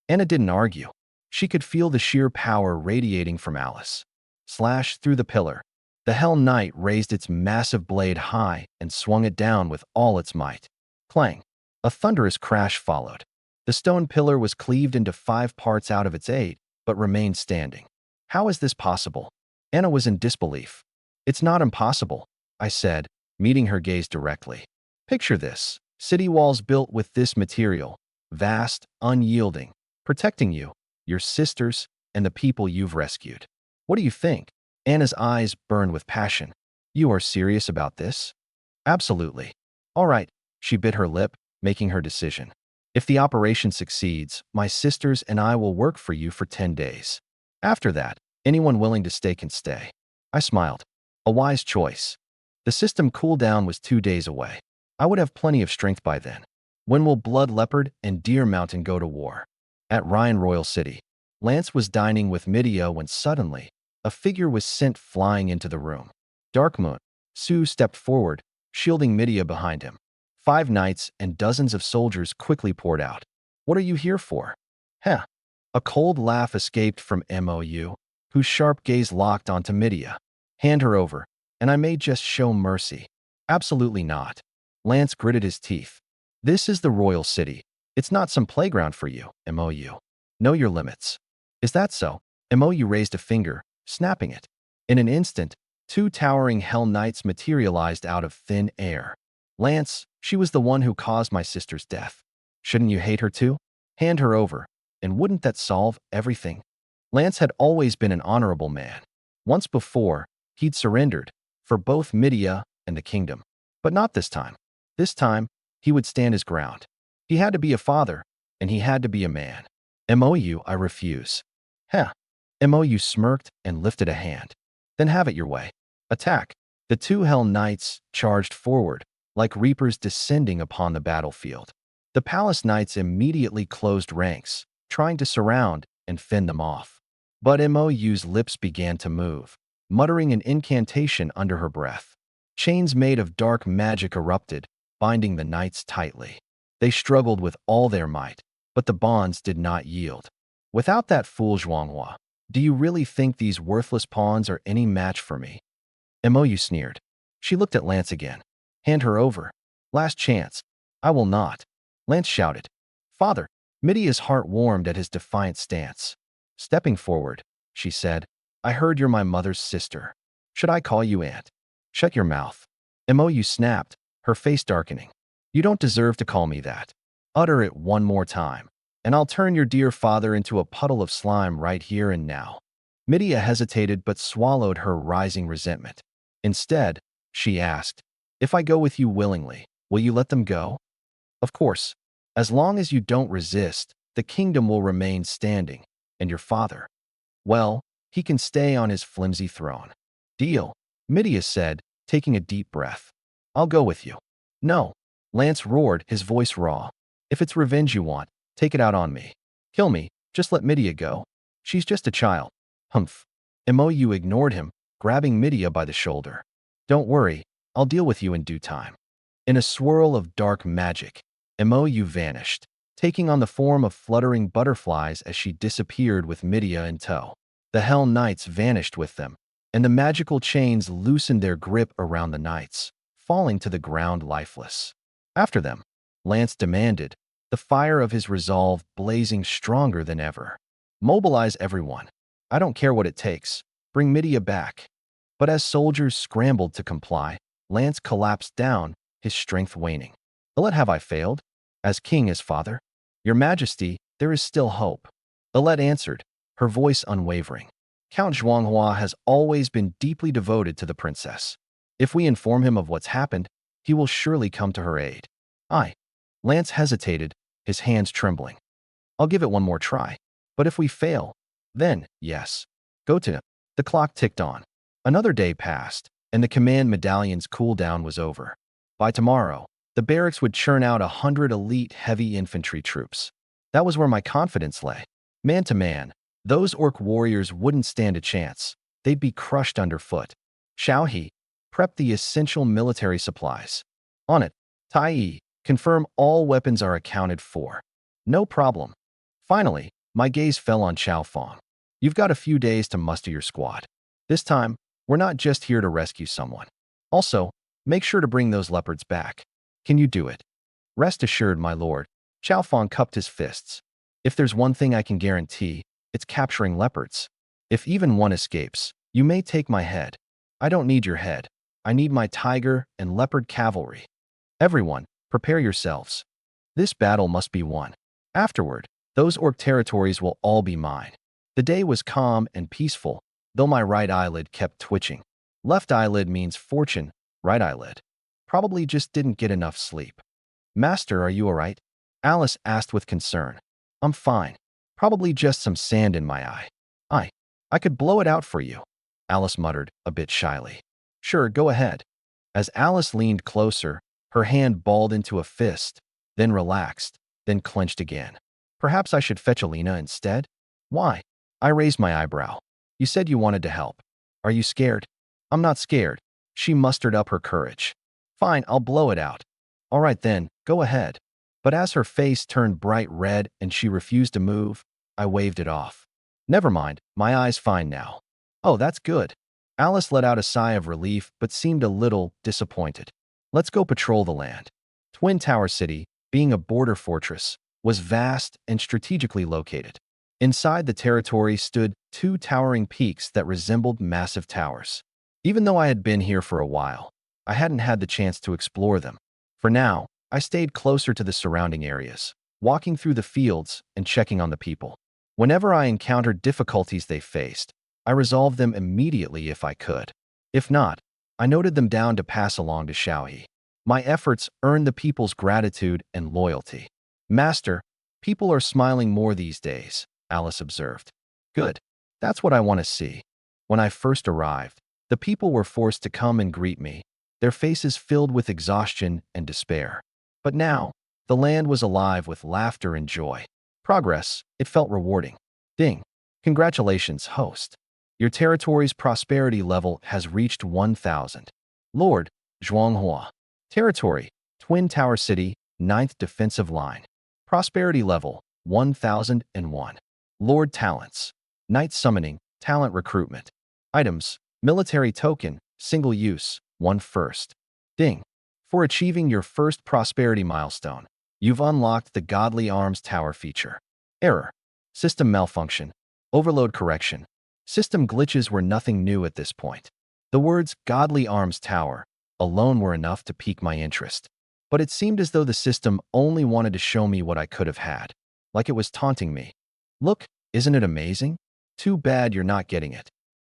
Anna didn't argue. She could feel the sheer power radiating from Alice. Slash through the pillar. The Hell Knight raised its massive blade high and swung it down with all its might. Clang. A thunderous crash followed. The stone pillar was cleaved into 5 parts out of its 8, but remained standing. How is this possible? Anna was in disbelief. It's not impossible, I said, meeting her gaze directly. Picture this. City walls built with this material, vast, unyielding, protecting you, your sisters, and the people you've rescued. What do you think? Anna's eyes burned with passion. You are serious about this? Absolutely. All right, she bit her lip, making her decision. If the operation succeeds, my sisters and I will work for you for 10 days. After that, anyone willing to stay can stay. I smiled. A wise choice. The system cooldown was 2 days away. I would have plenty of strength by then. When will Blood Leopard and Deer Mountain go to war? At Ryan Royal City. Lance was dining with Midia when suddenly, a figure was sent flying into the room. Darkmoon. Sue stepped forward, shielding Midia behind him. 5 knights and dozens of soldiers quickly poured out. What are you here for? Heh. A cold laugh escaped from Mou, whose sharp gaze locked onto Midia. Hand her over, and I may just show mercy. Absolutely not. Lance gritted his teeth. This is the royal city. It's not some playground for you, Mou. Know your limits. Is that so? Mou raised a finger, snapping it. In an instant, 2 towering Hell Knights materialized out of thin air. Lance, she was the one who caused my sister's death. Shouldn't you hate her too? Hand her over, and wouldn't that solve everything? Lance had always been an honorable man. Once before, he'd surrendered, for both Midia and the kingdom. But not this time. This time, he would stand his ground. He had to be a father, and he had to be a man. Mou, I refuse. Heh. Mou smirked and lifted a hand. Then have it your way. Attack. The 2 Hell Knights charged forward, like reapers descending upon the battlefield. The Palace Knights immediately closed ranks, trying to surround and fend them off. But Mou's lips began to move, muttering an incantation under her breath. Chains made of dark magic erupted, binding the knights tightly. They struggled with all their might, but the bonds did not yield. Without that fool Zhuanghua, do you really think these worthless pawns are any match for me? Mou sneered. She looked at Lance again. Hand her over. Last chance. I will not. Lance shouted. Father. Midia's heart warmed at his defiant stance. Stepping forward, she said, I heard you're my mother's sister. Should I call you aunt? Shut your mouth. Mou snapped, her face darkening. You don't deserve to call me that. Utter it one more time, and I'll turn your dear father into a puddle of slime right here and now. Midia hesitated but swallowed her rising resentment. Instead, she asked, if I go with you willingly, will you let them go? Of course. As long as you don't resist, the kingdom will remain standing, and your father, well, he can stay on his flimsy throne. Deal, Midia said, taking a deep breath. I'll go with you. No, Lance roared, his voice raw. If it's revenge you want, take it out on me. Kill me, just let Midia go. She's just a child. Humph. Mou ignored him, grabbing Midia by the shoulder. Don't worry, I'll deal with you in due time. In a swirl of dark magic, Mou vanished, taking on the form of fluttering butterflies as she disappeared with Midia in tow. The Hell Knights vanished with them, and the magical chains loosened their grip around the knights, falling to the ground lifeless. After them, Lance demanded, the fire of his resolve blazing stronger than ever. Mobilize everyone. I don't care what it takes. Bring Midia back. But as soldiers scrambled to comply, Lance collapsed down, his strength waning. Alette, have I failed? As king as father? Your Majesty, there is still hope. Alette answered, her voice unwavering. Count Zhuanghua has always been deeply devoted to the princess. If we inform him of what's happened, he will surely come to her aid. Lance hesitated, his hands trembling. I'll give it one more try. But if we fail, then, yes. Go to him. The clock ticked on. Another day passed, and the command medallion's cooldown was over. By tomorrow, the barracks would churn out 100 elite heavy infantry troops. That was where my confidence lay. Man to man, those orc warriors wouldn't stand a chance. They'd be crushed underfoot. Xiaohe, prep the essential military supplies. On it. Tai, confirm all weapons are accounted for. No problem. Finally, my gaze fell on Xiaofeng. You've got a few days to muster your squad. This time, we're not just here to rescue someone. Also, make sure to bring those leopards back. Can you do it? Rest assured, my lord. Xiaofeng cupped his fists. If there's one thing I can guarantee, it's capturing leopards. If even one escapes, you may take my head. I don't need your head. I need my tiger and leopard cavalry. Everyone, prepare yourselves. This battle must be won. Afterward, those orc territories will all be mine. The day was calm and peaceful, though my right eyelid kept twitching. Left eyelid means fortune, right eyelid. Probably just didn't get enough sleep. Master, are you all right? Alice asked with concern. I'm fine. Probably just some sand in my eye. I could blow it out for you, Alice muttered, a bit shyly. Sure, go ahead. As Alice leaned closer, her hand balled into a fist, then relaxed, then clenched again. Perhaps I should fetch Alina instead? Why? I raised my eyebrow. You said you wanted to help. Are you scared? I'm not scared. She mustered up her courage. Fine, I'll blow it out. All right then, go ahead. But as her face turned bright red and she refused to move, I waved it off. Never mind, my eye's fine now. Oh, that's good. Alice let out a sigh of relief but seemed a little disappointed. Let's go patrol the land. Twin Tower City, being a border fortress, was vast and strategically located. Inside the territory stood two towering peaks that resembled massive towers. Even though I had been here for a while, I hadn't had the chance to explore them. For now, I stayed closer to the surrounding areas, walking through the fields and checking on the people. Whenever I encountered difficulties they faced, I resolved them immediately if I could. If not, I noted them down to pass along to Xiaohe. My efforts earned the people's gratitude and loyalty. Master, people are smiling more these days, Alice observed. Good. That's what I want to see. When I first arrived, the people were forced to come and greet me, their faces filled with exhaustion and despair. But now, the land was alive with laughter and joy. Progress, it felt rewarding. Ding. Congratulations, host. Your territory's prosperity level has reached 1,000. Lord, Zhuanghua. Territory, Twin Tower City, 9th Defensive Line. Prosperity level, 1,001. Lord Talents. Knight Summoning, Talent Recruitment. Items, Military Token, Single Use, 1 first. Ding. For achieving your first prosperity milestone, you've unlocked the Godly Arms Tower feature. Error. System malfunction. Overload correction. System glitches were nothing new at this point. The words Godly Arms Tower alone were enough to pique my interest. But it seemed as though the system only wanted to show me what I could have had, like it was taunting me. Look, isn't it amazing? Too bad you're not getting it.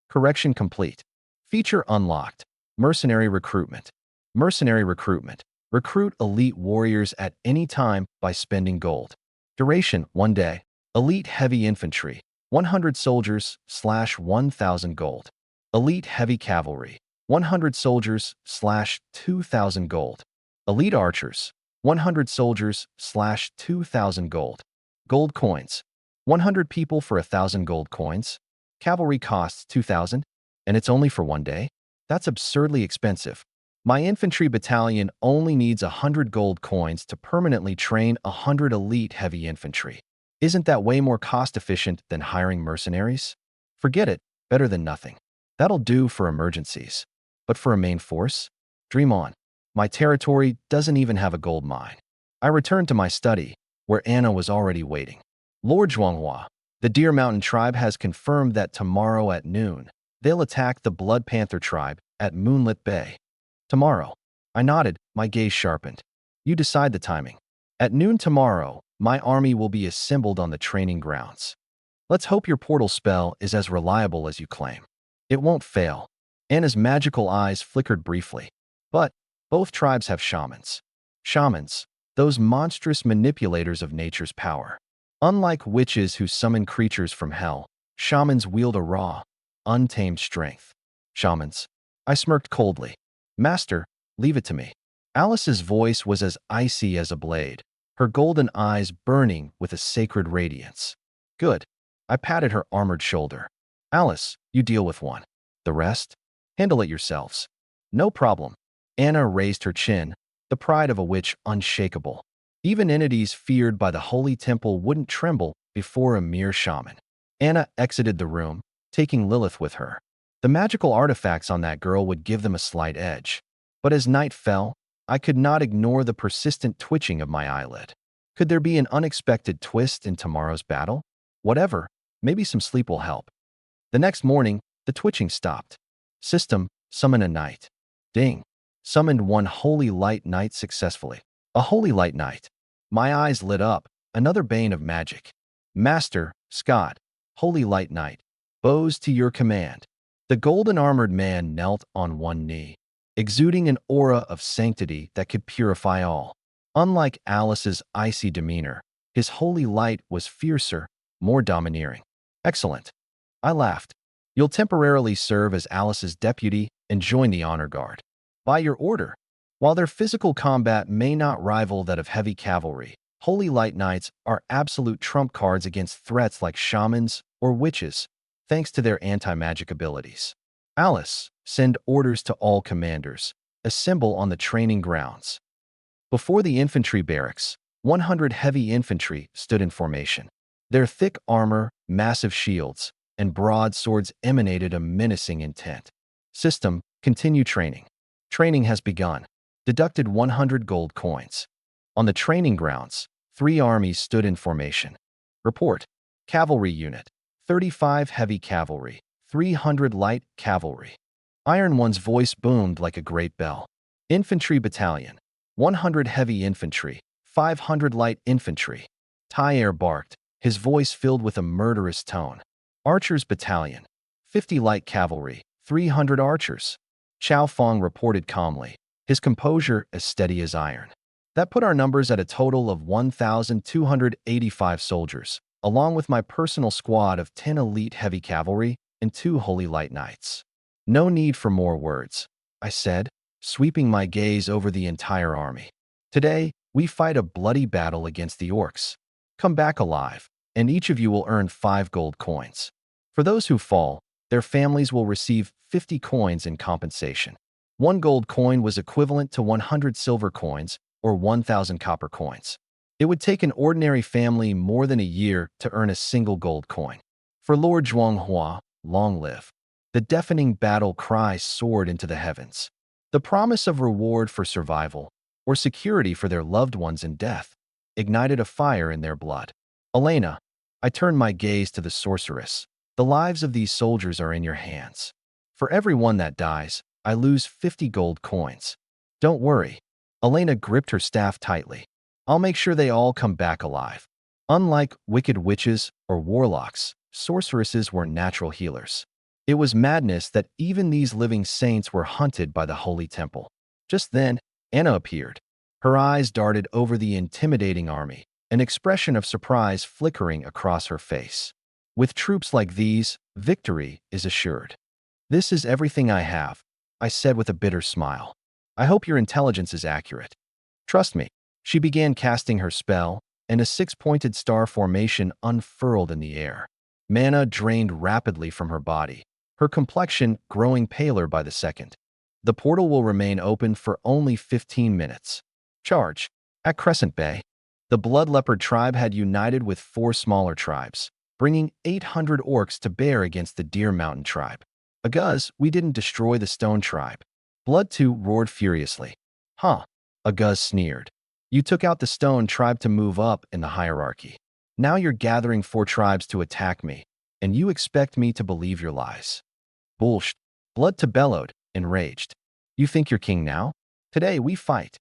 Correction complete. Feature unlocked. Mercenary Recruitment. Mercenary Recruitment. Recruit elite warriors at any time by spending gold. Duration, 1 day. Elite Heavy Infantry, 100 soldiers / 1,000 gold. Elite Heavy Cavalry, 100 soldiers / 2,000 gold. Elite Archers, 100 soldiers / 2,000 gold. Gold Coins, 100 people for 1,000 gold coins. Cavalry costs 2,000, and it's only for 1 day? That's absurdly expensive. My infantry battalion only needs 100 gold coins to permanently train 100 elite heavy infantry. Isn't that way more cost-efficient than hiring mercenaries? Forget it, better than nothing. That'll do for emergencies. But for a main force? Dream on. My territory doesn't even have a gold mine. I returned to my study, where Anna was already waiting. Lord Zhuanghua, the Deer Mountain tribe has confirmed that tomorrow at noon, they'll attack the Blood Panther tribe at Moonlit Bay. Tomorrow. I nodded, my gaze sharpened. You decide the timing. At noon tomorrow, my army will be assembled on the training grounds. Let's hope your portal spell is as reliable as you claim. It won't fail. Anna's magical eyes flickered briefly. But both tribes have shamans. Shamans, those monstrous manipulators of nature's power. Unlike witches who summon creatures from hell, shamans wield a raw, untamed strength. Shamans. I smirked coldly. Master, leave it to me. Alice's voice was as icy as a blade, her golden eyes burning with a sacred radiance. Good. I patted her armored shoulder. Alice, you deal with one. The rest? Handle it yourselves. No problem. Anna raised her chin, the pride of a witch unshakable. Even entities feared by the holy temple wouldn't tremble before a mere shaman. Anna exited the room, taking Lilith with her. The magical artifacts on that girl would give them a slight edge. But as night fell, I could not ignore the persistent twitching of my eyelid. Could there be an unexpected twist in tomorrow's battle? Whatever, maybe some sleep will help. The next morning, the twitching stopped. System, summon a knight. Ding. Summoned one holy light knight successfully. A holy light knight. My eyes lit up, another bane of magic. Master, Scott, holy light knight, bows to your command. The golden-armored man knelt on one knee, exuding an aura of sanctity that could purify all. Unlike Alice's icy demeanor, his holy light was fiercer, more domineering. Excellent. I laughed. You'll temporarily serve as Alice's deputy and join the honor guard. By your order. While their physical combat may not rival that of heavy cavalry, Holy Light Knights are absolute trump cards against threats like shamans or witches, thanks to their anti-magic abilities. Alice, send orders to all commanders. Assemble on the training grounds. Before the infantry barracks, 100 heavy infantry stood in formation. Their thick armor, massive shields, and broadswords emanated a menacing intent. System, continue training. Training has begun. Deducted 100 gold coins. On the training grounds, 3 armies stood in formation. Report. Cavalry unit. 35 heavy cavalry. 300 light cavalry. Iron One's voice boomed like a great bell. Infantry battalion. 100 heavy infantry. 500 light infantry. Tyre barked, his voice filled with a murderous tone. Archers battalion. 50 light cavalry. 300 archers. Chow Fong reported calmly, his composure as steady as iron. That put our numbers at a total of 1,285 soldiers, along with my personal squad of 10 elite heavy cavalry and 2 holy light knights. No need for more words, I said, sweeping my gaze over the entire army. Today, we fight a bloody battle against the orcs. Come back alive, and each of you will earn 5 gold coins. For those who fall, their families will receive 50 coins in compensation. 1 gold coin was equivalent to 100 silver coins or 1,000 copper coins. It would take an ordinary family more than a year to earn a single gold coin. For Lord Zhuanghua, long live. The deafening battle cry soared into the heavens. The promise of reward for survival, or security for their loved ones in death, ignited a fire in their blood. Elena, I turned my gaze to the sorceress. The lives of these soldiers are in your hands. For every one that dies, I lose 50 gold coins. Don't worry. Elena gripped her staff tightly. I'll make sure they all come back alive. Unlike wicked witches or warlocks, sorceresses were natural healers. It was madness that even these living saints were hunted by the holy temple. Just then, Anna appeared. Her eyes darted over the intimidating army, an expression of surprise flickering across her face. With troops like these, victory is assured. This is everything I have, I said with a bitter smile. I hope your intelligence is accurate. Trust me. She began casting her spell, and a 6-pointed star formation unfurled in the air. Mana drained rapidly from her body, her complexion growing paler by the second. The portal will remain open for only 15 minutes. Charge. At Crescent Bay, the Blood Leopard tribe had united with 4 smaller tribes, bringing 800 orcs to bear against the Deer Mountain tribe. Aguz, we didn't destroy the Stone tribe. Blood 2 roared furiously. Huh, Aguz sneered. You took out the Stone tribe to move up in the hierarchy. Now you're gathering 4 tribes to attack me, and you expect me to believe your lies. Bullshit. Blood 2 bellowed, enraged. You think you're king now? Today we fight.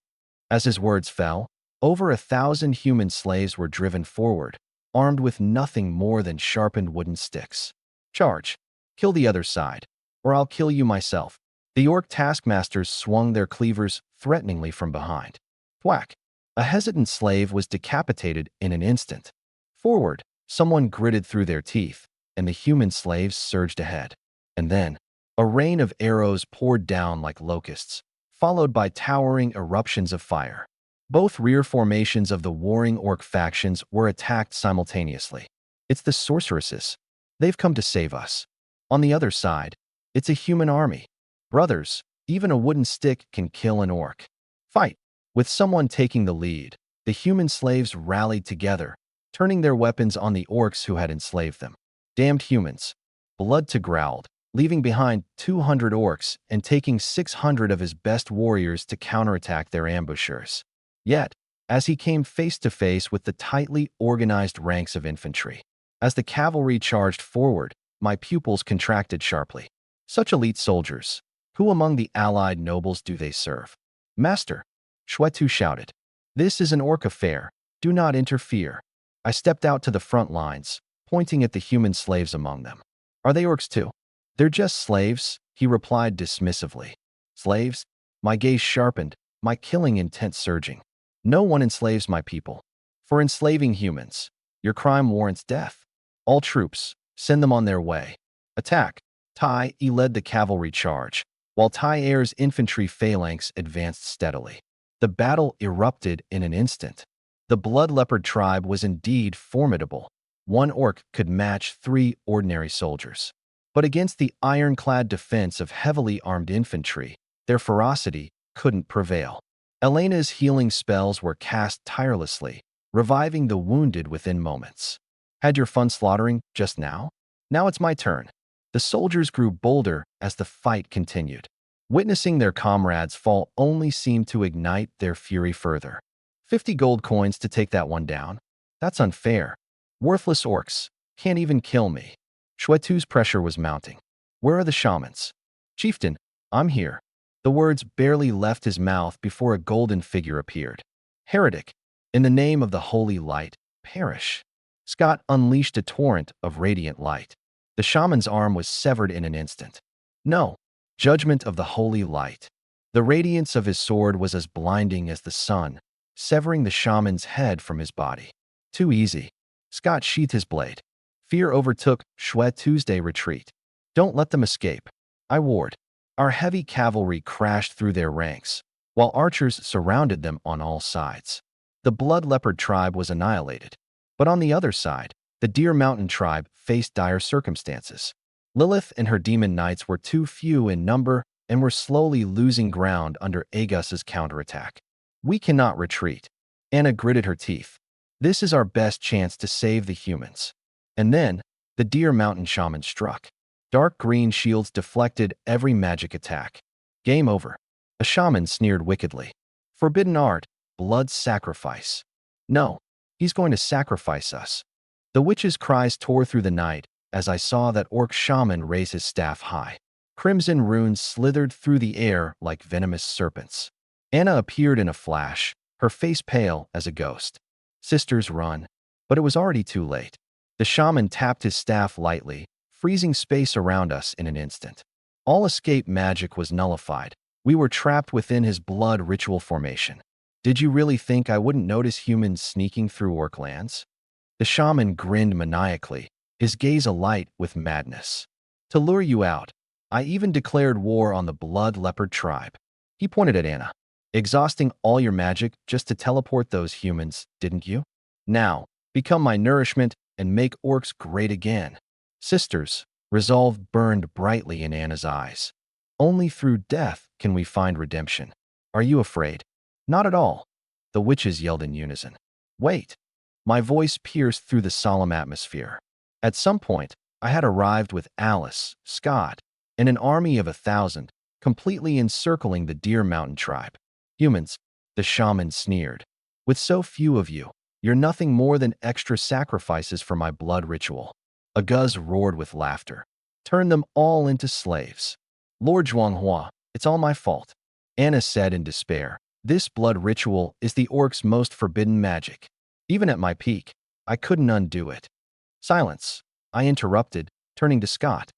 As his words fell, over 1,000 human slaves were driven forward, armed with nothing more than sharpened wooden sticks. Charge. Kill the other side, or I'll kill you myself. The orc taskmasters swung their cleavers threateningly from behind. Thwack. A hesitant slave was decapitated in an instant. Forward, someone gritted through their teeth, and the human slaves surged ahead. And then, a rain of arrows poured down like locusts, followed by towering eruptions of fire. Both rear formations of the warring orc factions were attacked simultaneously. It's the sorceresses. They've come to save us. On the other side, it's a human army. Brothers, even a wooden stick can kill an orc. Fight! With someone taking the lead, the human slaves rallied together, turning their weapons on the orcs who had enslaved them. Damned humans. Blood to growled, leaving behind 200 orcs and taking 600 of his best warriors to counterattack their ambushers. Yet, as he came face to face with the tightly organized ranks of infantry, as the cavalry charged forward, my pupils contracted sharply. Such elite soldiers. Who among the allied nobles do they serve? Master, Shwetu shouted. This is an orc affair. Do not interfere. I stepped out to the front lines, pointing at the human slaves among them. Are they orcs too? They're just slaves, he replied dismissively. Slaves? My gaze sharpened, my killing intent surging. No one enslaves my people. For enslaving humans, your crime warrants death. All troops, send them on their way. Attack. Tai led the cavalry charge, while Tai Air's infantry phalanx advanced steadily. The battle erupted in an instant. The Blood Leopard tribe was indeed formidable. One orc could match 3 ordinary soldiers. But against the ironclad defense of heavily armed infantry, their ferocity couldn't prevail. Elena's healing spells were cast tirelessly, reviving the wounded within moments. Had your fun slaughtering just now? Now it's my turn. The soldiers grew bolder as the fight continued. Witnessing their comrades fall only seemed to ignite their fury further. 50 gold coins to take that one down? That's unfair. Worthless orcs. Can't even kill me. Shwetu's pressure was mounting. Where are the shamans? Chieftain, I'm here. The words barely left his mouth before a golden figure appeared. Heretic, in the name of the holy light, perish. Scott unleashed a torrent of radiant light. The shaman's arm was severed in an instant. No. Judgment of the holy light. The radiance of his sword was as blinding as the sun, severing the shaman's head from his body. Too easy. Scott sheathed his blade. Fear overtook Shwetu's retreat. Don't let them escape. I ward. Our heavy cavalry crashed through their ranks, while archers surrounded them on all sides. The Blood Leopard tribe was annihilated. But on the other side, the Deer Mountain tribe faced dire circumstances. Lilith and her demon knights were too few in number and were slowly losing ground under Agus's counterattack. We cannot retreat. Anna gritted her teeth. This is our best chance to save the humans. And then, the Deer Mountain shaman struck. Dark green shields deflected every magic attack. Game over. A shaman sneered wickedly. Forbidden art, blood sacrifice. No, he's going to sacrifice us. The witch's cries tore through the night as I saw that orc shaman raise his staff high. Crimson runes slithered through the air like venomous serpents. Anna appeared in a flash, her face pale as a ghost. Sisters, run. But it was already too late. The shaman tapped his staff lightly, freezing space around us in an instant. All escape magic was nullified. We were trapped within his blood ritual formation. Did you really think I wouldn't notice humans sneaking through orc lands? The shaman grinned maniacally, his gaze alight with madness. To lure you out, I even declared war on the Blood Leopard tribe. He pointed at Anna. Exhausting all your magic just to teleport those humans, didn't you? Now, become my nourishment and make orcs great again. Sisters, resolve burned brightly in Anna's eyes. Only through death can we find redemption. Are you afraid? Not at all. The witches yelled in unison. Wait. My voice pierced through the solemn atmosphere. At some point, I had arrived with Alice, Scott, and an army of 1,000, completely encircling the Deer Mountain tribe. Humans, the shaman sneered. With so few of you, you're nothing more than extra sacrifices for my blood ritual. Aguz roared with laughter. Turn them all into slaves. Lord Zhuanghua, it's all my fault. Anna said in despair. This blood ritual is the orc's most forbidden magic. Even at my peak, I couldn't undo it. Silence, I interrupted, turning to Scott.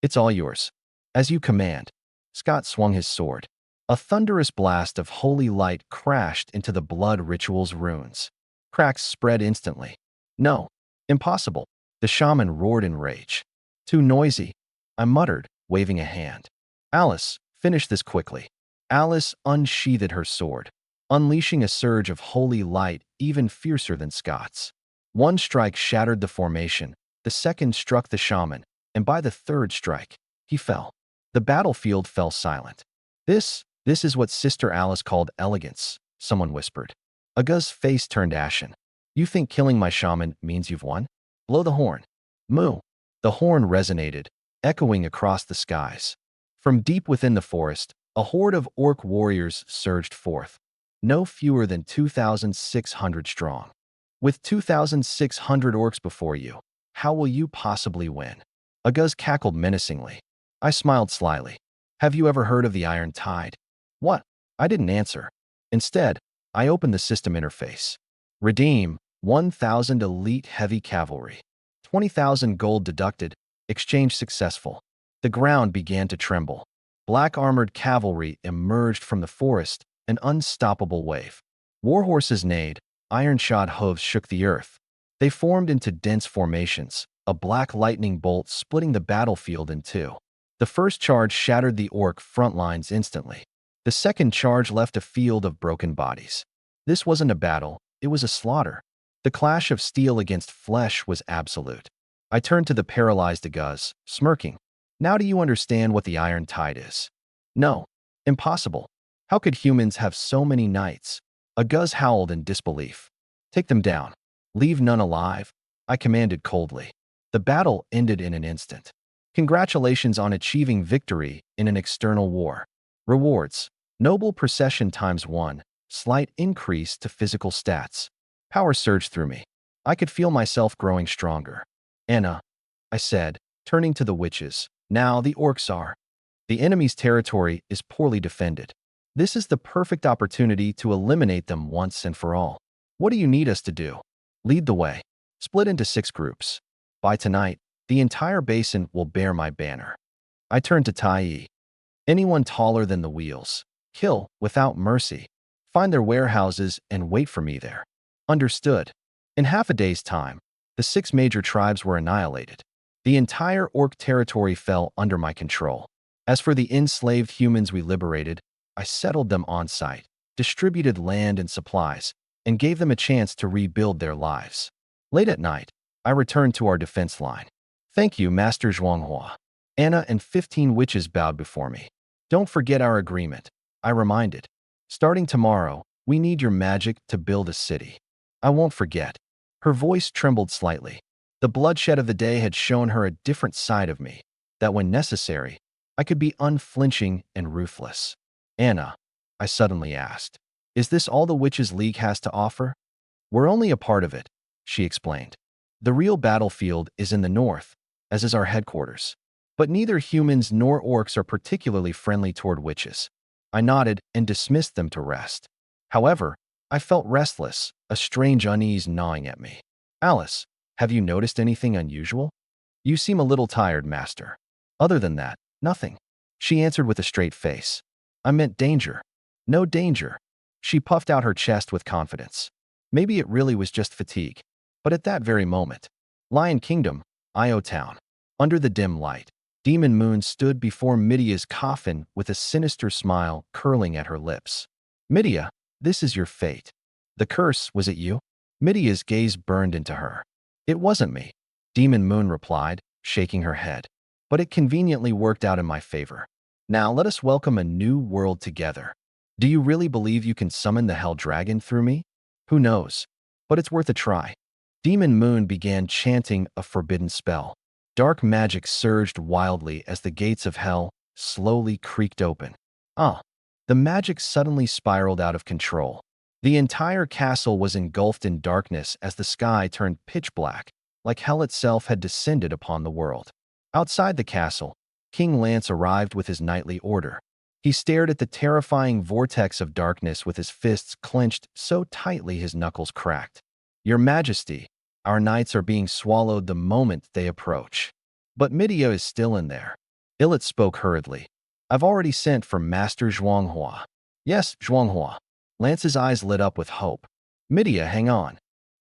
It's all yours. As you command. Scott swung his sword. A thunderous blast of holy light crashed into the blood ritual's runes. Cracks spread instantly. No, impossible. The shaman roared in rage. Too noisy, I muttered, waving a hand. Alice, finish this quickly. Alice unsheathed her sword, unleashing a surge of holy light even fiercer than Scott's. One strike shattered the formation, the second struck the shaman, and by the third strike, he fell. The battlefield fell silent. This is what Sister Alice called elegance, someone whispered. Aga's face turned ashen. You think killing my shaman means you've won? Blow the horn. Moo. The horn resonated, echoing across the skies. From deep within the forest, a horde of orc warriors surged forth, no fewer than 2,600 strong. With 2,600 orcs before you, how will you possibly win? Aguz cackled menacingly. I smiled slyly. Have you ever heard of the Iron Tide? What? I didn't answer. Instead, I opened the system interface. Redeem 1,000 elite heavy cavalry. 20,000 gold deducted. Exchange successful. The ground began to tremble. Black armored cavalry emerged from the forest, an unstoppable wave. Warhorses neighed, iron-shod hooves shook the earth. They formed into dense formations, a black lightning bolt splitting the battlefield in two. The first charge shattered the orc front lines instantly. The second charge left a field of broken bodies. This wasn't a battle, it was a slaughter. The clash of steel against flesh was absolute. I turned to the paralyzed Aguz, smirking. Now do you understand what the Iron Tide is? No. Impossible. How could humans have so many knights? Aguz howled in disbelief. Take them down. Leave none alive, I commanded coldly. The battle ended in an instant. Congratulations on achieving victory in an external war. Rewards. Noble procession ×1, slight increase to physical stats. Power surged through me. I could feel myself growing stronger. Anna, I said, turning to the witches. Now the orcs are. The enemy's territory is poorly defended. This is the perfect opportunity to eliminate them once and for all. What do you need us to do? Lead the way. Split into 6 groups. By tonight, the entire basin will bear my banner. I turned to Tai. Anyone taller than the wheels. Kill, without mercy. Find their warehouses and wait for me there. Understood. In half a day's time, the 6 major tribes were annihilated. The entire orc territory fell under my control. As for the enslaved humans we liberated, I settled them on site, distributed land and supplies, and gave them a chance to rebuild their lives. Late at night, I returned to our defense line. Thank you, Master Zhuanghua. Anna and 15 witches bowed before me. Don't forget our agreement, I reminded. Starting tomorrow, we need your magic to build a city. I won't forget. Her voice trembled slightly. The bloodshed of the day had shown her a different side of me, that when necessary, I could be unflinching and ruthless. Anna, I suddenly asked, is this all the Witches' League has to offer? We're only a part of it, she explained. The real battlefield is in the north, as is our headquarters. But neither humans nor orcs are particularly friendly toward witches. I nodded and dismissed them to rest. However, I felt restless, a strange unease gnawing at me. Alice, have you noticed anything unusual? You seem a little tired, Master. Other than that, nothing. She answered with a straight face. I meant danger. No danger. She puffed out her chest with confidence. Maybe it really was just fatigue. But at that very moment, Lion Kingdom, Io Town. Under the dim light, Demon Moon stood before Midia's coffin with a sinister smile curling at her lips. Midia, this is your fate. The curse, was it you? Midia's gaze burned into her. It wasn't me, Demon Moon replied, shaking her head. But it conveniently worked out in my favor. Now let us welcome a new world together. Do you really believe you can summon the Hell Dragon through me? Who knows? But it's worth a try. Demon Moon began chanting a forbidden spell. Dark magic surged wildly as the gates of hell slowly creaked open. The magic suddenly spiraled out of control. The entire castle was engulfed in darkness as the sky turned pitch black, like hell itself had descended upon the world. Outside the castle, King Lance arrived with his nightly order. He stared at the terrifying vortex of darkness with his fists clenched so tightly his knuckles cracked. Your Majesty, our knights are being swallowed the moment they approach. But Midia is still in there. Illet spoke hurriedly. I've already sent for Master Zhuanghua. Yes, Zhuanghua. Lance's eyes lit up with hope. Midia, hang on.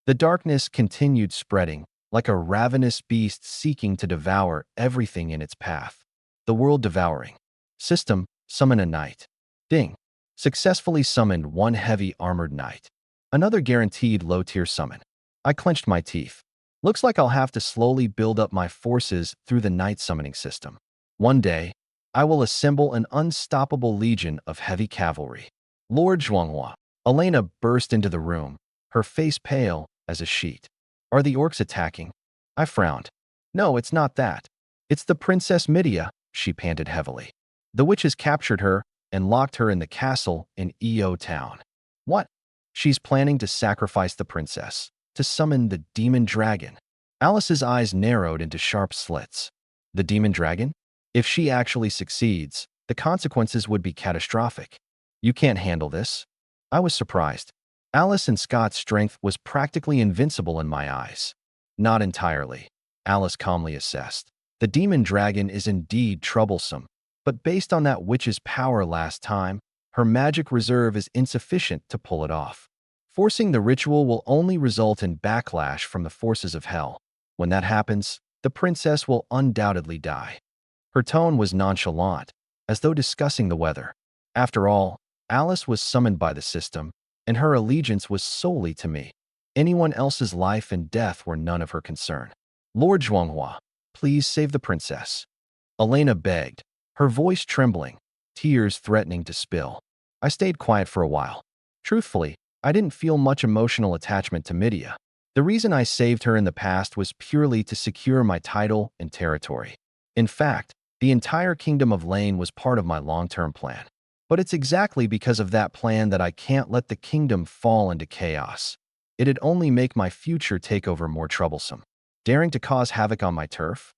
The darkness continued spreading, like a ravenous beast seeking to devour everything in its path. The world devouring. System, summon a knight. Ding. Successfully summoned one heavy armored knight. Another guaranteed low-tier summon. I clenched my teeth. Looks like I'll have to slowly build up my forces through the knight summoning system. One day, I will assemble an unstoppable legion of heavy cavalry. Lord Zhuanghua. Elena burst into the room, her face pale as a sheet. Are the orcs attacking? I frowned. No, it's not that. It's the Princess Midia, she panted heavily. The witches captured her and locked her in the castle in Eo Town. What? She's planning to sacrifice the princess, to summon the demon dragon. Alice's eyes narrowed into sharp slits. The demon dragon? If she actually succeeds, the consequences would be catastrophic. You can't handle this. I was surprised. Alice and Scott's strength was practically invincible in my eyes. Not entirely, Alice calmly assessed. The demon dragon is indeed troublesome, but based on that witch's power last time, her magic reserve is insufficient to pull it off. Forcing the ritual will only result in backlash from the forces of hell. When that happens, the princess will undoubtedly die. Her tone was nonchalant, as though discussing the weather. After all, Alice was summoned by the system, and her allegiance was solely to me. Anyone else's life and death were none of her concern. Lord Zhuanghua, please save the princess. Elena begged, her voice trembling, tears threatening to spill. I stayed quiet for a while. Truthfully, I didn't feel much emotional attachment to Midia. The reason I saved her in the past was purely to secure my title and territory. In fact, the entire kingdom of Lane was part of my long-term plan. But it's exactly because of that plan that I can't let the kingdom fall into chaos. It'd only make my future takeover more troublesome. Daring to cause havoc on my turf?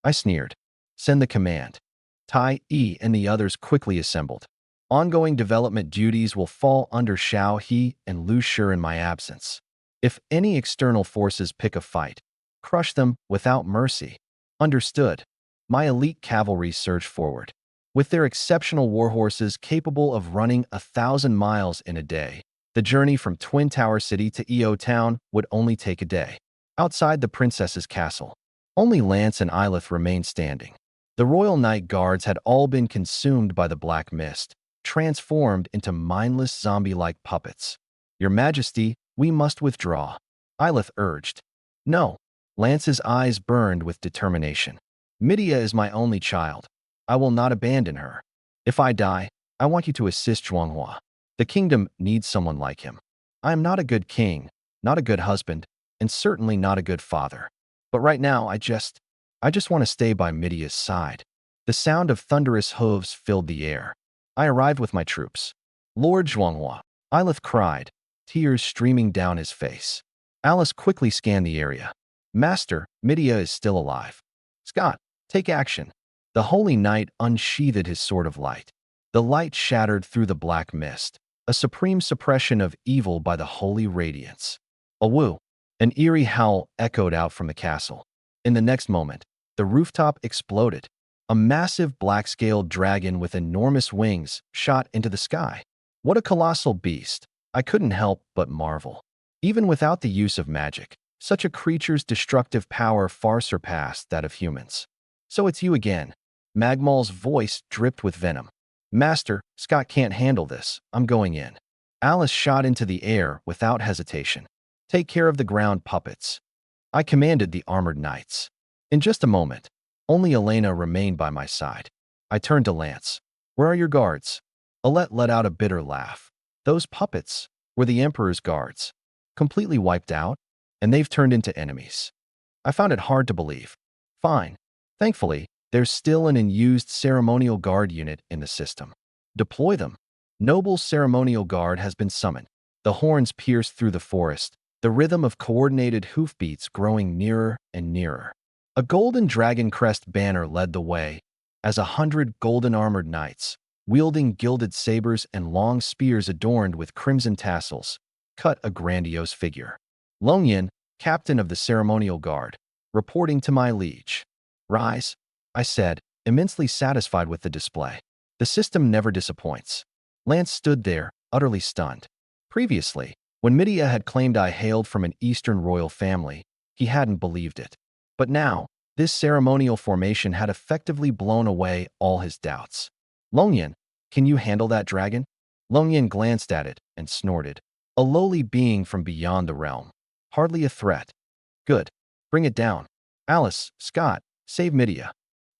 I sneered. Send the command. Tai Yi and the others quickly assembled. Ongoing development duties will fall under Xiao He and Lu Shi in my absence. If any external forces pick a fight, crush them without mercy. Understood. My elite cavalry surged forward. With their exceptional warhorses capable of running 1,000 miles in a day, the journey from Twin Tower City to Eo Town would only take a day. Outside the princess's castle, only Lance and Ilith remained standing. The Royal Night Guards had all been consumed by the black mist, transformed into mindless zombie-like puppets. Your Majesty, we must withdraw, Ilith urged. No. Lance's eyes burned with determination. Midia is my only child. I will not abandon her. If I die, I want you to assist Zhuanghua. The kingdom needs someone like him. I am not a good king, not a good husband, and certainly not a good father. But right now, I just want to stay by Midia's side. The sound of thunderous hooves filled the air. I arrived with my troops. Lord Zhuanghua, Ilith cried, tears streaming down his face. Alice quickly scanned the area. Master, Midia is still alive. Scott, take action. The Holy Knight unsheathed his sword of light. The light shattered through the black mist, a supreme suppression of evil by the holy radiance. A woo! An eerie howl echoed out from the castle. In the next moment, the rooftop exploded. A massive black-scaled dragon with enormous wings shot into the sky. What a colossal beast! I couldn't help but marvel. Even without the use of magic, such a creature's destructive power far surpassed that of humans. So it's you again. Magmal's voice dripped with venom. Master, Scott can't handle this. I'm going in. Alice shot into the air without hesitation. Take care of the ground puppets. I commanded the armored knights. In just a moment, only Elena remained by my side. I turned to Lance. Where are your guards? Alette let out a bitter laugh. Those puppets were the Emperor's guards. Completely wiped out, and they've turned into enemies. I found it hard to believe. Fine. Thankfully, there's still an unused ceremonial guard unit in the system. Deploy them. Noble ceremonial guard has been summoned. The horns pierced through the forest, the rhythm of coordinated hoofbeats growing nearer and nearer. A golden dragon crest banner led the way, as 100 golden armored knights, wielding gilded sabers and long spears adorned with crimson tassels, cut a grandiose figure. Longyan, captain of the ceremonial guard, reporting to my liege. Rise, I said, immensely satisfied with the display. The system never disappoints. Lance stood there, utterly stunned. Previously, when Midia had claimed I hailed from an Eastern royal family, he hadn't believed it. But now, this ceremonial formation had effectively blown away all his doubts. Longyan, can you handle that dragon? Longyan glanced at it and snorted. A lowly being from beyond the realm. Hardly a threat. Good. Bring it down. Alice, Scott, save Midia.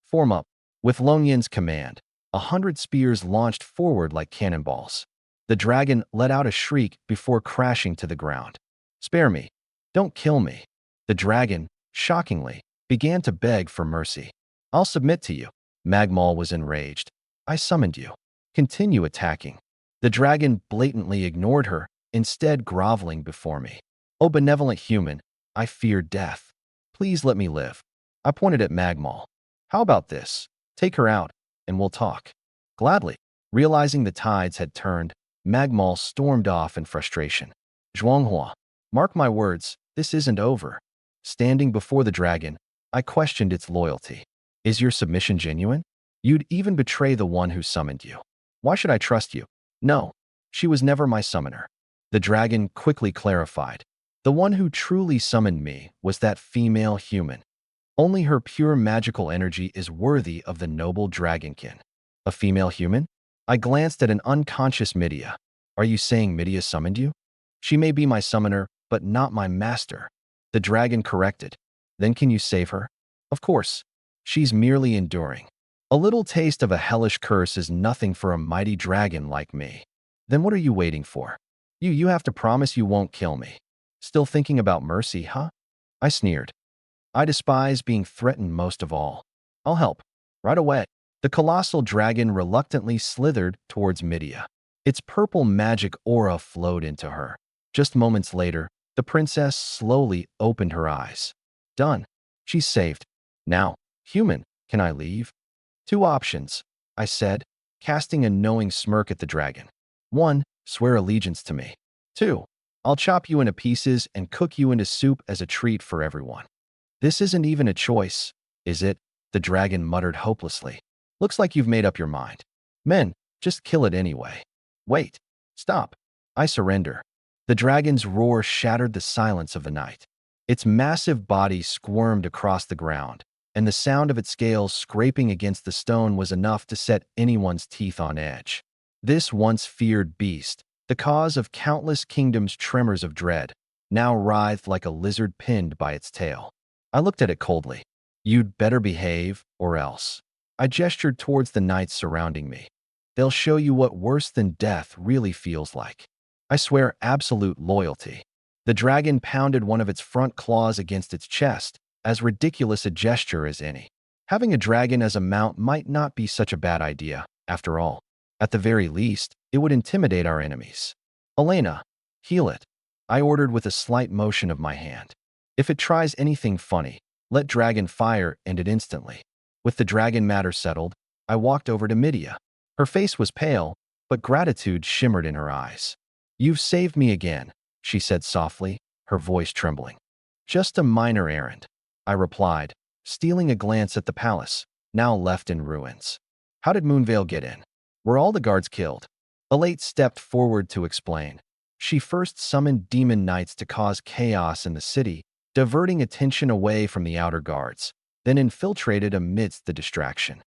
Form up. With Long Yin's command, 100 spears launched forward like cannonballs. The dragon let out a shriek before crashing to the ground. "Spare me. Don't kill me." The dragon, shockingly, began to beg for mercy. "I'll submit to you." Magmal was enraged. "I summoned you. Continue attacking." The dragon blatantly ignored her, instead groveling before me. "O benevolent human, I fear death. Please let me live." I pointed at Magmal. "How about this? Take her out, and we'll talk." "Gladly." Realizing the tides had turned, Magmal stormed off in frustration. "Zhuanghua, mark my words, this isn't over." Standing before the dragon, I questioned its loyalty. "Is your submission genuine? You'd even betray the one who summoned you. Why should I trust you?" "No, she was never my summoner." The dragon quickly clarified. "The one who truly summoned me was that female human. Only her pure magical energy is worthy of the noble dragonkin." "A female human?" I glanced at an unconscious Midia. "Are you saying Midia summoned you?" "She may be my summoner, but not my master." The dragon corrected. "Then can you save her?" "Of course. She's merely enduring. A little taste of a hellish curse is nothing for a mighty dragon like me." "Then what are you waiting for? You have to promise you won't kill me." "Still thinking about mercy, huh?" I sneered. "I despise being threatened most of all." "I'll help. Right away." The colossal dragon reluctantly slithered towards Midia. Its purple magic aura flowed into her. Just moments later, the princess slowly opened her eyes. "Done. She's saved. Now, human, can I leave?" "Two options," I said, casting a knowing smirk at the dragon. "1, swear allegiance to me. 2, I'll chop you into pieces and cook you into soup as a treat for everyone." "This isn't even a choice, is it?" the dragon muttered hopelessly. "Looks like you've made up your mind. Men, just kill it anyway." "Wait. Stop." I surrender. The dragon's roar shattered the silence of the night. Its massive body squirmed across the ground, and the sound of its scales scraping against the stone was enough to set anyone's teeth on edge. This once feared beast, the cause of countless kingdoms' tremors of dread, now writhed like a lizard pinned by its tail. I looked at it coldly. "You'd better behave, or else." I gestured towards the knights surrounding me. "They'll show you what worse than death really feels like." "I swear absolute loyalty." The dragon pounded one of its front claws against its chest, as ridiculous a gesture as any. Having a dragon as a mount might not be such a bad idea, after all. At the very least, it would intimidate our enemies. "Elena, heal it," I ordered with a slight motion of my hand. "If it tries anything funny, let dragon fire end it instantly." With the dragon matter settled, I walked over to Midia. Her face was pale, but gratitude shimmered in her eyes. "You've saved me again," she said softly, her voice trembling. "Just a minor errand," I replied, stealing a glance at the palace, now left in ruins. "How did Moonveil get in? Were all the guards killed?" Elate stepped forward to explain. "She first summoned demon knights to cause chaos in the city, diverting attention away from the outer guards, then infiltrated amidst the distraction.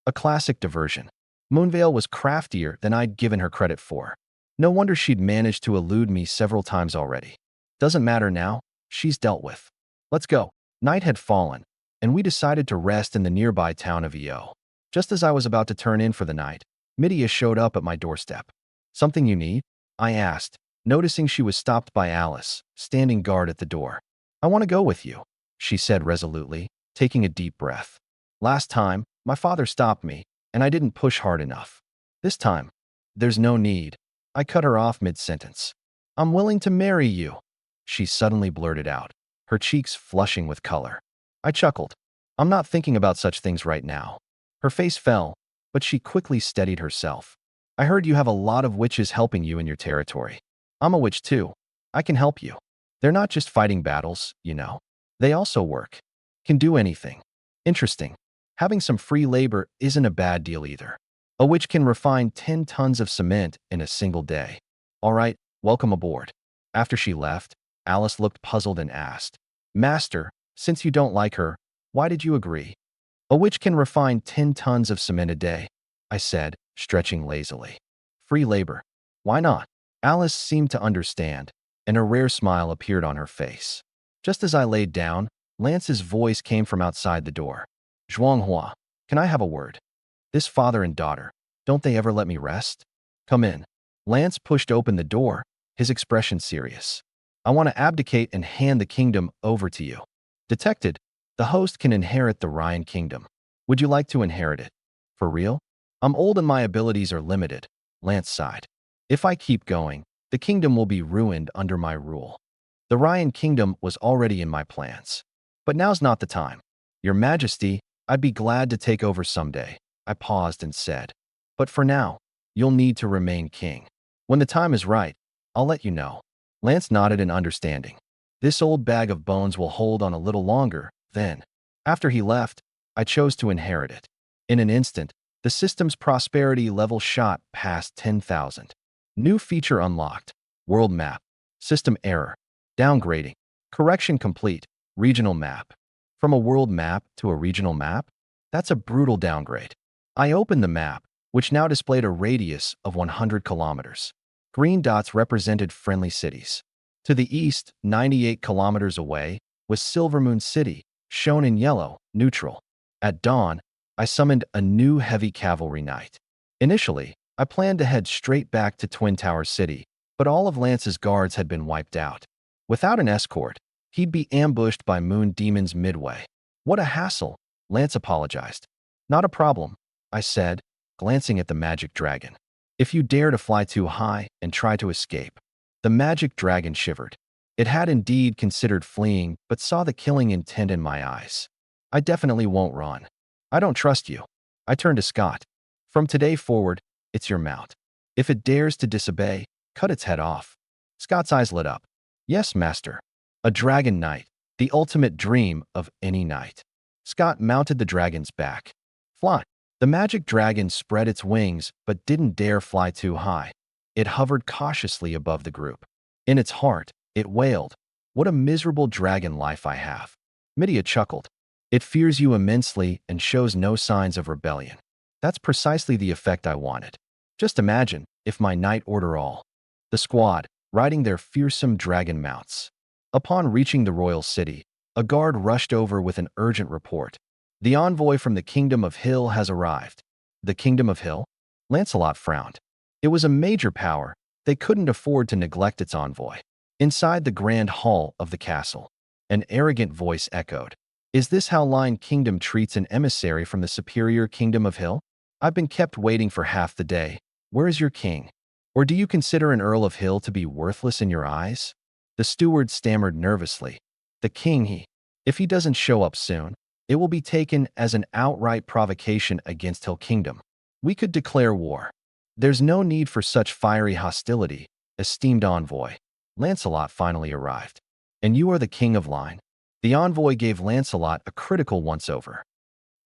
A classic diversion. Moonveil was craftier than I'd given her credit for. No wonder she'd managed to elude me several times already. Doesn't matter now, she's dealt with. Let's go." Night had fallen, and we decided to rest in the nearby town of Eo. Just as I was about to turn in for the night, Midia showed up at my doorstep. "Something you need?" I asked, noticing she was stopped by Alice, standing guard at the door. "I want to go with you," she said resolutely, taking a deep breath. "Last time, my father stopped me, and I didn't push hard enough. This time, there's no need." I cut her off mid-sentence. "I'm willing to marry you," she suddenly blurted out, her cheeks flushing with color. I chuckled. "I'm not thinking about such things right now." Her face fell, but she quickly steadied herself. "I heard you have a lot of witches helping you in your territory. I'm a witch too. I can help you. They're not just fighting battles, you know. They also work. Can do anything. Interesting. Having some free labor isn't a bad deal either. A witch can refine 10 tons of cement in a single day. All right, welcome aboard." After she left, Alice looked puzzled and asked, "Master, since you don't like her, why did you agree?" "A witch can refine 10 tons of cement a day," I said, stretching lazily. "Free labor. Why not?" Alice seemed to understand, and a rare smile appeared on her face. Just as I laid down, Lance's voice came from outside the door. "Zhuanghua, can I have a word?" This father and daughter, don't they ever let me rest? Come in. Lance pushed open the door, his expression serious. I want to abdicate and hand the kingdom over to you. Detected, the host can inherit the Ryan kingdom. Would you like to inherit it? For real? I'm old and my abilities are limited, Lance sighed. If I keep going, the kingdom will be ruined under my rule. The Ryan kingdom was already in my plans. But now's not the time. Your Majesty, I'd be glad to take over someday, I paused and said. But for now, you'll need to remain king. When the time is right, I'll let you know. Lance nodded in understanding. This old bag of bones will hold on a little longer, then. After he left, I chose to inherit it. In an instant, the system's prosperity level shot past 10,000. New feature unlocked. World map. System error. Downgrading. Correction complete. Regional map. From a world map to a regional map? That's a brutal downgrade. I opened the map, which now displayed a radius of 100 kilometers. Green dots represented friendly cities. To the east, 98 kilometers away, was Silvermoon City, shown in yellow, neutral. At dawn, I summoned a new heavy cavalry knight. Initially, I planned to head straight back to Twin Tower City, but all of Lance's guards had been wiped out. Without an escort, he'd be ambushed by moon demons midway. What a hassle, Lance apologized. Not a problem, I said, glancing at the magic dragon. If you dare to fly too high and try to escape. The magic dragon shivered. It had indeed considered fleeing, but saw the killing intent in my eyes. I definitely won't run. I don't trust you. I turned to Scott. From today forward, it's your mount. If it dares to disobey, cut its head off. Scott's eyes lit up. Yes, master. A dragon knight, the ultimate dream of any knight. Scott mounted the dragon's back. Fly. The magic dragon spread its wings but didn't dare fly too high. It hovered cautiously above the group. In its heart, it wailed, "What a miserable dragon life I have." Midia chuckled. It fears you immensely and shows no signs of rebellion. That's precisely the effect I wanted. Just imagine if my knight order all. The squad, riding their fearsome dragon mounts. Upon reaching the royal city, a guard rushed over with an urgent report. The envoy from the Kingdom of Hill has arrived. The Kingdom of Hill? Lancelot frowned. It was a major power. They couldn't afford to neglect its envoy. Inside the grand hall of the castle, an arrogant voice echoed. Is this how Lion Kingdom treats an emissary from the superior Kingdom of Hill? I've been kept waiting for half the day. Where is your king? Or do you consider an Earl of Hill to be worthless in your eyes? The steward stammered nervously. The king, if he doesn't show up soon, it will be taken as an outright provocation against Hill Kingdom. We could declare war. There's no need for such fiery hostility, esteemed envoy. Lancelot finally arrived. And you are the king of Line. The envoy gave Lancelot a critical once-over.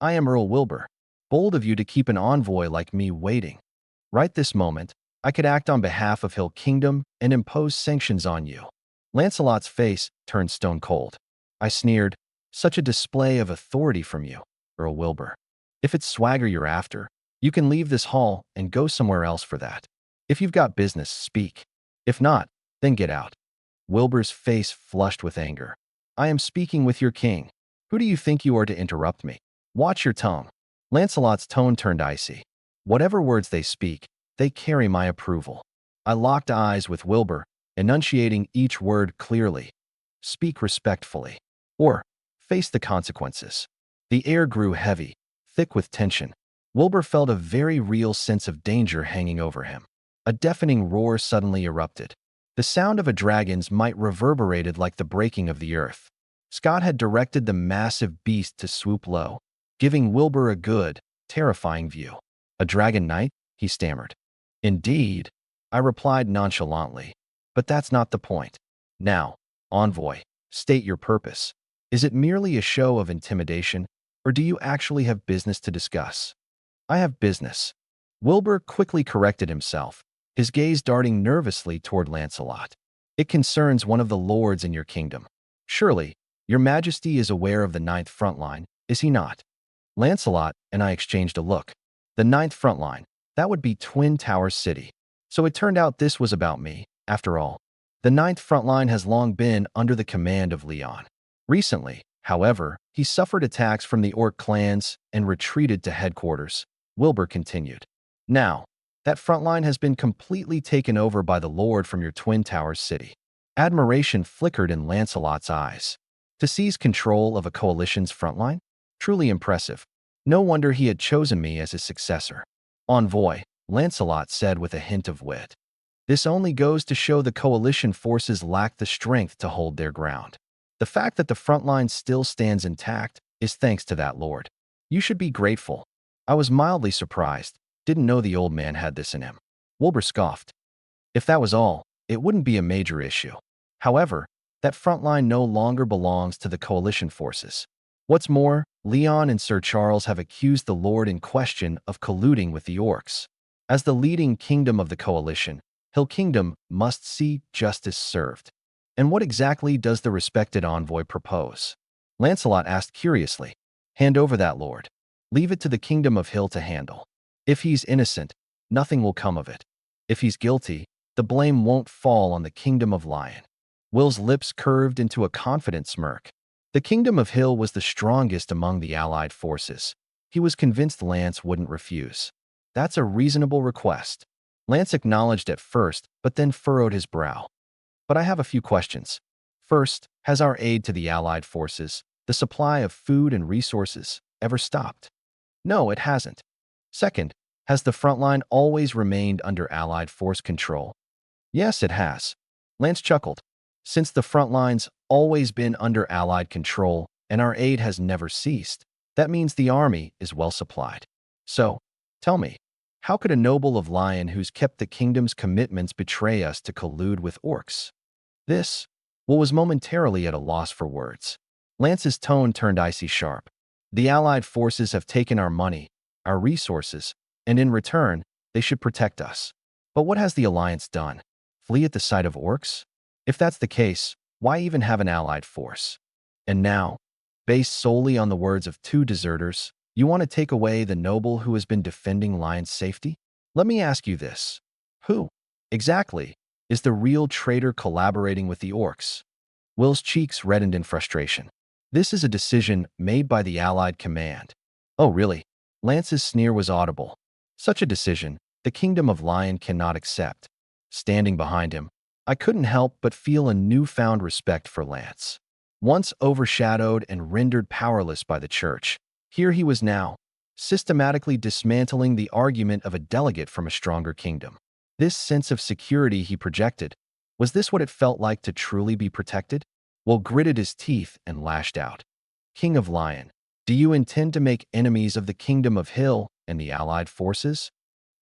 I am Earl Wilbur. Bold of you to keep an envoy like me waiting. Right this moment, I could act on behalf of Hill Kingdom and impose sanctions on you. Lancelot's face turned stone cold. I sneered, such a display of authority from you, Earl Wilbur. If it's swagger you're after, you can leave this hall and go somewhere else for that. If you've got business, speak. If not, then get out. Wilbur's face flushed with anger. I am speaking with your king. Who do you think you are to interrupt me? Watch your tongue. Lancelot's tone turned icy. Whatever words they speak, they carry my approval. I locked eyes with Wilbur, enunciating each word clearly. Speak respectfully. Or face the consequences. The air grew heavy, thick with tension. Wilbur felt a very real sense of danger hanging over him. A deafening roar suddenly erupted. The sound of a dragon's might reverberated like the breaking of the earth. Scott had directed the massive beast to swoop low, giving Wilbur a good, terrifying view. A dragon knight? He stammered. Indeed, I replied nonchalantly. But that's not the point. Now, envoy, state your purpose. Is it merely a show of intimidation, or do you actually have business to discuss? I have business. Wilbur quickly corrected himself, his gaze darting nervously toward Lancelot. It concerns one of the lords in your kingdom. Surely, your majesty is aware of the ninth front line, is he not? Lancelot and I exchanged a look. The ninth front line, that would be Twin Tower City. So it turned out this was about me, after all. The ninth front line has long been under the command of Leon. Recently, however, he suffered attacks from the Orc clans and retreated to headquarters. Wilbur continued. Now, that front line has been completely taken over by the Lord from your Twin Towers city. Admiration flickered in Lancelot's eyes. To seize control of a coalition's frontline? Truly impressive. No wonder he had chosen me as his successor. Envoy, Lancelot said with a hint of wit. This only goes to show the coalition forces lack the strength to hold their ground. The fact that the front line still stands intact is thanks to that lord. You should be grateful. I was mildly surprised. Didn't know the old man had this in him. Wilbur scoffed. If that was all, it wouldn't be a major issue. However, that front line no longer belongs to the coalition forces. What's more, Leon and Sir Charles have accused the lord in question of colluding with the orcs. As the leading kingdom of the coalition, Hill Kingdom must see justice served. And what exactly does the respected envoy propose? Lancelot asked curiously. Hand over that lord. Leave it to the kingdom of Hill to handle. If he's innocent, nothing will come of it. If he's guilty, the blame won't fall on the kingdom of Lion. Will's lips curved into a confident smirk. The kingdom of Hill was the strongest among the allied forces. He was convinced Lance wouldn't refuse. That's a reasonable request. Lance acknowledged at first, but then furrowed his brow. But I have a few questions. First, has our aid to the allied forces, the supply of food and resources, ever stopped? No, it hasn't. Second, has the front line always remained under allied force control? Yes, it has. Lance chuckled. Since the front line's always been under allied control and our aid has never ceased, that means the army is well supplied. So, tell me, how could a noble of Lion who's kept the kingdom's commitments betray us to collude with orcs? Will was momentarily at a loss for words. Lance's tone turned icy sharp. The allied forces have taken our money, our resources, and in return, they should protect us. But what has the alliance done? Flee at the sight of orcs? If that's the case, why even have an allied force? And now, based solely on the words of two deserters, you want to take away the noble who has been defending Lion's safety? Let me ask you this. Who, exactly, is the real traitor collaborating with the orcs? Will's cheeks reddened in frustration. This is a decision made by the Allied command. Oh, really? Lance's sneer was audible. Such a decision, the Kingdom of Lion cannot accept. Standing behind him, I couldn't help but feel a newfound respect for Lance. Once overshadowed and rendered powerless by the church, here he was now, systematically dismantling the argument of a delegate from a stronger kingdom. This sense of security he projected, was this what it felt like to truly be protected? Will gritted his teeth and lashed out. King of Lion, do you intend to make enemies of the Kingdom of Hill and the allied forces?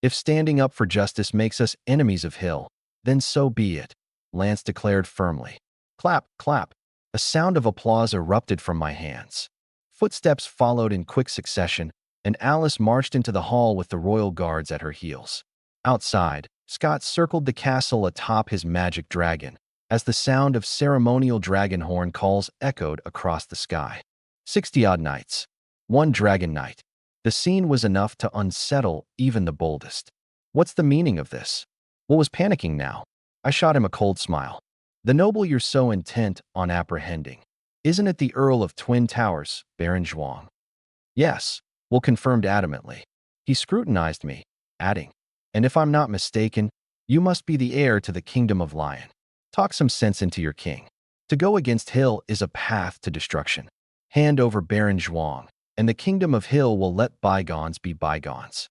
If standing up for justice makes us enemies of Hill, then so be it, Lance declared firmly. Clap, clap. A sound of applause erupted from my hands. Footsteps followed in quick succession, and Alice marched into the hall with the royal guards at her heels. Outside, Scott circled the castle atop his magic dragon, as the sound of ceremonial dragon horn calls echoed across the sky. 60-odd knights. One dragon knight. The scene was enough to unsettle even the boldest. What's the meaning of this? Will was panicking now. I shot him a cold smile. The noble you're so intent on apprehending. Isn't it the Earl of Twin Towers, Baron Zhuang? Yes, Will confirmed adamantly. He scrutinized me, adding, and if I'm not mistaken, you must be the heir to the Kingdom of Lion. Talk some sense into your king. To go against Hill is a path to destruction. Hand over Baron Zhuang, and the Kingdom of Hill will let bygones be bygones.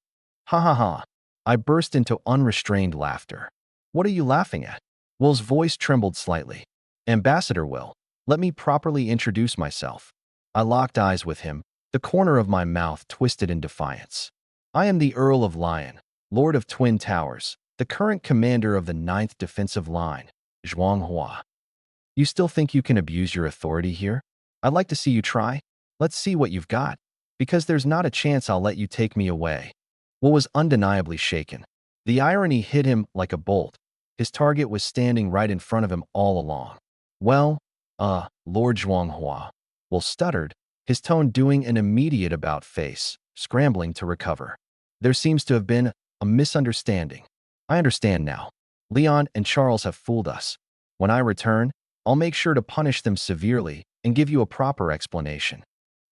Ha ha ha. I burst into unrestrained laughter. What are you laughing at? Will's voice trembled slightly. Ambassador Will, let me properly introduce myself. I locked eyes with him, the corner of my mouth twisted in defiance. I am the Earl of Lion, Lord of Twin Towers, the current commander of the 9th Defensive Line, Zhuang Hua. You still think you can abuse your authority here? I'd like to see you try. Let's see what you've got. Because there's not a chance I'll let you take me away. Will was undeniably shaken. The irony hit him like a bolt. His target was standing right in front of him all along. Well, Lord Zhuanghua. Will stuttered, his tone doing an immediate about-face, scrambling to recover. There seems to have been a misunderstanding. I understand now. Leon and Charles have fooled us. When I return, I'll make sure to punish them severely and give you a proper explanation.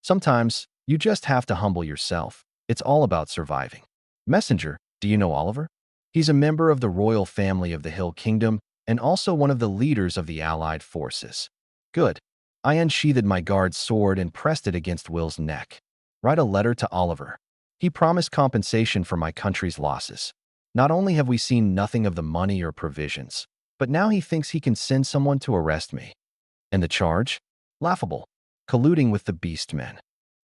Sometimes, you just have to humble yourself. It's all about surviving. Messenger, do you know Oliver? He's a member of the royal family of the Hill Kingdom and also one of the leaders of the Allied forces. Good. I unsheathed my guard's sword and pressed it against Will's neck. Write a letter to Oliver. He promised compensation for my country's losses. Not only have we seen nothing of the money or provisions, but now he thinks he can send someone to arrest me. And the charge? Laughable. Colluding with the beastmen.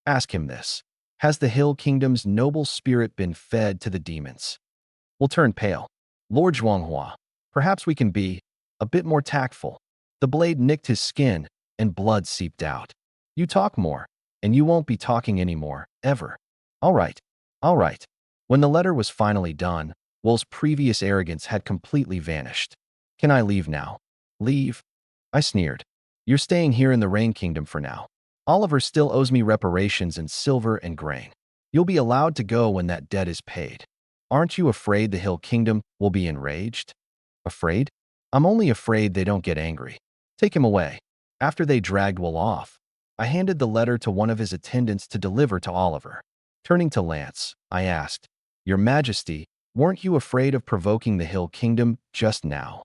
Ask him this. Has the Hill Kingdom's noble spirit been fed to the demons? We'll turn pale. Lord Zhuanghua, perhaps we can be a bit more tactful. The blade nicked his skin, and blood seeped out. You talk more, and you won't be talking anymore, ever. All right, all right. When the letter was finally done, Will's previous arrogance had completely vanished. Can I leave now? Leave? I sneered. You're staying here in the Rain Kingdom for now. Oliver still owes me reparations in silver and grain. You'll be allowed to go when that debt is paid. Aren't you afraid the Hill Kingdom will be enraged? Afraid? I'm only afraid they don't get angry. Take him away. After they dragged Will off, I handed the letter to one of his attendants to deliver to Oliver. Turning to Lance, I asked, Your Majesty, weren't you afraid of provoking the Hill Kingdom just now?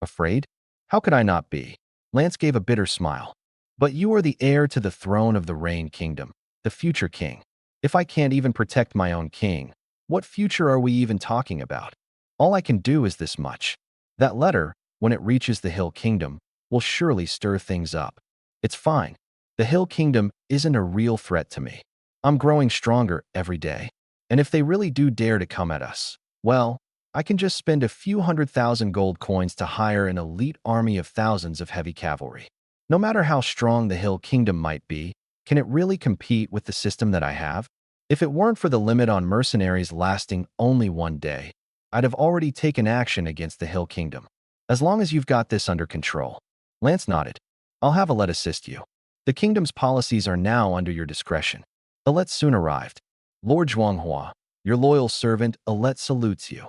Afraid? How could I not be? Lance gave a bitter smile. But you are the heir to the throne of the Rain Kingdom, the future king. If I can't even protect my own king, what future are we even talking about? All I can do is this much. That letter, when it reaches the Hill Kingdom, will surely stir things up. It's fine. The Hill Kingdom isn't a real threat to me. I'm growing stronger every day. And if they really do dare to come at us, well, I can just spend a few 100,000 gold coins to hire an elite army of thousands of heavy cavalry. No matter how strong the Hill Kingdom might be, can it really compete with the system that I have? If it weren't for the limit on mercenaries lasting only one day, I'd have already taken action against the Hill Kingdom. As long as you've got this under control. Lance nodded. I'll have Alette assist you. The kingdom's policies are now under your discretion. Alette soon arrived. Lord Zhuanghua, your loyal servant Alette salutes you.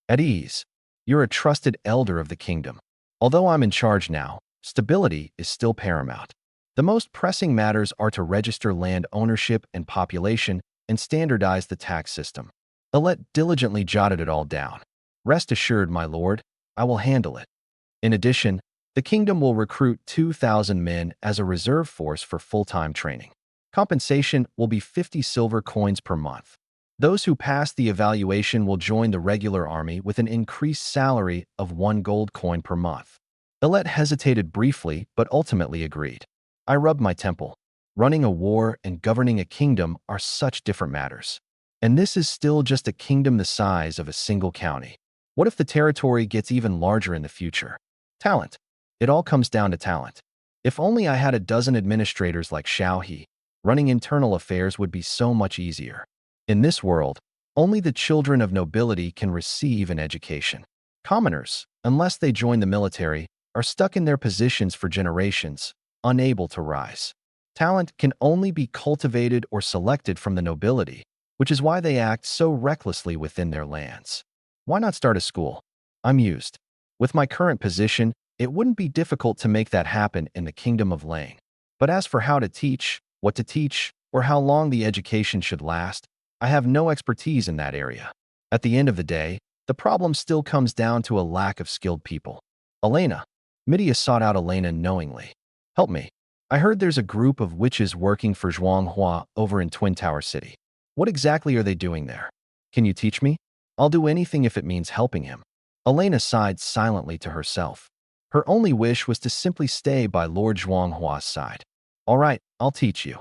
At ease. You're a trusted elder of the kingdom. Although I'm in charge now, stability is still paramount. The most pressing matters are to register land ownership and population and standardize the tax system. Alette diligently jotted it all down. Rest assured, my lord, I will handle it. In addition, the kingdom will recruit 2,000 men as a reserve force for full-time training. Compensation will be 50 silver coins per month. Those who pass the evaluation will join the regular army with an increased salary of 1 gold coin per month. Alette hesitated briefly but ultimately agreed. I rubbed my temple. Running a war and governing a kingdom are such different matters. And this is still just a kingdom the size of a single county. What if the territory gets even larger in the future? Talent. It all comes down to talent. If only I had a dozen administrators like Xiao He, running internal affairs would be so much easier. In this world, only the children of nobility can receive an education. Commoners, unless they join the military, are stuck in their positions for generations, unable to rise. Talent can only be cultivated or selected from the nobility, which is why they act so recklessly within their lands. Why not start a school? I'm used. With my current position, it wouldn't be difficult to make that happen in the Kingdom of Lane. But as for how to teach, what to teach, or how long the education should last, I have no expertise in that area. At the end of the day, the problem still comes down to a lack of skilled people. Elena. Midia sought out Elena knowingly. Help me. I heard there's a group of witches working for Zhuanghua over in Twin Tower City. What exactly are they doing there? Can you teach me? I'll do anything if it means helping him. Elena sighed silently to herself. Her only wish was to simply stay by Lord Zhuanghua's side. All right, I'll teach you.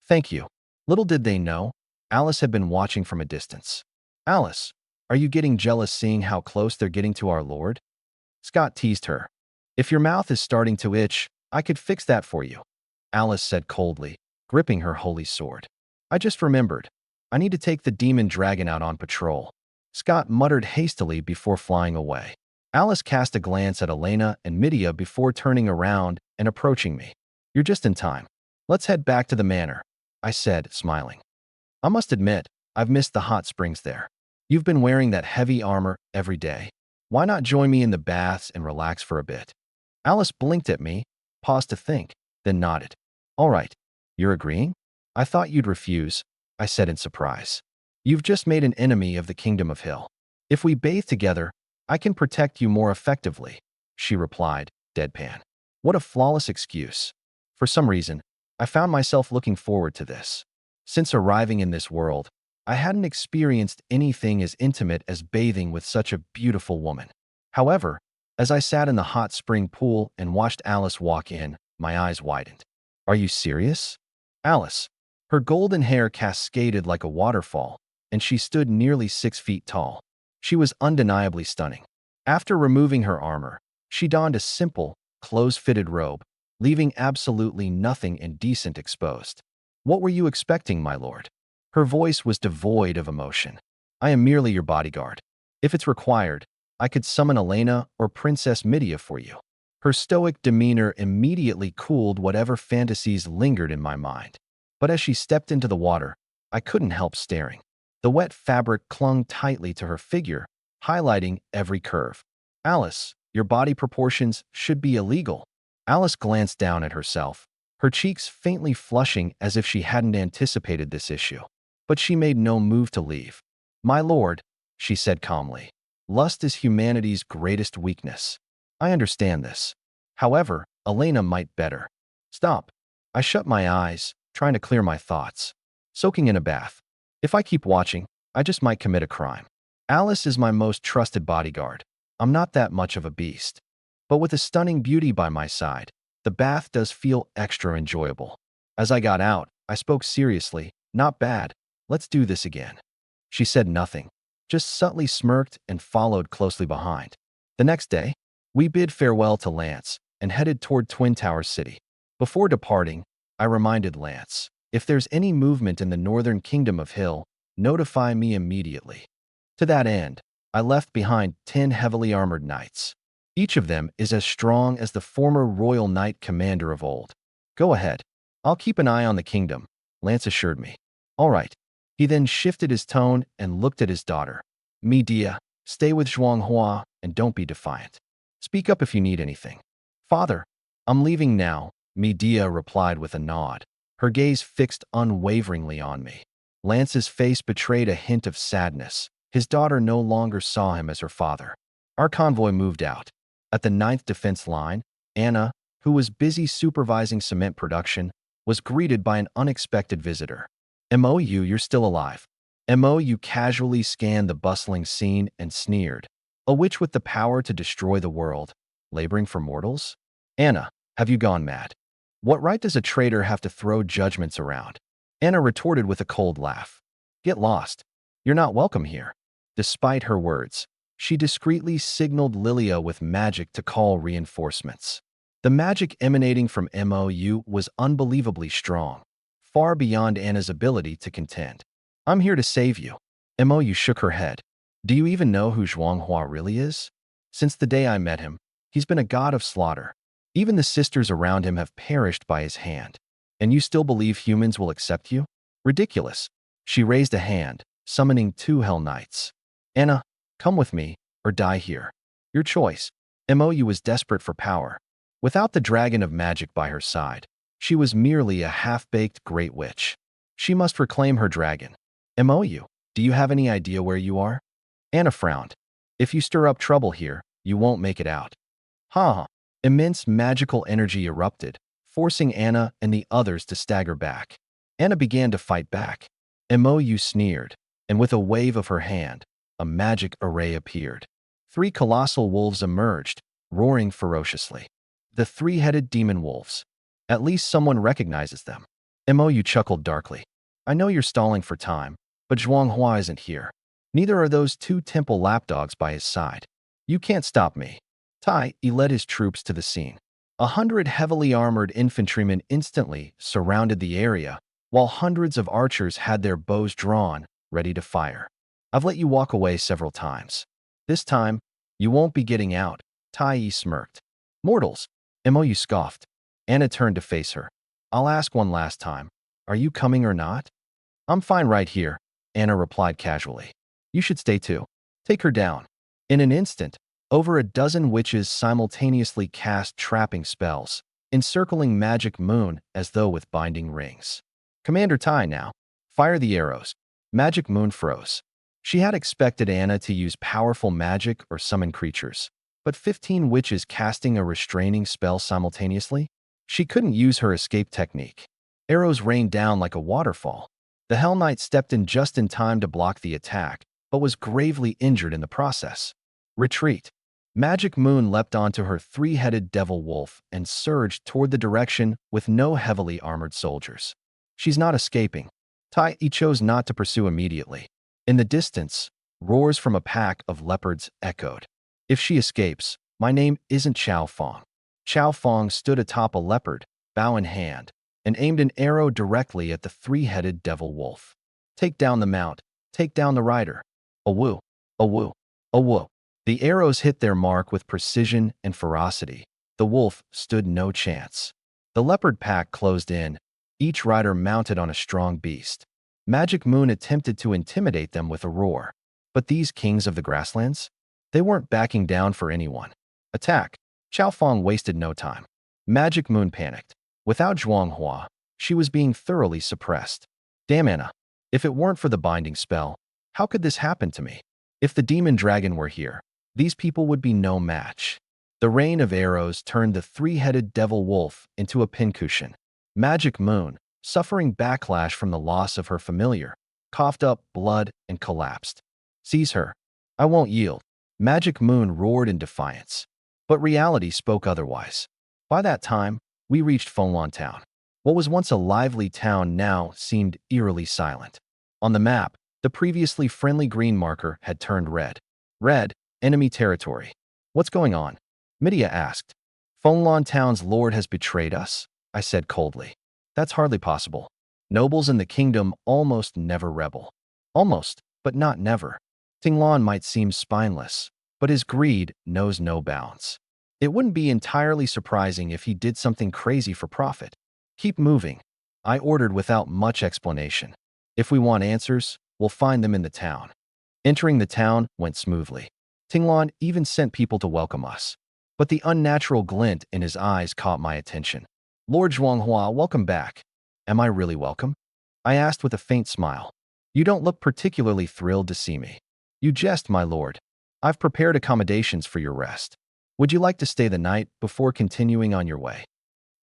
Thank you. Little did they know, Alice had been watching from a distance. Alice, are you getting jealous seeing how close they're getting to our Lord? Scott teased her. If your mouth is starting to itch, I could fix that for you. Alice said coldly, gripping her holy sword. I just remembered. I need to take the demon dragon out on patrol. Scott muttered hastily before flying away. Alice cast a glance at Elena and Midia before turning around and approaching me. You're just in time. Let's head back to the manor, I said, smiling. I must admit, I've missed the hot springs there. You've been wearing that heavy armor every day. Why not join me in the baths and relax for a bit? Alice blinked at me, paused to think, then nodded. All right, you're agreeing? I thought you'd refuse, I said in surprise. You've just made an enemy of the Kingdom of Hill. If we bathe together, I can protect you more effectively, she replied, deadpan. What a flawless excuse. For some reason, I found myself looking forward to this. Since arriving in this world, I hadn't experienced anything as intimate as bathing with such a beautiful woman. However, as I sat in the hot spring pool and watched Alice walk in, my eyes widened. Are you serious? Alice. Her golden hair cascaded like a waterfall, and she stood nearly 6 feet tall. She was undeniably stunning. After removing her armor, she donned a simple, close-fitted robe, leaving absolutely nothing indecent exposed. What were you expecting, my lord? Her voice was devoid of emotion. I am merely your bodyguard. If it's required, I could summon Elena or Princess Midia for you. Her stoic demeanor immediately cooled whatever fantasies lingered in my mind. But as she stepped into the water, I couldn't help staring. The wet fabric clung tightly to her figure, highlighting every curve. Alice, your body proportions should be illegal. Alice glanced down at herself, her cheeks faintly flushing as if she hadn't anticipated this issue. But she made no move to leave. My lord, she said calmly, lust is humanity's greatest weakness. I understand this. However, Elena might better. Stop. I shut my eyes, trying to clear my thoughts. Soaking in a bath. If I keep watching, I just might commit a crime. Alice is my most trusted bodyguard. I'm not that much of a beast. But with a stunning beauty by my side, the bath does feel extra enjoyable. As I got out, I spoke seriously. Not bad. Let's do this again. She said nothing, just subtly smirked and followed closely behind. The next day, we bid farewell to Lance and headed toward Twin Towers City. Before departing, I reminded Lance, if there's any movement in the northern Kingdom of Hill, notify me immediately. To that end, I left behind 10 heavily armored knights. Each of them is as strong as the former royal knight commander of old. Go ahead. I'll keep an eye on the kingdom, Lance assured me. All right. He then shifted his tone and looked at his daughter. Medea, stay with Zhuanghua and don't be defiant. Speak up if you need anything. Father, I'm leaving now, Medea replied with a nod, her gaze fixed unwaveringly on me. Lance's face betrayed a hint of sadness. His daughter no longer saw him as her father. Our convoy moved out. At the 9th defense line, Anna, who was busy supervising cement production, was greeted by an unexpected visitor. MOU, you're still alive. MOU casually scanned the bustling scene and sneered. A witch with the power to destroy the world, laboring for mortals? Anna, have you gone mad? What right does a traitor have to throw judgments around? Anna retorted with a cold laugh. Get lost. You're not welcome here. Despite her words, she discreetly signaled Lilia with magic to call reinforcements. The magic emanating from MOU was unbelievably strong, far beyond Anna's ability to contend. I'm here to save you. MOU shook her head. Do you even know who Zhuanghua really is? Since the day I met him, he's been a god of slaughter. Even the sisters around him have perished by his hand. And you still believe humans will accept you? Ridiculous. She raised a hand, summoning 2 Hell Knights. Anna, come with me, or die here. Your choice. MOU was desperate for power. Without the dragon of magic by her side, she was merely a half-baked great witch. She must reclaim her dragon. MOU, do you have any idea where you are? Anna frowned. If you stir up trouble here, you won't make it out. Ha! Immense magical energy erupted, forcing Anna and the others to stagger back. Anna began to fight back. MOU sneered, and with a wave of her hand, a magic array appeared. 3 colossal wolves emerged, roaring ferociously. The 3-headed demon wolves. At least someone recognizes them. MOU chuckled darkly. I know you're stalling for time, but Zhuanghua isn't here. Neither are those 2 temple lapdogs by his side. You can't stop me. Tai led his troops to the scene. 100 heavily armored infantrymen instantly surrounded the area, while hundreds of archers had their bows drawn, ready to fire. I've let you walk away several times. This time, you won't be getting out, Tai smirked. Mortals, MOU scoffed. Anna turned to face her. I'll ask one last time. Are you coming or not? I'm fine right here, Anna replied casually. You should stay too. Take her down. In an instant, over a dozen witches simultaneously cast trapping spells, encircling Magic Moon as though with binding rings. Commander Tai now. Fire the arrows. Magic Moon froze. She had expected Anna to use powerful magic or summon creatures, but 15 witches casting a restraining spell simultaneously? She couldn't use her escape technique. Arrows rained down like a waterfall. The Hell Knight stepped in just in time to block the attack, but was gravely injured in the process. Retreat. Magic Moon leapt onto her three-headed devil wolf and surged toward the direction with no heavily armored soldiers. She's not escaping. Tai chose not to pursue immediately. In the distance, roars from a pack of leopards echoed. If she escapes, my name isn't Chao Fong. Chao Fong stood atop a leopard, bow in hand, and aimed an arrow directly at the three-headed devil wolf. Take down the mount, take down the rider. Awoo, awoo, awoo. The arrows hit their mark with precision and ferocity. The wolf stood no chance. The leopard pack closed in, each rider mounted on a strong beast. Magic Moon attempted to intimidate them with a roar. But these kings of the grasslands? They weren't backing down for anyone. Attack! Chao Fong wasted no time. Magic Moon panicked. Without Zhuanghua, she was being thoroughly suppressed. Damn Anna, if it weren't for the binding spell, how could this happen to me? If the demon dragon were here, these people would be no match. The rain of arrows turned the three-headed devil wolf into a pincushion. Magic Moon, suffering backlash from the loss of her familiar, coughed up blood and collapsed. Seize her. I won't yield. Magic Moon roared in defiance. But reality spoke otherwise. By that time, we reached Fenglan Town. What was once a lively town now seemed eerily silent. On the map, the previously friendly green marker had turned red. Red, enemy territory. What's going on? Midia asked. Fenglan Town's lord has betrayed us, I said coldly. That's hardly possible. Nobles in the kingdom almost never rebel. Almost, but not never. Tinglan might seem spineless, but his greed knows no bounds. It wouldn't be entirely surprising if he did something crazy for profit. Keep moving, I ordered without much explanation. If we want answers, we'll find them in the town. Entering the town went smoothly. Tinglan even sent people to welcome us. But the unnatural glint in his eyes caught my attention. Lord Zhuanghua, welcome back. Am I really welcome? I asked with a faint smile. You don't look particularly thrilled to see me. You jest, my lord. I've prepared accommodations for your rest. Would you like to stay the night before continuing on your way?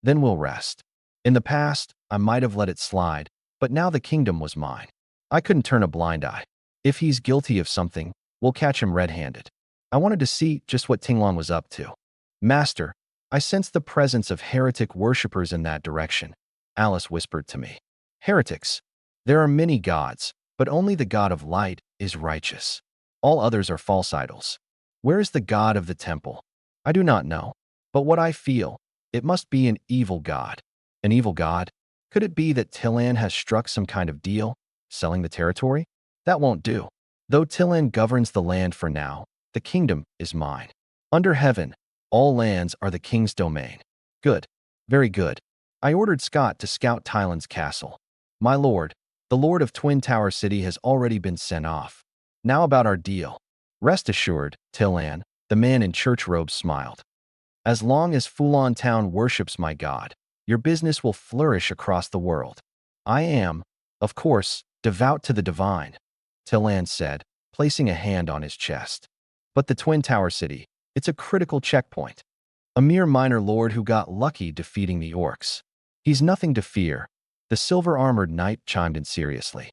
Then we'll rest. In the past, I might have let it slide, but now the kingdom was mine. I couldn't turn a blind eye. If he's guilty of something, we'll catch him red-handed. I wanted to see just what Tinglan was up to. Master, I sensed the presence of heretic worshippers in that direction, Alice whispered to me. Heretics. There are many gods, but only the god of light is righteous. All others are false idols. Where is the god of the temple? I do not know, but what I feel, it must be an evil god. An evil god? Could it be that Tilan has struck some kind of deal, selling the territory? That won't do. Though Tilan governs the land for now, the kingdom is mine. Under heaven, all lands are the king's domain. Good. Very good. I ordered Scott to scout Tylan's castle. My lord, the lord of Twin Tower City has already been sent off. Now about our deal. Rest assured, Tilan, the man in church robes smiled. As long as Fulan Town worships my god, your business will flourish across the world. I am, of course, devout to the divine, Tilan said, placing a hand on his chest. But the Twin Tower City, it's a critical checkpoint. A mere minor lord who got lucky defeating the orcs. He's nothing to fear, the silver-armored knight chimed in seriously.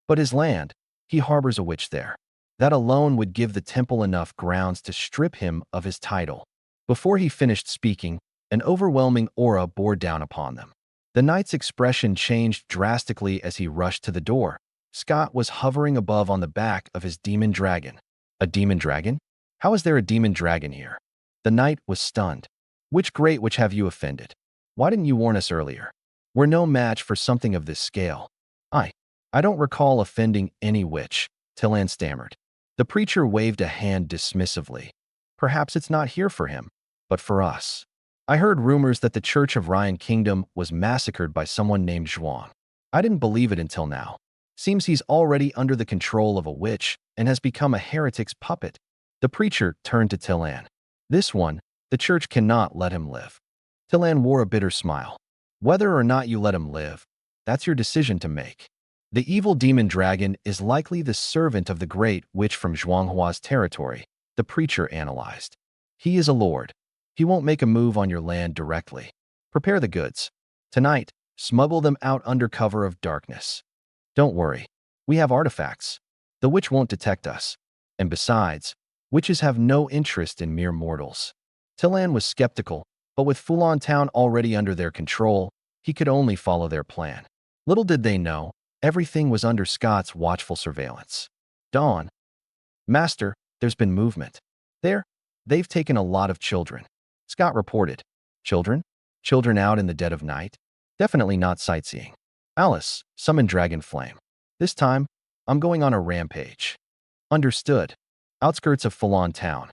But his land, he harbors a witch there. That alone would give the temple enough grounds to strip him of his title. Before he finished speaking, an overwhelming aura bore down upon them. The knight's expression changed drastically as he rushed to the door. Scott was hovering above on the back of his demon dragon. A demon dragon? How is there a demon dragon here? The knight was stunned. Which great witch have you offended? Why didn't you warn us earlier? We're no match for something of this scale. I don't recall offending any witch, Tilan stammered. The preacher waved a hand dismissively. Perhaps it's not here for him, but for us. I heard rumors that the Church of Ryan Kingdom was massacred by someone named Zhuang. I didn't believe it until now. Seems he's already under the control of a witch and has become a heretic's puppet. The preacher turned to Tilan. This one, the church cannot let him live. Tilan wore a bitter smile. Whether or not you let him live, that's your decision to make. The evil demon dragon is likely the servant of the great witch from Zhuanghua's territory, the preacher analyzed. He is a lord. He won't make a move on your land directly. Prepare the goods. Tonight, smuggle them out under cover of darkness. Don't worry. We have artifacts. The witch won't detect us. And besides, witches have no interest in mere mortals. Tilan was skeptical, but with Fulan Town already under their control, he could only follow their plan. Little did they know, everything was under Scott's watchful surveillance. Dawn. Master, there's been movement. They've taken a lot of children. Scott reported. Children? Children out in the dead of night? Definitely not sightseeing. Alice, summon Dragon Flame. This time, I'm going on a rampage. Understood. Outskirts of Fulan Town.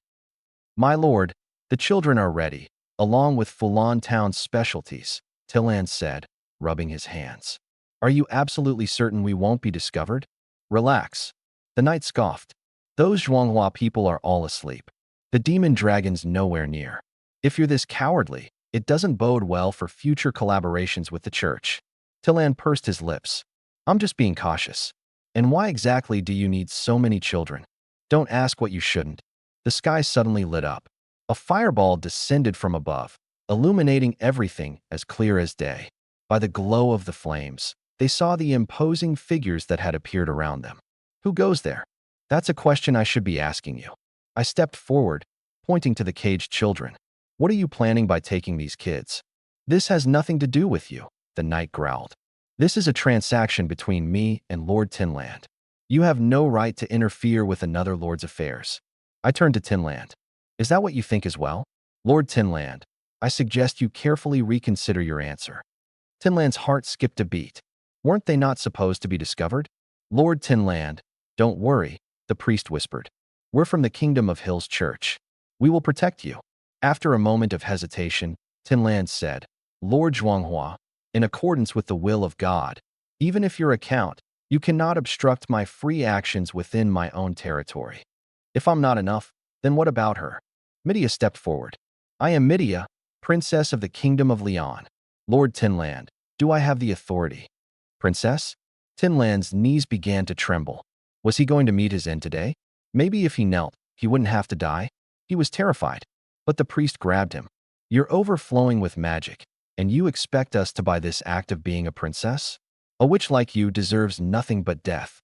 My lord, the children are ready, along with Fulan Town's specialties, Tilan said, rubbing his hands. Are you absolutely certain we won't be discovered? Relax. The knight scoffed. Those Zhuanghua people are all asleep. The demon dragon's nowhere near. If you're this cowardly, it doesn't bode well for future collaborations with the church. Tilan pursed his lips. I'm just being cautious. And why exactly do you need so many children? Don't ask what you shouldn't. The sky suddenly lit up. A fireball descended from above, illuminating everything as clear as day. By the glow of the flames, they saw the imposing figures that had appeared around them. Who goes there? That's a question I should be asking you. I stepped forward, pointing to the caged children. What are you planning by taking these kids? This has nothing to do with you, the knight growled. This is a transaction between me and Lord Tinland. You have no right to interfere with another lord's affairs. I turned to Tinland. Is that what you think as well? Lord Tinland, I suggest you carefully reconsider your answer. Tinland's heart skipped a beat. Weren't they not supposed to be discovered? Lord Tinland, don't worry, the priest whispered. We're from the Kingdom of Hills Church. We will protect you. After a moment of hesitation, Tinland said, Lord Zhuanghua, in accordance with the will of God, even if you're a count, you cannot obstruct my free actions within my own territory. If I'm not enough, then what about her? Midia stepped forward. I am Midia, Princess of the Kingdom of Leon. Lord Tinland, do I have the authority? Princess? Tinland's knees began to tremble. Was he going to meet his end today? Maybe if he knelt, he wouldn't have to die. He was terrified. But the priest grabbed him. You're overflowing with magic, and you expect us to buy this act of being a princess? A witch like you deserves nothing but death.